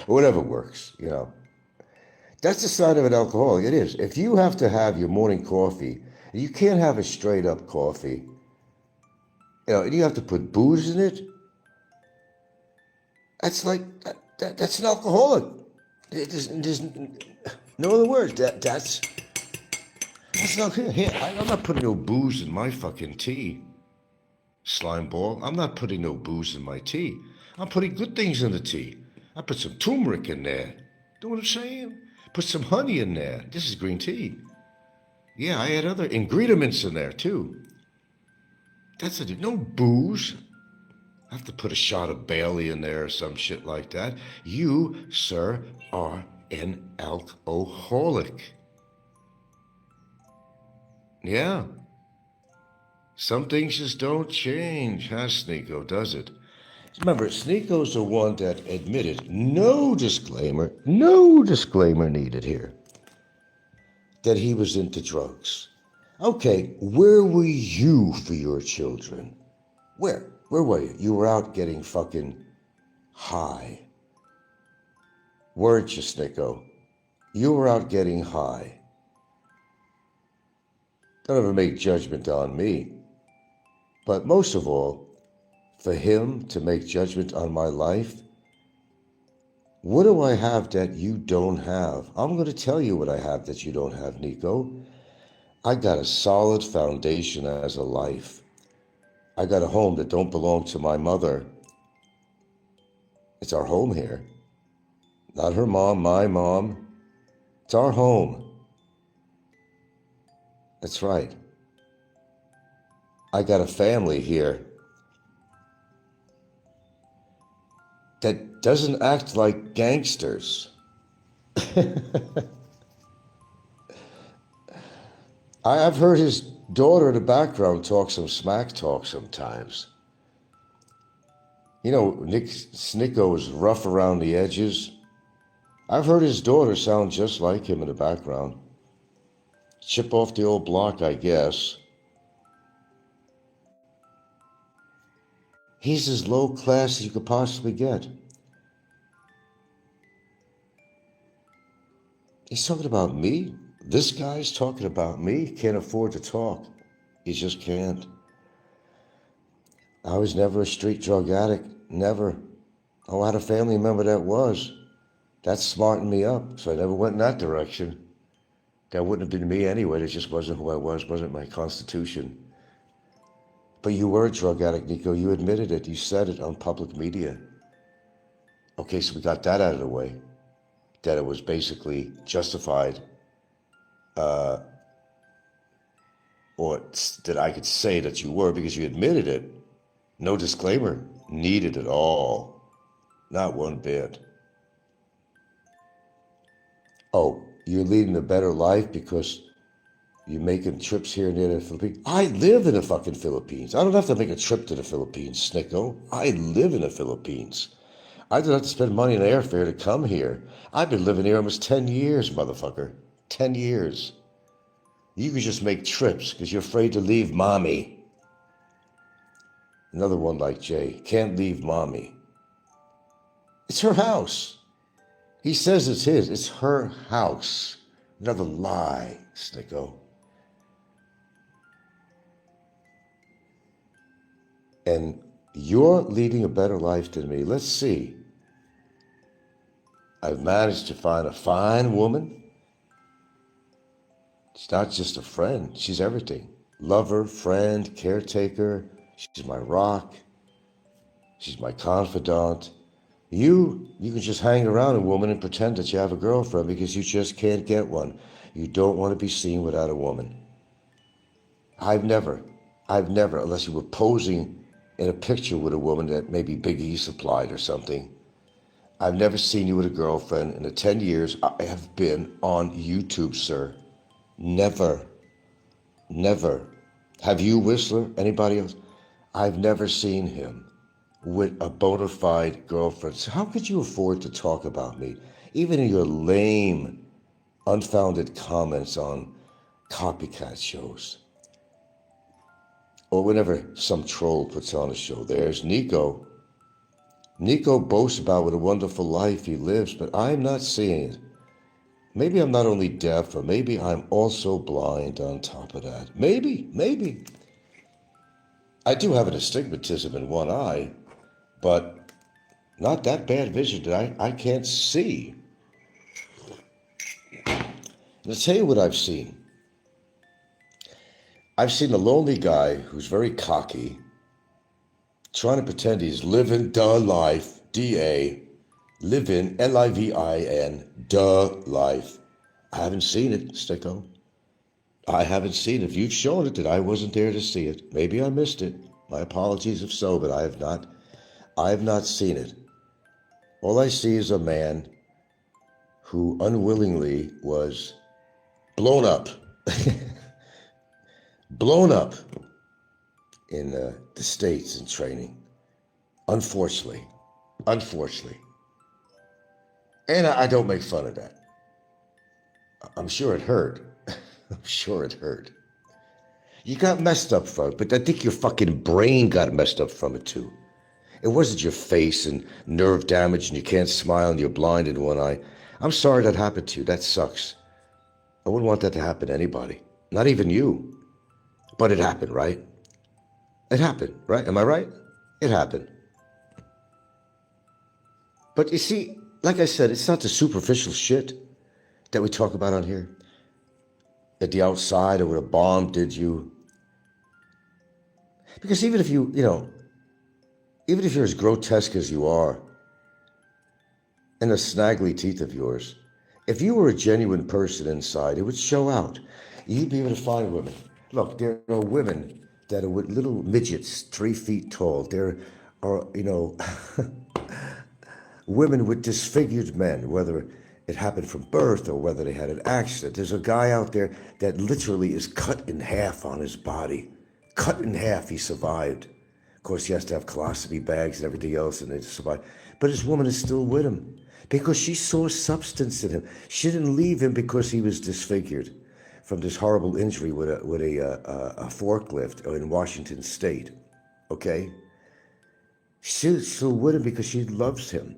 Whatever works, That's the sign of an alcoholic. It is. If you have to have your morning coffee, you can't have a straight up coffee. And you have to put booze in it. That's like that's an alcoholic. There's no other words. That's not here. I'm not putting no booze in my fucking tea. Slime ball. I'm not putting no booze in my tea. I'm putting good things in the tea. I put some turmeric in there. Know what I'm saying? Put some honey in there. This is green tea. Yeah, I had other ingredients in there too. That's it. No booze. I have to put a shot of Bailey in there or some shit like that. You, sir, are an alcoholic. Yeah. Some things just don't change, huh, Snikkos, does it? Remember, Snikkos the one that admitted, no disclaimer needed here, that he was into drugs. Okay, where were you for your children? Where were you? You were out getting fucking high. Weren't you, Snikkos? You were out getting high. Don't ever make judgment on me. But most of all, for him to make judgment on my life, what do I have that you don't have? I'm going to tell you what I have that you don't have, Nico. I got a solid foundation as a life. I got a home that don't belong to my mother. It's our home here. Not her mom, my mom. It's our home. That's right. I got a family here that doesn't act like gangsters. I've heard his daughter in the background talk some smack talk sometimes. Nick Snikkos is rough around the edges. I've heard his daughter sound just like him in the background. Chip off the old block, I guess. He's as low class as you could possibly get. He's talking about me. This guy's talking about me. Can't afford to talk. He just can't. I was never a street drug addict. Never. Oh, I had a family member that was. That smartened me up, so I never went in that direction. That wouldn't have been me anyway. It just wasn't who I was, wasn't my constitution. But you were a drug addict, Nico. You admitted it. You said it on public media. Okay, so we got that out of the way. That it was basically justified, or that I could say that you were because you admitted it. No disclaimer needed at all. Not one bit. Oh, you're leading a better life because you're making trips here and there to the Philippines. I live in the fucking Philippines. I don't have to make a trip to the Philippines, Snicko. I live in the Philippines. I don't have to spend money on airfare to come here. I've been living here almost 10 years, motherfucker. 10 years. You can just make trips because you're afraid to leave mommy. Another one like Jay. Can't leave mommy. It's her house. He says it's his. It's her house. Another lie, Snicko. And you're leading a better life than me. Let's see. I've managed to find a fine woman. She's not just a friend. She's everything. Lover, friend, caretaker. She's my rock. She's my confidant. You can just hang around a woman and pretend that you have a girlfriend because you just can't get one. You don't want to be seen without a woman. I've never, unless you were posing in a picture with a woman that maybe Big E supplied or something. I've never seen you with a girlfriend in the 10 years I have been on YouTube, sir. Never. Have you, Whistler? Anybody else? I've never seen him with a bona fide girlfriend. So how could you afford to talk about me? Even in your lame, unfounded comments on copycat shows. Or whenever some troll puts on a show. There's Nico. Nico boasts about what a wonderful life he lives, but I'm not seeing it. Maybe I'm not only deaf, or maybe I'm also blind on top of that. Maybe. I do have an astigmatism in one eye, but not that bad vision that I can't see. I'll tell you what I've seen. I've seen a lonely guy who's very cocky, trying to pretend he's living the life, D-A, living, L-I-V-I-N, the life. I haven't seen it, Snicko. I haven't seen it. If you've shown it, that I wasn't there to see it. Maybe I missed it. My apologies if so, but I have not seen it. All I see is a man who unwillingly was blown up. Blown up in the States in training. Unfortunately. And I don't make fun of that. I'm sure it hurt. You got messed up from it, but I think your fucking brain got messed up from it too. It wasn't your face and nerve damage and you can't smile and you're blind in one eye. I'm sorry that happened to you. That sucks. I wouldn't want that to happen to anybody. Not even you. But it happened, right? It happened, right? Am I right? It happened. But you see, like I said, it's not the superficial shit that we talk about on here. At the outside or what a bomb did you. Because even if even if you're as grotesque as you are, and the snaggly teeth of yours, if you were a genuine person inside, it would show out. You'd be able to find women. Look, there are women that are with little midgets, 3 feet tall. There are, women with disfigured men, whether it happened from birth or whether they had an accident. There's a guy out there that literally is cut in half on his body. Cut in half, he survived. Of course, he has to have colostomy bags and everything else, and they survive. But his woman is still with him because she saw substance in him. She didn't leave him because he was disfigured from this horrible injury with a forklift in Washington State. Okay? She's still with him because she loves him.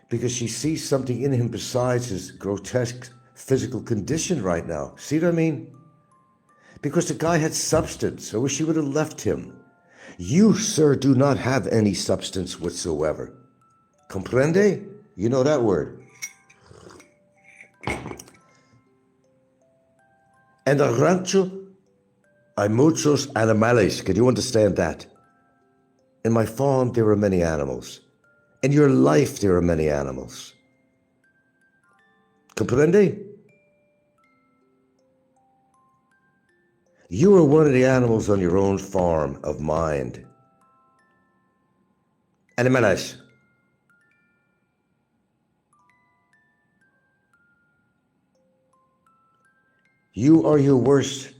Because she sees something in him besides his grotesque physical condition right now. See what I mean? Because the guy had substance. I wish she would have left him. You, sir, do not have any substance whatsoever. Comprende? You know that word. En el rancho hay muchos animales. Can you understand that? In my farm, there are many animals. In your life, there are many animals. Comprende? You are one of the animals on your own farm of mind. Animales. You are your worst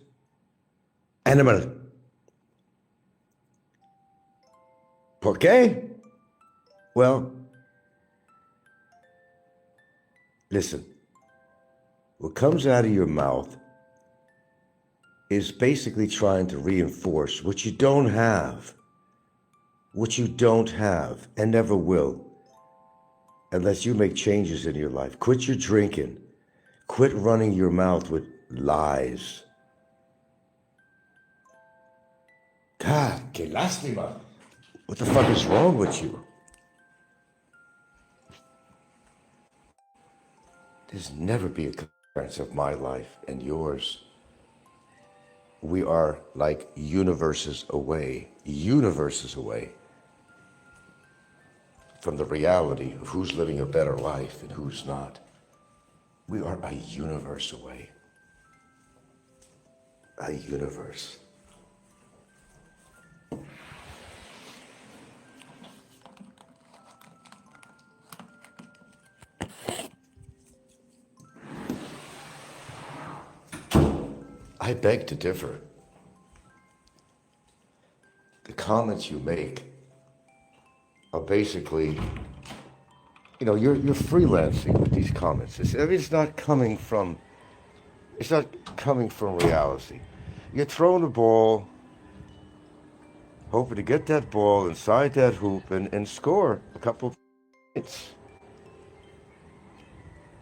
animal. ¿Por qué? Well, listen. What comes out of your mouth is basically trying to reinforce what you don't have. What you don't have and never will. Unless you make changes in your life. Quit your drinking. Quit running your mouth with lies. God, que lástima. What the fuck is wrong with you? There's never be a comparison of my life and yours. We are like universes away from the reality of who's living a better life and who's not. We are a universe away. A universe. I beg to differ. The comments you make are basically, you're freelancing with these comments. It's not coming from reality. You're throwing a ball, hoping to get that ball inside that hoop and score a couple of points.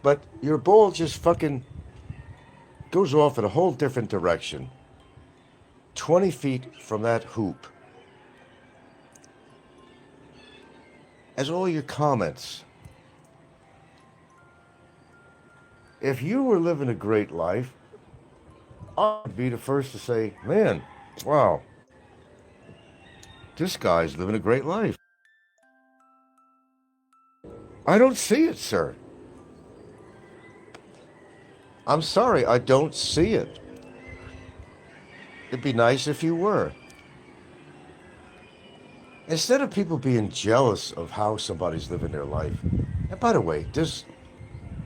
But your ball just fucking goes off in a whole different direction. 20 feet from that hoop. As all your comments. If you were living a great life, I'd be the first to say, man, wow, this guy's living a great life. I don't see it, sir. I'm sorry, I don't see it. It'd be nice if you were. Instead of people being jealous of how somebody's living their life, and by the way,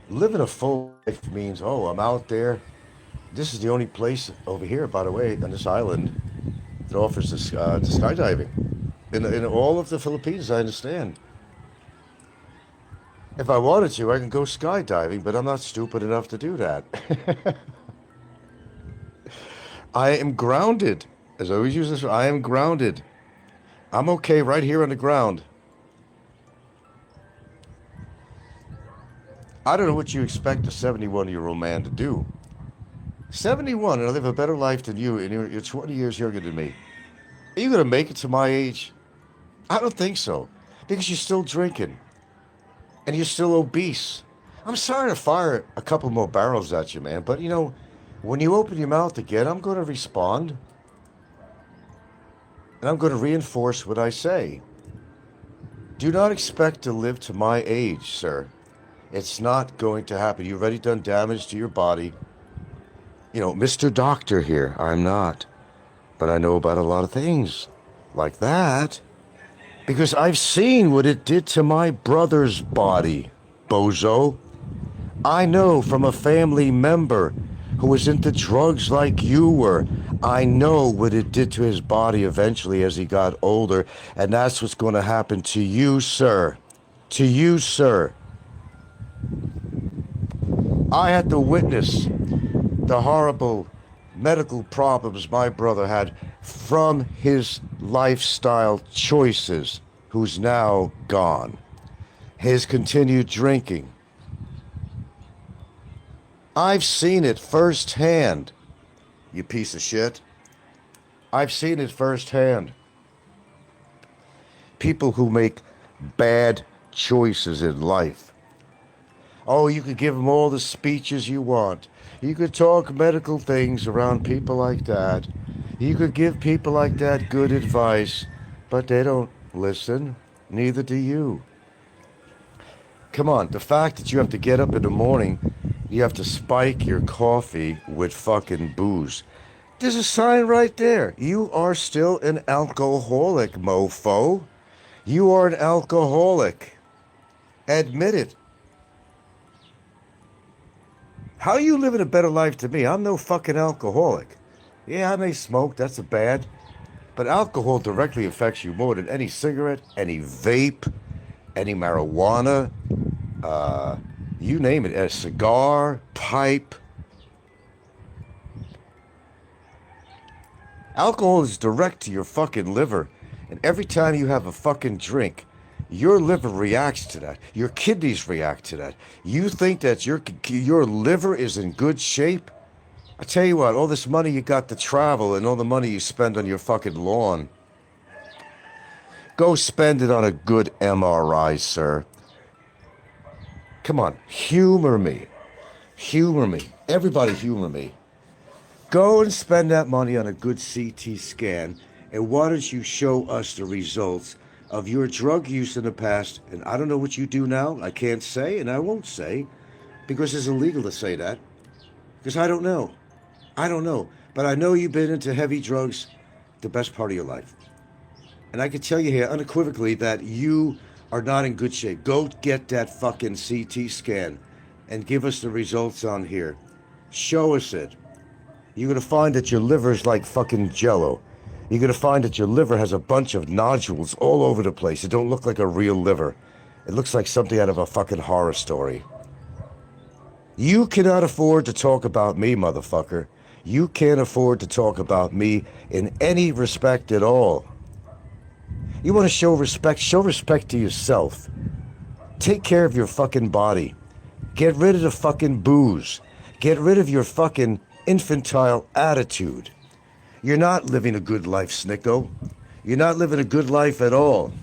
living a full life means, I'm out there. This is the only place over here, by the way, on this island that offers this skydiving. In all of the Philippines, I understand. If I wanted to, I can go skydiving, but I'm not stupid enough to do that. I am grounded. As I always use this, I am grounded. I'm okay right here on the ground. I don't know what you expect a 71-year-old man to do. 71, and I live a better life than you, and you're 20 years younger than me. Are you going to make it to my age? I don't think so, because you're still drinking, and you're still obese. I'm sorry to fire a couple more barrels at you, man, but when you open your mouth again, I'm going to respond, and I'm going to reinforce what I say. Do not expect to live to my age, sir. It's not going to happen. You've already done damage to your body. Mr. Doctor here, I'm not. But I know about a lot of things like that. Because I've seen what it did to my brother's body, bozo. I know from a family member who was into drugs like you were. I know what it did to his body eventually as he got older. And that's what's going to happen to you, sir. To you, sir. I had to witness the horrible medical problems my brother had from his lifestyle choices, who's now gone. His continued drinking. I've seen it firsthand, you piece of shit. I've seen it firsthand. People who make bad choices in life. Oh, you could give them all the speeches you want. You could talk medical things around people like that. You could give people like that good advice, but they don't listen. Neither do you. Come on, the fact that you have to get up in the morning, you have to spike your coffee with fucking booze. There's a sign right there. You are still an alcoholic, mofo. You are an alcoholic. Admit it. How are you living a better life to me? I'm no fucking alcoholic. Yeah, I may smoke, that's a bad. But alcohol directly affects you more than any cigarette, any vape, any marijuana, you name it, a cigar, pipe. Alcohol is direct to your fucking liver. And every time you have a fucking drink, your liver reacts to that. Your kidneys react to that. You think that your liver is in good shape? I tell you what, all this money you got to travel and all the money you spend on your fucking lawn, go spend it on a good MRI, sir. Come on, humor me. Humor me. Everybody humor me. Go and spend that money on a good CT scan, and why don't you show us the results of your drug use in the past? And I don't know what you do now. I can't say, and I won't say, because it's illegal to say that. Because I don't know. I don't know. But I know you've been into heavy drugs the best part of your life. And I can tell you here unequivocally that you are not in good shape. Go get that fucking CT scan and give us the results on here. Show us it. You're going to find that your liver's like fucking jello. You're going to find that your liver has a bunch of nodules all over the place. It don't look like a real liver. It looks like something out of a fucking horror story. You cannot afford to talk about me, motherfucker. You can't afford to talk about me in any respect at all. You want to show respect to yourself. Take care of your fucking body. Get rid of the fucking booze. Get rid of your fucking infantile attitude. You're not living a good life, Snicko. You're not living a good life at all.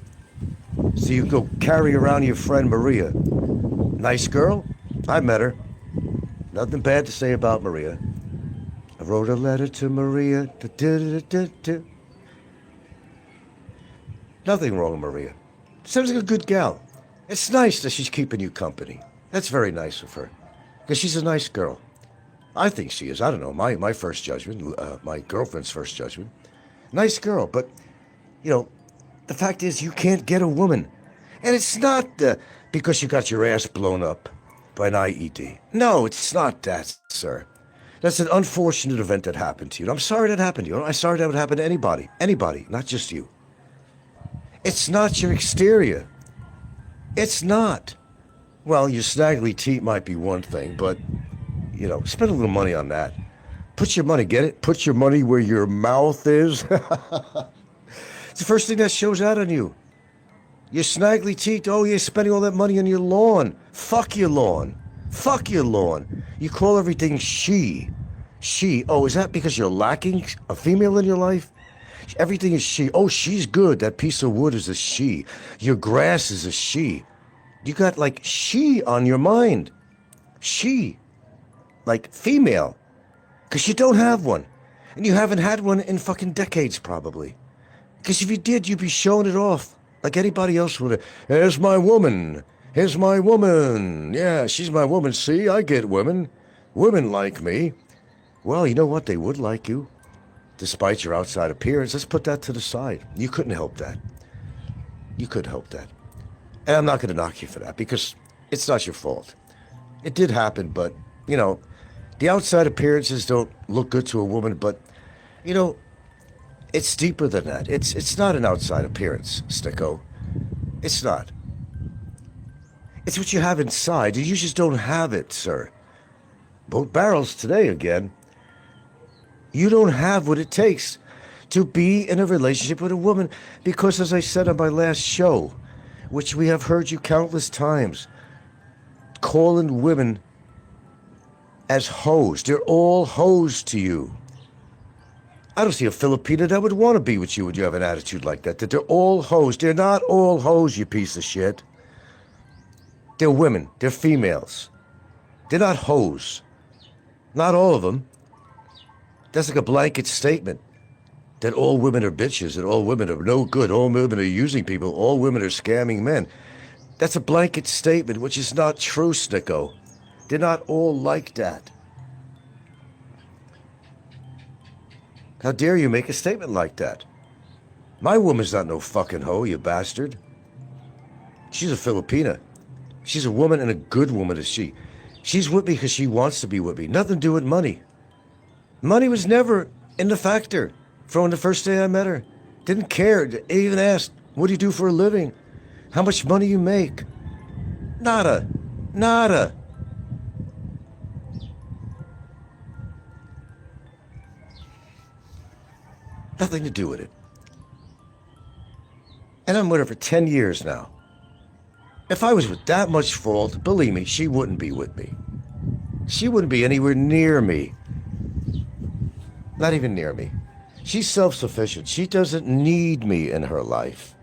So you go carry around your friend Maria. Nice girl. I met her. Nothing bad to say about Maria. I wrote a letter to Maria. Nothing wrong with Maria. Sounds like a good gal. It's nice that she's keeping you company. That's very nice of her. Because she's a nice girl. I think she is. I don't know. My first judgment, my girlfriend's first judgment. Nice girl, but, you know, the fact is you can't get a woman. And it's not because you got your ass blown up by an IED. No, it's not that, sir. That's an unfortunate event that happened to you. I'm sorry that happened to you. I'm sorry that would happen to anybody. Anybody, not just you. It's not your exterior. It's not. Well, your snaggly teeth might be one thing, but, you know, spend a little money on that. Put your money, get it? Put your money where your mouth is. It's the first thing that shows out on you. Your snaggly teeth, oh, you're spending all that money on your lawn. Fuck your lawn. Fuck your lawn. You call everything she. She. Oh, is that because you're lacking a female in your life? Everything is she. Oh, she's good. That piece of wood is a she. Your grass is a she. You got like she on your mind. She. Like female. Because you don't have one. And you haven't had one in fucking decades probably. Because if you did, you'd be showing it off. Like anybody else would have. Here's my woman. Here's my woman. Yeah, she's my woman. See, I get women. Women like me. Well, you know what? They would like you. Despite your outside appearance, let's put that to the side. You couldn't help that. You couldn't help that. And I'm not going to knock you for that because it's not your fault. It did happen, but, you know, the outside appearances don't look good to a woman, but, you know, it's deeper than that. It's not an outside appearance, Snicko. It's not. It's what you have inside, and you just don't have it, sir. Both barrels today again. You don't have what it takes to be in a relationship with a woman because, as I said on my last show, which we have heard you countless times, calling women as hoes. They're all hoes to you. I don't see a Filipina that would want to be with you when you have an attitude like that. That they're all hoes. They're not all hoes, you piece of shit. They're women. They're females. They're not hoes. Not all of them. That's like a blanket statement that all women are bitches and all women are no good, all women are using people, all women are scamming men. That's a blanket statement, which is not true, Snicko. They're not all like that. How dare you make a statement like that? My woman's not no fucking hoe, you bastard. She's a Filipina. She's a woman and a good woman is she. She's with me because she wants to be with me. Nothing to do with money. Money was never in the factor from the first day I met her. Didn't care. Even asked, what do you do for a living? How much money you make? Nada. Nada. Nothing to do with it. And I'm with her for 10 years now. If I was with that much fault, believe me, she wouldn't be with me. She wouldn't be anywhere near me. Not even near me. She's self-sufficient. She doesn't need me in her life.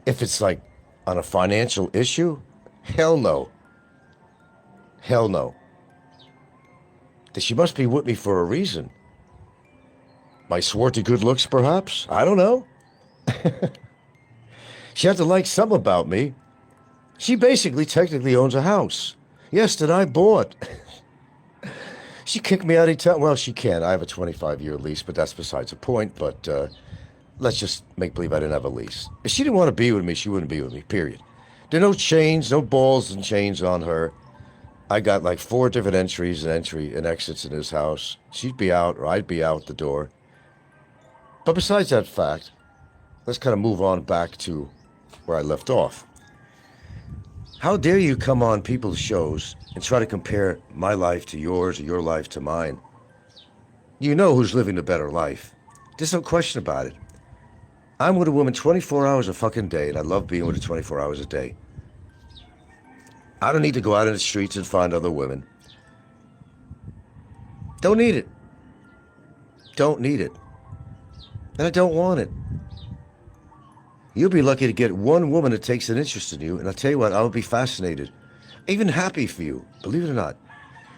If it's like on a financial issue, hell no. Hell no. She must be with me for a reason. My swarthy good looks, perhaps? I don't know. She had to like something about me. She basically technically owns a house. Yes, that I bought. She kicked me out of town. Well, she can't. I have a 25-year lease, but that's besides the point. But let's just make believe I didn't have a lease. If she didn't want to be with me, she wouldn't be with me, period. There are no chains, no balls and chains on her. I got like 4 different entries and exits in this house. She'd be out or I'd be out the door. But besides that fact, let's kind of move on back to where I left off. How dare you come on people's shows and try to compare my life to yours or your life to mine? You know who's living the better life. There's no question about it. I'm with a woman 24 hours a fucking day, and I love being with her 24 hours a day. I don't need to go out in the streets and find other women. Don't need it. Don't need it. And I don't want it. You'll be lucky to get one woman that takes an interest in you, and I'll tell you what, I'll be fascinated, even happy for you, believe it or not,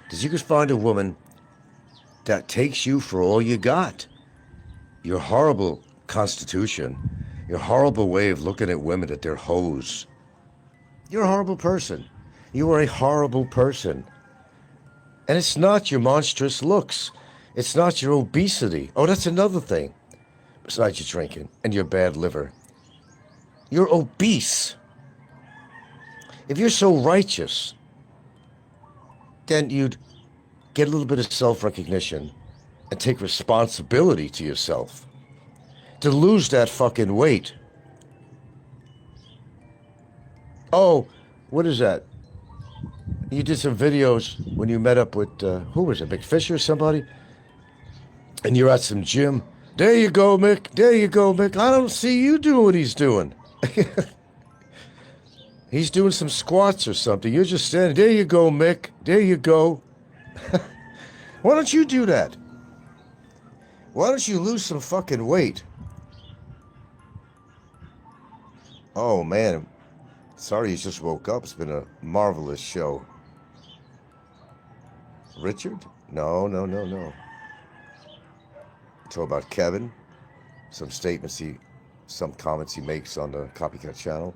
because you could find a woman that takes you for all you got. Your horrible constitution, your horrible way of looking at women, that they're hoes. You're a horrible person. You are a horrible person. And it's not your monstrous looks. It's not your obesity. Oh, that's another thing, besides your drinking and your bad liver. You're obese. If you're so righteous, then you'd get a little bit of self-recognition and take responsibility to yourself to lose that fucking weight. Oh, what is that? You did some videos when you met up with, who was it, McFisher or somebody? And you're at some gym. There you go, Mick. There you go, Mick. I don't see you doing what he's doing. He's doing some squats or something. You're just standing. There you go, Mick. There you go. Why don't you do that? Why don't you lose some fucking weight? Oh, man. Sorry he just woke up. It's been a marvelous show. Richard? No. Talk about Kevin. Some comments he makes on the Copycat channel.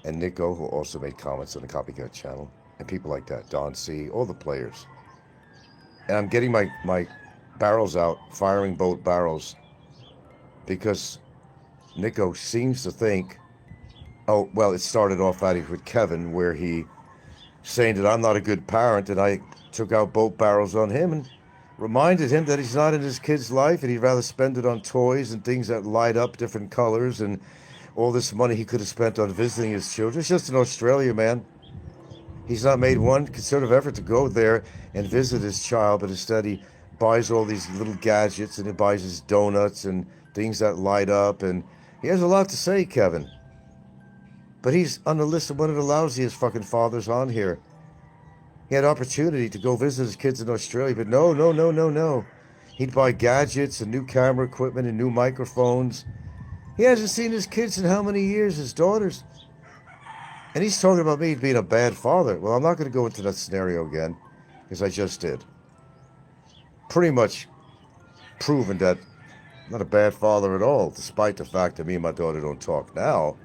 And Nico, who also made comments on the Copycat channel. And people like that. Don C. All the players. And I'm getting my barrels out, firing both barrels. Because Nico seems to think, oh, well, it started off out with Kevin, where he saying that I'm not a good parent, and I took out both barrels on him and reminded him that he's not in his kid's life and he'd rather spend it on toys and things that light up different colors and all this money he could have spent on visiting his children. It's just in Australia, man. He's not made one concerted effort to go there and visit his child, but instead he buys all these little gadgets and he buys his donuts and things that light up, and he has a lot to say, Kevin. But he's on the list of one of the lousiest fucking fathers on here. He had opportunity to go visit his kids in Australia, but no. He'd buy gadgets and new camera equipment and new microphones. He hasn't seen his kids in how many years? His daughters. And he's talking about me being a bad father. Well, I'm not going to go into that scenario again, because I just did. Pretty much proven that I'm not a bad father at all, despite the fact that me and my daughter don't talk now.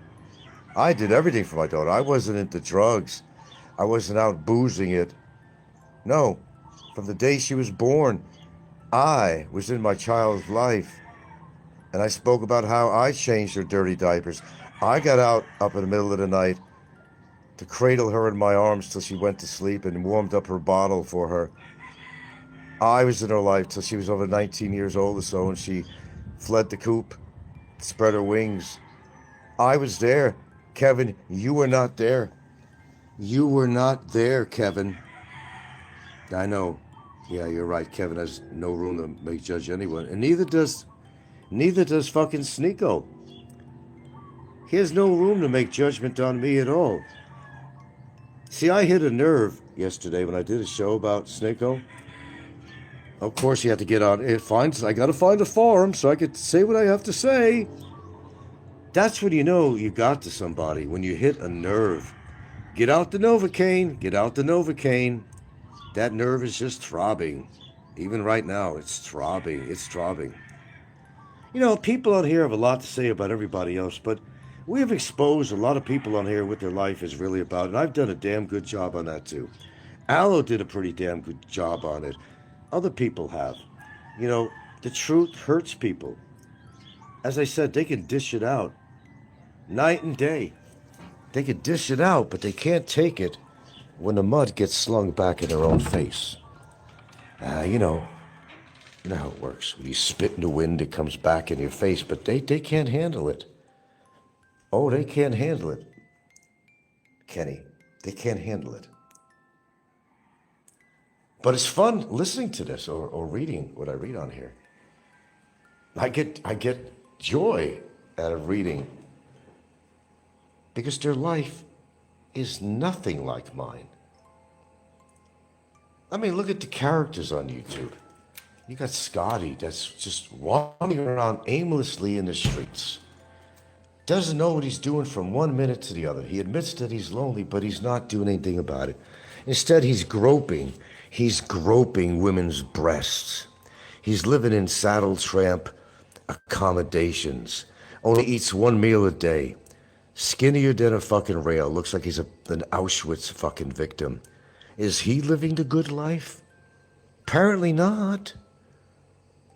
I did everything for my daughter. I wasn't into drugs. I wasn't out boozing it. No. From the day she was born, I was in my child's life. And I spoke about how I changed her dirty diapers. I got out up in the middle of the night to cradle her in my arms till she went to sleep and warmed up her bottle for her. I was in her life till she was over 19 years old or so, and she fled the coop, spread her wings. I was there. Kevin, you were not there. You were not there, Kevin. I know. Yeah, you're right. Kevin has no room to make judge anyone. And neither does fucking Snikkos. He has no room to make judgment on me at all. See, I hit a nerve yesterday when I did a show about Snikkos. Of course, you have to get on. I got to find a forum so I could say what I have to say. That's when you know you got to somebody, when you hit a nerve. Get out the Novacaine. Get out the Novacaine. That nerve is just throbbing. Even right now, it's throbbing. It's throbbing. You know, people on here have a lot to say about everybody else, but we have exposed a lot of people on here what their life is really about, and I've done a damn good job on that too. Aloe did a pretty damn good job on it. Other people have. You know, the truth hurts people. As I said, they can dish it out night and day. They can dish it out, but they can't take it when the mud gets slung back in their own face. You know how it works. When you spit in the wind, it comes back in your face, but they can't handle it. Oh, they can't handle it. Kenny, they can't handle it. But it's fun listening to this or reading what I read on here. I get joy out of reading because their life is nothing like mine. I mean, look at the characters on YouTube. You got Scotty that's just wandering around aimlessly in the streets. Doesn't know what he's doing from one minute to the other. He admits that he's lonely, but he's not doing anything about it. Instead, he's groping. He's groping women's breasts. He's living in saddle tramp accommodations. Only eats one meal a day. Skinnier than a fucking rail. Looks like he's an Auschwitz fucking victim. Is he living the good life? Apparently not.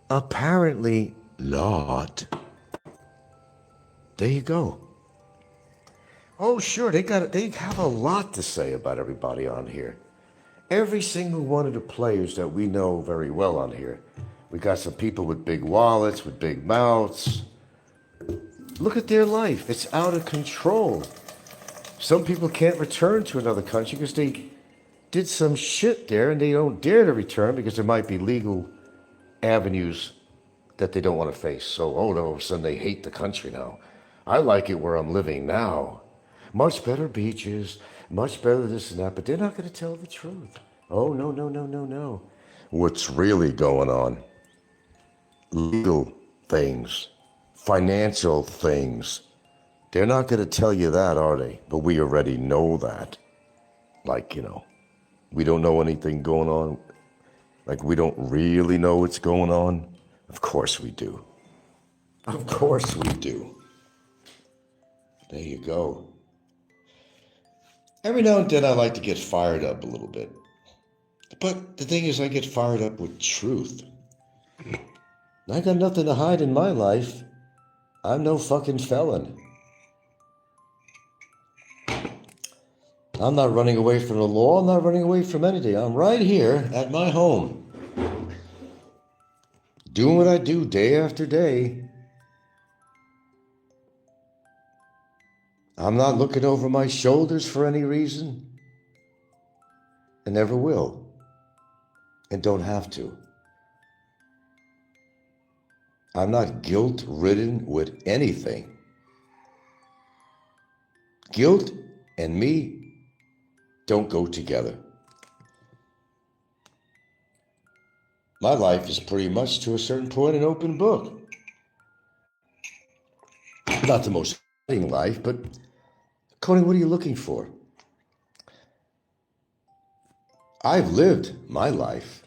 Apparently not. There you go. Oh, sure, they have a lot to say about everybody on here. Every single one of the players that we know very well on here. We got some people with big wallets, with big mouths. Look at their life. It's out of control. Some people can't return to another country because they did some shit there and they don't dare to return because there might be legal avenues that they don't want to face. So, all of a sudden they hate the country now. I like it where I'm living now. Much better beaches, much better this and that, but they're not going to tell the truth. Oh, no, no, no, no, no. What's really going on? Legal things, financial things. They're not going to tell you that, are they? But we already know that. Like, we don't know anything going on. Like, we don't really know what's going on. Of course we do. Of course we do. There you go. Every now and then I like to get fired up a little bit. But the thing is, I get fired up with truth. I got nothing to hide in my life. I'm no fucking felon. I'm not running away from the law. I'm not running away from anything. I'm right here at my home. Doing what I do day after day. I'm not looking over my shoulders for any reason. And never will. And don't have to. I'm not guilt-ridden with anything. Guilt and me don't go together. My life is pretty much, to a certain point, an open book. Not the most exciting life, but Coney, what are you looking for? I've lived my life.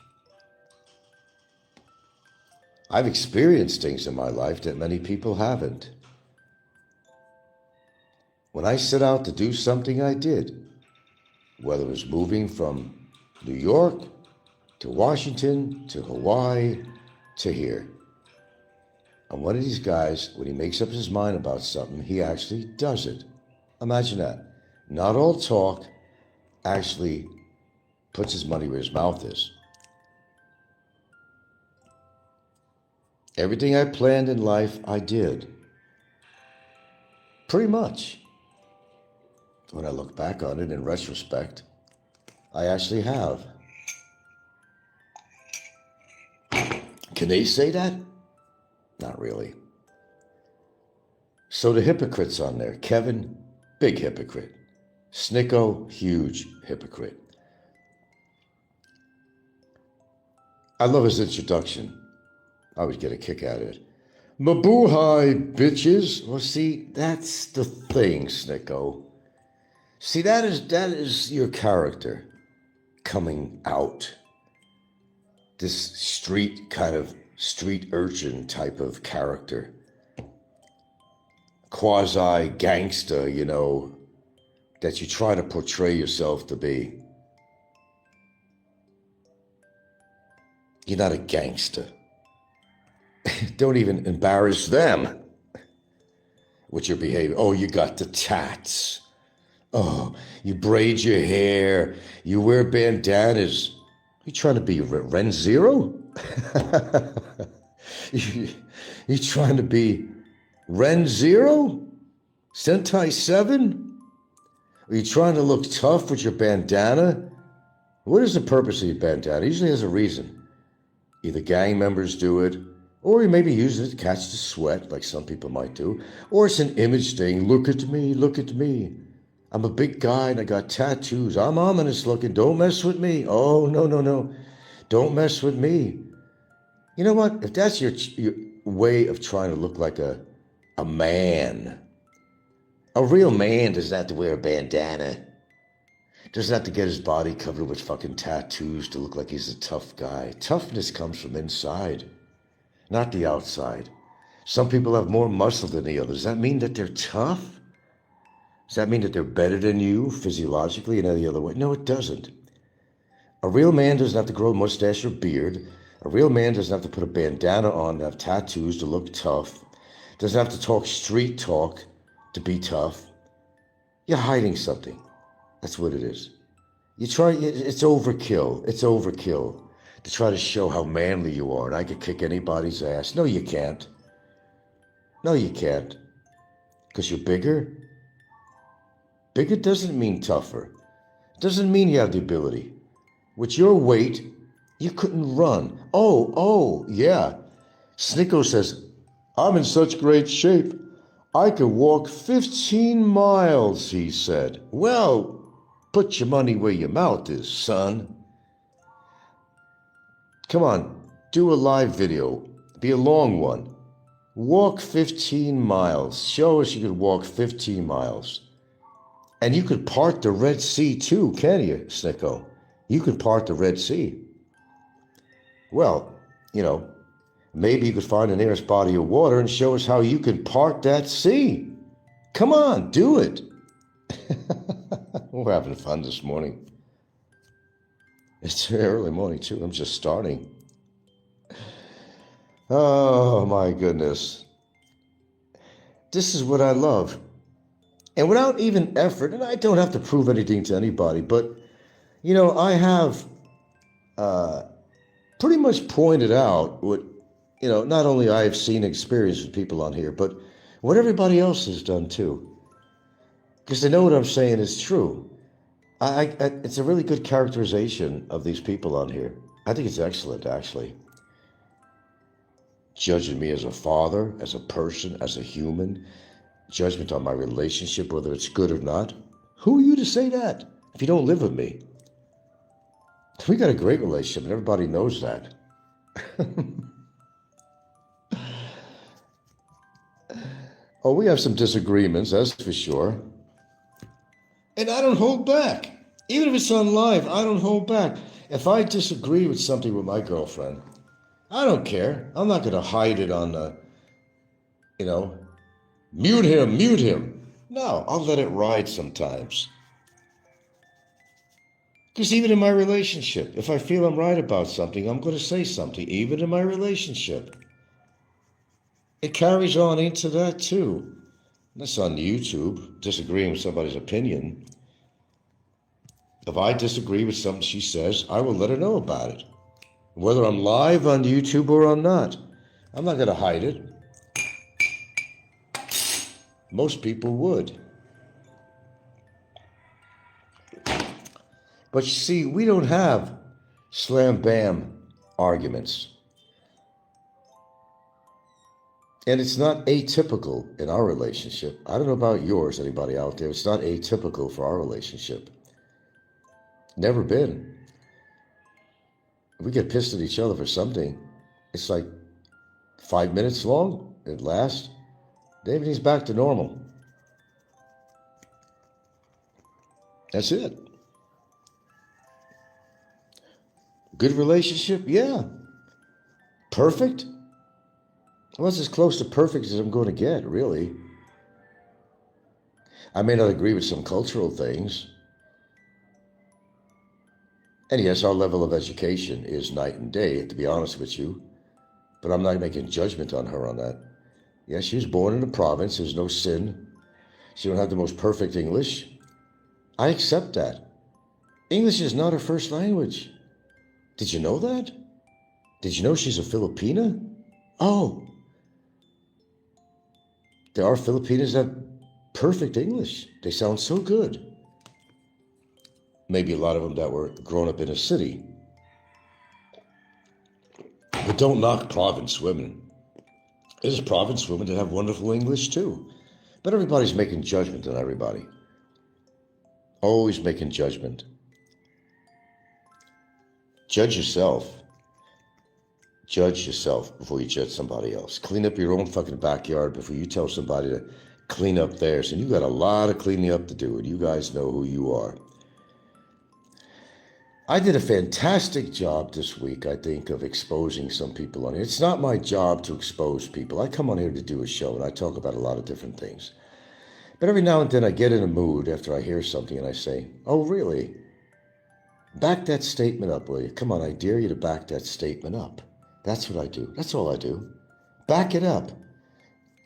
I've experienced things in my life that many people haven't. When I set out to do something, I did. Whether it was moving from New York to Washington to Hawaii to here. And one of these guys, when he makes up his mind about something, he actually does it. Imagine that. Not all talk, actually puts his money where his mouth is. Everything I planned in life, I did. Pretty much. When I look back on it in retrospect, I actually have. Can they say that? Not really. So the hypocrites on there. Kevin, big hypocrite. Snicko, huge hypocrite. I love his introduction. I always get a kick out of it. Mabuhay, bitches. Well, see, that's the thing, Snicko. See, that is your character coming out. This street urchin type of character. Quasi-gangster, that you try to portray yourself to be. You're not a gangster. Don't even embarrass them with your behavior. Oh, you got the tats. Oh, you braid your hair. You wear bandanas. You trying to be Ren Zero? You trying to be Ren Zero? Sentai 7? Are you trying to look tough with your bandana? What is the purpose of your bandana? It usually has a reason. Either gang members do it, or you maybe use it to catch the sweat, like some people might do, or it's an image thing. Look at me, look at me. I'm a big guy and I got tattoos. I'm ominous looking. Don't mess with me. Oh, no. Don't mess with me. You know what? If that's your way of trying to look like a man, a real man doesn't have to wear a bandana. Doesn't have to get his body covered with fucking tattoos to look like he's a tough guy. Toughness comes from inside, not the outside. Some people have more muscle than the others. Does that mean that they're tough? Does that mean that they're better than you physiologically in any other way? No, it doesn't. A real man doesn't have to grow a mustache or beard. A real man doesn't have to put a bandana on to have tattoos to look tough. Doesn't have to talk street talk to be tough. You're hiding something. That's what it is. It's overkill. It's overkill to try to show how manly you are and I could kick anybody's ass. No, you can't. No, you can't. Because you're bigger? Bigger doesn't mean tougher. It doesn't mean you have the ability. With your weight, you couldn't run. Oh, yeah. Snikkos says, I'm in such great shape. I could walk 15 miles, he said. Well, put your money where your mouth is, son. Come on, do a live video. Be a long one. Walk 15 miles. Show us you could walk 15 miles. And you could part the Red Sea too, can you, Snicko? You could part the Red Sea. Well, maybe you could find the nearest body of water and show us how you can part that sea. Come on, do it. We're having fun this morning. It's early morning too. I'm just starting. Oh my goodness. This is what I love. And without even effort, and I don't have to prove anything to anybody, but, I have pretty much pointed out what, not only I have seen and experienced with people on here, but what everybody else has done too. Because they know what I'm saying is true. It's a really good characterization of these people on here. I think it's excellent, actually. Judging me as a father, as a person, as a human. Judgment on my relationship, whether it's good or not. Who are you to say that if you don't live with me? We got a great relationship and everybody knows that. Oh, we have some disagreements, that's for sure. And I don't hold back. Even if it's on live, I don't hold back. If I disagree with something with my girlfriend, I don't care. I'm not going to hide it on the, mute him. No, I'll let it ride sometimes. Because even in my relationship, if I feel I'm right about something, I'm going to say something, even in my relationship. It carries on into that too. That's on YouTube, disagreeing with somebody's opinion. If I disagree with something she says, I will let her know about it. Whether I'm live on YouTube or I'm not. I'm not going to hide it. Most people would. But you see, we don't have slam-bam arguments. And it's not atypical in our relationship. I don't know about yours, anybody out there. It's not atypical for our relationship. Never been. If we get pissed at each other for something, it's like 5 minutes long. It lasts. Then everything's back to normal. That's it. Good relationship? Yeah. Perfect? Well, it's as close to perfect as I'm going to get, really. I may not agree with some cultural things. And yes, our level of education is night and day, to be honest with you. But I'm not making judgment on her on that. Yes, she was born in a province. There's no sin. She don't have the most perfect English. I accept that. English is not her first language. Did you know that? Did you know she's a Filipina? Oh. There are Filipinas that have perfect English. They sound so good. Maybe a lot of them that were grown up in a city. But don't knock province women. There's province women that have wonderful English too. But everybody's making judgment on everybody. Always making judgment. Judge yourself. Judge yourself before you judge somebody else. Clean up your own fucking backyard before you tell somebody to clean up theirs. And you got a lot of cleaning up to do, and you guys know who you are. I did a fantastic job this week, I think, of exposing some people on here. It's not my job to expose people. I come on here to do a show, and I talk about a lot of different things. But every now and then I get in a mood after I hear something, and I say, oh, really? Back that statement up, will you? Come on, I dare you to back that statement up. That's what I do. That's all I do. Back it up.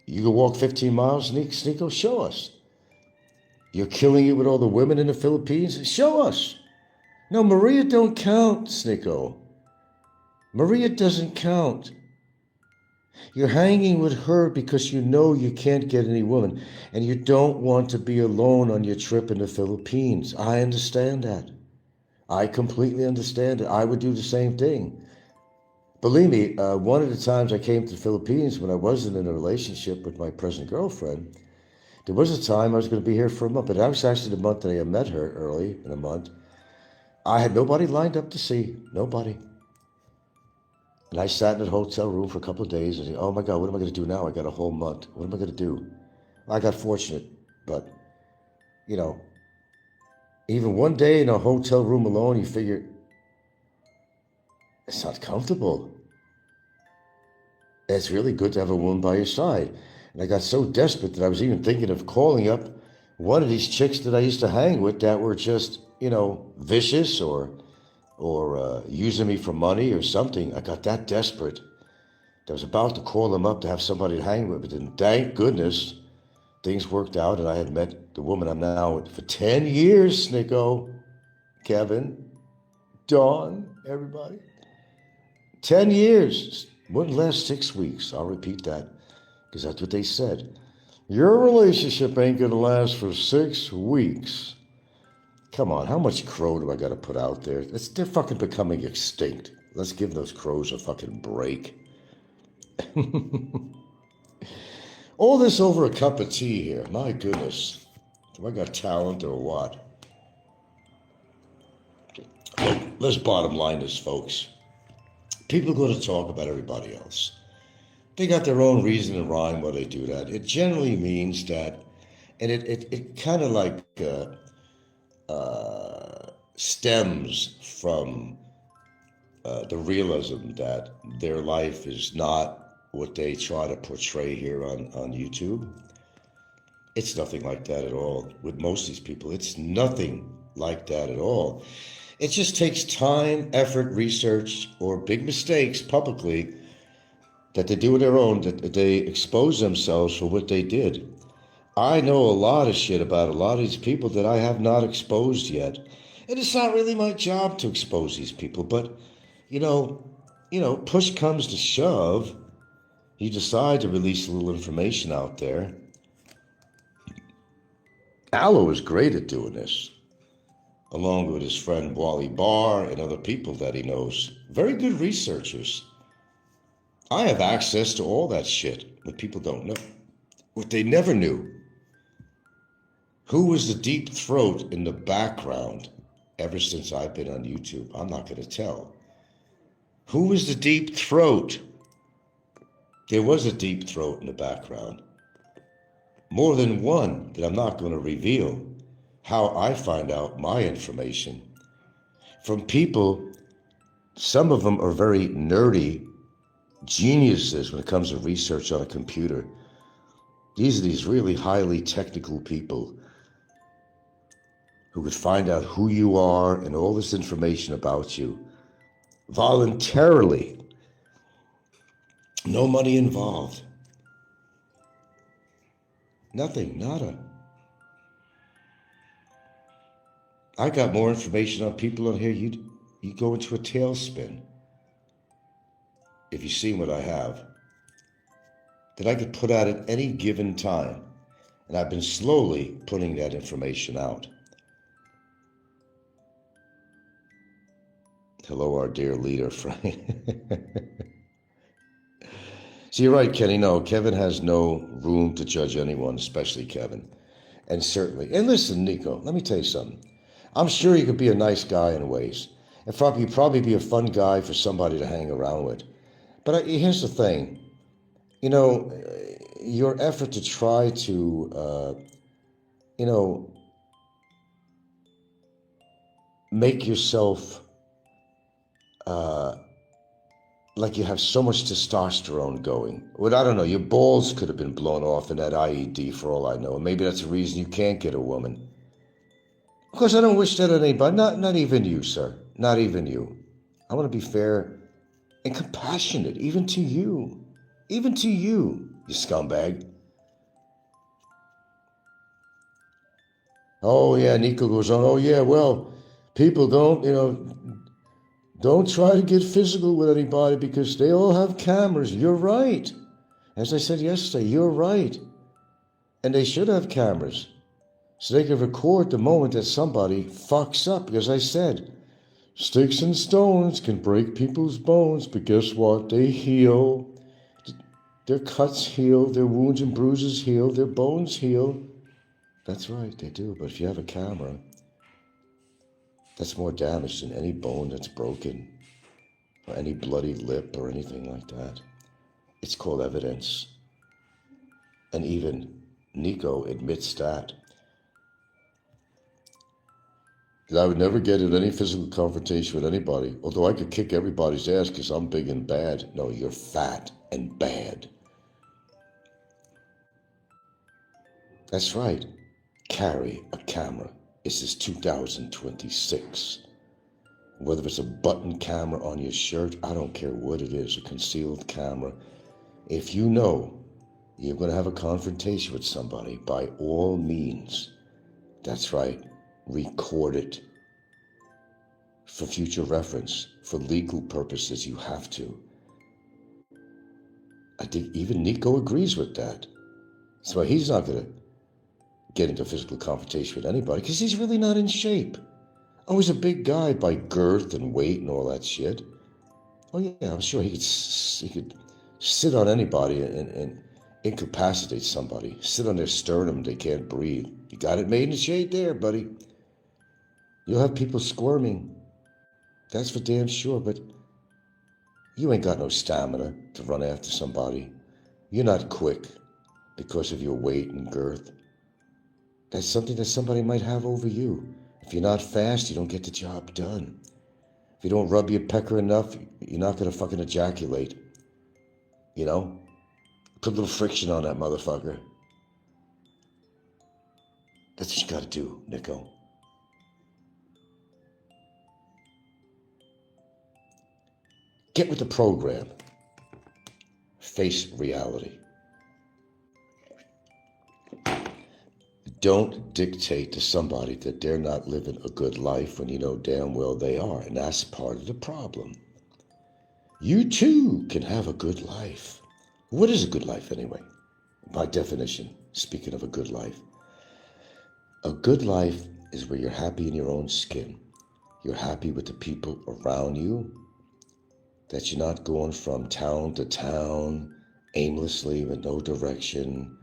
You can walk 15 miles, Snikkos, show us. You're killing it with all the women in the Philippines? Show us. No, Maria don't count, Snikkos. Maria doesn't count. You're hanging with her because you know you can't get any woman, and you don't want to be alone on your trip in the Philippines. I understand that. I completely understand it. I would do the same thing. Believe me, one of the times I came to the Philippines when I wasn't in a relationship with my present girlfriend, there was a time I was going to be here for a month, but that was actually the month that I met her, early in a month. I had nobody lined up to see, nobody. And I sat in a hotel room for a couple of days and said, oh my God, what am I going to do now? I got a whole month. What am I going to do? I got fortunate, but, even one day in a hotel room alone, you figure, it's not comfortable. It's really good to have a woman by your side. And I got so desperate that I was even thinking of calling up one of these chicks that I used to hang with that were just, vicious or using me for money or something. I got that desperate that I was about to call them up to have somebody to hang with. But then, thank goodness, things worked out, and I had met the woman I'm now with for 10 years, Snikkos, Kevin, Dawn, everybody. 10 years. Wouldn't last 6 weeks. I'll repeat that because that's what they said. Your relationship ain't going to last for 6 weeks. Come on, how much crow do I got to put out there? They're fucking becoming extinct. Let's give those crows a fucking break. All this over a cup of tea here. My goodness. Do I got talent or what? Look, let's bottom line this, folks. People are going to talk about everybody else. They got their own reason and rhyme why they do that. It generally means that, and it kind of like stems from the realism that their life is not what they try to portray here on YouTube. It's nothing like that at all. With most of these people, it's nothing like that at all. It just takes time, effort, research, or big mistakes publicly that they do on their own, that they expose themselves for what they did. I know a lot of shit about a lot of these people that I have not exposed yet. And it's not really my job to expose these people, but you know, push comes to shove, you decide to release a little information out there. Aloe is great at doing this, along with his friend Wally Barr and other people that he knows. Very good researchers. I have access to all that shit that people don't know. What they never knew. Who was the deep throat in the background ever since I've been on YouTube? I'm not going to tell. Who was the deep throat? There was a deep throat in the background. More than one that I'm not going to reveal. How I find out my information. From people, some of them are very nerdy geniuses when it comes to research on a computer. These are these really highly technical people who could find out who you are and all this information about you voluntarily. No money involved. Nothing, nada. I got more information on people on here, you go into a tailspin. If you see what I have, that I could put out at any given time. And I've been slowly putting that information out. Hello, our dear leader, Frank. So you're right, Kenny. No, Kevin has no room to judge anyone, especially Kevin. And certainly, and listen, Nico, let me tell you something. I'm sure you could be a nice guy in ways. And you'd probably be a fun guy for somebody to hang around with. But here's the thing. You know, your effort to try to, make yourself like you have so much testosterone going. Well, I don't know, your balls could have been blown off in that IED for all I know. Maybe that's the reason you can't get a woman. Of course, I don't wish that on anybody, not even you, sir. Not even you. I want to be fair and compassionate, even to you. Even to you, you scumbag. Oh, yeah, Nico goes on, oh, yeah, well, people don't try to get physical with anybody because they all have cameras. You're right. As I said yesterday, you're right. And they should have cameras so they can record the moment that somebody fucks up. Because I said, sticks and stones can break people's bones, but guess what? They heal. Their cuts heal, their wounds and bruises heal, their bones heal. That's right, they do. But if you have a camera, that's more damage than any bone that's broken, or any bloody lip, or anything like that. It's called evidence. And even Nico admits that. That I would never get in any physical confrontation with anybody, although I could kick everybody's ass because I'm big and bad. No, you're fat and bad. That's right. Carry a camera. This is 2026. Whether it's a button camera on your shirt, I don't care what it is, a concealed camera. If you know you're going to have a confrontation with somebody, by all means, that's right, record it. For future reference, for legal purposes, you have to. I think even Nico agrees with that. That's why he's not going to get into physical confrontation with anybody, because he's really not in shape. Oh, he's a big guy by girth and weight and all that shit. Oh yeah, I'm sure he could sit on anybody and incapacitate somebody. Sit on their sternum, they can't breathe. You got it made in the shade there, buddy. You'll have people squirming. That's for damn sure, but you ain't got no stamina to run after somebody. You're not quick because of your weight and girth. That's something that somebody might have over you. If you're not fast, you don't get the job done. If you don't rub your pecker enough, you're not going to fucking ejaculate. You know? Put a little friction on that motherfucker. That's what you got to do, Nico. Get with the program. Face reality. Don't dictate to somebody that they're not living a good life when you know damn well they are, and that's part of the problem. You too can have a good life. What is a good life anyway? By definition, speaking of a good life. A good life is where you're happy in your own skin. You're happy with the people around you, that you're not going from town to town aimlessly with no direction,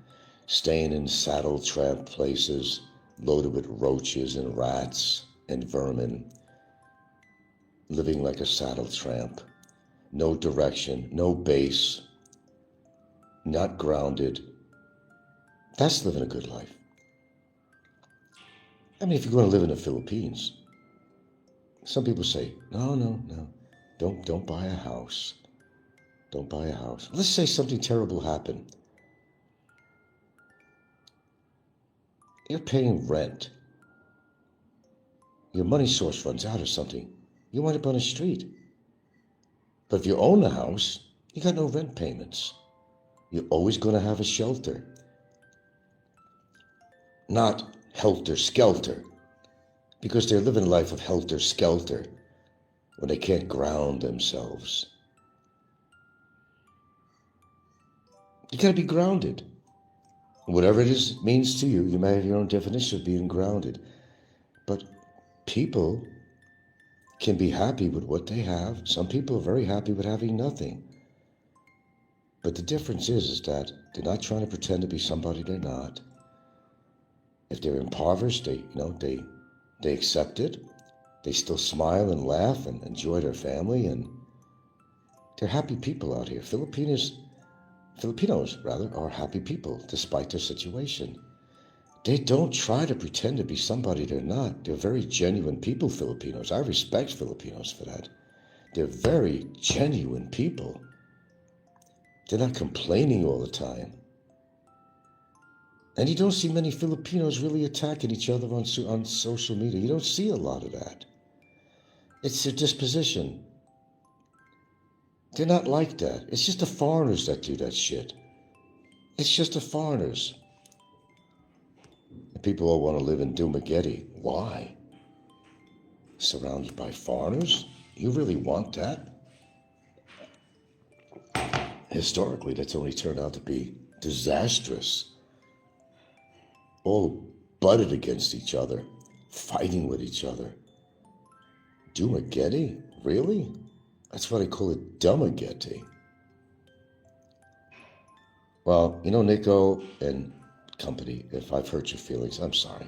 staying in saddle tramp places loaded with roaches and rats and vermin, living like a saddle tramp, no direction, no base, not grounded. That's living a good life. I mean, if you're going to live in the Philippines, some people say, no, don't buy a house. Don't buy a house. Let's say something terrible happened. You're paying rent. Your money source runs out or something. You wind up on the street. But if you own a house, you got no rent payments. You're always going to have a shelter. Not helter-skelter. Because they're living a life of helter-skelter when they can't ground themselves. You got to be grounded. Whatever it is means to you, you may have your own definition of being grounded. But people can be happy with what they have. Some people are very happy with having nothing. But the difference is that they're not trying to pretend to be somebody they're not. If they're impoverished, they accept it. They still smile and laugh and enjoy their family, and they're happy people out here. Filipinos are happy people despite their situation. They don't try to pretend to be somebody they're not. They're very genuine people, Filipinos. I respect Filipinos for that. They're very genuine people. They're not complaining all the time. And you don't see many Filipinos really attacking each other on social media. You don't see a lot of that. It's their disposition. They're not like that. It's just the foreigners that do that shit. It's just the foreigners. And people all want to live in Dumageddon. Why? Surrounded by foreigners? You really want that? Historically, that's only turned out to be disastrous. All butted against each other, fighting with each other. Dumageddon? Really? That's why they call it Dumageddon. Well, Nico and company, if I've hurt your feelings, I'm sorry.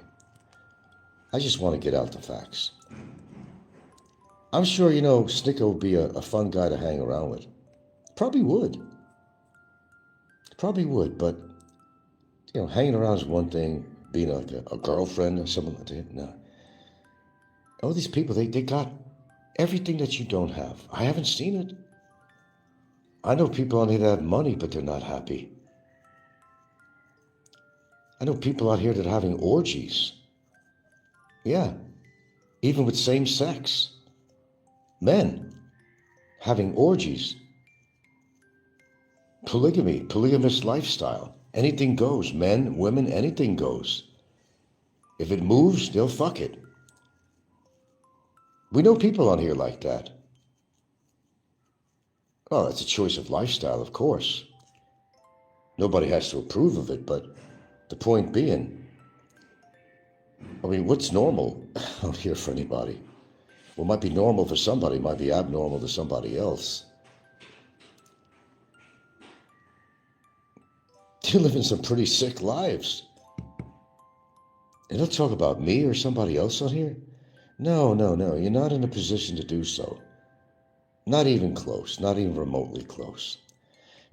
I just want to get out the facts. I'm sure, Snikkos would be a fun guy to hang around with. Probably would. But, hanging around is one thing. Being a girlfriend or something like that, no. All these people, they got everything that you don't have. I haven't seen it. I know people out here that have money, but they're not happy. I know people out here that are having orgies. Yeah, even with same sex. Men having orgies. Polygamy, polygamous lifestyle. Anything goes. Men, women, anything goes. If it moves, they'll fuck it. We know people on here like that. Well, that's a choice of lifestyle, of course. Nobody has to approve of it, but the point being, what's normal out here for anybody? What might be normal for somebody might be abnormal to somebody else. You're living some pretty sick lives. And don't talk about me or somebody else on here. No. You're not in a position to do so. Not even close. Not even remotely close.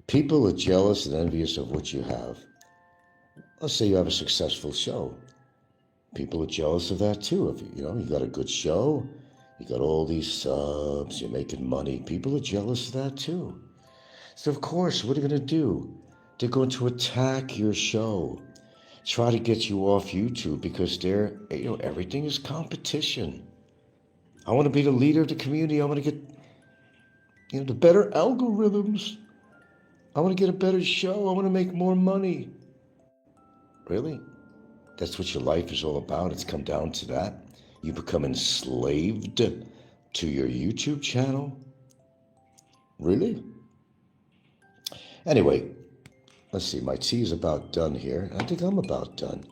People are jealous and envious of what you have. Let's say you have a successful show. people are jealous of that too. If you got a good show, you got all these subs, you're making money. People are jealous of that too. So of course, what are they going to do? They're going to attack your show, try to get you off YouTube because everything is competition. I want to be the leader of the community. I want to get the better algorithms. I want to get a better show. I want to make more money. Really? That's what your life is all about? It's come down to that? You become enslaved to your YouTube channel? Really? Anyway, let's see. My tea is about done here. I think I'm about done.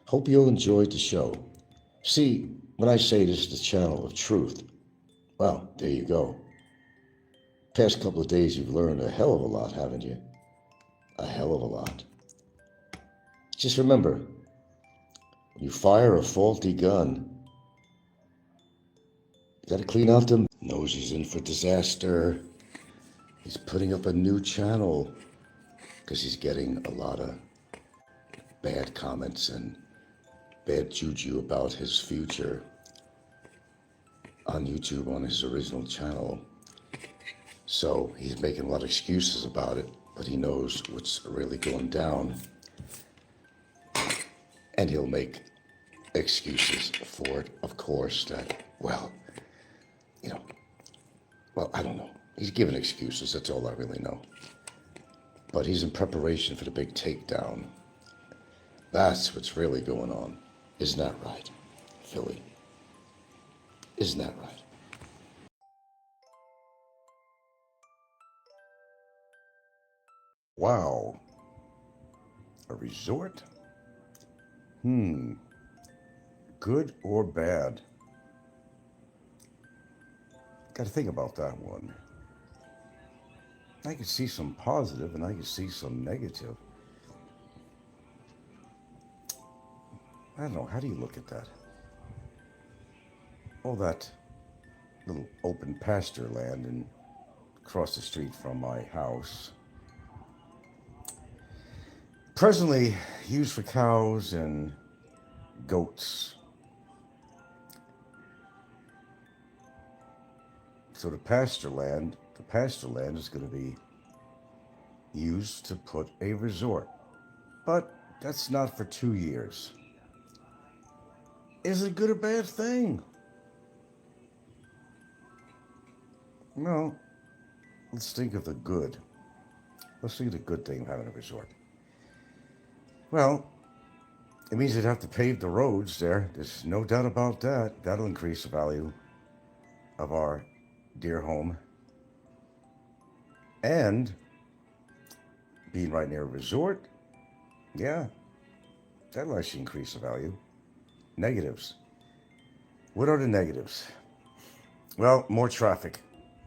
Hope you all enjoyed the show. See, when I say this is the channel of truth, well, there you go. Past couple of days, you've learned a hell of a lot, haven't you? A hell of a lot. Just remember, when you fire a faulty gun, you got to clean out them. Knows he's in for disaster. He's putting up a new channel because he's getting a lot of bad comments and bad juju about his future on YouTube on his original channel. So he's making a lot of excuses about it, but he knows what's really going down. And he'll make excuses for it, of course, that, I don't know. He's giving excuses, that's all I really know. But he's in preparation for the big takedown. That's what's really going on. Isn't that right, Philly? Isn't that right? Wow. A resort? Good or bad? Got to think about that one. I can see some positive and I can see some negative. I don't know, how do you look at that? All that little open pasture land and across the street from my house. Presently used for cows and goats. So the pasture land is going to be used to put a resort. But that's not for 2 years. Is it a good or bad thing? No. Let's think of the good. Let's think of the good thing of having a resort. Well, it means they'd have to pave the roads there. There's no doubt about that. That'll increase the value of our dear home. And being right near a resort, yeah, that'll actually increase the value. Negatives. What are the negatives? Well, more traffic.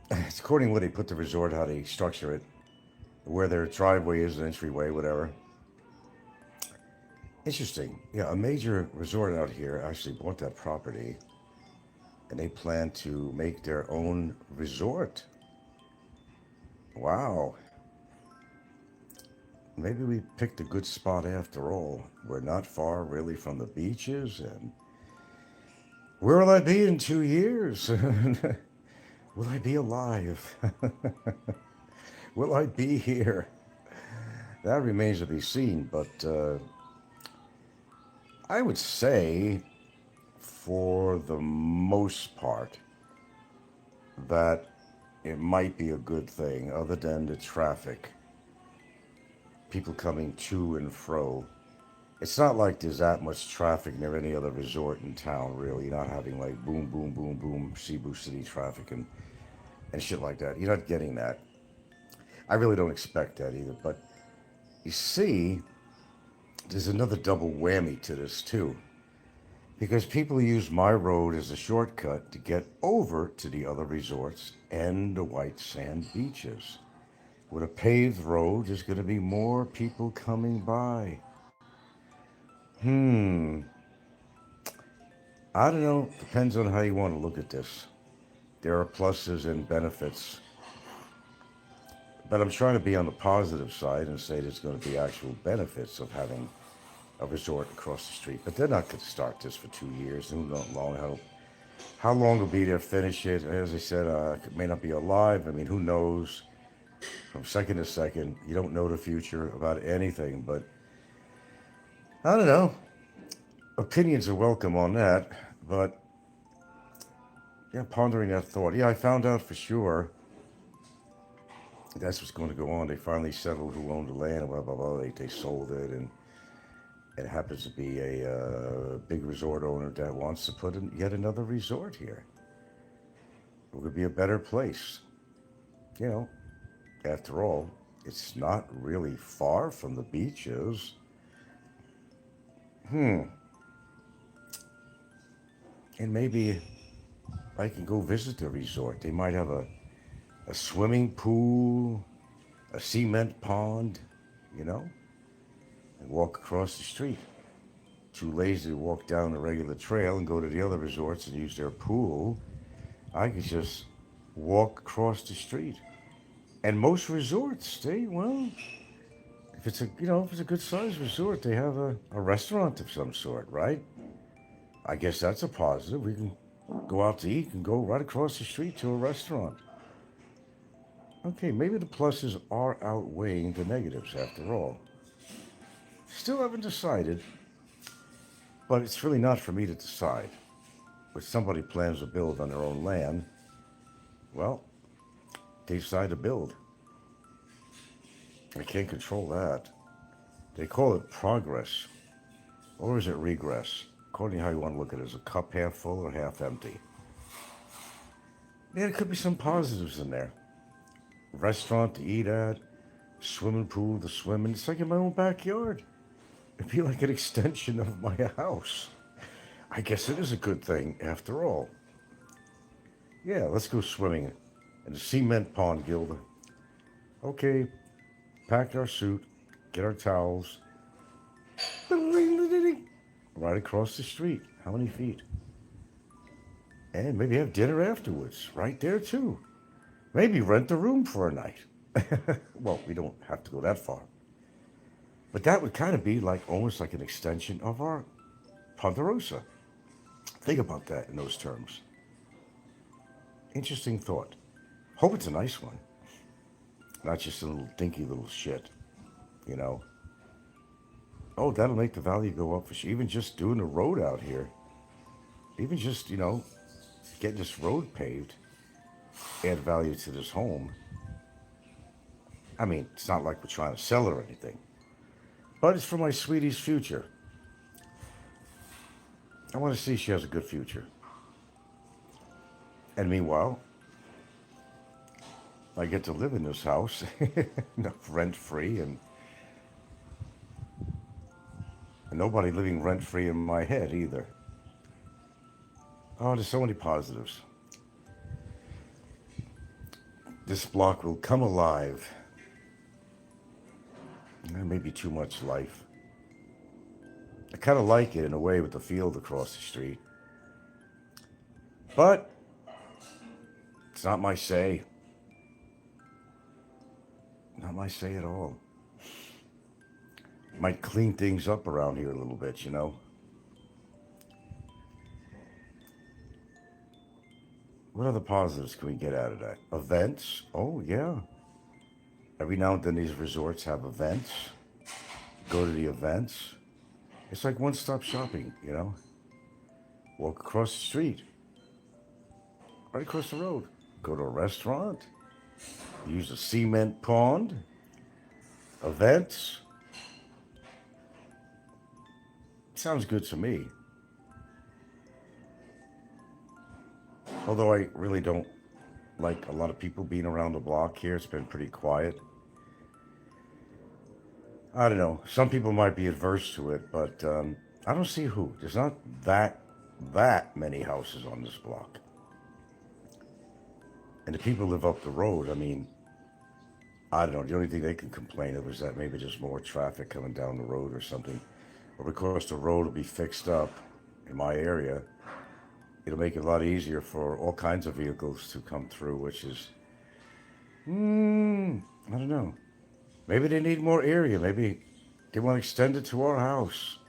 It's according to where they put the resort, how they structure it, where their driveway is, an entryway, whatever. Interesting. Yeah, a major resort out here actually bought that property, and they plan to make their own resort. Wow. Maybe we picked a good spot after all. We're not far really from the beaches, and where will I be in 2 years? Will I be alive? Will I be here? That remains to be seen, but I would say, for the most part, that it might be a good thing, other than the traffic. People coming to and fro. It's not like there's that much traffic near any other resort in town, really. You're not having like boom, boom, boom, boom, Cebu City traffic and shit like that. You're not getting that. I really don't expect that either. But you see, there's another double whammy to this too. Because people use my road as a shortcut to get over to the other resorts and the white sand beaches. With a paved road, there's going to be more people coming by. I don't know. Depends on how you want to look at this. There are pluses and benefits. But I'm trying to be on the positive side and say there's going to be actual benefits of having a resort across the street. But they're not going to start this for 2 years. Who knows how long will be there, finish it. As I said, it may not be alive. I mean, who knows? From second to second, you don't know the future about anything. But I don't know. Opinions are welcome on that. But yeah, pondering that thought. Yeah, I found out for sure that's what's going to go on. They finally settled who owned the land, blah, blah, blah. They sold it, and it happens to be a big resort owner that wants to put in yet another resort here. It would be a better place. You know, after all, it's not really far from the beaches. And maybe I can go visit the resort. They might have a swimming pool, a cement pond, you know, and walk across the street. Too lazy to walk down the regular trail and go to the other resorts and use their pool. I could just walk across the street. And most resorts, if it's a good sized resort, they have a restaurant of some sort, right? I guess that's a positive. We can go out to eat and go right across the street to a restaurant. Okay, maybe the pluses are outweighing the negatives after all. Still haven't decided, but it's really not for me to decide. If somebody plans to build on their own land, well, they decide to build. I can't control that. They call it progress, or is it regress? According to how you want to look at it, is a cup half full or half empty? Yeah, there could be some positives in there. Restaurant to eat at, swimming pool to swim in. It's like in my own backyard. It'd be like an extension of my house. I guess it is a good thing after all. Yeah, let's go swimming in the cement pond, Gilda. Okay, pack our suit, get our towels. Right across the street. How many feet? And maybe have dinner afterwards, right there too. Maybe rent a room for a night. Well, we don't have to go that far. But that would kind of be almost like an extension of our Ponderosa. Think about that in those terms. Interesting thought. Hope it's a nice one. Not just a little dinky little shit, you know. Oh, that'll make the value go up for sure. Even just doing the road out here. Even just, getting this road paved. Add value to this home. I mean, it's not like we're trying to sell her or anything. But it's for my sweetie's future. I want to see she has a good future. And meanwhile, I get to live in this house, rent-free, and nobody living rent-free in my head either. Oh, there's so many positives. This block will come alive. Maybe too much life. I kind of like it in a way with the field across the street. But it's not my say. Not my say at all. Might clean things up around here a little bit, What other positives can we get out of that? Events? Oh, yeah. Every now and then these resorts have events. Go to the events. It's like one-stop shopping, Walk across the street. Right across the road. Go to a restaurant. Use a cement pond. Events. Sounds good to me. Although I really don't like a lot of people being around the block here. It's been pretty quiet. I don't know. Some people might be adverse to it, but I don't see who. There's not that many houses on this block. And the people live up the road. I mean, I don't know. The only thing they can complain of is that maybe there's more traffic coming down the road or something. Or because the road will be fixed up in my area, it'll make it a lot easier for all kinds of vehicles to come through, which is, I don't know. Maybe they need more area. Maybe they want to extend it to our house.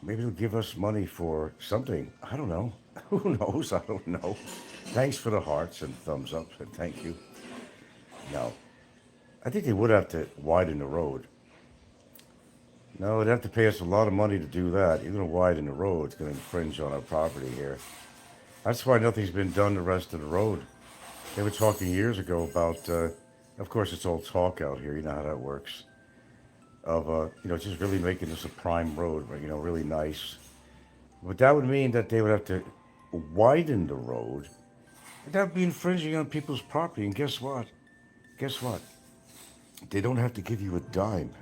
Maybe they'll give us money for something. I don't know. Who knows? I don't know. Thanks for the hearts and thumbs up and thank you. No, I think they would have to widen the road. No, they'd have to pay us a lot of money to do that. You're going to widen the road. It's going to infringe on our property here. That's why nothing's been done the rest of the road. They were talking years ago about, of course, it's all talk out here. You know how that works. Of, just really making this a prime road, really nice. But that would mean that they would have to widen the road. And that would be infringing on people's property. And guess what? Guess what? They don't have to give you a dime.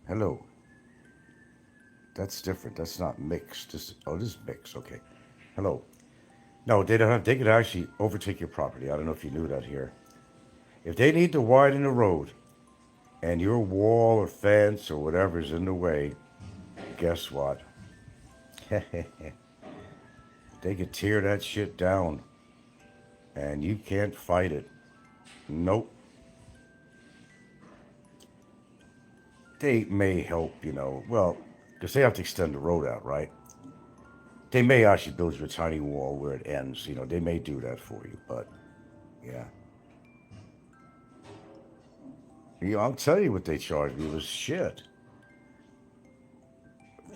Hello. That's different. That's not mixed. This is mixed. Okay. Hello. No, they don't have. They could actually overtake your property. I don't know if you knew that here. If they need to widen the road, and your wall or fence or whatever is in the way, guess what? They could tear that shit down, and you can't fight it. Nope. They may help, because they have to extend the road out, right? They may actually build you a tiny wall where it ends. They may do that for you, but yeah. I'll tell you what they charged me was shit.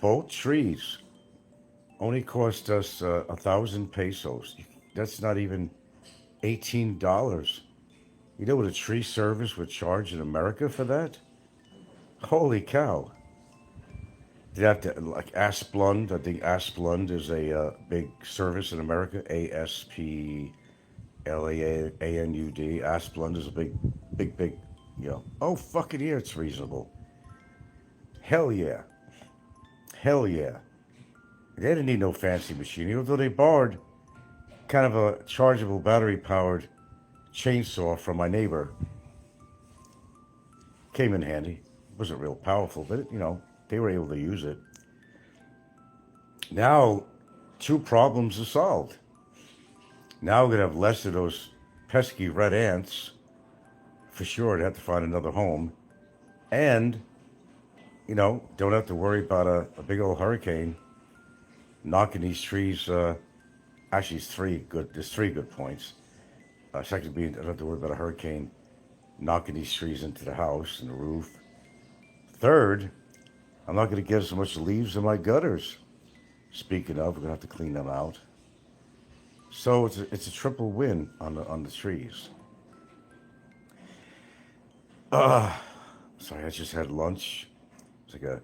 Both trees only cost us 1,000 pesos. That's not even $18. You know what a tree service would charge in America for that? Holy cow. Did have to, like Asplund, I think Asplund is a big service in America. Asplanud. Asplund is a big, Oh, fucking yeah, it's reasonable. Hell yeah. Hell yeah. They didn't need no fancy machinery, although they borrowed kind of a chargeable battery-powered chainsaw from my neighbor. Came in handy. Wasn't real powerful, but, they were able to use it. Now, 2 problems are solved. Now we're going to have less of those pesky red ants. For sure, they have to find another home. And, don't have to worry about a big old hurricane knocking these trees. Actually, there's 3 good points. Second being, I don't have to worry about a hurricane knocking these trees into the house and the roof. Third, I'm not going to get so much leaves in my gutters. Speaking of, we're going to have to clean them out. So it's a triple win on the trees. Sorry, I just had lunch. It's like a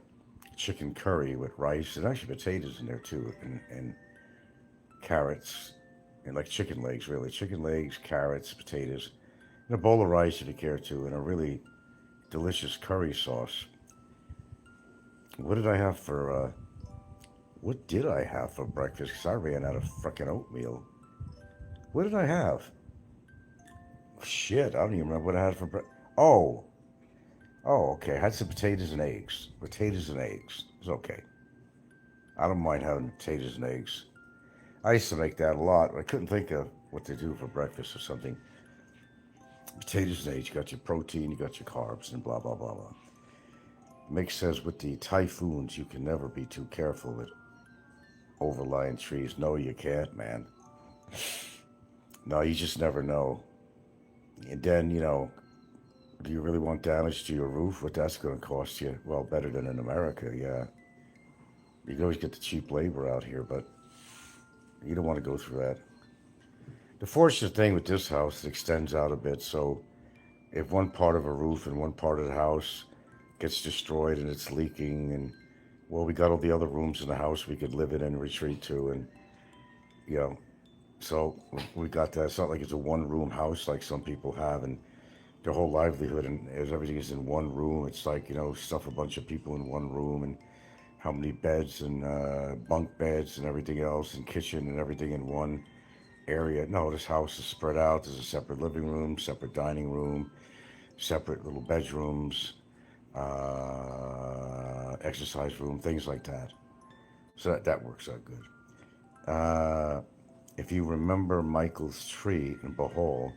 chicken curry with rice and actually potatoes in there too, and carrots, and like chicken legs, really. Chicken legs, carrots, potatoes, and a bowl of rice if you care to, and a really delicious curry sauce. What did I have for breakfast? Because I ran out of frickin' oatmeal. What did I have? Shit, I don't even remember what I had for breakfast. Oh, okay. I had some potatoes and eggs. Potatoes and eggs. It's okay. I don't mind having potatoes and eggs. I used to make that a lot, but I couldn't think of what to do for breakfast or something. Potatoes and eggs. You got your protein, you got your carbs, and blah, blah, blah, blah. Mick says, with the typhoons, you can never be too careful with overlying trees. No, you can't, man. No, you just never know. And then, do you really want damage to your roof? What that's going to cost you? Well, better than in America, yeah. You can always get the cheap labor out here, but you don't want to go through that. The fortunate thing with this house, it extends out a bit, so if one part of a roof and one part of the house gets destroyed and it's leaking, and, well, we got all the other rooms in the house we could live in and retreat to, and, so we got that. It's not like it's a one-room house like some people have, and their whole livelihood and everything is in one room. It's like, stuff a bunch of people in one room, and how many beds and bunk beds and everything else, and kitchen and everything in one area. No, this house is spread out. There's a separate living room, separate dining room, separate little bedrooms, exercise room, things like that. So that works out good. If you remember Michael's tree in Bohol,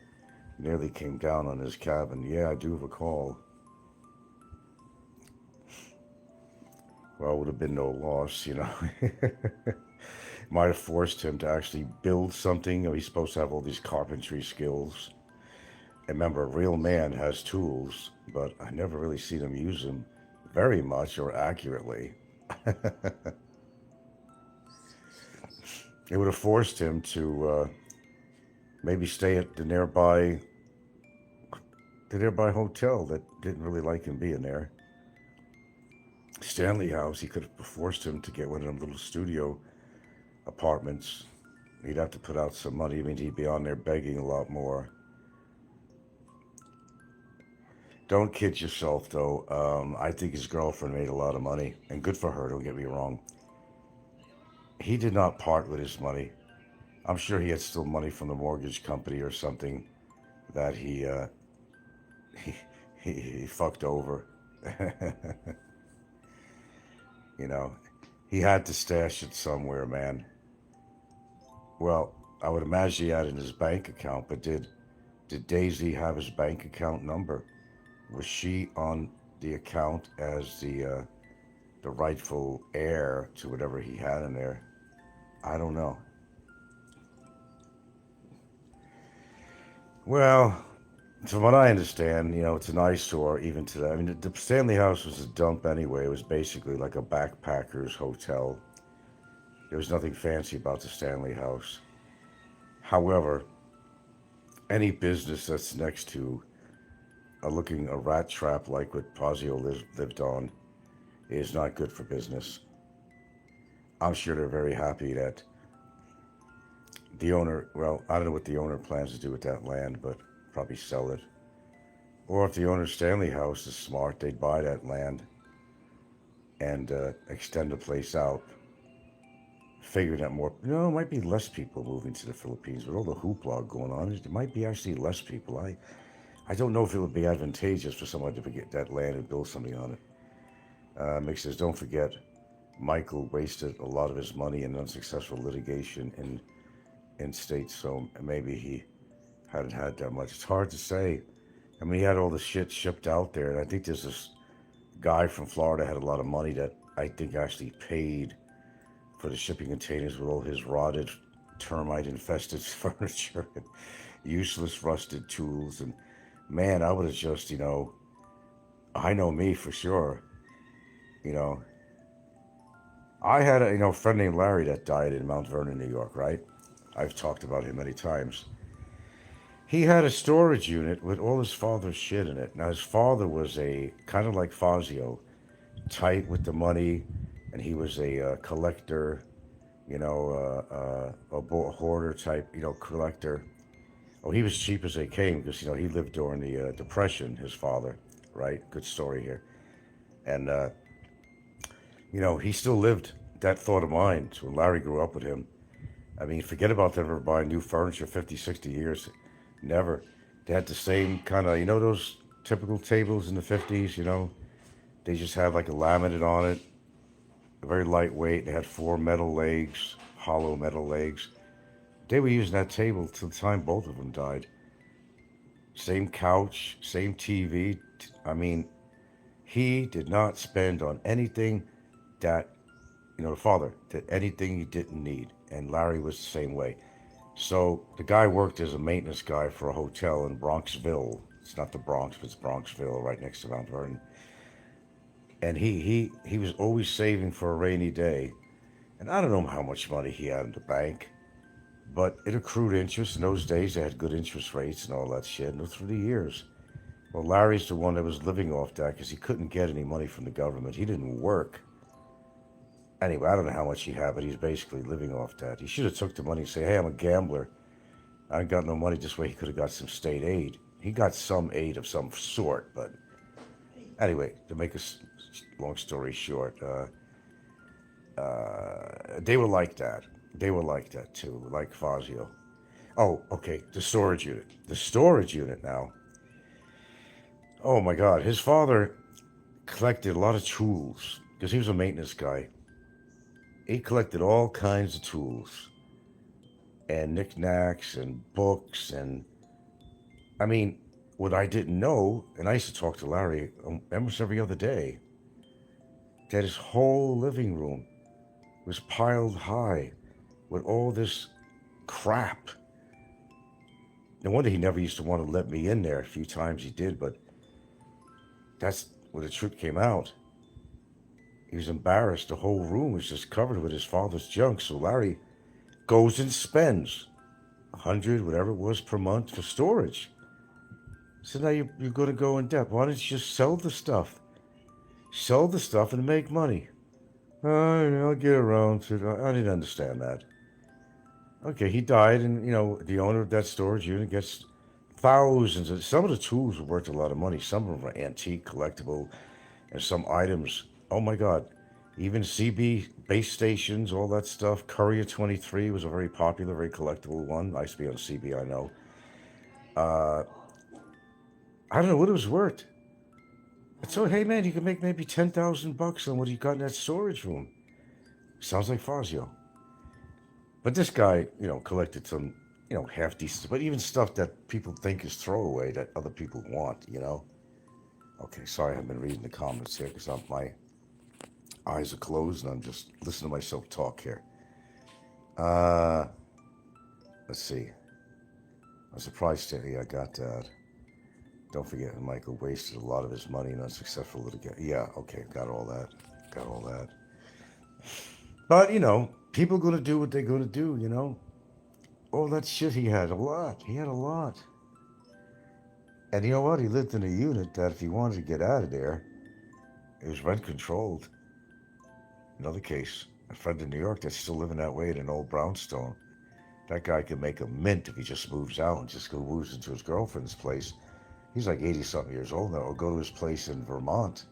nearly came down on his cabin. Yeah, I do recall. well, it would have been no loss, you know. Might have forced him to actually build something. You know, he's supposed to have all these carpentry skills. And remember, a real man has tools, but I never really seen him use them very much or accurately. It would have forced him to maybe stay at the nearby hotel that didn't really like him being there. Stanley House, he could have forced him to get one of them little studio apartments. He'd have to put out some money. I mean, he'd be on there begging a lot more. Don't kid yourself, though. I think his girlfriend made a lot of money, and good for her, don't get me wrong. He did not part with his money. I'm sure he had still money from the mortgage company or something that he, he fucked over. You know, he had to stash it somewhere, man. Well, I would imagine he had it in his bank account, but did Daisy have his bank account number? Was she on the account as the rightful heir to whatever he had in there? I don't know. Well, from what I understand, you know, it's an eyesore even today. I mean, the Stanley House was a dump anyway. It was basically like a backpacker's hotel. There was nothing fancy about the Stanley House. However, any business that's next to a rat trap like what Pazio lived on is not good for business. I'm sure they're very happy that the owner, well, I don't know what the owner plans to do with that land, but probably sell it. Or if the owner's Stanley House is smart, they'd buy that land and extend the place out. Figuring that more, you know, it might be less people moving to the Philippines with all the hoopla going on. It might be actually less people. I don't know if it would be advantageous for someone to get that land and build something on it. Mick says, don't forget, Michael wasted a lot of his money in unsuccessful litigation in states, so maybe he hadn't had that much. It's hard to say. I mean, he had all the shit shipped out there, and I think there's this guy from Florida had a lot of money that I think actually paid for the shipping containers with all his rotted, termite-infested furniture and useless rusted tools. And man, I would have just, you know, I know me for sure. You know, I had a friend named Larry that died in Mount Vernon, New York, right? I've talked about him many times. He had a storage unit with all his father's shit in it. Now, his father was a kind of like Fazio, tight with the money, and he was a collector, you know, a hoarder type, you know, collector. Oh, he was cheap as they came because, you know, he lived during the Depression, his father, right? Good story here. And, you know, he still lived that thought of mine when Larry grew up with him. I mean, forget about them ever buying new furniture 50, 60 years. Never. They had the same kind of, you know, those typical tables in the 50s, you know? They just had like a laminate on it, very lightweight. They had 4 metal legs, hollow metal legs. They were using that table till the time both of them died. Same couch, same TV. I mean, he did not spend on anything that, you know, the father, that anything he didn't need. And Larry was the same way. So the guy worked as a maintenance guy for a hotel in Bronxville. It's not the Bronx, but it's Bronxville, right next to Mount Vernon. And he was always saving for a rainy day. And I don't know how much money he had in the bank, but it accrued interest. In those days, they had good interest rates and all that shit, and through the years. Well, Larry's the one that was living off that because he couldn't get any money from the government. He didn't work. Anyway, I don't know how much he had, but he's basically living off that. He should have took the money and say, hey, I'm a gambler. I ain't got no money. This way he could have got some state aid. He got some aid of some sort, but anyway, to make a long story short, they were like that. They were like that too, like Fazio. Oh, okay, the storage unit. The storage unit now. Oh my God, his father collected a lot of tools because he was a maintenance guy. He collected all kinds of tools and knickknacks and books and, I mean, what I didn't know, and I used to talk to Larry almost every other day, that his whole living room was piled high with all this crap. No wonder he never used to want to let me in there. A few times he did, but that's when the truth came out. He was embarrassed. The whole room was just covered with his father's junk. So Larry goes and spends 100, whatever it was, per month for storage. So now you're going to go in debt. Why don't you just sell the stuff? Sell the stuff and make money. I'll get around to it. I didn't understand that. Okay, he died, and the owner of that storage unit gets thousands of. Some of the tools were worth a lot of money. Some of them were antique, collectible, and some items. Oh my God! Even CB base stations, all that stuff. Courier 23 was a very popular, very collectible one. I used to be on CB, I know. I don't know what it was worth. So hey man, you can make maybe $10,000 on what you got in that storage room. Sounds like Fazio. But this guy, collected some, half decent, but even stuff that people think is throwaway that other people want, Okay, sorry, I've been reading the comments here because my eyes are closed and I'm just listening to myself talk here. Let's see. I'm surprised today I got that. Don't forget, Michael wasted a lot of his money in unsuccessful litigation. Yeah, okay, got all that. But, people are going to do what they're going to do, All that shit he had, a lot. He had a lot. And you know what? He lived in a unit that if he wanted to get out of there, it was rent controlled. Another case, a friend in New York that's still living that way in an old brownstone. That guy could make a mint if he just moves out and just moves into his girlfriend's place. He's like 80-something years old now. Or go to his place in Vermont.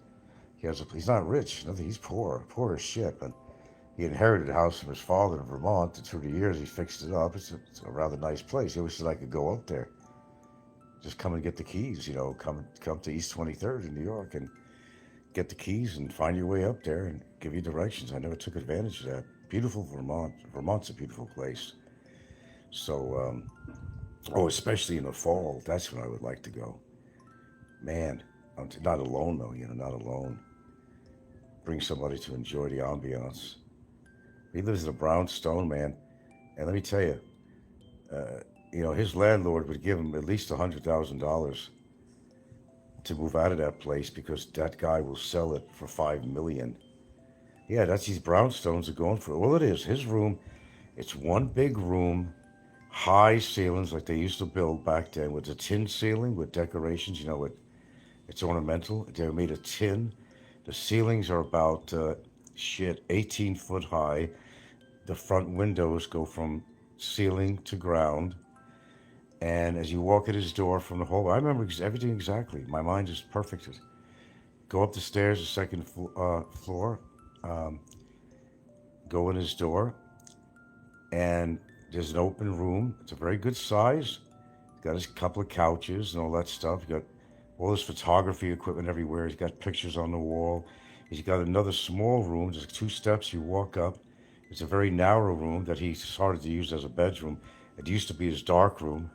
He's not rich. Nothing. He's poor as shit. But he inherited a house from his father in Vermont. And through the years, he fixed it up. It's a rather nice place. He always said I could go up there. Just come and get the keys. Come to East 23rd in New York and get the keys and find your way up there and give you directions. I never took advantage of that. Beautiful Vermont. Vermont's a beautiful place. So, especially in the fall, that's when I would like to go. Man, I'm not alone though, not alone. Bring somebody to enjoy the ambiance. He lives in a brownstone, man. And let me tell you, his landlord would give him at least $100,000 to move out of that place because that guy will sell it for $5 million. Yeah, that's these brownstones are going for. Well, it is. His room, it's one big room, high ceilings like they used to build back then with a tin ceiling with decorations, it's ornamental. They're made of tin. The ceilings are about 18 foot high. The front windows go from ceiling to ground. And as you walk at his door from the hall, I remember everything exactly. My mind is perfected. Go up the stairs, the second floor. Go in his door. And there's an open room. It's a very good size. Got his couple of couches and all that stuff. Got all his photography equipment everywhere. He's got pictures on the wall. He's got another small room. There's 2 steps you walk up. It's a very narrow room that he started to use as a bedroom. It used to be his dark room.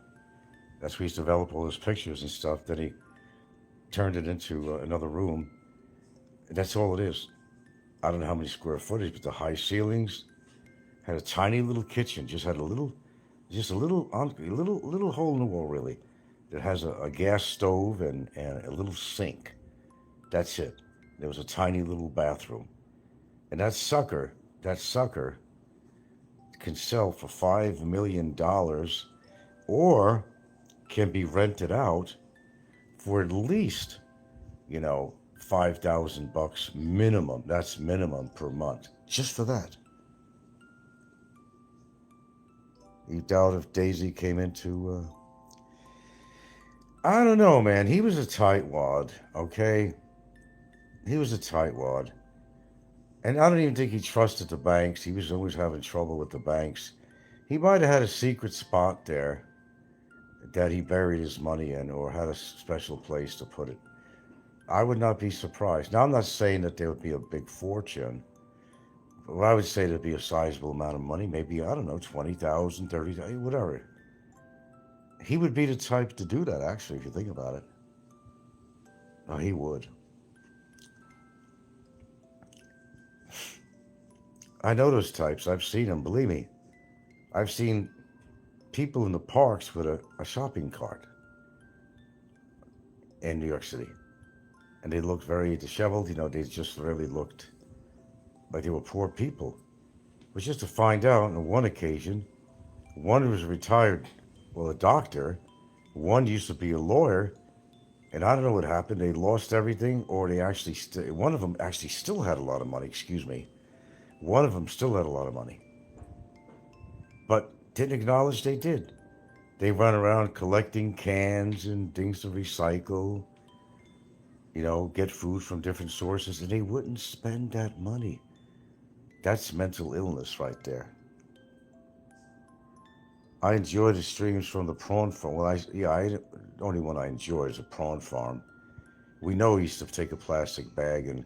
That's where he's developed all his pictures and stuff. Then he turned it into another room. And that's all it is. I don't know how many square footage, but the high ceilings. Had a tiny little kitchen. Just had a little hole in the wall, really. That has a gas stove and a little sink. That's it. There was a tiny little bathroom. And that sucker can sell for $5 million or can be rented out for at least, $5,000 minimum. That's minimum per month. Just for that. You doubt if Daisy came into... I don't know, man. He was a tightwad, okay? He was a tightwad. And I don't even think he trusted the banks. He was always having trouble with the banks. He might have had a secret spot there that he buried his money in or had a special place to put it. I would not be surprised. Now, I'm not saying that there would be a big fortune. But I would say there'd be a sizable amount of money. Maybe, I don't know, 20,000, 30,000, whatever. He would be the type to do that, actually, if you think about it. Oh, he would. I know those types. I've seen them, believe me. I've seen people in the parks with a shopping cart in New York City. And they looked very disheveled, they just really looked like they were poor people. It was just to find out on one occasion, one was retired, a doctor, one used to be a lawyer, and I don't know what happened. They lost everything, or they actually, one of them actually still had a lot of money, excuse me. One of them still had a lot of money, but didn't acknowledge they did. They run around collecting cans and things to recycle, get food from different sources, and they wouldn't spend that money. That's mental illness right there. I enjoy the streams from the prawn farm. The only one I enjoy is a prawn farm. We know he used to take a plastic bag and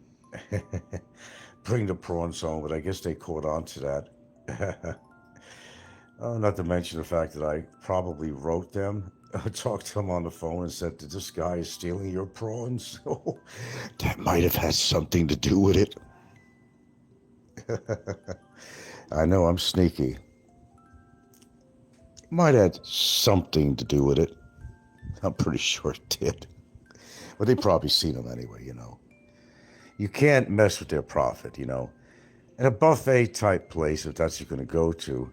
bring the prawns home, but I guess they caught on to that. Not to mention the fact that I probably wrote them, talked to them on the phone and said that this guy is stealing your prawns. That might have had something to do with it. I know I'm sneaky. Might have had something to do with it. I'm pretty sure it did. But they probably seen them anyway, You can't mess with their profit, In a buffet type place, if that's what you're going to go to,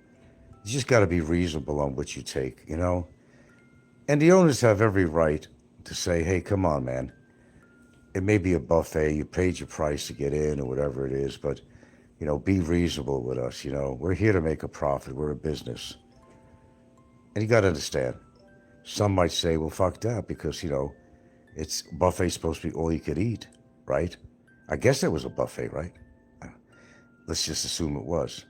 you just got to be reasonable on what you take, And the owners have every right to say, hey, come on, man. It may be a buffet. You paid your price to get in or whatever it is, but, be reasonable with us, We're here to make a profit. We're a business. And you got to understand, some might say, well, fuck that, because, it's buffet supposed to be all you could eat, right? I guess it was a buffet, right? Let's just assume it was.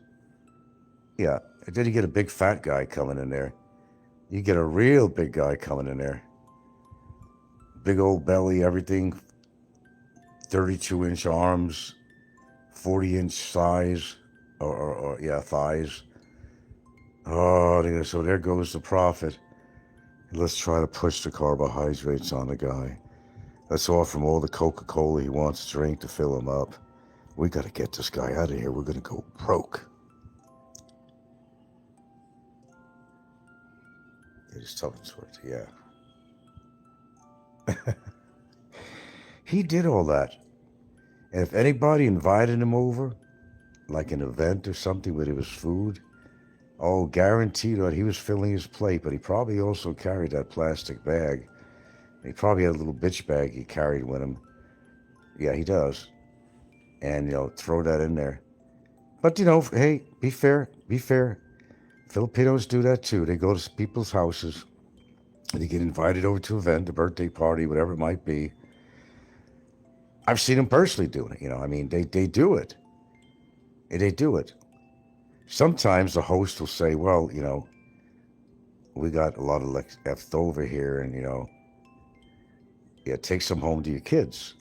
Yeah, and then you get a big fat guy coming in there. You get a real big guy coming in there. Big old belly, everything. 32-inch arms, 40-inch thighs, thighs. Oh, so there goes the profit. Let's try to push the carbohydrates on the guy. Let's offer him all the Coca-Cola he wants to drink to fill him up. We got to get this guy out of here. We're going to go broke. It is tough and sweat, yeah. He did all that. And if anybody invited him over, like an event or something where there was food, guaranteed that he was filling his plate, but he probably also carried that plastic bag. He probably had a little bitch bag he carried with him. Yeah, he does. And, throw that in there. But, hey, be fair. Filipinos do that too. They go to people's houses and they get invited over to an event, a birthday party, whatever it might be. I've seen them personally doing it, they do it. They do it. Sometimes the host will say, well, we got a lot of left over here and, take some home to your kids.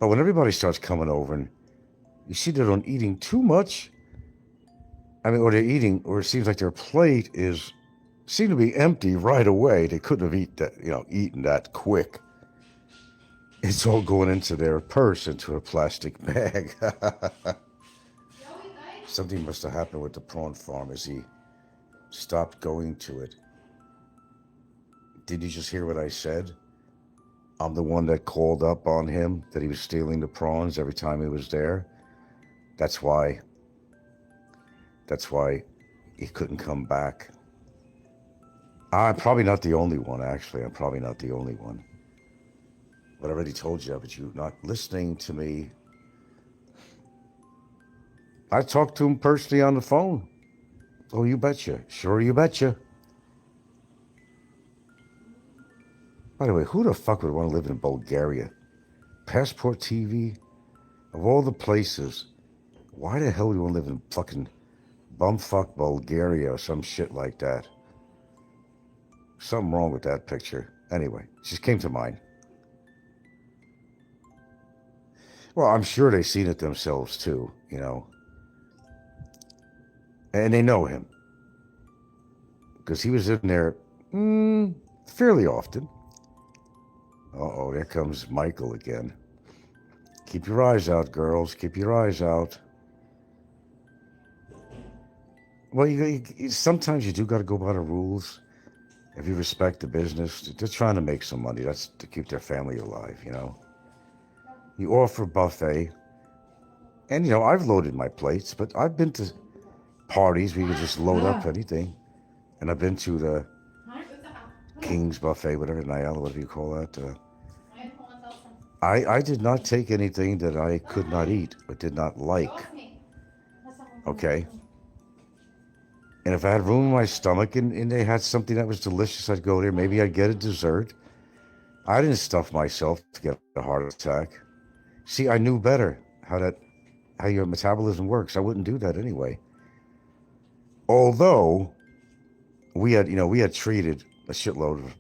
But when everybody starts coming over and you see they're not eating too much, or they're eating, or it seems like their plate seemed to be empty right away. They couldn't have eaten that quick. It's all going into their purse, into a plastic bag. Something must have happened with the prawn farm as he stopped going to it. Did you just hear what I said? I'm the one that called up on him that he was stealing the prawns every time he was there. That's why he couldn't come back. I'm probably not the only one, actually. I'm probably not the only one. But I already told you, but you're not listening to me. I talked to him personally on the phone. Oh, you betcha. Sure, you betcha. By the way, who the fuck would want to live in Bulgaria? Passport TV? Of all the places, why the hell would you want to live in fucking bumfuck Bulgaria or some shit like that? Something wrong with that picture. Anyway, it just came to mind. Well, I'm sure they've seen it themselves too, And they know him. Because he was in there fairly often. Uh-oh, there comes Michael again. Keep your eyes out, girls. Keep your eyes out. Well, sometimes you do got to go by the rules. If you respect the business, they're trying to make some money. That's to keep their family alive, you know. You offer buffet, and you know I've loaded my plates, but I've been to parties where you can just load up anything, and I've been to the King's Buffet, whatever, Niall, whatever you call that. I did not take anything that I could not eat or did not like. Okay. And if I had room in my stomach and they had something that was delicious, I'd go there. Maybe I'd get a dessert. I didn't stuff myself to get a heart attack. See, I knew better how your metabolism works. I wouldn't do that anyway. Although we had treated a shitload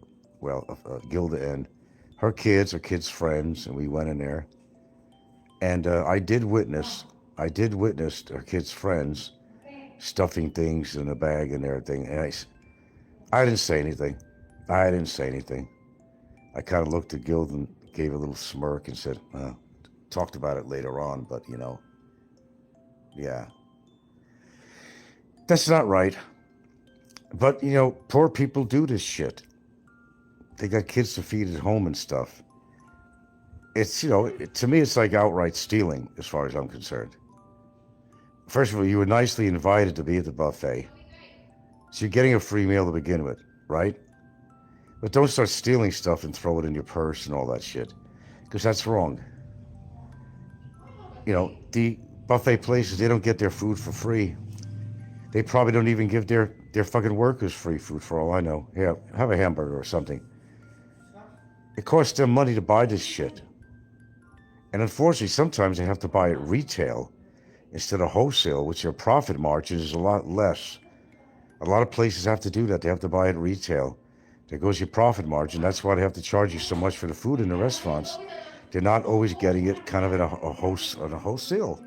of Gilda and her kids' friends, and we went in there. And I did witness her kids' friends stuffing things in a bag and everything. And I didn't say anything. I kind of looked at Gilda and gave a little smirk and said, talked about it later on, but yeah. That's not right. But, poor people do this shit. They got kids to feed at home and stuff. It's, to me, it's like outright stealing as far as I'm concerned. First of all, you were nicely invited to be at the buffet. So you're getting a free meal to begin with, right? But don't start stealing stuff and throw it in your purse and all that shit, because that's wrong. The buffet places, they don't get their food for free. They probably don't even give their fucking workers free food, for all I know. Here, have a hamburger or something. It costs them money to buy this shit. And unfortunately, sometimes they have to buy it retail instead of wholesale, which their profit margin is a lot less. A lot of places have to do that. They have to buy it retail. There goes your profit margin. That's why they have to charge you so much for the food in the restaurants. They're not always getting it kind of at a wholesale.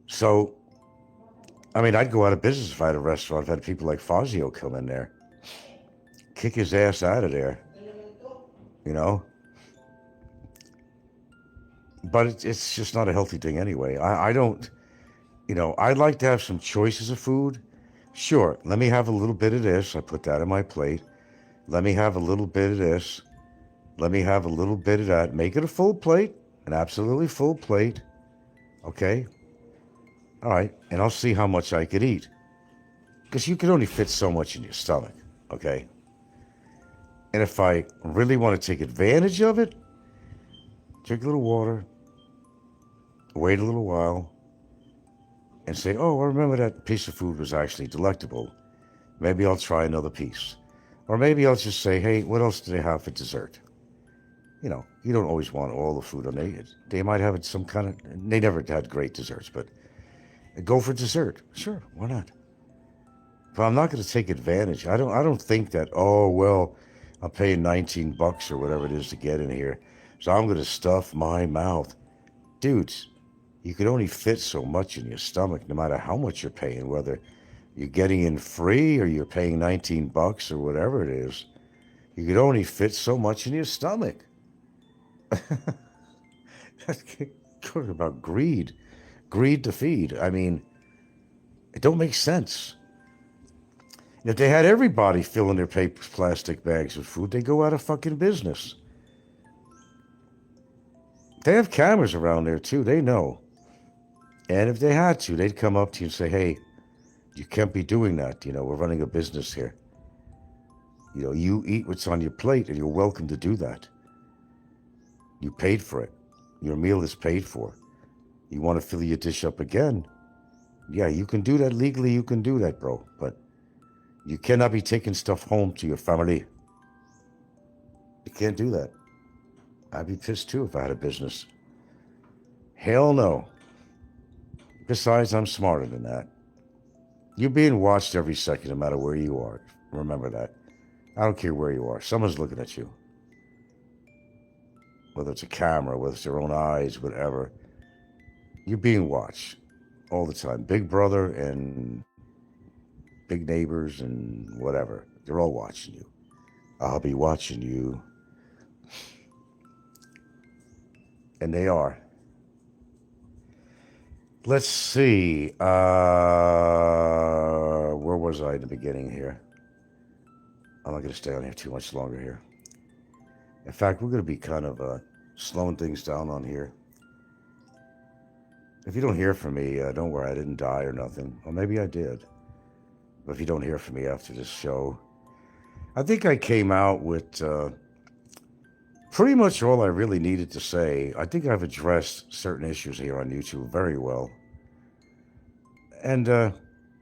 So, I'd go out of business if I had a restaurant. I've had people like Fazio come in there, kick his ass out of there, But it's just not a healthy thing anyway. I don't, I'd like to have some choices of food. Sure, let me have a little bit of this. I put that on my plate. Let me have a little bit of this. Let me have a little bit of that. Make it a full plate, an absolutely full plate. Okay? All right, and I'll see how much I could eat. Because you can only fit so much in your stomach, okay? And if I really want to take advantage of it, drink a little water, wait a little while, and say, oh, I remember that piece of food was actually delectable. Maybe I'll try another piece. Or maybe I'll just say, hey, what else do they have for dessert? You don't always want all the food on there. They might have it some kind of, they never had great desserts, but go for dessert. Sure, why not? But I'm not going to take advantage. I don't think that, oh, well, I'm paying $19 or whatever it is to get in here, so I'm going to stuff my mouth. Dudes, you can only fit so much in your stomach, no matter how much you're paying, whether you're getting in free or you're paying $19 or whatever it is. You can only fit so much in your stomach. Talking about greed to feed. It don't make sense. If they had everybody filling their plastic bags with food, they go out of fucking business. They have cameras around there too, they know. And if they had to, they'd come up to you and say, hey, you can't be doing that. We're running a business here. You eat what's on your plate and you're welcome to do that. You paid for it. Your meal is paid for. You want to fill your dish up again? Yeah, you can do that legally. You can do that, bro. But you cannot be taking stuff home to your family. You can't do that. I'd be pissed too if I had a business. Hell no. Besides, I'm smarter than that. You're being watched every second, no matter where you are. Remember that. I don't care where you are. Someone's looking at you. Whether it's a camera, whether it's your own eyes, whatever. You're being watched all the time. Big brother and big neighbors and whatever. They're all watching you. I'll be watching you. And they are. Let's see. Where was I in the beginning here? I'm not going to stay on here too much longer here. In fact, we're going to be kind of slowing things down on here. If you don't hear from me, don't worry, I didn't die or nothing. Or maybe I did. But if you don't hear from me after this show, I think I came out with pretty much all I really needed to say. I think I've addressed certain issues here on YouTube very well. And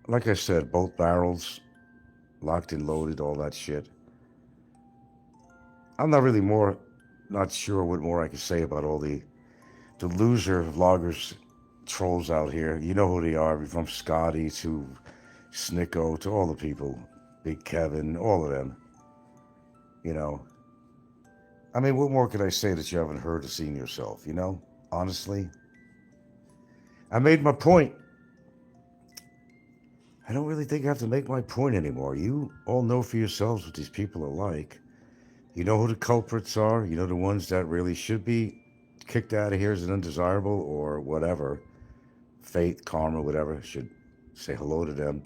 like I said, both barrels, locked and loaded, all that shit. I'm not sure what more I can say about all the loser vloggers, trolls out here. You know who they are, from Scotty to Snikkos to all the people, Big Kevin, all of them. You know, I mean, what more could I say that you haven't heard or seen yourself, you know? Honestly, I made my point. I don't really think I have to make my point anymore. You all know for yourselves what these people are like. You know who the culprits are. You know the ones that really should be kicked out of here as an undesirable or whatever. Fate, karma, whatever. Should say hello to them.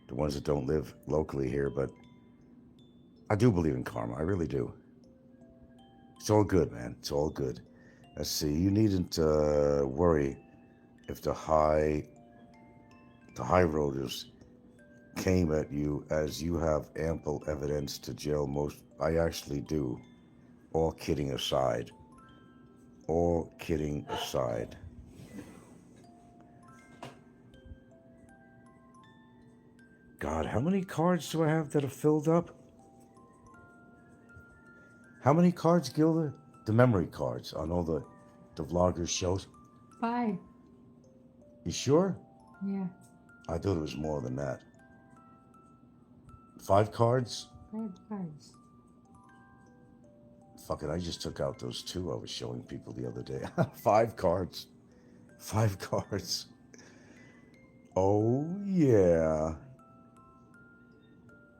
The ones that don't live locally here. But I do believe in karma. I really do. It's all good, man. It's all good. Let's see. You needn't worry if the high roaders came at you, as you have ample evidence to jail most. I actually do. All kidding aside. All kidding aside. God, how many cards do I have that are filled up? How many cards, Gilda? The memory cards on all the vloggers' shows? 5. You sure? Yeah. I thought it was more than that. 5 cards? 5 cards. Fuck it, I just took out those 2 I was showing people the other day. 5 cards. 5 cards. Oh, yeah.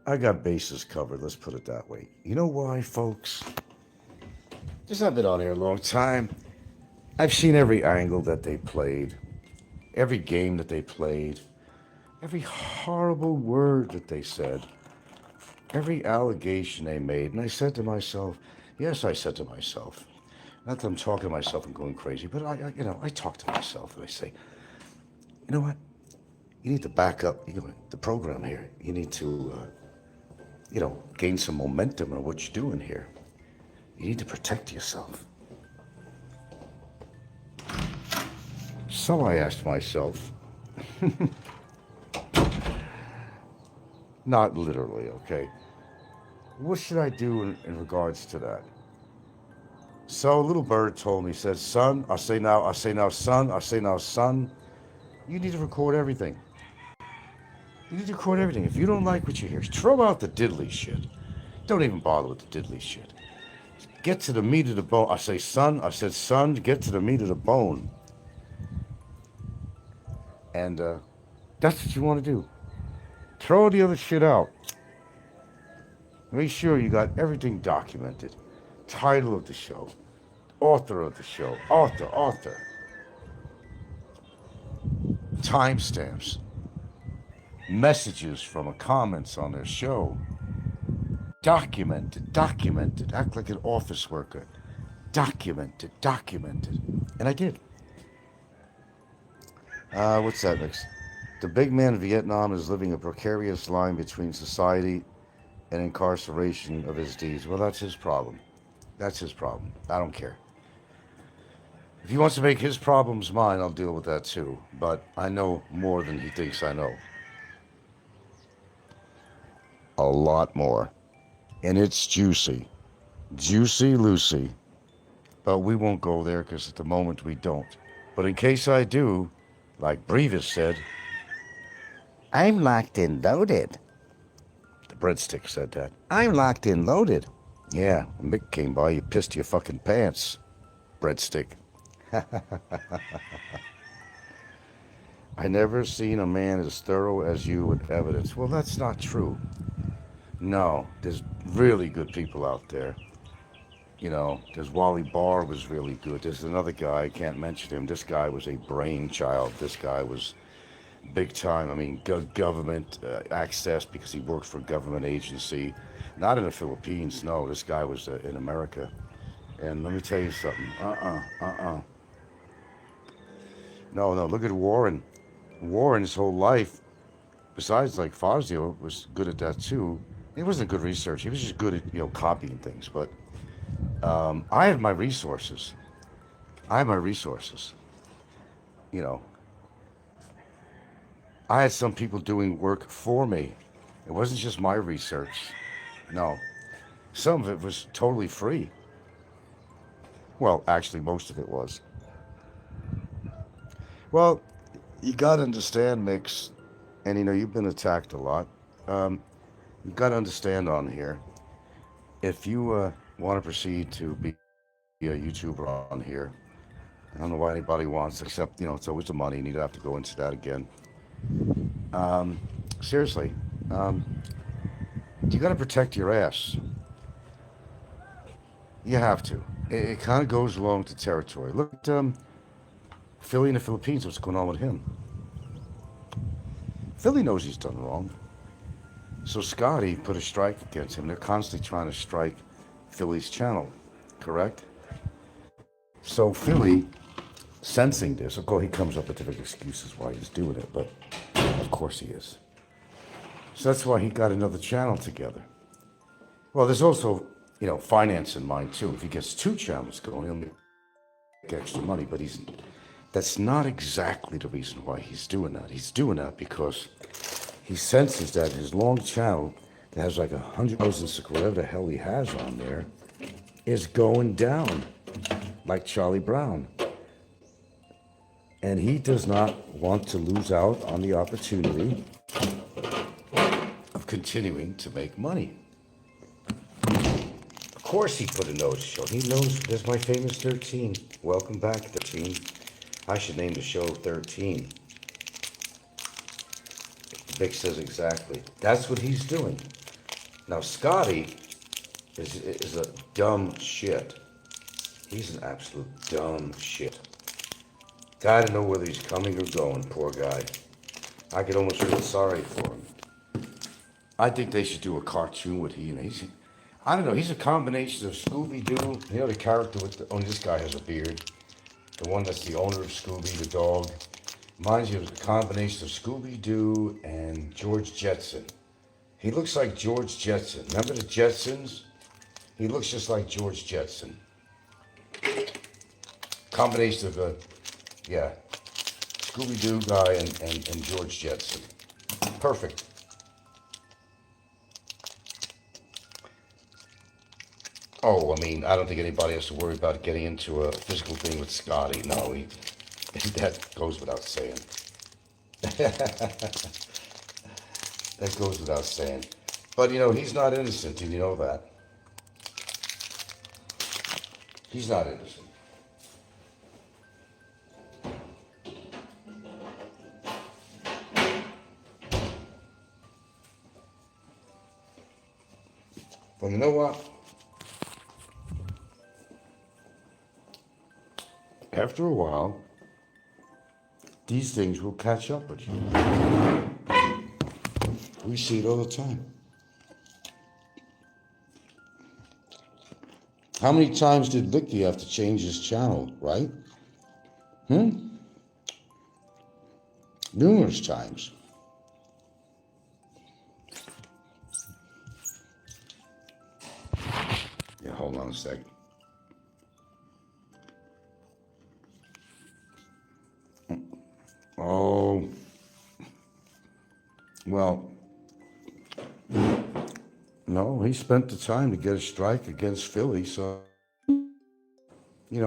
I got bases covered, let's put it that way. You know why, folks? Because I've been on here a long time. I've seen every angle that they played, every game that they played, every horrible word that they said, every allegation they made. And I said to myself, yes, I said to myself, not that I'm talking to myself and going crazy, but I talk to myself and I say, you know what? You need to back up the program here. You need to, gain some momentum on what you're doing here. You need to protect yourself. So I asked myself, not literally, okay, what should I do in regards to that? So a little bird told me, said, son, I say now, son, you need to record everything. You need to record everything. If you don't like what you hear, throw out the diddly shit. Don't even bother with the diddly shit. Get to the meat of the bone. I said, son, get to the meat of the bone. And that's what you want to do. Throw the other shit out. Make sure you got everything documented. Title of the show. Author of the show. Author. Timestamps. Messages from comments on their show. Documented. Act like an office worker. Documented. And I did. What's that next? The big man in Vietnam is living a precarious line between society and incarceration of his deeds. Well, that's his problem. I don't care. If he wants to make his problems mine, I'll deal with that too. But I know more than he thinks I know. A lot more. And it's juicy. Juicy Lucy. But we won't go there because at the moment we don't. But in case I do, like Brevis said, I'm locked and loaded. The breadstick said that. I'm locked and loaded. Yeah, Mick came by, you pissed your fucking pants. Breadstick. I never seen a man as thorough as you with evidence. Well, that's not true. No, there's really good people out there. There's Wally Barr was really good. There's another guy, I can't mention him. This guy was a brainchild. This guy was big time. I mean, government access because he worked for a government agency. Not in the Philippines, no. This guy was in America. And let me tell you something. No, look at Warren. Warren, his whole life, besides like Fazio, was good at that too. He wasn't good research. He was just good at, copying things. But I have my resources. You know, I had some people doing work for me. It wasn't just my research. No, some of it was totally free. Well, actually, most of it was. Well, you got to understand, Mix, and you've been attacked a lot. You got to understand on here, if you want to proceed to be a YouTuber on here, I don't know why anybody wants, except, it's always the money, and you don't have to go into that again. Seriously, you got to protect your ass. You have to. It kind of goes along with the territory. Look at Philly in the Philippines, what's going on with him. Philly knows he's done wrong. So Scotty put a strike against him. They're constantly trying to strike Philly's channel, correct? So Philly, sensing this, of course he comes up with different excuses why he's doing it, but of course he is. So that's why he got another channel together. Well, there's also, finance in mind too. If he gets two channels going, he'll make extra money, but that's not exactly the reason why he's doing that. He's doing that because he senses that his long channel that has like 100,000, whatever the hell he has on there, is going down like Charlie Brown. And he does not want to lose out on the opportunity of continuing to make money. Of course he put a notice show. He knows there's my famous 13. Welcome back, 13. I should name the show 13. Vic says exactly. That's what he's doing. Now Scotty is a dumb shit. He's an absolute dumb shit. I don't know whether he's coming or going, poor guy. I could almost feel sorry for him. I think they should do a cartoon with I don't know, he's a combination of Scooby-Doo, the other character only this guy has a beard. The one that's the owner of Scooby, the dog. Reminds you of a combination of Scooby-Doo and George Jetson. He looks like George Jetson. Remember the Jetsons? He looks just like George Jetson. Combination of Scooby-Doo guy and George Jetson. Perfect. Oh, I don't think anybody has to worry about getting into a physical thing with Scotty. No, that goes without saying. That goes without saying. But, he's not innocent, and you know that. He's not innocent. But you know what? After a while, these things will catch up with you. We see it all the time. How many times did Vicky have to change his channel, right? Numerous times. Yeah, hold on a sec. Oh, well, no, he spent the time to get a strike against Philly, so, he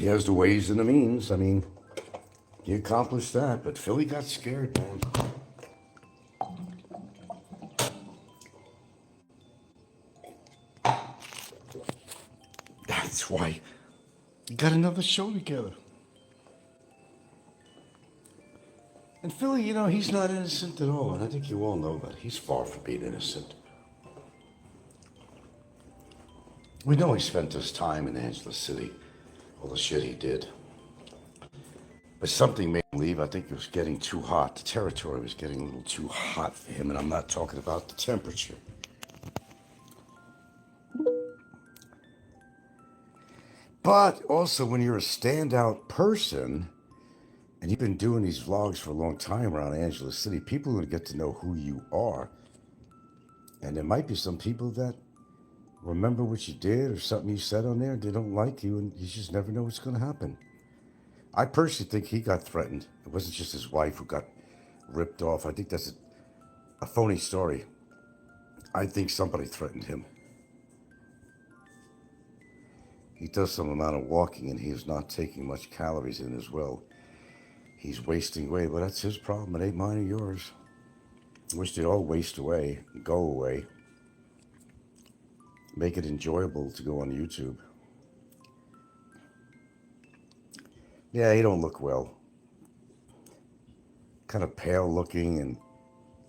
has the ways and the means. He accomplished that, but Philly got scared, man. That's why he got another show together. And Philly, he's not innocent at all, and I think you all know that. He's far from being innocent. We know he spent his time in Angeles City, all the shit he did. But something made him leave. I think it was getting too hot. The territory was getting a little too hot for him, and I'm not talking about the temperature. But also, when you're a standout person, and you've been doing these vlogs for a long time around Angeles City, people are going to get to know who you are. And there might be some people that remember what you did or something you said on there. They don't like you, and you just never know what's going to happen. I personally think he got threatened. It wasn't just his wife who got ripped off. I think that's a phony story. I think somebody threatened him. He does some amount of walking, and he is not taking much calories in as well. He's wasting away, but that's his problem. It ain't mine or yours. I wish they'd all waste away, go away. Make it enjoyable to go on YouTube. Yeah, he don't look well. Kind of pale looking and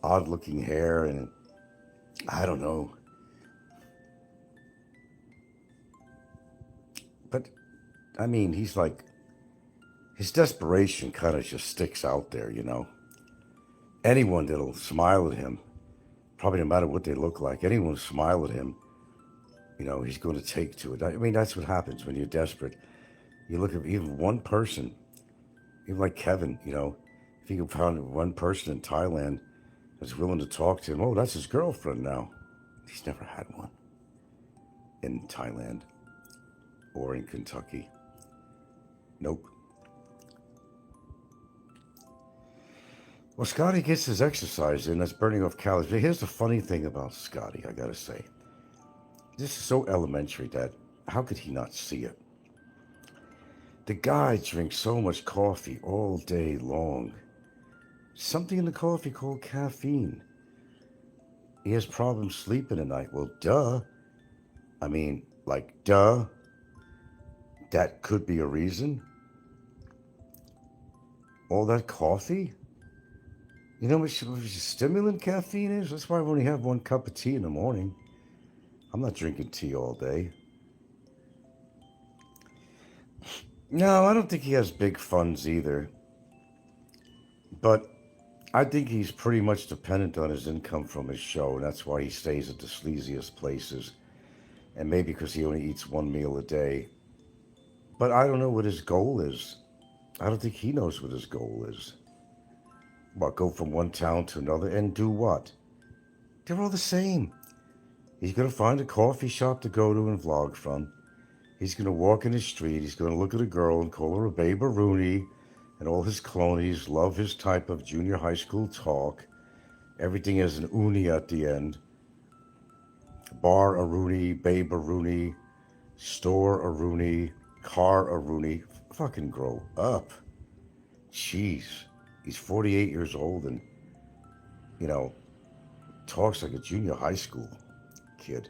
odd looking hair, and I don't know. But, I mean, he's like, his desperation kind of just sticks out there, you know. Anyone that'll smile at him, probably no matter what they look like, anyone who'll smile at him, you know, he's going to take to it. I mean, that's what happens when you're desperate. You look at even one person, even like Kevin, you know, if he could find one person in Thailand that's willing to talk to him, oh, that's his girlfriend now. He's never had one in Thailand or in Kentucky. Nope. Well, Scotty gets his exercise in. That's burning off calories. But here's the funny thing about Scotty, I gotta say. This is so elementary that how could he not see it? The guy drinks so much coffee all day long. Something in the coffee called caffeine. He has problems sleeping at night. Well, duh. I mean, like, duh. That could be a reason. All that coffee? You know how much stimulant caffeine is? That's why I only have 1 cup of tea in the morning. I'm not drinking tea all day. No, I don't think he has big funds either. But I think he's pretty much dependent on his income from his show, and that's why he stays at the sleaziest places. And maybe because he only eats 1 meal a day. But I don't know what his goal is. I don't think he knows what his goal is. What, go from one town to another and do what? They're all the same. He's going to find a coffee shop to go to and vlog from. He's going to walk in the street. He's going to look at a girl and call her a babe or Rooney. And all his clonies love his type of junior high school talk. Everything has an uni at the end. Bar a Rooney, babe a Rooney, store a Rooney, car a Rooney. Fucking grow up. Jeez. He's 48 years old and, you know, talks like a junior high school kid.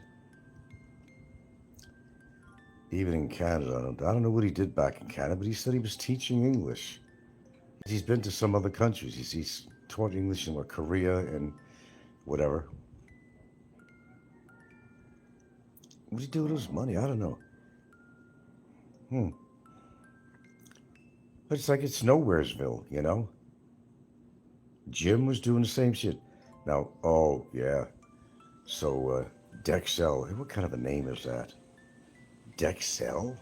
Even in Canada. I don't know what he did back in Canada, but he said he was teaching English. He's been to some other countries. He's taught English in Korea and whatever. What's he do with his money? I don't know. But it's like it's Nowheresville, you know? Jim was doing the same shit. Now, oh, yeah. So, Dexel, what kind of a name is that? Dexel?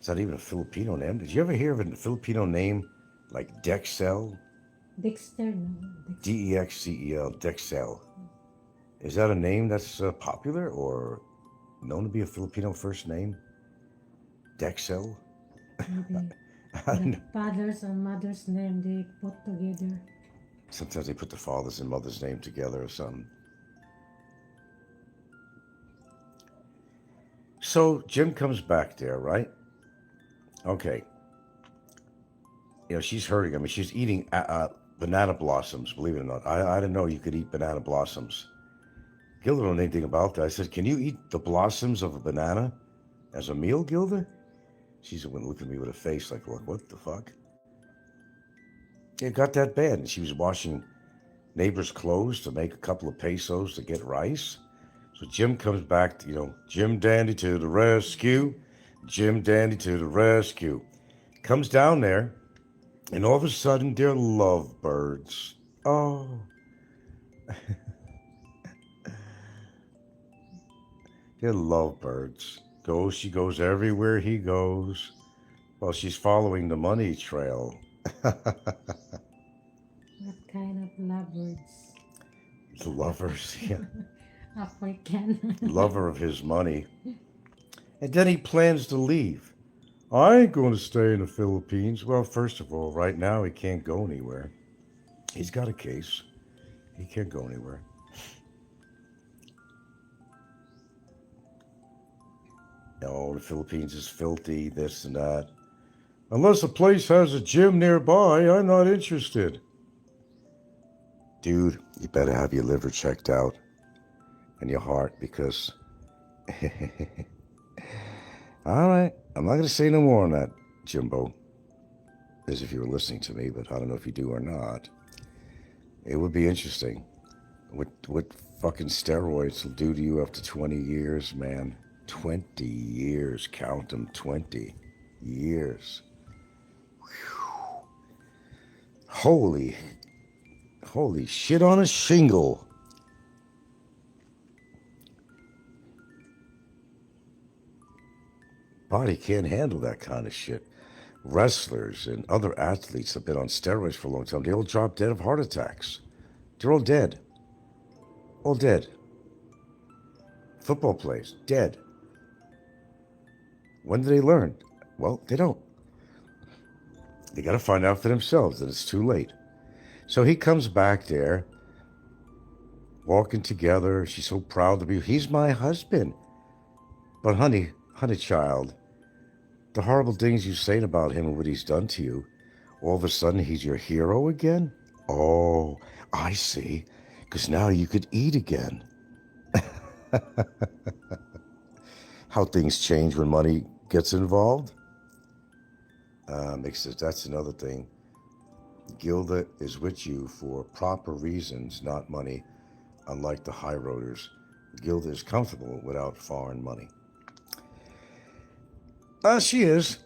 Is that even a Filipino name? Did you ever hear of a Filipino name like Dexel? Dexter, no? Dexcel, Dexel. Is that a name that's popular or known to be a Filipino first name? Dexel? Maybe. The father's and mother's name they put together. Sometimes they put the father's and mother's name together or something. So Jim comes back there, right? Okay. You know, she's hurting. I mean, she's eating banana blossoms, believe it or not. I didn't know you could eat banana blossoms. Gilda don't know anything about that. I said, can you eat the blossoms of a banana as a meal, Gilda? She's looking at me with a face like, what the fuck? It got that bad. And she was washing neighbors' clothes to make a couple of pesos to get rice. So Jim comes back, Jim Dandy to the rescue. Jim Dandy to the rescue. Comes down there, and all of a sudden they're lovebirds. Oh. They're lovebirds. She goes everywhere he goes. Well, she's following the money trail. What kind of lovebirds? The lovers, yeah. African. Lover of his money. And then he plans to leave. I ain't going to stay in the Philippines. Well, first of all, right now he can't go anywhere. He's got a case. He can't go anywhere. No, the Philippines is filthy, this and that. Unless a place has a gym nearby, I'm not interested. Dude, you better have your liver checked out and your heart because... All right, I'm not going to say no more on that, Jimbo. As if you were listening to me, but I don't know if you do or not. It would be interesting. What fucking steroids will do to you after 20 years, man. 20 years, count them, 20 years. Whew. Holy shit on a shingle. Body can't handle that kind of shit. Wrestlers and other athletes have been on steroids for a long time. They all drop dead of heart attacks. They're all dead. All dead. Football players, dead. When do they learn? Well, they don't. They got to find out for themselves, and it's too late. So he comes back there, walking together. She's so proud to be. He's my husband. But honey child, the horrible things you say about him and what he's done to you, all of a sudden he's your hero again? Oh, I see. Because now you could eat again. How things change when money gets involved. That's another thing. Gilda is with you for proper reasons, not money. Unlike the high roaders, Gilda is comfortable without foreign money. She is.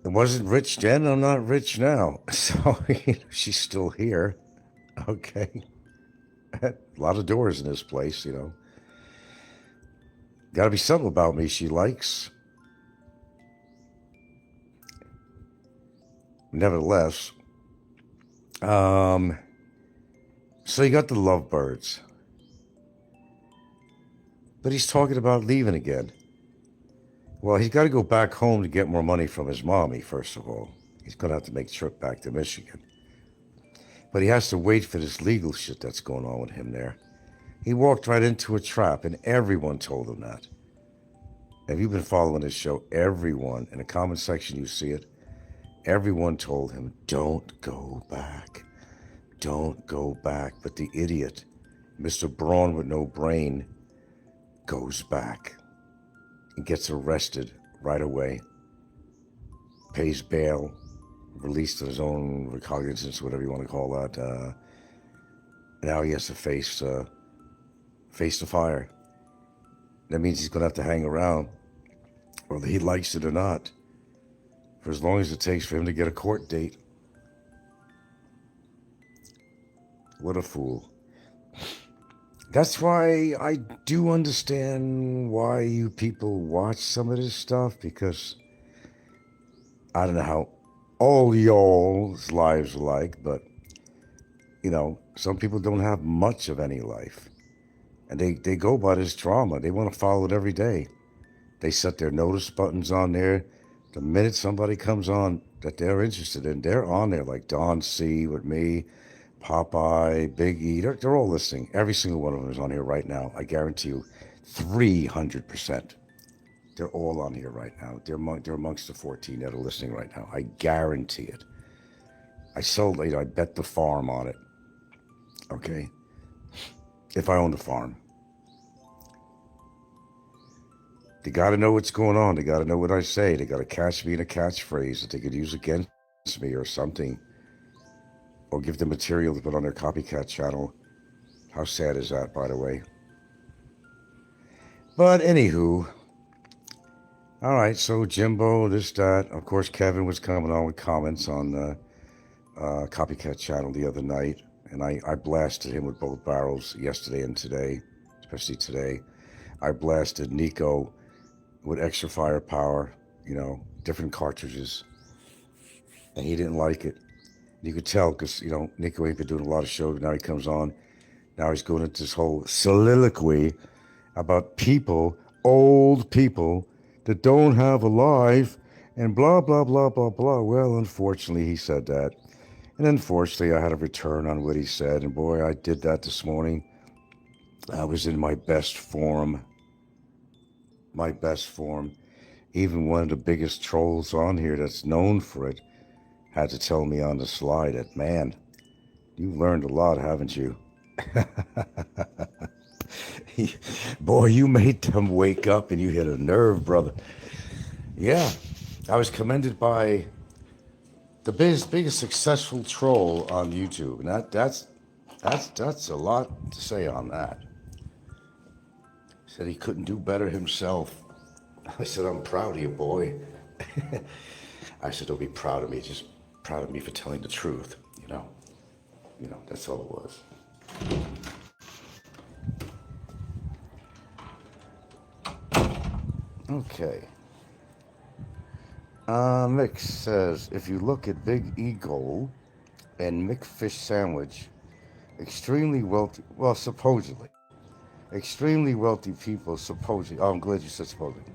I wasn't rich then, I'm not rich now. So she's still here. Okay. A lot of doors in this place, Gotta be something about me she likes. Nevertheless, so you got the lovebirds. But he's talking about leaving again. Well, he's got to go back home to get more money from his mommy, first of all. He's going to have to make a trip back to Michigan. But he has to wait for this legal shit that's going on with him there. He walked right into a trap, and everyone told him that. If you've been following this show, everyone, in the comment section you see it, everyone told him, don't go back. Don't go back. But the idiot, Mr. Braun with no brain, goes back and gets arrested right away, pays bail, released on his own recognizance, whatever you want to call that. Now he has to face the fire. That means he's going to have to hang around, whether he likes it or not, for as long as it takes for him to get a court date. What a fool. That's why I do understand why you people watch some of this stuff, because I don't know how all y'all's lives are like, but, some people don't have much of any life. And they go by this drama. They want to follow it every day. They set their notice buttons on there. The minute somebody comes on that they're interested in, they're on there, like Don C. with me, Popeye, Big E. They're all listening. Every single one of them is on here right now. I guarantee you 300%. They're all on here right now. They're amongst the 14 that are listening right now. I guarantee it. I bet the farm on it. Okay? If I owned a farm. They got to know what's going on. They got to know what I say. They got to catch me in a catchphrase that they could use against me or something. Or give them material to put on their copycat channel. How sad is that, by the way? But anywho, all right, so Jimbo, this, that. Of course, Kevin was coming on with comments on the Copycat channel the other night, and I blasted him with both barrels yesterday and today, especially today. I blasted Nico with extra firepower, different cartridges, and he didn't like it. You could tell because, Nico ain't been doing a lot of shows. Now he comes on. Now he's going into this whole soliloquy about people, old people, that don't have a life and blah, blah, blah, blah, blah. Well, unfortunately, he said that. And unfortunately, I had a return on what he said. And boy, I did that this morning. I was in my best form. My best form. Even one of the biggest trolls on here that's known for it had to tell me on the slide that, man, you've learned a lot, haven't you? Boy, you made them wake up and you hit a nerve, brother. Yeah, I was commended by the biggest successful troll on YouTube, and that's a lot to say on that. Said he couldn't do better himself. I said, I'm proud of you, boy. I said, don't be proud of me, just proud of me for telling the truth, that's all it was. Okay. Mick says, if you look at Big Eagle and Mick Fish Sandwich, extremely wealthy, well, supposedly, extremely wealthy people, supposedly, oh, I'm glad you said supposedly.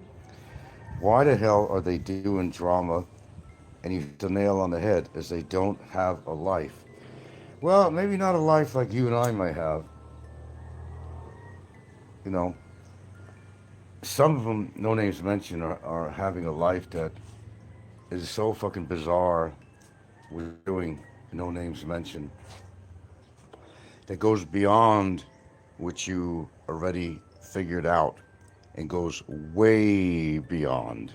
Why the hell are they doing drama? And you hit the nail on the head, as they don't have a life. Well, maybe not a life like you and I might have. Some of them, no names mentioned, are having a life that is so fucking bizarre. We're doing no names mentioned. That goes beyond what you already figured out and goes way beyond.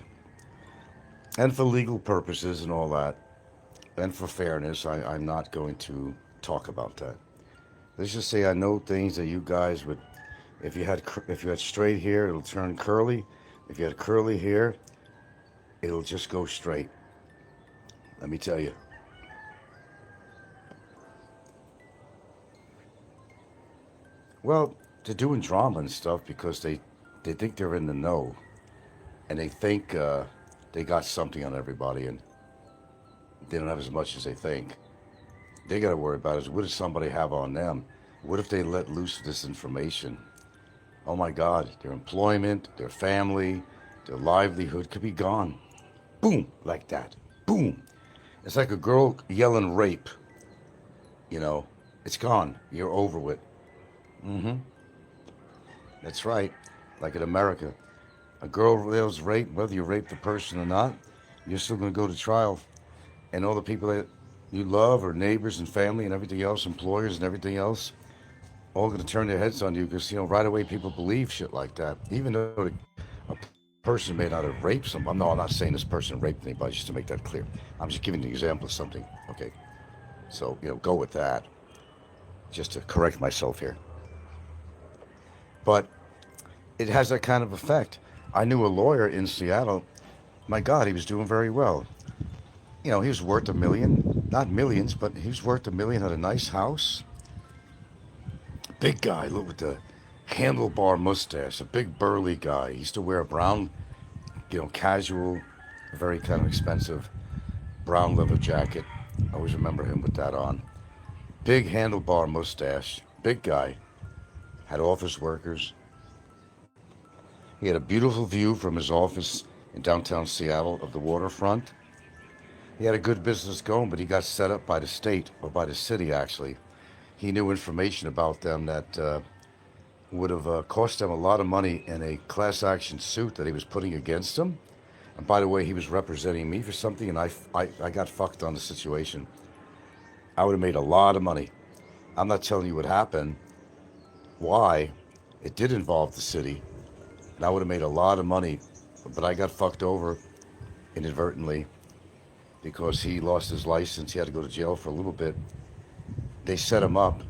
And for legal purposes and all that, and for fairness, I'm not going to talk about that. Let's just say I know things that you guys would, if you had straight hair, it'll turn curly. If you had curly hair, it'll just go straight. Let me tell you. Well, they're doing drama and stuff because they think they're in the know, and they think they got something on everybody, and they don't have as much as they think. They got to worry about is, what does somebody have on them? What if they let loose this information? Oh my God, their employment, their family, their livelihood could be gone. Boom, like that. Boom. It's like a girl yelling rape. It's gone. You're over with. That's right. Like in America. A girl yells rape, whether you rape the person or not, you're still going to go to trial. And all the people that you love, or neighbors and family and everything else, employers and everything else, all going to turn their heads on you because, right away people believe shit like that. Even though a person may not have raped someone. No, I'm not saying this person raped anybody, just to make that clear. I'm just giving an example of something. Okay. So, go with that. Just to correct myself here. But it has that kind of effect. I knew a lawyer in Seattle. My God, he was doing very well. He was worth $1 million. Not millions, but he was worth $1 million, had a nice house. Big guy, look, with the handlebar mustache, a big burly guy. He used to wear a brown, casual, very kind of expensive brown leather jacket. I always remember him with that on. Big handlebar mustache, big guy. Had office workers. He had a beautiful view from his office in downtown Seattle of the waterfront. He had a good business going, but he got set up by the state, or by the city actually. He knew information about them that would have cost them a lot of money in a class action suit that he was putting against him. And by the way, he was representing me for something, and I got fucked on the situation. I would have made a lot of money. I'm not telling you what happened. Why? It did involve the city, and I would have made a lot of money, but I got fucked over inadvertently because he lost his license. He had to go to jail for a little bit. They set him up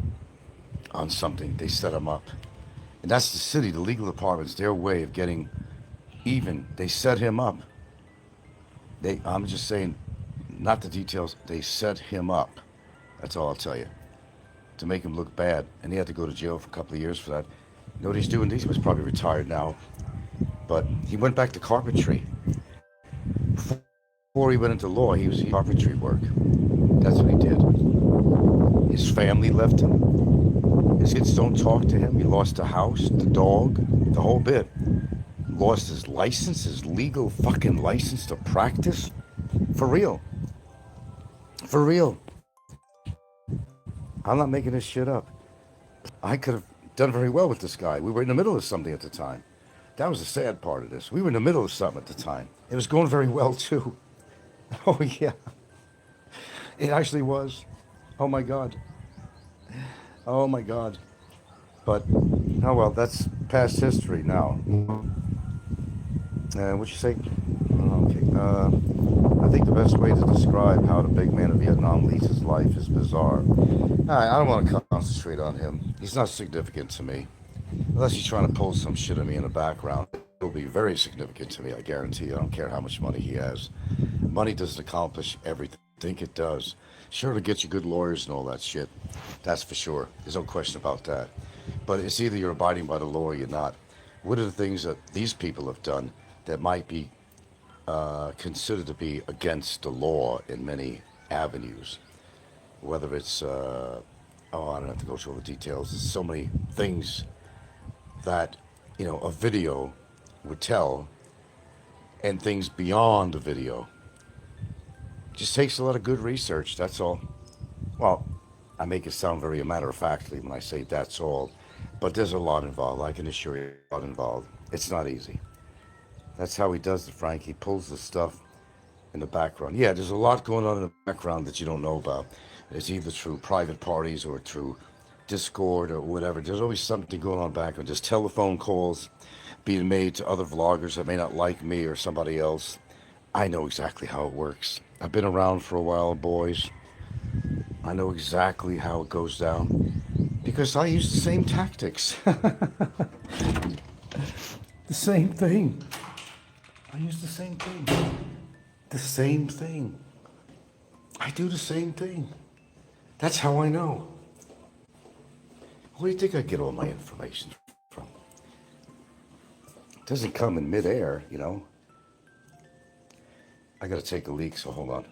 on something. They set him up. And that's the city, the legal department's their way of getting even. They set him up. I'm just saying, not the details, they set him up. That's all I'll tell you. To make him look bad. And he had to go to jail for a couple of years for that. You know what he's doing? He was probably retired now. But he went back to carpentry. Before he went into law, he was in carpentry work. That's what he did. His family left him. His kids don't talk to him. He lost the house, the dog, the whole bit. Lost his license, his legal fucking license to practice. For real. For real. I'm not making this shit up. I could have done very well with this guy. We were in the middle of something at the time. That was the sad part of this. We were in the middle of something at the time. It was going very well, too. Oh, yeah. It actually was. Oh, my God. Oh, my God. But, oh, well, that's past history now. What'd you say? Okay. I think the best way to describe how the big man of Vietnam leads his life is bizarre. I don't want to concentrate on him. He's not significant to me. Unless he's trying to pull some shit on me in the background. It'll be very significant to me, I guarantee you. I don't care how much money he has. Money doesn't accomplish everything. I think it does. Sure, to get you good lawyers and all that shit. That's for sure. There's no question about that. But it's either you're abiding by the law or you're not. What are the things that these people have done that might be considered to be against the law in many avenues? Whether it's, I don't have to go through all the details. There's so many things that, a video would tell, and things beyond the video. Just takes a lot of good research, that's all. Well, I make it sound very matter-of-factly when I say that's all, but there's a lot involved. I can assure you, a lot involved. It's not easy. That's how he does it, Frank. He pulls the stuff in the background. Yeah, there's a lot going on in the background that you don't know about. It's either through private parties or through Discord or whatever. There's always something going on in the background. There's telephone calls being made to other vloggers that may not like me or somebody else. I know exactly how it works. I've been around for a while, boys. I know exactly how it goes down because I use the same tactics. The same thing. I use the same thing. The same thing. I do the same thing. That's how I know. Where do you think I get all my information from? It doesn't come in midair, I gotta take a leak, so hold on.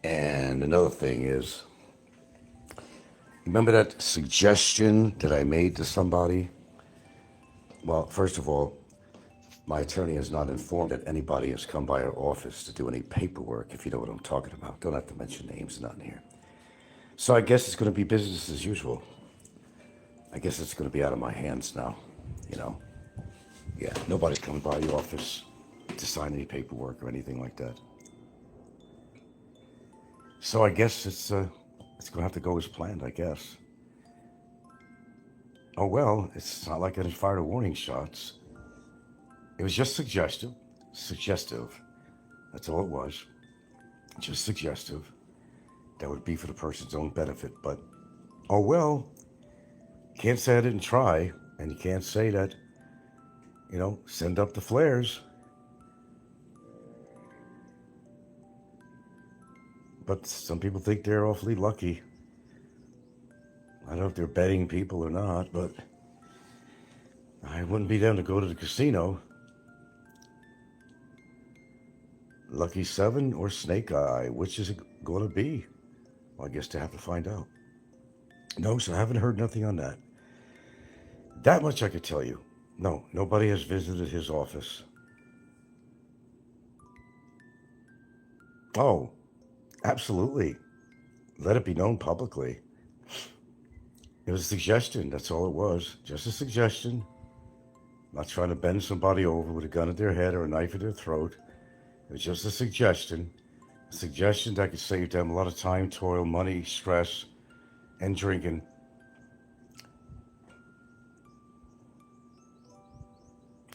And another thing is, remember that suggestion that I made to somebody? Well, first of all, my attorney has not informed that anybody has come by our office to do any paperwork, if you know what I'm talking about. Don't have to mention names, nothing here. So I guess it's going to be business as usual. I guess it's going to be out of my hands now, Yeah, nobody's coming by the office to sign any paperwork or anything like that. So I guess it's going to have to go as planned, I guess. Oh, well, it's not like I didn't fire the warning shots. It was just suggestive. That's all it was. Just suggestive. That would be for the person's own benefit. But, oh, well, can't say I didn't try. And you can't say that, send up the flares. But some people think they're awfully lucky. I don't know if they're betting people or not, but I wouldn't be down to go to the casino. Lucky 7 or Snake Eye, which is it going to be? Well, I guess they have to find out. No, so I haven't heard nothing on that. That much I could tell you. No, nobody has visited his office. Oh, absolutely. Let it be known publicly. It was a suggestion, that's all it was. Just a suggestion. Not trying to bend somebody over with a gun at their head or a knife at their throat. It was just a suggestion. A suggestion that could save them a lot of time, toil, money, stress, and drinking.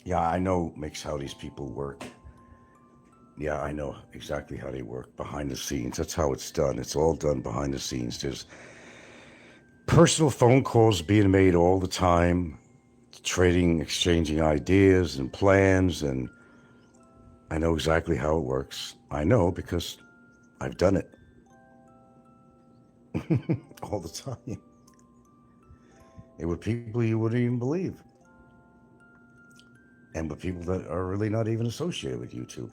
Yeah, I know makes how these people work. Yeah, I know exactly how they work behind the scenes. That's how it's done. It's all done behind the scenes. There's personal phone calls being made all the time, trading, exchanging ideas and plans, and I know exactly how it works. I know because I've done it all the time. And with people you wouldn't even believe. And with people that are really not even associated with YouTube.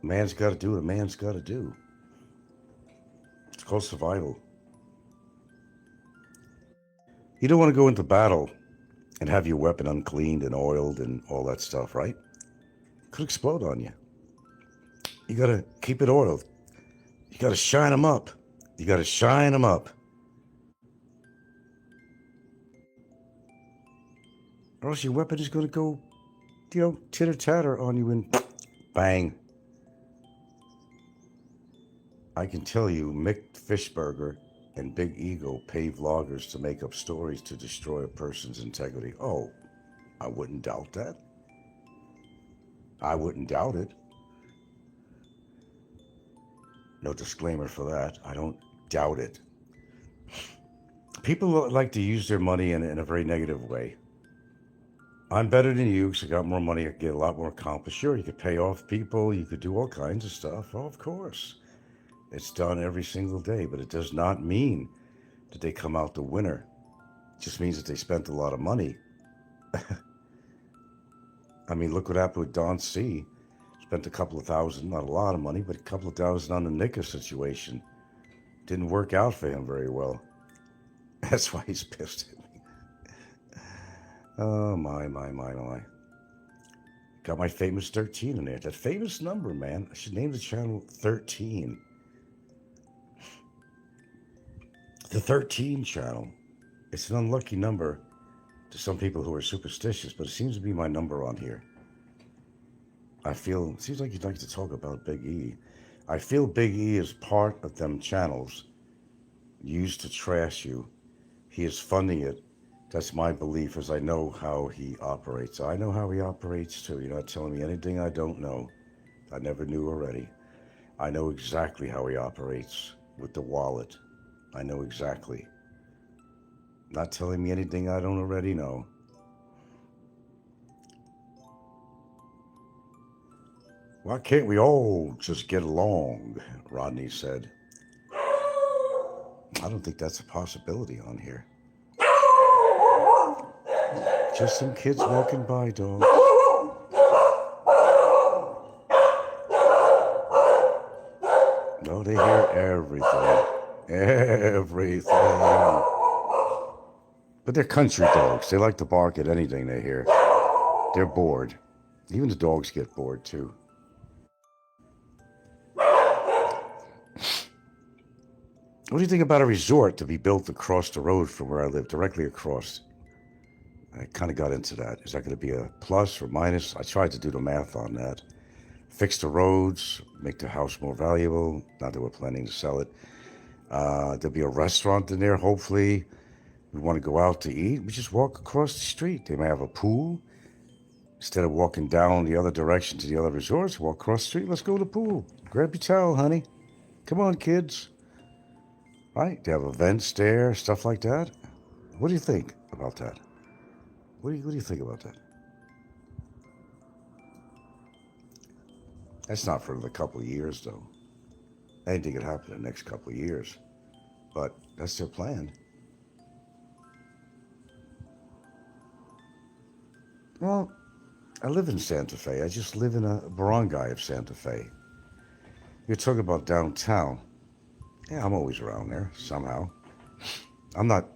Man's got to do what a man's got to do. It's called survival. You don't want to go into battle and have your weapon uncleaned and oiled and all that stuff, right? Could explode on you. You got to keep it oiled. You got to shine them up. You got to shine them up. Or else your weapon is going to go, titter-tatter on you and bang. I can tell you, Mick Fishburger and Big Ego pay vloggers to make up stories to destroy a person's integrity. Oh, I wouldn't doubt that. I wouldn't doubt it. No disclaimer for that. I don't doubt it. People like to use their money in a very negative way. I'm better than you because I got more money. I could get a lot more accomplished. Sure, you could pay off people. You could do all kinds of stuff. Oh, of course. It's done every single day, but it does not mean that they come out the winner. It just means that they spent a lot of money. I mean, look what happened with Don C. Spent a couple of thousand, not a lot of money, but a couple of thousand on the Snikkos situation. Didn't work out for him very well. That's why he's pissed at me. Oh, my. Got my famous 13 in there. That famous number, man. I should name the channel 13. The 13 channel. It's an unlucky number to some people who are superstitious, but it seems to be my number on here. I feel, it seems like you'd like to talk about Big E. I feel Big E is part of them channels used to trash you. He is funding it. That's my belief, as I know how he operates. I know how he operates too. You're not telling me anything I don't know. I never knew already. I know exactly how he operates with the wallet. I know exactly. Not telling me anything I don't already know. Why can't we all just get along? Rodney said. I don't think that's a possibility on here. Just some kids walking by, dog. No, they hear everything. Everything. But they're country dogs. They like to bark at anything they hear. They're bored. Even the dogs get bored, too. What do you think about a resort to be built across the road from where I live, directly across? I kind of got into that. Is that going to be a plus or minus? I tried to do the math on that. Fix the roads, make the house more valuable. Not that we're planning to sell it. There'll be a restaurant in there, hopefully. We want to go out to eat. We just walk across the street. They may have a pool. Instead of walking down the other direction to the other resorts, walk across the street. Let's go to the pool. Grab your towel, honey. Come on, kids. Right? They have events there, stuff like that. What do you think about that? What do you think about that? That's not for a couple of years, though. Anything could happen in the next couple of years. but that's their plan. Well, I live in Santa Fe. I just live in a barangay of Santa Fe. You're talking about downtown. Yeah, I'm always around there somehow. I'm not,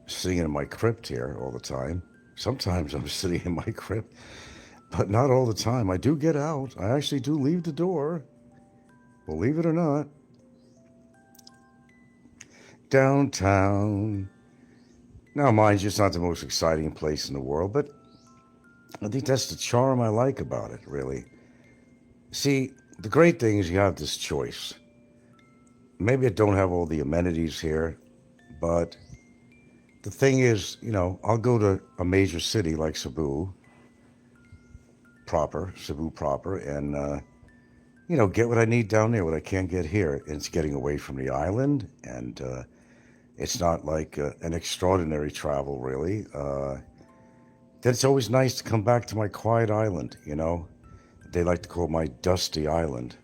sitting in my crypt here all the time. Sometimes I'm sitting in my crypt, but not all the time. I do get out. I actually do leave the door, believe it or not. Downtown. Now, mind you, it's not the most exciting place in the world, but I think that's the charm I like about it, really. See, the great thing is you have this choice. Maybe I don't have all the amenities here, but the thing is, I'll go to a major city like Cebu proper, and, get what I need down there, what I can't get here. And it's getting away from the island, and it's not like an extraordinary travel, really. Then it's always nice to come back to my quiet island, They like to call it my dusty island.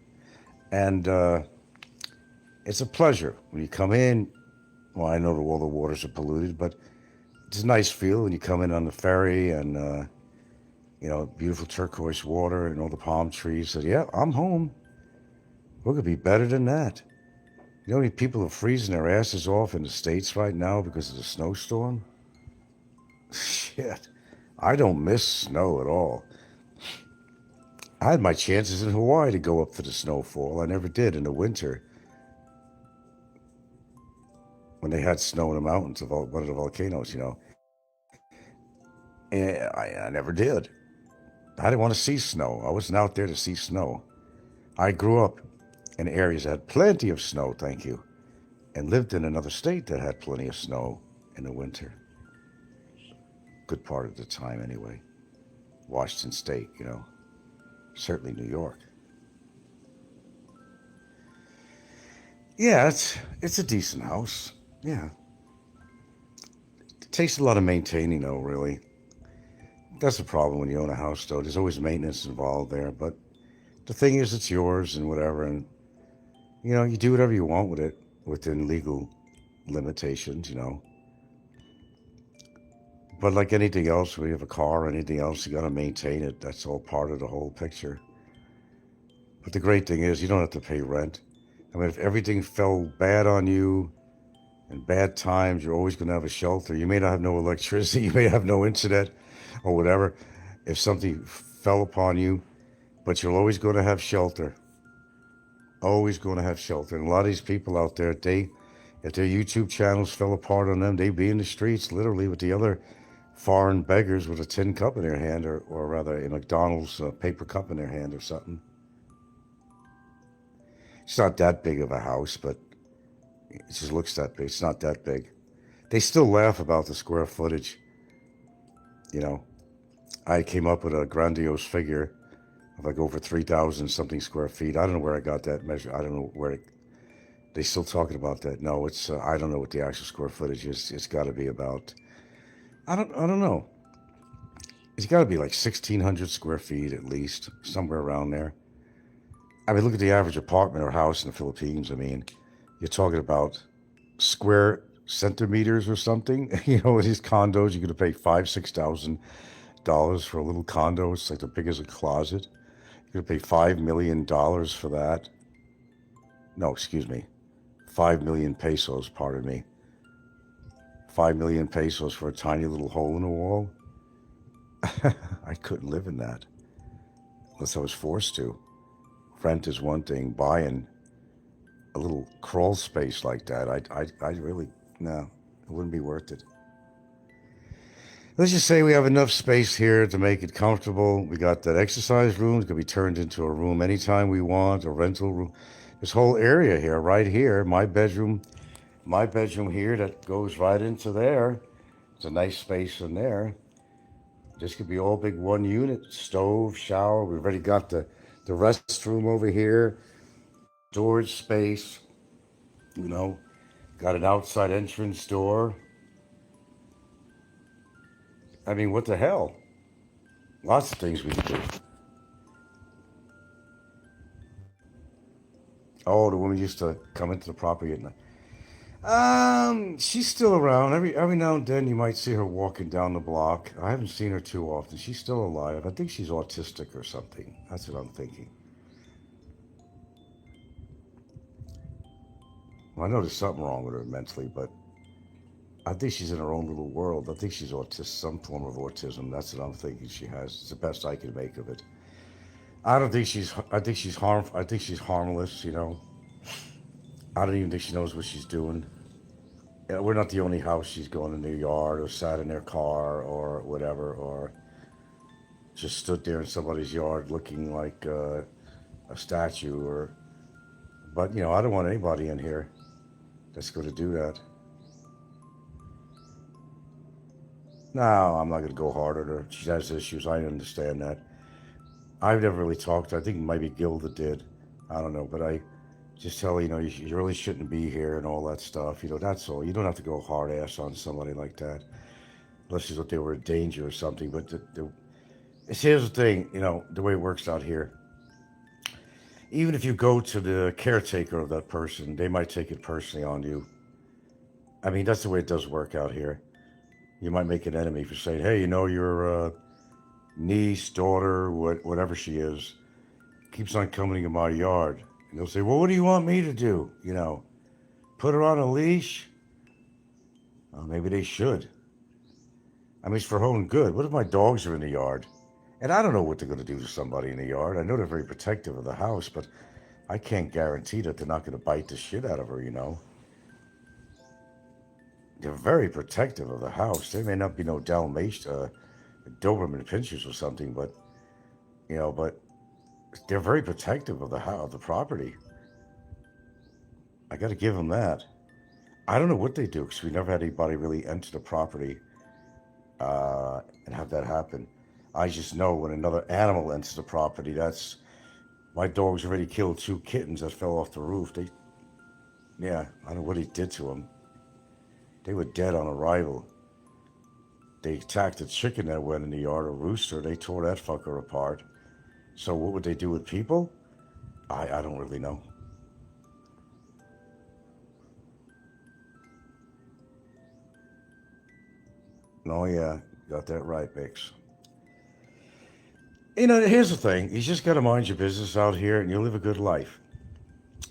And it's a pleasure when you come in. Well, I know that all the waters are polluted, but it's a nice feel when you come in on the ferry and, beautiful turquoise water and all the palm trees. So, yeah, I'm home. What could be better than that? You know how many people are freezing their asses off in the States right now because of the snowstorm? Shit. I don't miss snow at all. I had my chances in Hawaii to go up for the snowfall. I never did in the winter. When they had snow in the mountains of one of the volcanoes, And I never did. I didn't want to see snow. I wasn't out there to see snow. I grew up in areas that had plenty of snow, thank you, and lived in another state that had plenty of snow in the winter. Good part of the time, anyway. Washington State, certainly New York. Yeah, it's a decent house. Yeah. It takes a lot of maintaining, though, really. That's the problem when you own a house, though. There's always maintenance involved there, but the thing is, it's yours and whatever, and, you do whatever you want with it within legal limitations, But like anything else, when you have a car or anything else, you got to maintain it. That's all part of the whole picture. But the great thing is you don't have to pay rent. I mean, if everything fell bad on you in bad times, you're always going to have a shelter. You may not have no electricity. You may have no internet or whatever. If something fell upon you, but you're always going to have shelter. Always going to have shelter. And a lot of these people out there, if their YouTube channels fell apart on them, they'd be in the streets literally with the other foreign beggars with a tin cup in their hand, or rather a McDonald's paper cup in their hand or something. It's not that big of a house, but it just looks that big. It's not that big. They still laugh about the square footage. I came up with a grandiose figure of like over 3,000 something square feet. I don't know where I got that measure. I don't know where they still talking about that. No, it's I don't know what the actual square footage is. It's got to be about I don't know. It's got to be like 1,600 square feet at least, somewhere around there. I mean, look at the average apartment or house in the Philippines. I mean, you're talking about square centimeters or something. These condos, you're going to pay $5,000-6,000 for a little condo. It's like the big as a closet. You're going to pay $5 million for that. No, excuse me. 5 million pesos, pardon me. 5 million pesos for a tiny little hole in the wall. I couldn't live in that unless I was forced to. Rent is one thing. Buying a little crawl space like that, I really, no, it wouldn't be worth it. Let's just say we have enough space here to make it comfortable. We got that exercise room. It could be turned into a room anytime we want, a rental room. This whole area here, right here, my bedroom here that goes right into there. It's a nice space in there. This could be all big one unit, stove, shower. We've already got the restroom over here, storage space, got an outside entrance door. I mean, what the hell? Lots of things we can do. Oh, the woman used to come into the property at night. She's still around. Every now and then you might see her walking down the block. I haven't seen her too often. She's still alive. I think she's autistic or something. That's what I'm thinking. Well, I know there's something wrong with her mentally, but I think she's in her own little world. I think she's some form of autism. That's what I'm thinking she has. It's the best I can make of it. I don't think she's. I think she's I think she's harmless. You know. I don't even think she knows what she's doing. Yeah, we're not the only house she's gone in their yard or sat in their car or whatever, or just stood there in somebody's yard looking like a statue. But I don't want anybody in here that's going to do that. No, I'm not going to go hard at her. She has issues. I understand that. I've never really talked to her. I think maybe Gilda did. I don't know, but I just tell her, you really shouldn't be here and all that stuff. That's all. You don't have to go hard ass on somebody like that, unless you thought they were in danger or something. But here's the thing, the way it works out here. Even if you go to the caretaker of that person, they might take it personally on you. I mean, that's the way it does work out here. You might make an enemy for saying, hey, your niece, daughter, whatever she is, keeps on coming in my yard. And they'll say, well, what do you want me to do? Put her on a leash? Well, maybe they should. I mean, it's for her own good. What if my dogs are in the yard? And I don't know what they're going to do to somebody in the yard. I know they're very protective of the house, but I can't guarantee that they're not going to bite the shit out of her, They're very protective of the house. They may not be no Dalmatian, Doberman pinchers or something, but they're very protective of the house, of the property. I got to give them that. I don't know what they do because we never had anybody really enter the property and have that happen. I just know when another animal enters the property, my dog's already killed 2 kittens that fell off the roof. I don't know what he did to them. They were dead on arrival. They attacked a chicken that went in the yard, a rooster. They tore that fucker apart. So what would they do with people? I don't really know. Oh yeah, got that right, Bix. Here's the thing. You just got to mind your business out here and you'll live a good life.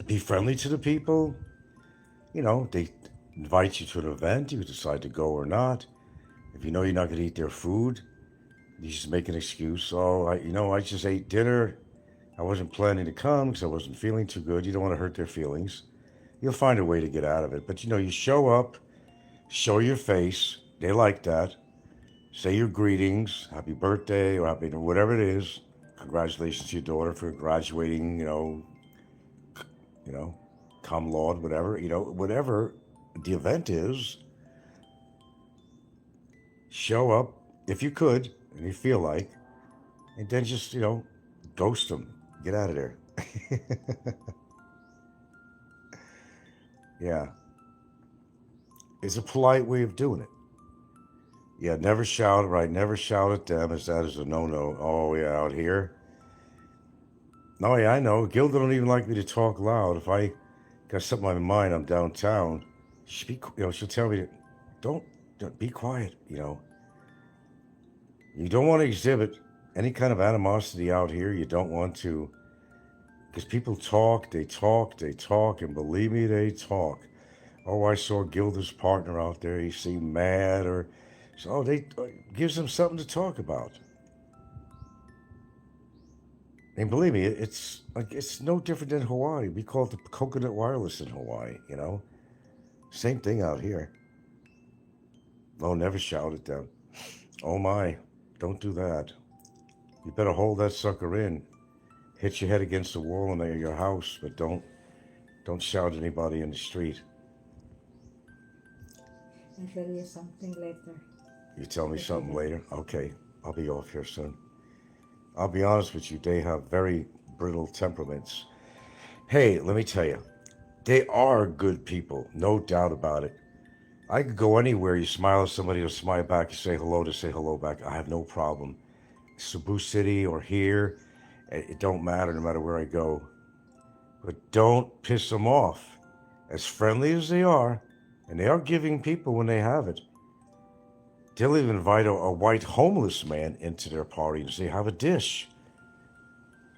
Be friendly to the people. They invite you to an event. You decide to go or not. If you know you're not going to eat their food, you just make an excuse. Oh, I just ate dinner. I wasn't planning to come because I wasn't feeling too good. You don't want to hurt their feelings. You'll find a way to get out of it. But, you show up, show your face. They like that. Say your greetings, happy birthday, or happy whatever it is. Congratulations to your daughter for graduating, cum laude, whatever, whatever the event is. Show up if you could and you feel like, and then just, ghost them. Get out of there. Yeah. It's a polite way of doing it. Yeah, never shout, right? Never shout at them, as that is a no-no. Oh, yeah, out here. Oh, yeah, I know. Gilda don't even like me to talk loud. If I got something on my mind, I'm downtown. She'll tell me, don't be quiet, You don't want to exhibit any kind of animosity out here. You don't want to, because people talk, and believe me, they talk. Oh, I saw Gilda's partner out there. He seemed mad, they gives them something to talk about. And believe me, it's no different than Hawaii. We call it the coconut wireless in Hawaii, Same thing out here. Oh, never shout at them. Oh my, don't do that. You better hold that sucker in. Hit your head against the wall in your house, but don't shout at anybody in the street. I'll tell you something later. You tell me something later? Okay, I'll be off here soon. I'll be honest with you, they have very brittle temperaments. Hey, let me tell you, they are good people, no doubt about it. I could go anywhere, you smile at somebody, they'll smile back, you say hello, to say hello back. I have no problem. Cebu City or here, it don't matter no matter where I go. But don't piss them off. As friendly as they are, And they are giving people when they have it. They'll even invite a white homeless man into their party and say, have a dish.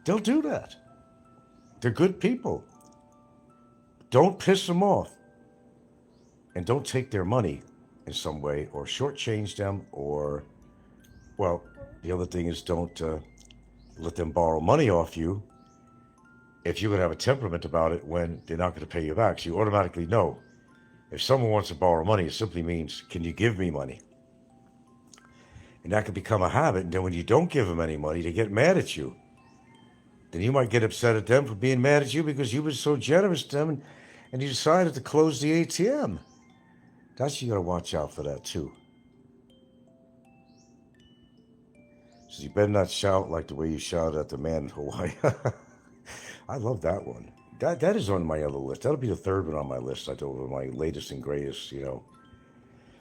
They'll do that. They're good people. Don't piss them off. And don't take their money in some way or shortchange them or, well, the other thing is don't let them borrow money off you if you're going to have a temperament about it when they're not going to pay you back. So you automatically know. If someone wants to borrow money, it simply means, can you give me money? And that can become a habit. And then when you don't give them any money, they get mad at you. Then you might get upset at them for being mad at you because you were so generous to them and you decided to close the ATM. That's, you got to watch out for that too. So you better not shout like the way you shouted at the man in Hawaii. I love that one. That is on my other list. That'll be the third one on my list. I told him my latest and greatest,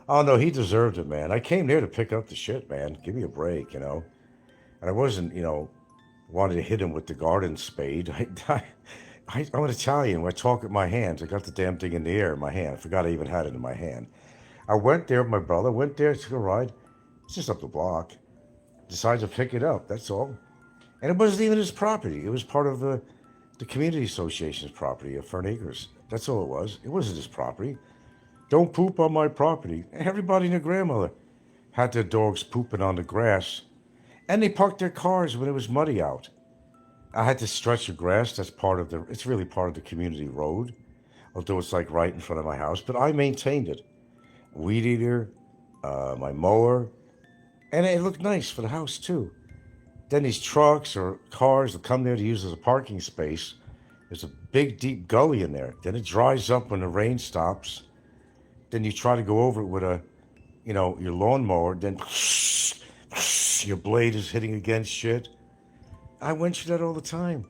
Oh, no, he deserved it, man. I came there to pick up the shit, man. Give me a break, And I wasn't, wanted to hit him with the garden spade. I'm an Italian. I talk with my hands. I got the damn thing in the air in my hand. I forgot I even had it in my hand. I went there with my brother. Went there, took a ride. It's just up the block. Decided to pick it up. That's all. And it wasn't even his property. It was part of the community association's property of Fern Acres. That's all it was. It wasn't his property. Don't poop on my property. Everybody and their grandmother had their dogs pooping on the grass. And they parked their cars when it was muddy out. I had to stretch the grass. That's it's really part of the community road. Although it's like right in front of my house. But I maintained it. Weed eater, my mower. And it looked nice for the house too. Then these trucks or cars will come there to use as a parking space. There's a big, deep gully in there. Then it dries up when the rain stops. Then you try to go over it with your lawnmower. Then your blade is hitting against shit. I went through that all the time.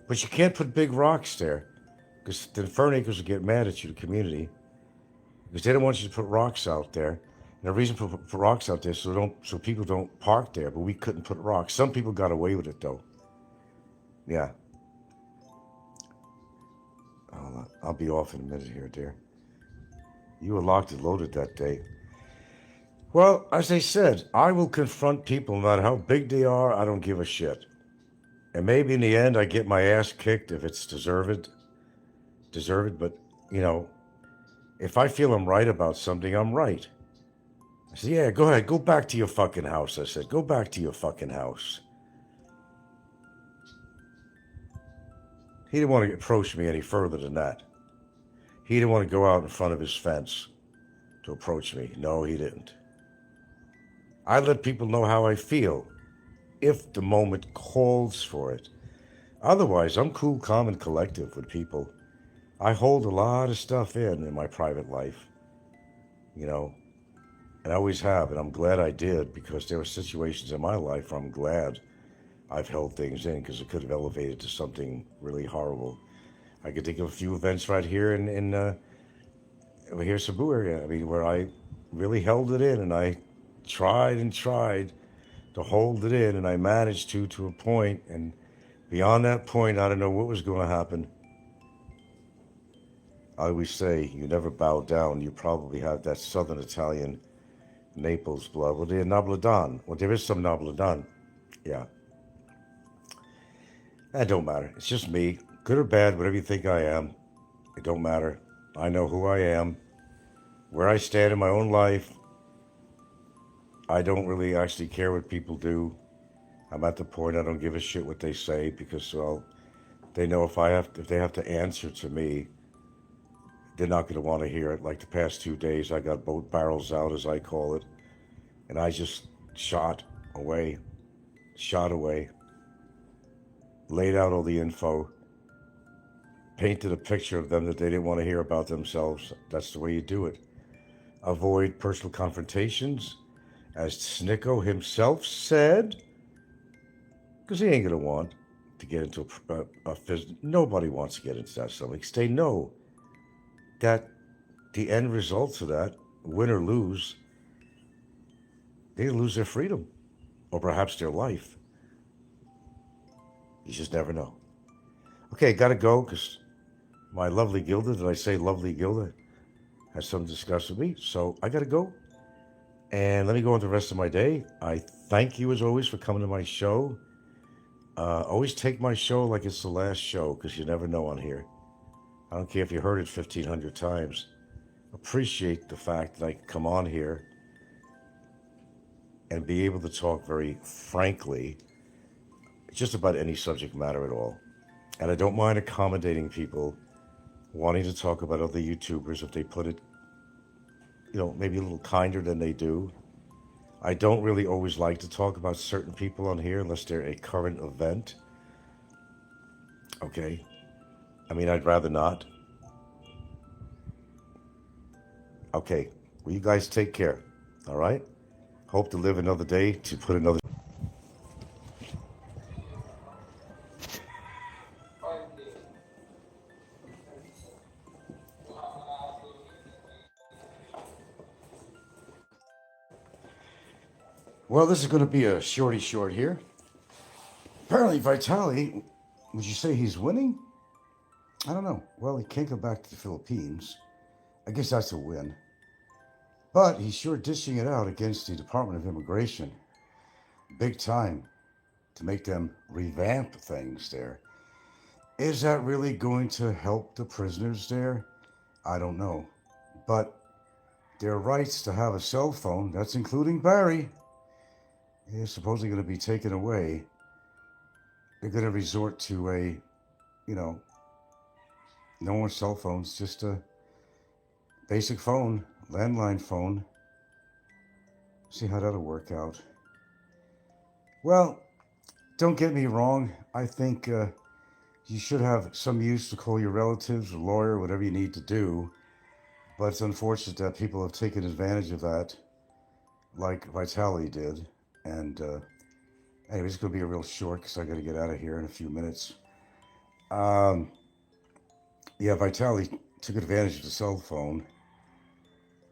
But you can't put big rocks there. Because then Fern Acres will get mad at you, the community. Because they don't want you to put rocks out there. And the reason for rocks out there so people don't park there, but we couldn't put rocks. Some people got away with it though. Yeah. I'll be off in a minute here, dear. You were locked and loaded that day. Well, as I said, I will confront people no matter how big they are. I don't give a shit. And maybe in the end I get my ass kicked if it's deserved. But, if I feel I'm right about something, I'm right. I said, yeah, go ahead. Go back to your fucking house. I said, go back to your fucking house. He didn't want to approach me any further than that. He didn't want to go out in front of his fence to approach me. No, he didn't. I let people know how I feel if the moment calls for it. Otherwise, I'm cool, calm, and collective with people. I hold a lot of stuff in my private life, and I always have, and I'm glad I did because there were situations in my life where I'm glad I've held things in because it could have elevated to something really horrible. I could think of a few events right here in Cebu area. I mean, where I really held it in, and I tried to hold it in, and I managed to a point, and beyond that point, I don't know what was going to happen. I always say, you never bow down. You probably have that Southern Italian Naples blood. Well, they're Nobledan. Well, there is some Nobledan. Yeah. That don't matter. It's just me. Good or bad, whatever you think I am. It don't matter. I know who I am. Where I stand in my own life. I don't really actually care what people do. I'm at the point I don't give a shit what they say because, well, they know if they have to answer to me, they're not going to want to hear it. Like the past 2 days, I got both barrels out, as I call it, and I just shot away, laid out all the info, painted a picture of them that they didn't want to hear about themselves. That's the way you do it. Avoid personal confrontations, as Snikkos himself said, because he ain't going to want to get into a physical. Nobody wants to get into that stuff. Because they know that the end results of that, win or lose, they lose their freedom or perhaps their life. You just never know. Okay, gotta go because my lovely Gilda, did I say lovely Gilda? has something to discuss with me. So I got to go. And let me go on the rest of my day. I thank you, as always, for coming to my show. Always take my show like it's the last show, because you never know on here. I don't care if you heard it 1,500 times. Appreciate the fact that I can come on here and be able to talk very frankly, just about any subject matter at all. And I don't mind accommodating people wanting to talk about other YouTubers if they put it, maybe a little kinder than they do. I don't really always like to talk about certain people on here unless they're a current event. Okay? I mean, I'd rather not. Okay. Well, you guys take care. All right? Hope to live another day to put another... Well, this is going to be a shorty short here. Apparently, Vitali, would you say he's winning? I don't know. Well, he can't go back to the Philippines. I guess that's a win. But he's sure dishing it out against the Department of Immigration. Big time to make them revamp things there. Is that really going to help the prisoners there? I don't know. But their rights to have a cell phone, that's including Barry, is supposedly going to be taken away. They're going to resort to a, no more cell phones, just a basic phone, landline phone. See how that'll work out. Well, don't get me wrong. I think you should have some use to call your relatives, a lawyer, whatever you need to do. But it's unfortunate that people have taken advantage of that, like Vitali did. And anyway, it's going to be a real short because I got to get out of here in a few minutes. Yeah, Vitali took advantage of the cell phone.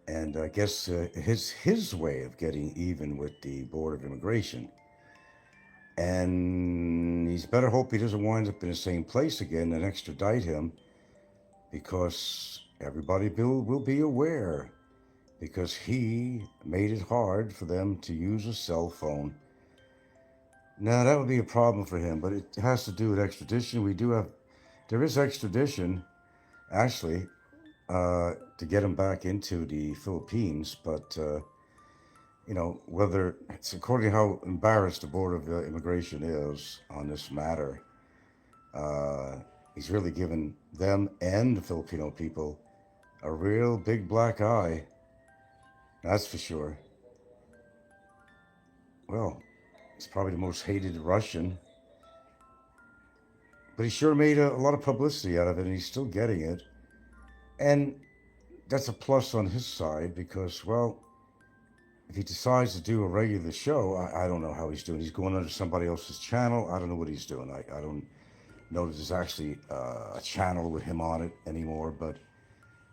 And I guess his way of getting even with the Board of Immigration. And he's better hope he doesn't wind up in the same place again and extradite him, because everybody will be aware, because he made it hard for them to use a cell phone. Now, that would be a problem for him, but it has to do with extradition. There is extradition, actually, to get him back into the Philippines, but whether it's according to how embarrassed the Board of Immigration is on this matter, he's really given them and the Filipino people a real big black eye. That's for sure. Well, he's probably the most hated Russian, but he sure made a lot of publicity out of it, and he's still getting it. And that's a plus on his side, because, well, if he decides to do a regular show, I don't know how he's doing. He's going under somebody else's channel. I don't know what he's doing. I don't know that there's actually a channel with him on it anymore, but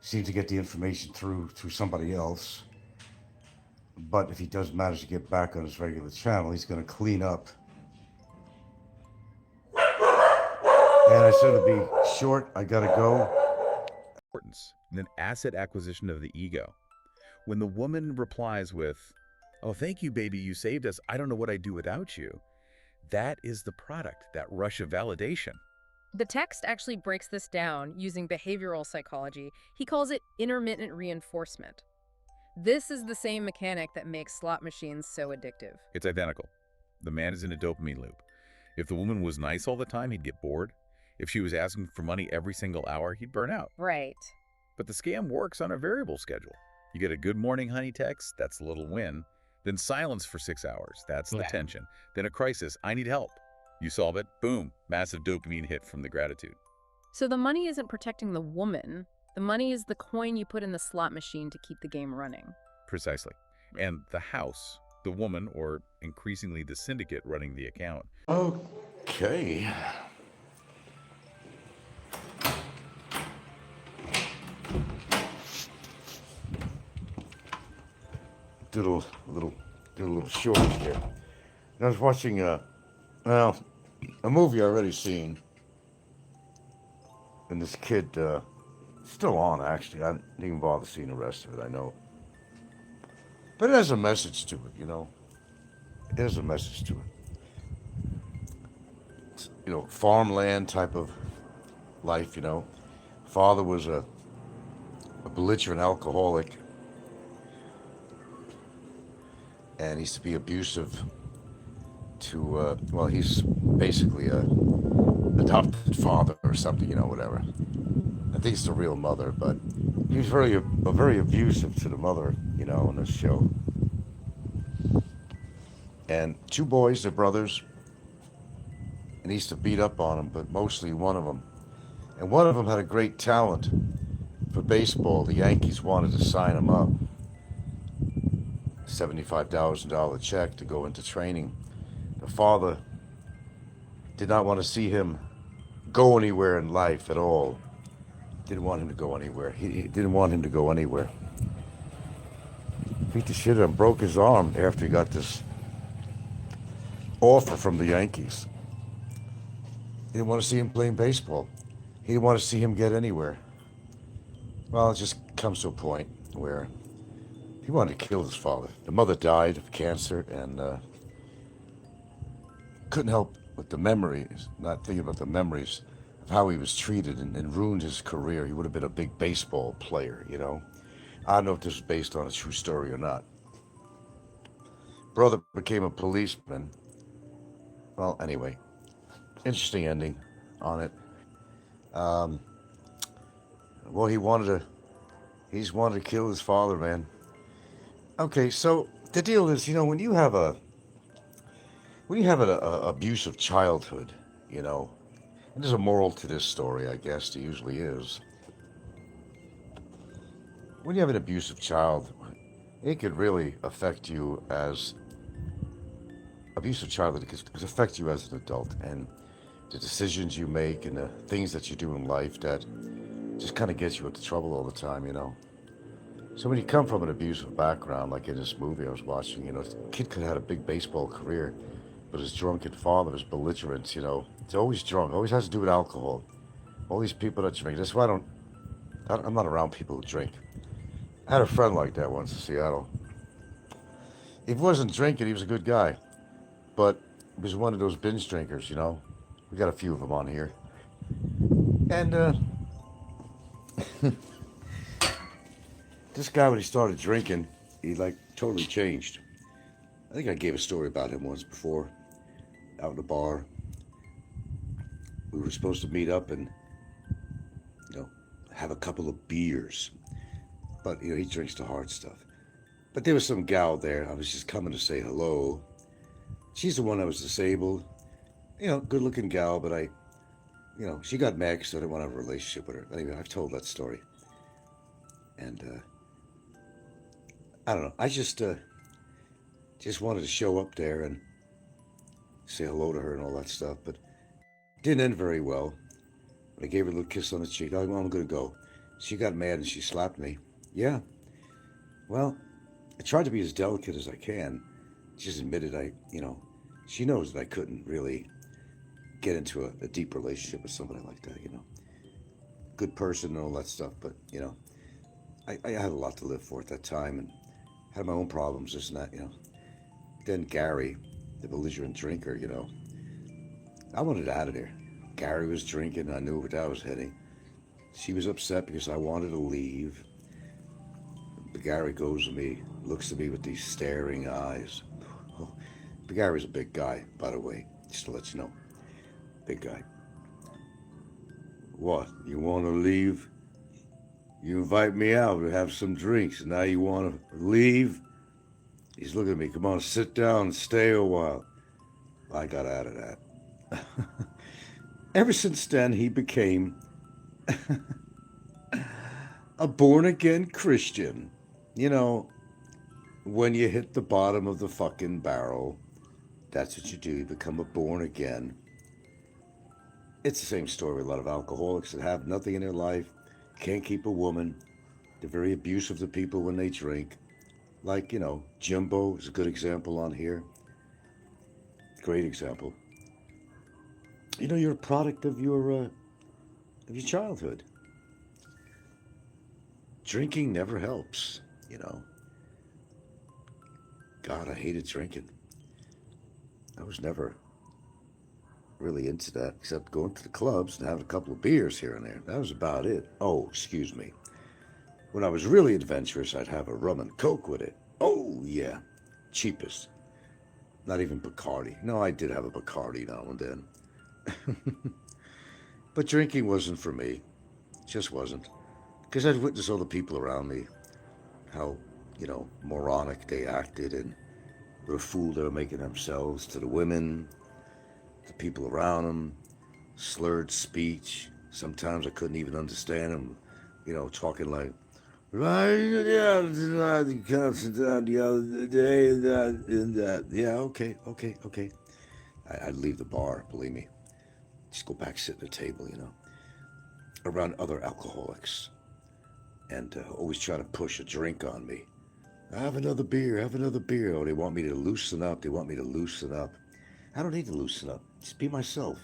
seems to get the information through somebody else. But if he does manage to get back on his regular channel, he's going to clean up. And I said it'd be short. I got to go. And an asset acquisition of the ego. When the woman replies with, "Oh, thank you, baby, you saved us. I don't know what I'd do without you." That is the product, that rush of validation. The text actually breaks this down using behavioral psychology. He calls it intermittent reinforcement. This is the same mechanic that makes slot machines so addictive. It's identical. The man is in a dopamine loop. If the woman was nice all the time, he'd get bored. If she was asking for money every single hour, he'd burn out. Right. But the scam works on a variable schedule. You get a good morning, honey text, that's a little win. Then silence for 6 hours, that's the tension. Then a crisis, I need help. You solve it, boom, massive dopamine hit from the gratitude. So the money isn't protecting the woman. The money is the coin you put in the slot machine to keep the game running. Precisely. And the house, the woman, or increasingly the syndicate running the account. Okay. Do a little short here. I was watching a movie I already seen, and this kid Still on, actually. I didn't even bother seeing the rest of it, I know. But it has a message to it, you know. It has a message to it. It's, you know, farmland type of life, you know. Father was a belligerent alcoholic, and he used to be abusive to, well, he's basically a adopted father or something, you know, whatever. I think it's the real mother, but he was very abusive to the mother, you know, in this show. And two boys, they're brothers, and he used to beat up on them, but mostly one of them. And one of them had a great talent for baseball. The Yankees wanted to sign him up. $75,000 check to go into training. The father did not want to see him go anywhere in life at all. Didn't want him to go anywhere. He didn't want him to go anywhere. Beat the shit out of him, broke his arm after he got this offer from the Yankees. He didn't want to see him playing baseball. He didn't want to see him get anywhere. Well, it just comes to a point where he wanted to kill his father. The mother died of cancer and couldn't help with the memories, not thinking about the memories of how he was treated and ruined his career. He would have been a big baseball player, you know. I don't know if this is based on a true story or not. Brother became a policeman. Well, anyway, interesting ending on it. Well, he wanted to kill his father, man. Okay, so the deal is, you know, when you have an abusive childhood, you know, and there's a moral to this story, I guess. There usually is. When you have an abusive child, it could really affect you as abusive childhood could affect you as an adult, and the decisions you make and the things that you do in life that just kind of gets you into trouble all the time, you know. So when you come from an abusive background, like in this movie I was watching, you know, the kid could have had a big baseball career, but his drunken father was belligerent, you know. He's always drunk, always has to do with alcohol. All these people that drink. That's why I'm not around people who drink. I had a friend like that once in Seattle. If he wasn't drinking, he was a good guy. But he was one of those binge drinkers, you know. We got a few of them on here. And this guy, when he started drinking, he like totally changed. I think I gave a story about him once before, out in the bar. We were supposed to meet up and, you know, have a couple of beers. But, you know, he drinks the hard stuff. But there was some gal there. I was just coming to say hello. She's the one that was disabled. You know, good looking gal, but you know, she got mad because I didn't want to have a relationship with her. Anyway, I've told that story. And, I don't know. I just wanted to show up there and say hello to her and all that stuff, but it didn't end very well. I gave her a little kiss on the cheek. I'm going to go. She got mad and she slapped me. Yeah. Well, I tried to be as delicate as I can. She's admitted she knows that I couldn't really get into a deep relationship with somebody like that, you know. Good person and all that stuff, but, you know, I had a lot to live for at that time and had my own problems, this and that, you know. Then Gary, the belligerent drinker, you know, I wanted out of there. Gary was drinking, I knew where that was heading. She was upset because I wanted to leave. But Gary goes to me, looks at me with these staring eyes. Oh, but Gary's a big guy, by the way, just to let you know. Big guy. What, you want to leave? You invite me out to have some drinks, and now you want to leave? He's looking at me, come on, sit down and stay a while. I got out of that. Ever since then, he became a born-again Christian. You know, when you hit the bottom of the fucking barrel, that's what you do. You become a born-again. It's the same story with a lot of alcoholics that have nothing in their life, can't keep a woman. They're very abusive to people when they drink. Like, you know, Jimbo is a good example on here. Great example. You know, you're a product of your childhood. drinking never helps, you know. God, I hated drinking. I was never really into that, except going to the clubs and having a couple of beers here and there. That was about it. Oh, excuse me. When I was really adventurous, I'd have a rum and coke with it. Oh, yeah. Cheapest. Not even Bacardi. No, I did have a Bacardi now and then. But drinking wasn't for me. It just wasn't. Because I'd witnessed all the people around me, how, you know, moronic they acted and what a fool they were making themselves to the women, the people around them, slurred speech. Sometimes I couldn't even understand them, you know, talking like, right, yeah, the concert the other day, and that. Yeah, okay. I'd leave the bar, believe me. Just go back, sit at the table, you know, around other alcoholics, and always try to push a drink on me. Have another beer. Oh, they want me to loosen up. I don't need to loosen up. Just be myself.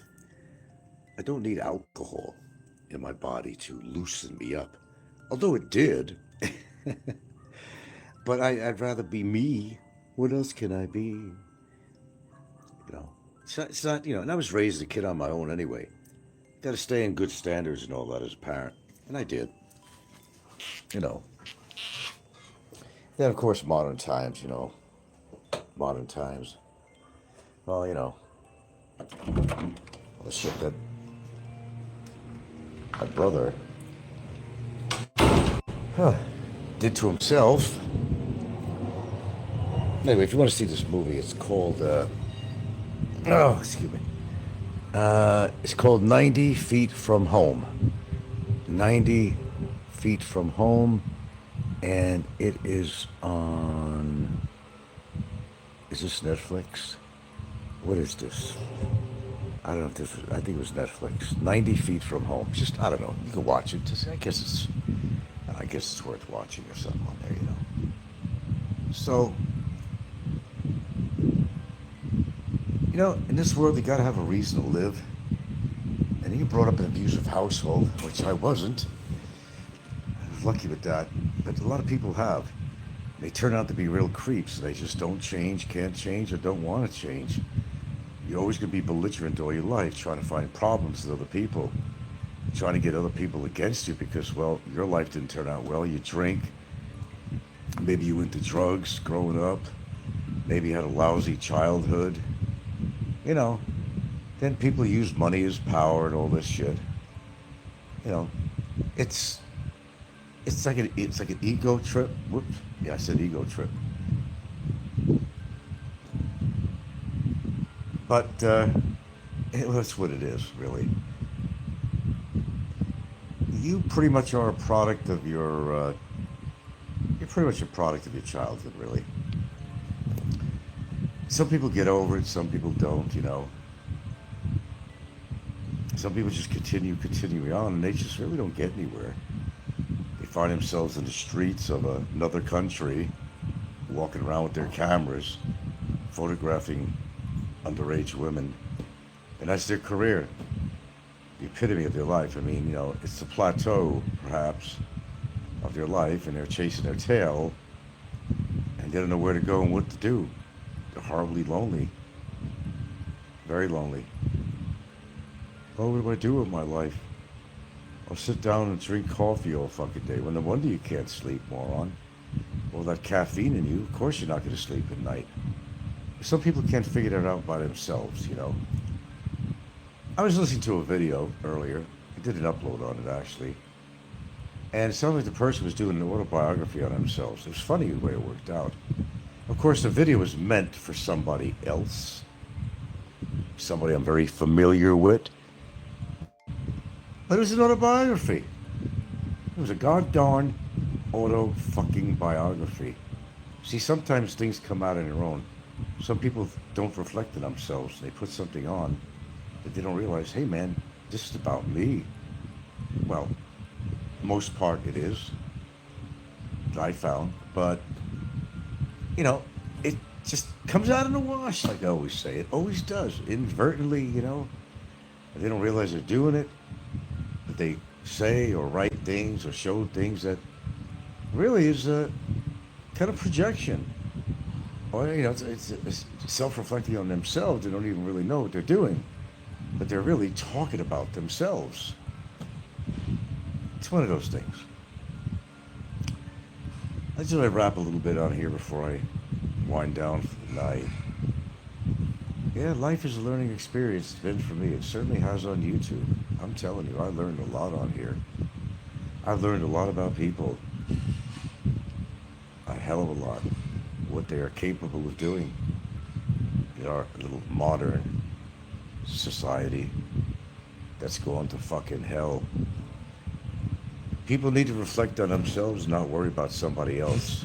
I don't need alcohol in my body to loosen me up. Although it did. But I'd rather be me. What else can I be? You know, it's not, you know, and I was raised a kid on my own anyway. Got to stay in good standards and all that as a parent. And I did. You know. Then, of course, modern times, you know. Modern times. Well, you know. All the shit that my brother did to himself. Anyway, if you want to see this movie, it's called, it's called 90 Feet from Home. 90 Feet from Home. And it is on, is this Netflix? What is this? I don't know if this was, I think it was Netflix. 90 Feet from Home. Just, I don't know. You can watch it. Just, I guess it's worth watching or something on there, you know. So, you know, in this world, you gotta have a reason to live. And you brought up an abusive household, which I wasn't. I was lucky with that. But a lot of people have. They turn out to be real creeps. They just don't change, can't change, or don't want to change. You're always going to be belligerent all your life, trying to find problems with other people, trying to get other people against you because, well, your life didn't turn out well. You drink. Maybe you went to drugs growing up. Maybe you had a lousy childhood. You know, then people use money as power and all this shit. You know, it's like an ego trip. Whoops. Yeah, I said ego trip. But that's what it is, really. You pretty much are a product of your. You're pretty much a product of your childhood, really. Some people get over it, some people don't. You know. Some people just continue on, and they just really don't get anywhere. They find themselves in the streets of another country, walking around with their cameras, photographing underage women, and that's their career, the epitome of their life. I mean, you know, it's the plateau, perhaps, of their life, and they're chasing their tail, and they don't know where to go and what to do. They're horribly lonely, very lonely. Oh, what do I do with my life? I'll sit down and drink coffee all fucking day. Well, no wonder you can't sleep, moron. All that caffeine in you, of course you're not going to sleep at night. Some people can't figure that out by themselves, you know. I was listening to a video earlier. I did an upload on it, actually. And it sounded like the person was doing an autobiography on themselves. It was funny the way it worked out. Of course, the video was meant for somebody else. Somebody I'm very familiar with. But it was an autobiography. It was a god-darn auto-fucking-biography. See, sometimes things come out on their own. Some people don't reflect on themselves. They put something on that they don't realize, hey man, this is about me. Well, most part it is, I found. But, you know, it just comes out in the wash, like I always say. It always does, inadvertently, you know. They don't realize they're doing it. But they say or write things or show things that really is a kind of projection. Or, you know, it's self-reflecting on themselves. They don't even really know what they're doing, but they're really talking about themselves. It's one of those things. I just want to wrap a little bit on here before I wind down for the night. Yeah, life is a learning experience. It's been for me. It certainly has on YouTube. I'm telling you, I learned a lot on here. I've learned a lot about people. A hell of a lot. What they are capable of doing in our little modern society that's gone to fucking hell. People need to reflect on themselves and not worry about somebody else.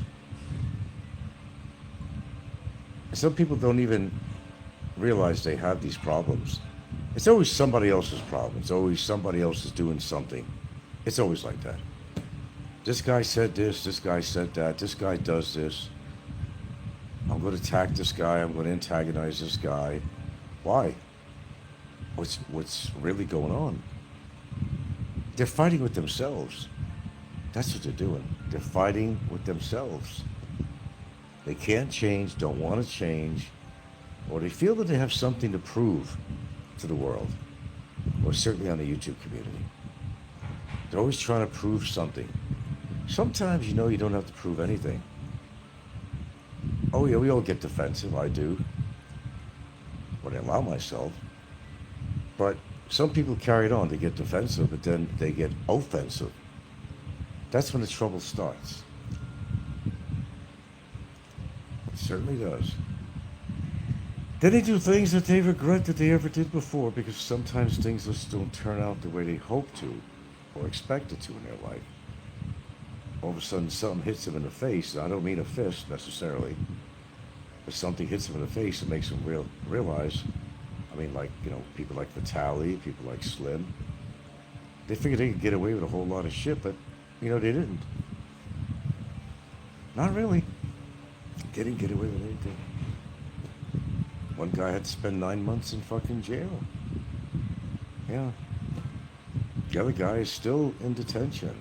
Some people don't even realize they have these problems. It's always somebody else's problem. It's always somebody else is doing something. It's always like that. This guy said this guy said that, this guy does this. I'm going to attack this guy, I'm going to antagonize this guy. Why? What's really going on? They're fighting with themselves. That's what they're doing. They're fighting with themselves. They can't change, don't want to change, or they feel that they have something to prove to the world, or certainly on the YouTube community. They're always trying to prove something. Sometimes, you know, you don't have to prove anything. Oh yeah, we all get defensive, I do. When I allow myself. But some people carry it on, they get defensive, but then they get offensive. That's when the trouble starts. It certainly does. Then they do things that they regret that they ever did before, because sometimes things just don't turn out the way they hope to or expected to in their life. All of a sudden something hits them in the face. I don't mean a fist necessarily, but something hits them in the face and makes them realize, I mean, like, you know, people like Vitaly, people like Slim, they figured they could get away with a whole lot of shit, but, you know, they didn't. Not really. They didn't get away with anything. One guy had to spend 9 months in fucking jail. Yeah. The other guy is still in detention.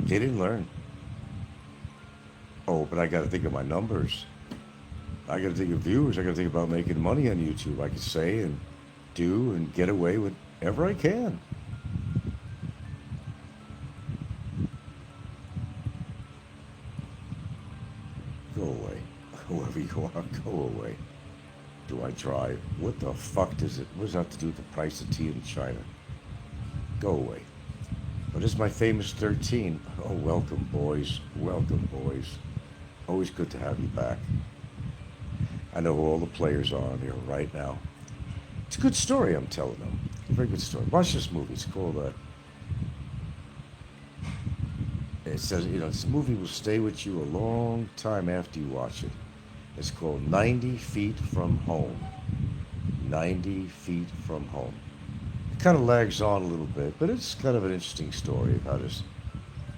They didn't learn. Oh, but I got to think of my numbers. I got to think of viewers. I got to think about making money on YouTube. I can say and do and get away with whatever I can. Go away. Whoever you are, go away. Do I drive? What the fuck what does that have to do with the price of tea in China? Go away. But this is my famous 13. Oh, welcome, boys. Welcome, boys. Always good to have you back. I know who all the players are on here right now. It's a good story, I'm telling them. A very good story. Watch this movie. It's called, it says, you know, this movie will stay with you a long time after you watch it. It's called 90 Feet from Home. 90 Feet from Home. It kind of lags on a little bit, but it's kind of an interesting story of how this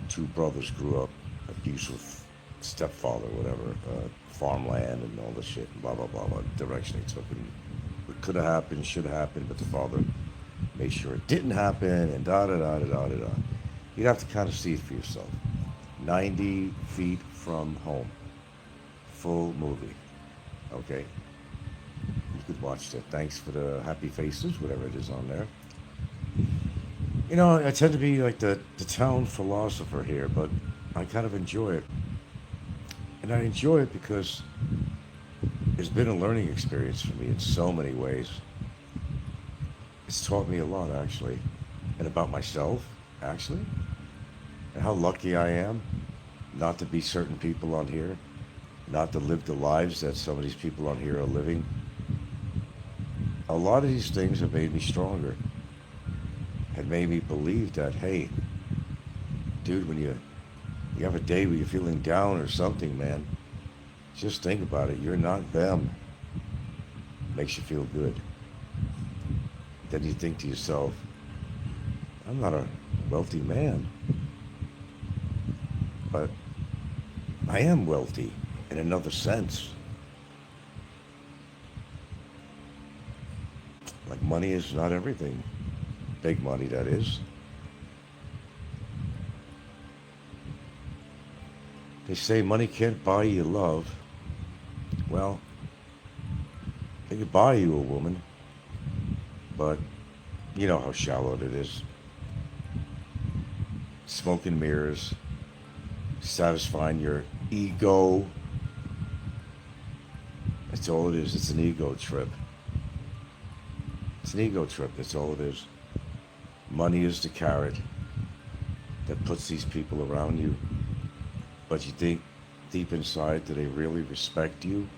two brothers grew up, abusive stepfather, whatever, farmland and all this shit, and blah, blah, blah, blah, direction they took. And what could have happened, should have happened, but the father made sure it didn't happen, and da-da-da-da-da-da-da. You'd have to kind of see it for yourself. 90 Feet from Home. Full movie. Okay? You could watch that. Thanks for the happy faces, whatever it is on there. You know, I tend to be like the town philosopher here, but I kind of enjoy it. And I enjoy it because it's been a learning experience for me in so many ways. It's taught me a lot, actually. And about myself, actually. And how lucky I am not to be certain people on here. Not to live the lives that some of these people on here are living. A lot of these things have made me stronger. Had made me believe that, hey, dude, when you have a day where you're feeling down or something, man, just think about it. You're not them. Makes you feel good. Then you think to yourself, I'm not a wealthy man, but I am wealthy in another sense. Like, money is not everything. Big money, that is. They say money can't buy you love. Well, they could buy you a woman, but you know how shallow it is. Smoke and mirrors, satisfying your ego. That's all it is. It's an ego trip. It's an ego trip. That's all it is. Money is the carrot that puts these people around you. But you think deep inside, do they really respect you?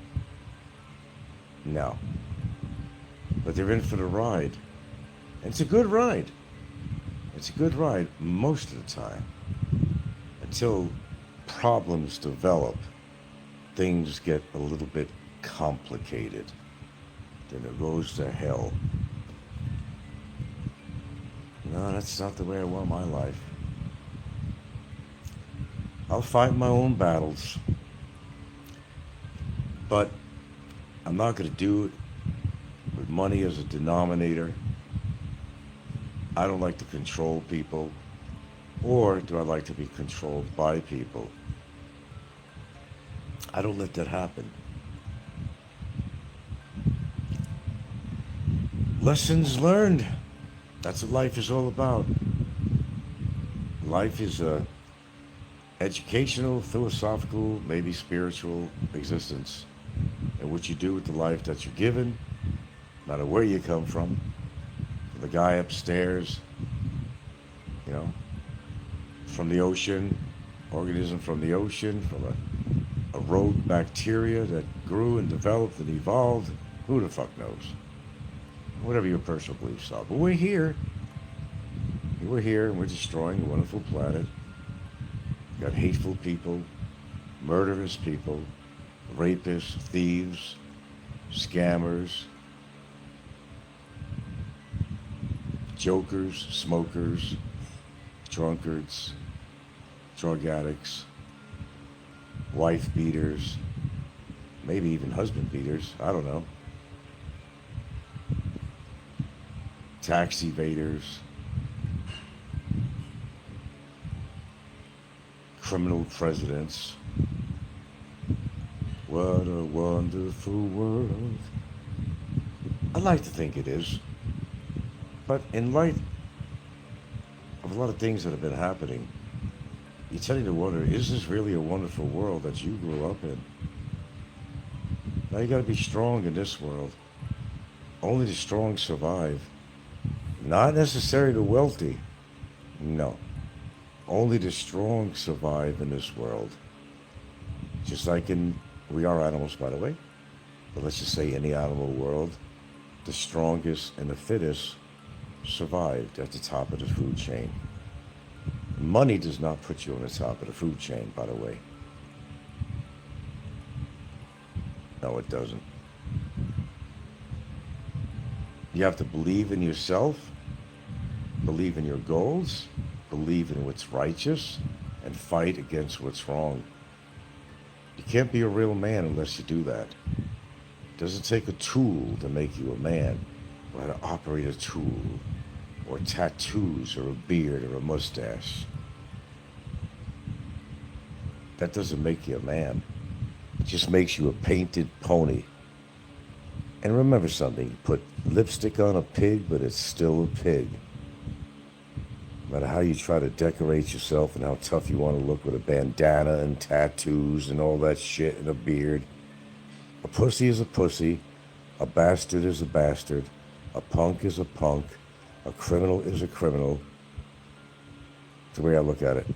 No. But they're in for the ride. And it's a good ride. It's a good ride most of the time. Until problems develop, things get a little bit complicated. Then it goes to hell. No, that's not the way I want my life. I'll fight my own battles. But I'm not going to do it with money as a denominator. I don't like to control people. Or do I like to be controlled by people? I don't let that happen. Lessons learned. That's what life is all about. Life is a educational, philosophical, maybe spiritual existence. And what you do with the life that you're given, no matter where you come from the guy upstairs, you know, from the ocean, organism from the ocean, from a rogue bacteria that grew and developed and evolved, who the fuck knows? Whatever your personal beliefs are. But we're here. We're here and we're destroying a wonderful planet. We've got hateful people, murderous people, rapists, thieves, scammers, jokers, smokers, drunkards, drug addicts, wife beaters, maybe even husband beaters, I don't know. Tax evaders, criminal presidents. What a wonderful world. I'd like to think it is. But in light of a lot of things that have been happening, you're tending to wonder, is this really a wonderful world that you grew up in? Now you gotta be strong in this world. Only the strong survive. Not necessarily the wealthy. No. Only the strong survive in this world. Just like we are animals, by the way, but let's just say in the animal world, the strongest and the fittest survived at the top of the food chain. Money does not put you on the top of the food chain, by the way. No, it doesn't. You have to believe in yourself, believe in your goals, believe in what's righteous, and fight against what's wrong. You can't be a real man unless you do that. It doesn't take a tool to make you a man, or how to operate a tool, or tattoos, or a beard, or a mustache. That doesn't make you a man. It just makes you a painted pony. And remember something, you put lipstick on a pig, but it's still a pig. No matter how you try to decorate yourself and how tough you want to look with a bandana and tattoos and all that shit and a beard, a pussy is a pussy, a bastard is a bastard, a punk is a punk, a criminal is a criminal. It's the way I look at it.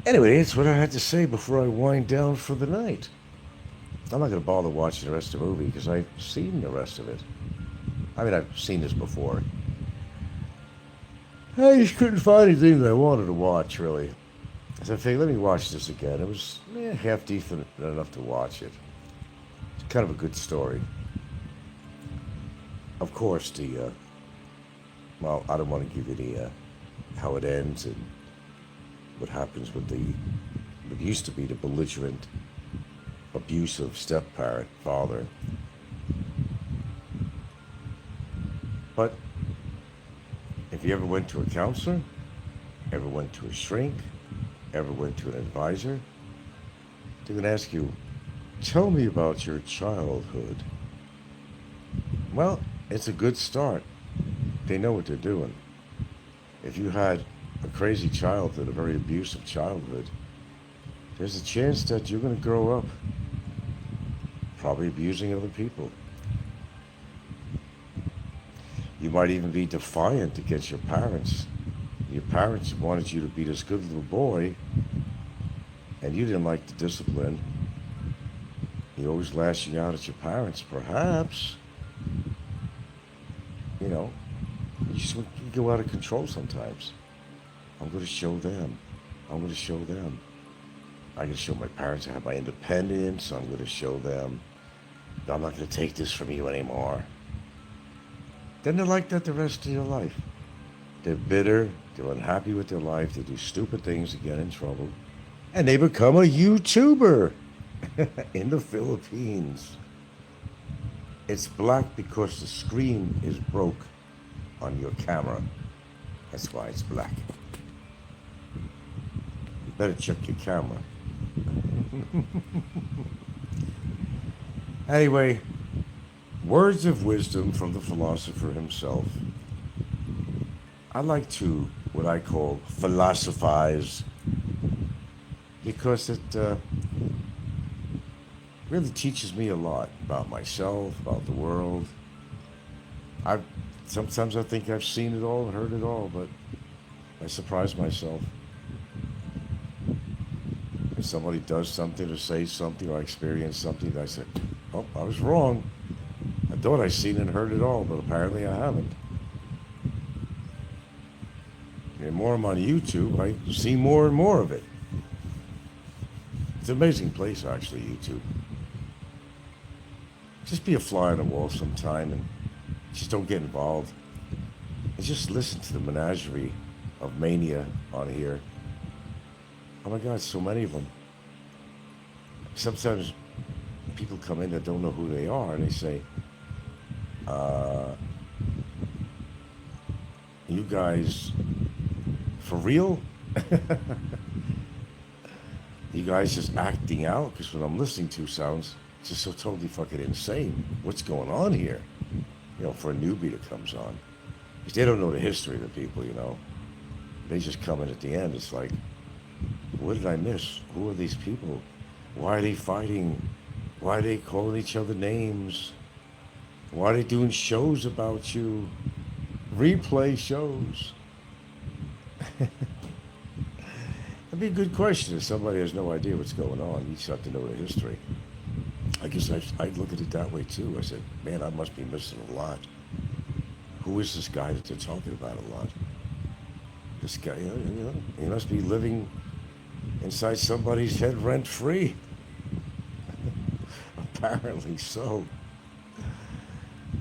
Anyway, that's what I had to say before I wind down for the night. I'm not going to bother watching the rest of the movie because I've seen the rest of it. I mean, I've seen this before. I just couldn't find anything that I wanted to watch, really. So I figured, let me watch this again. It was half decent enough to watch it. It's kind of a good story. Of course, well, I don't want to give you how it ends and what happens with what used to be the belligerent, abusive step-parent father. But if you ever went to a counselor, ever went to a shrink, ever went to an advisor, they're going to ask you, tell me about your childhood. Well, it's a good start. They know what they're doing. If you had a crazy childhood, a very abusive childhood, there's a chance that you're going to grow up probably abusing other people. You might even be defiant against your parents. Your parents wanted you to be this good little boy, and you didn't like the discipline. You're always lashing out at your parents. Perhaps, you know, you go out of control sometimes. I'm going to show them. I'm going to show them. I'm going to show my parents I have my independence. I'm going to show them I'm not going to take this from you anymore. Then they're like that the rest of your life. They're bitter. They're unhappy with their life. They do stupid things to get in trouble. And they become a YouTuber in the Philippines. It's black because the screen is broke on your camera. That's why it's black. You better check your camera. Anyway, words of wisdom from the philosopher himself. I like to, what I call, philosophize, because it really teaches me a lot about myself, about the world. Sometimes I think I've seen it all, heard it all, but I surprise myself. If somebody does something or says something or I experience something, I say, oh, I was wrong. I thought I seen and heard it all, but apparently I haven't. The more I'm on YouTube, I see more and more of it. It's an amazing place, actually, YouTube. Just be a fly on the wall sometime and just don't get involved. And just listen to the menagerie of mania on here. Oh my God, so many of them. Sometimes people come in that don't know who they are and they say, you guys, for real? You guys just acting out? Because what I'm listening to sounds just so totally fucking insane. What's going on here? You know, for a newbie that comes on. Because they don't know the history of the people, you know. They just come in at the end. It's like, what did I miss? Who are these people? Why are they fighting? Why are they calling each other names? Why are they doing shows about you? Replay shows. That'd be a good question if somebody has no idea what's going on. You just have to know the history. I guess I'd look at it that way too. I said, man, I must be missing a lot. Who is this guy that they're talking about a lot? This guy, you know, he must be living inside somebody's head rent-free. Apparently so.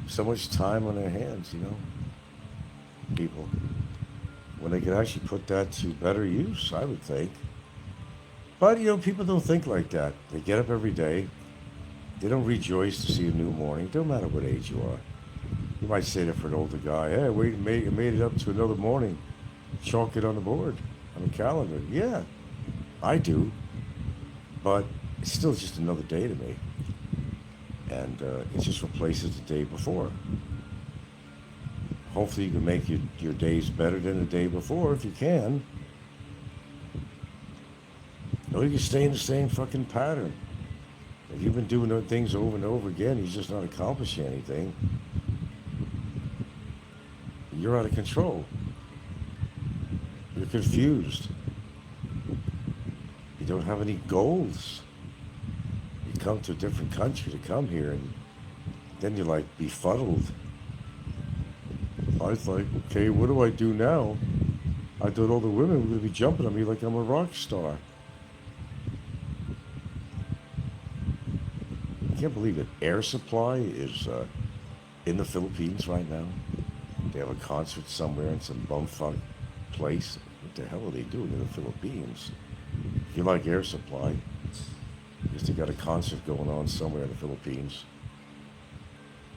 So much time on their hands, you know. People. When they could actually put that to better use, I would think. But, you know, people don't think like that. They get up every day. They don't rejoice to see a new morning. Don't matter what age you are. You might say that for an older guy. Hey, we made it up to another morning. Chalk it on the board, on the calendar. Yeah, I do. But it's still just another day to me. And it just replaces the day before. Hopefully you can make your days better than the day before if you can. Or you can stay in the same fucking pattern. If you've been doing things over and over again, you're just not accomplishing anything. You're out of control. You're confused. You don't have any goals. You come to a different country to come here, and then you're like befuddled. I was like, okay, what do I do now? I thought all the women were going to be jumping on me like I'm a rock star. I can't believe it. Air Supply is in the Philippines right now. They have a concert somewhere in some bumfuck place. What the hell are they doing in the Philippines? If you like Air Supply, I guess they got a concert going on somewhere in the Philippines.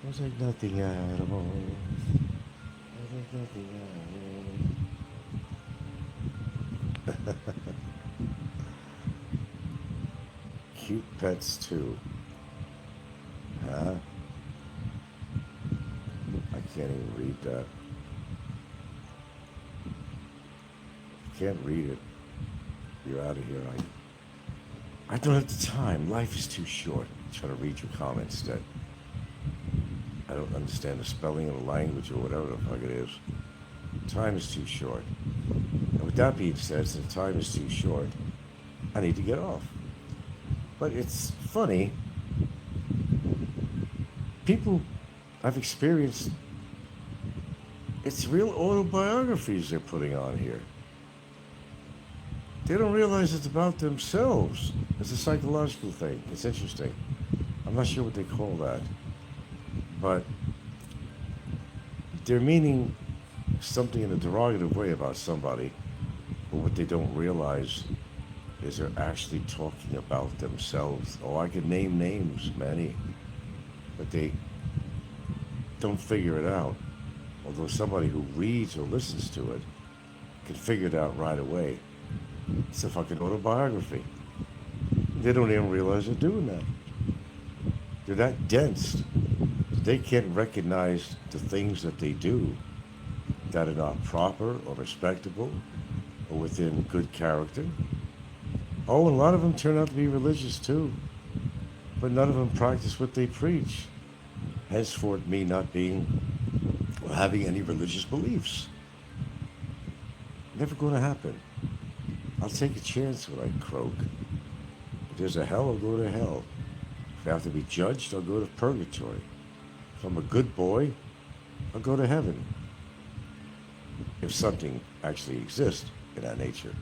It was like nothing at all. Cute pets too. Huh? I can't even read that. If you can't read it, you're out of here. I don't have the time. Life is too short. I'm trying to read your comments that I don't understand the spelling of the language or whatever the fuck it is. Time is too short. And with that being said, since time is too short, I need to get off. But it's funny. People I've experienced, it's real autobiographies they're putting on here. They don't realize it's about themselves. It's a psychological thing. It's interesting. I'm not sure what they call that. But they're meaning something in a derogative way about somebody, but what they don't realize is they're actually talking about themselves. Oh, I could name names, many, but they don't figure it out. Although somebody who reads or listens to it can figure it out right away. It's a fucking autobiography. They don't even realize they're doing that. They're that dense that they can't recognize the things that they do that are not proper or respectable or within good character. Oh, and a lot of them turn out to be religious too, but none of them practice what they preach. Henceforth, me not being or having any religious beliefs. Never going to happen. I'll take a chance when I croak. If there's a hell, I'll go to hell. If I have to be judged, I'll go to purgatory. If I'm a good boy, I'll go to heaven. If something actually exists in that nature.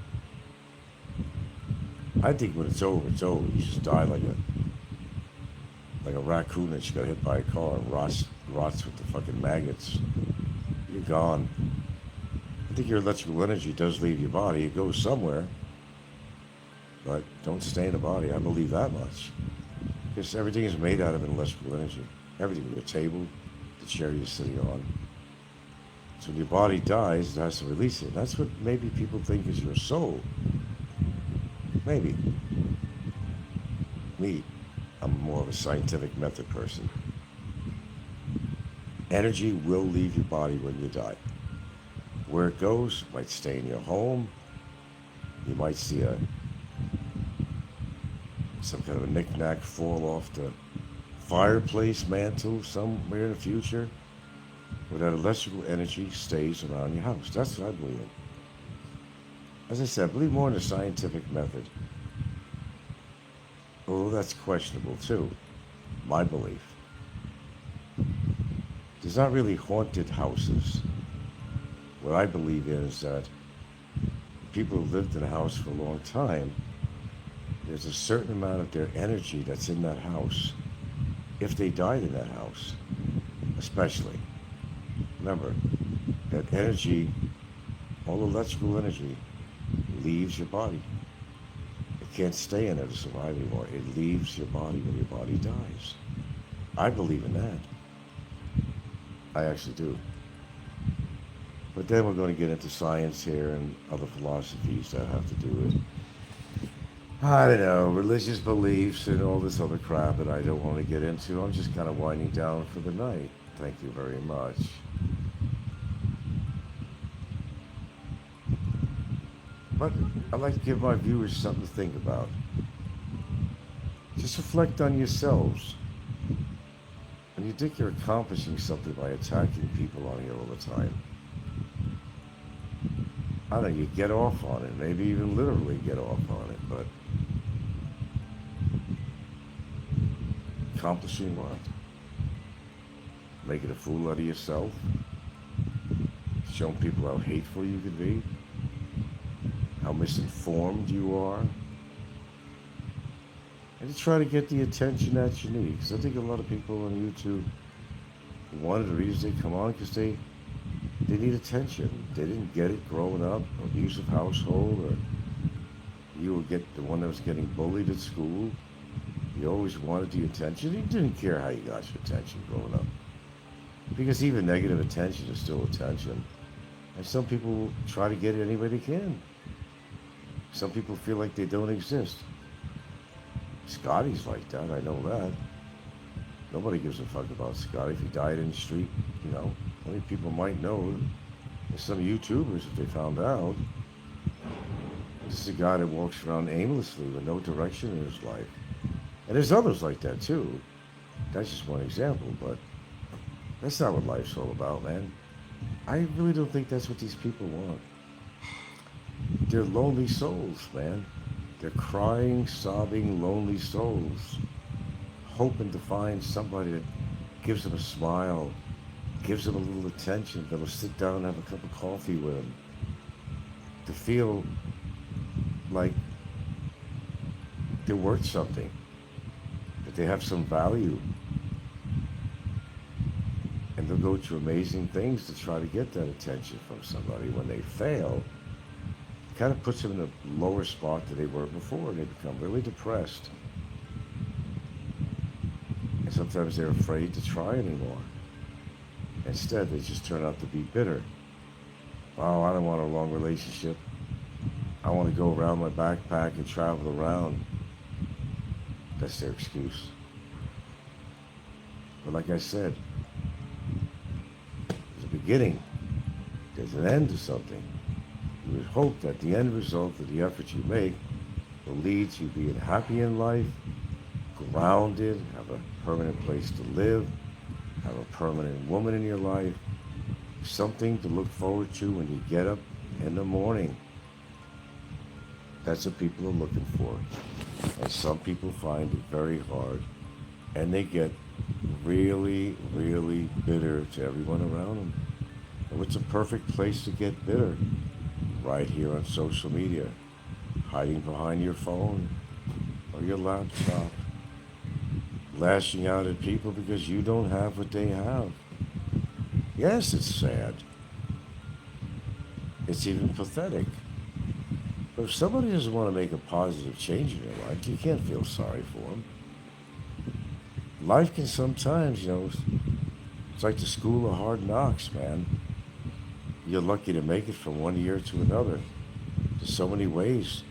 I think when it's over, it's over. You just die like a raccoon that just got hit by a car and rots with the fucking maggots. You're gone. I think your electrical energy does leave your body. It goes somewhere. But don't stay in the body. I believe that much. Because everything is made out of an electrical energy. Everything. Your table, the chair you're sitting on. So when your body dies, it has to release it. That's what maybe people think is your soul. Maybe. Me, I'm more of a scientific method person. Energy will leave your body when you die. Where it goes, might stay in your home. You might see some kind of a knick-knack fall off the fireplace mantle somewhere in the future, where that electrical energy stays around your house. That's what I believe in. As I said, I believe more in the scientific method. Although that's questionable too, my belief. There's not really haunted houses. What I believe in is that people who lived in a house for a long time, there's a certain amount of their energy that's in that house. If they died in that house, especially. Remember, that energy, all electrical energy, leaves your body. It can't stay in there to survive anymore. It leaves your body when your body dies. I believe in that. I actually do. But then we're going to get into science here and other philosophies that have to do with, I don't know, religious beliefs and all this other crap that I don't want to get into. I'm just kind of winding down for the night. Thank you very much. But I'd like to give my viewers something to think about. Just reflect on yourselves. When you think you're accomplishing something by attacking people on here all the time, I don't know, you get off on it, maybe even literally get off on it, but accomplishing what? Making a fool out of yourself? Showing people how hateful you could be? How misinformed you are? And to try to get the attention that you need. Because I think a lot of people on YouTube, one of the reasons they come on, because they need attention. They didn't get it growing up, abusive household, or you would get the one that was getting bullied at school. You always wanted the attention. You didn't care how you got your attention growing up. Because even negative attention is still attention. And some people try to get it any way they can. Some people feel like they don't exist. Scotty's like that, I know that. Nobody gives a fuck about Scotty. If he died in the street, you know, only people might know. There's some YouTubers, if they found out. This is a guy that walks around aimlessly with no direction in his life. And there's others like that too. That's just one example, but that's not what life's all about, man. I really don't think that's what these people want. They're lonely souls, man. They're crying, sobbing, lonely souls, hoping to find somebody that gives them a smile, gives them a little attention, that'll sit down and have a cup of coffee with them, to feel like they're worth something, that they have some value. And they'll go through amazing things to try to get that attention from somebody. When they fail, it kind of puts them in a lower spot than they were before. They become really depressed. And sometimes they're afraid to try anymore. Instead, they just turn out to be bitter. Oh, I don't want a long relationship. I want to go around my backpack and travel around. That's their excuse. But like I said, there's a beginning. There's an end to something. You would hope that the end result of the effort you make will lead to you being happy in life, grounded, have a permanent place to live, have a permanent woman in your life, something to look forward to when you get up in the morning. That's what people are looking for. And some people find it very hard, and they get really, really bitter to everyone around them. And what's a perfect place to get bitter? Right here on social media, hiding behind your phone or your laptop, lashing out at people because you don't have what they have. Yes, it's sad. It's even pathetic. But if somebody doesn't want to make a positive change in your life, you can't feel sorry for them. Life can sometimes, it's like the school of hard knocks, man. You're lucky to make it from one year to another. There's so many ways,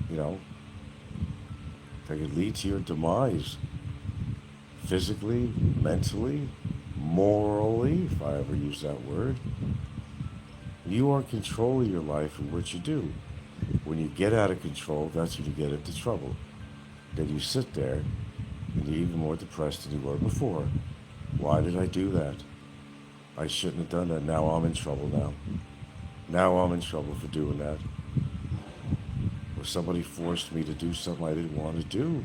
that could lead to your demise. Physically, mentally, morally, if I ever use that word. You are in control of your life and what you do. When you get out of control, that's when you get into trouble. Then you sit there and you're even more depressed than you were before. Why did I do that? I shouldn't have done that. Now I'm in trouble now. Now I'm in trouble for doing that. Or somebody forced me to do something I didn't want to do.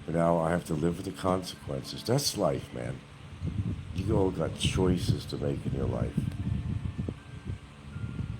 But now I have to live with the consequences. That's life, man. You all got choices to make in your life.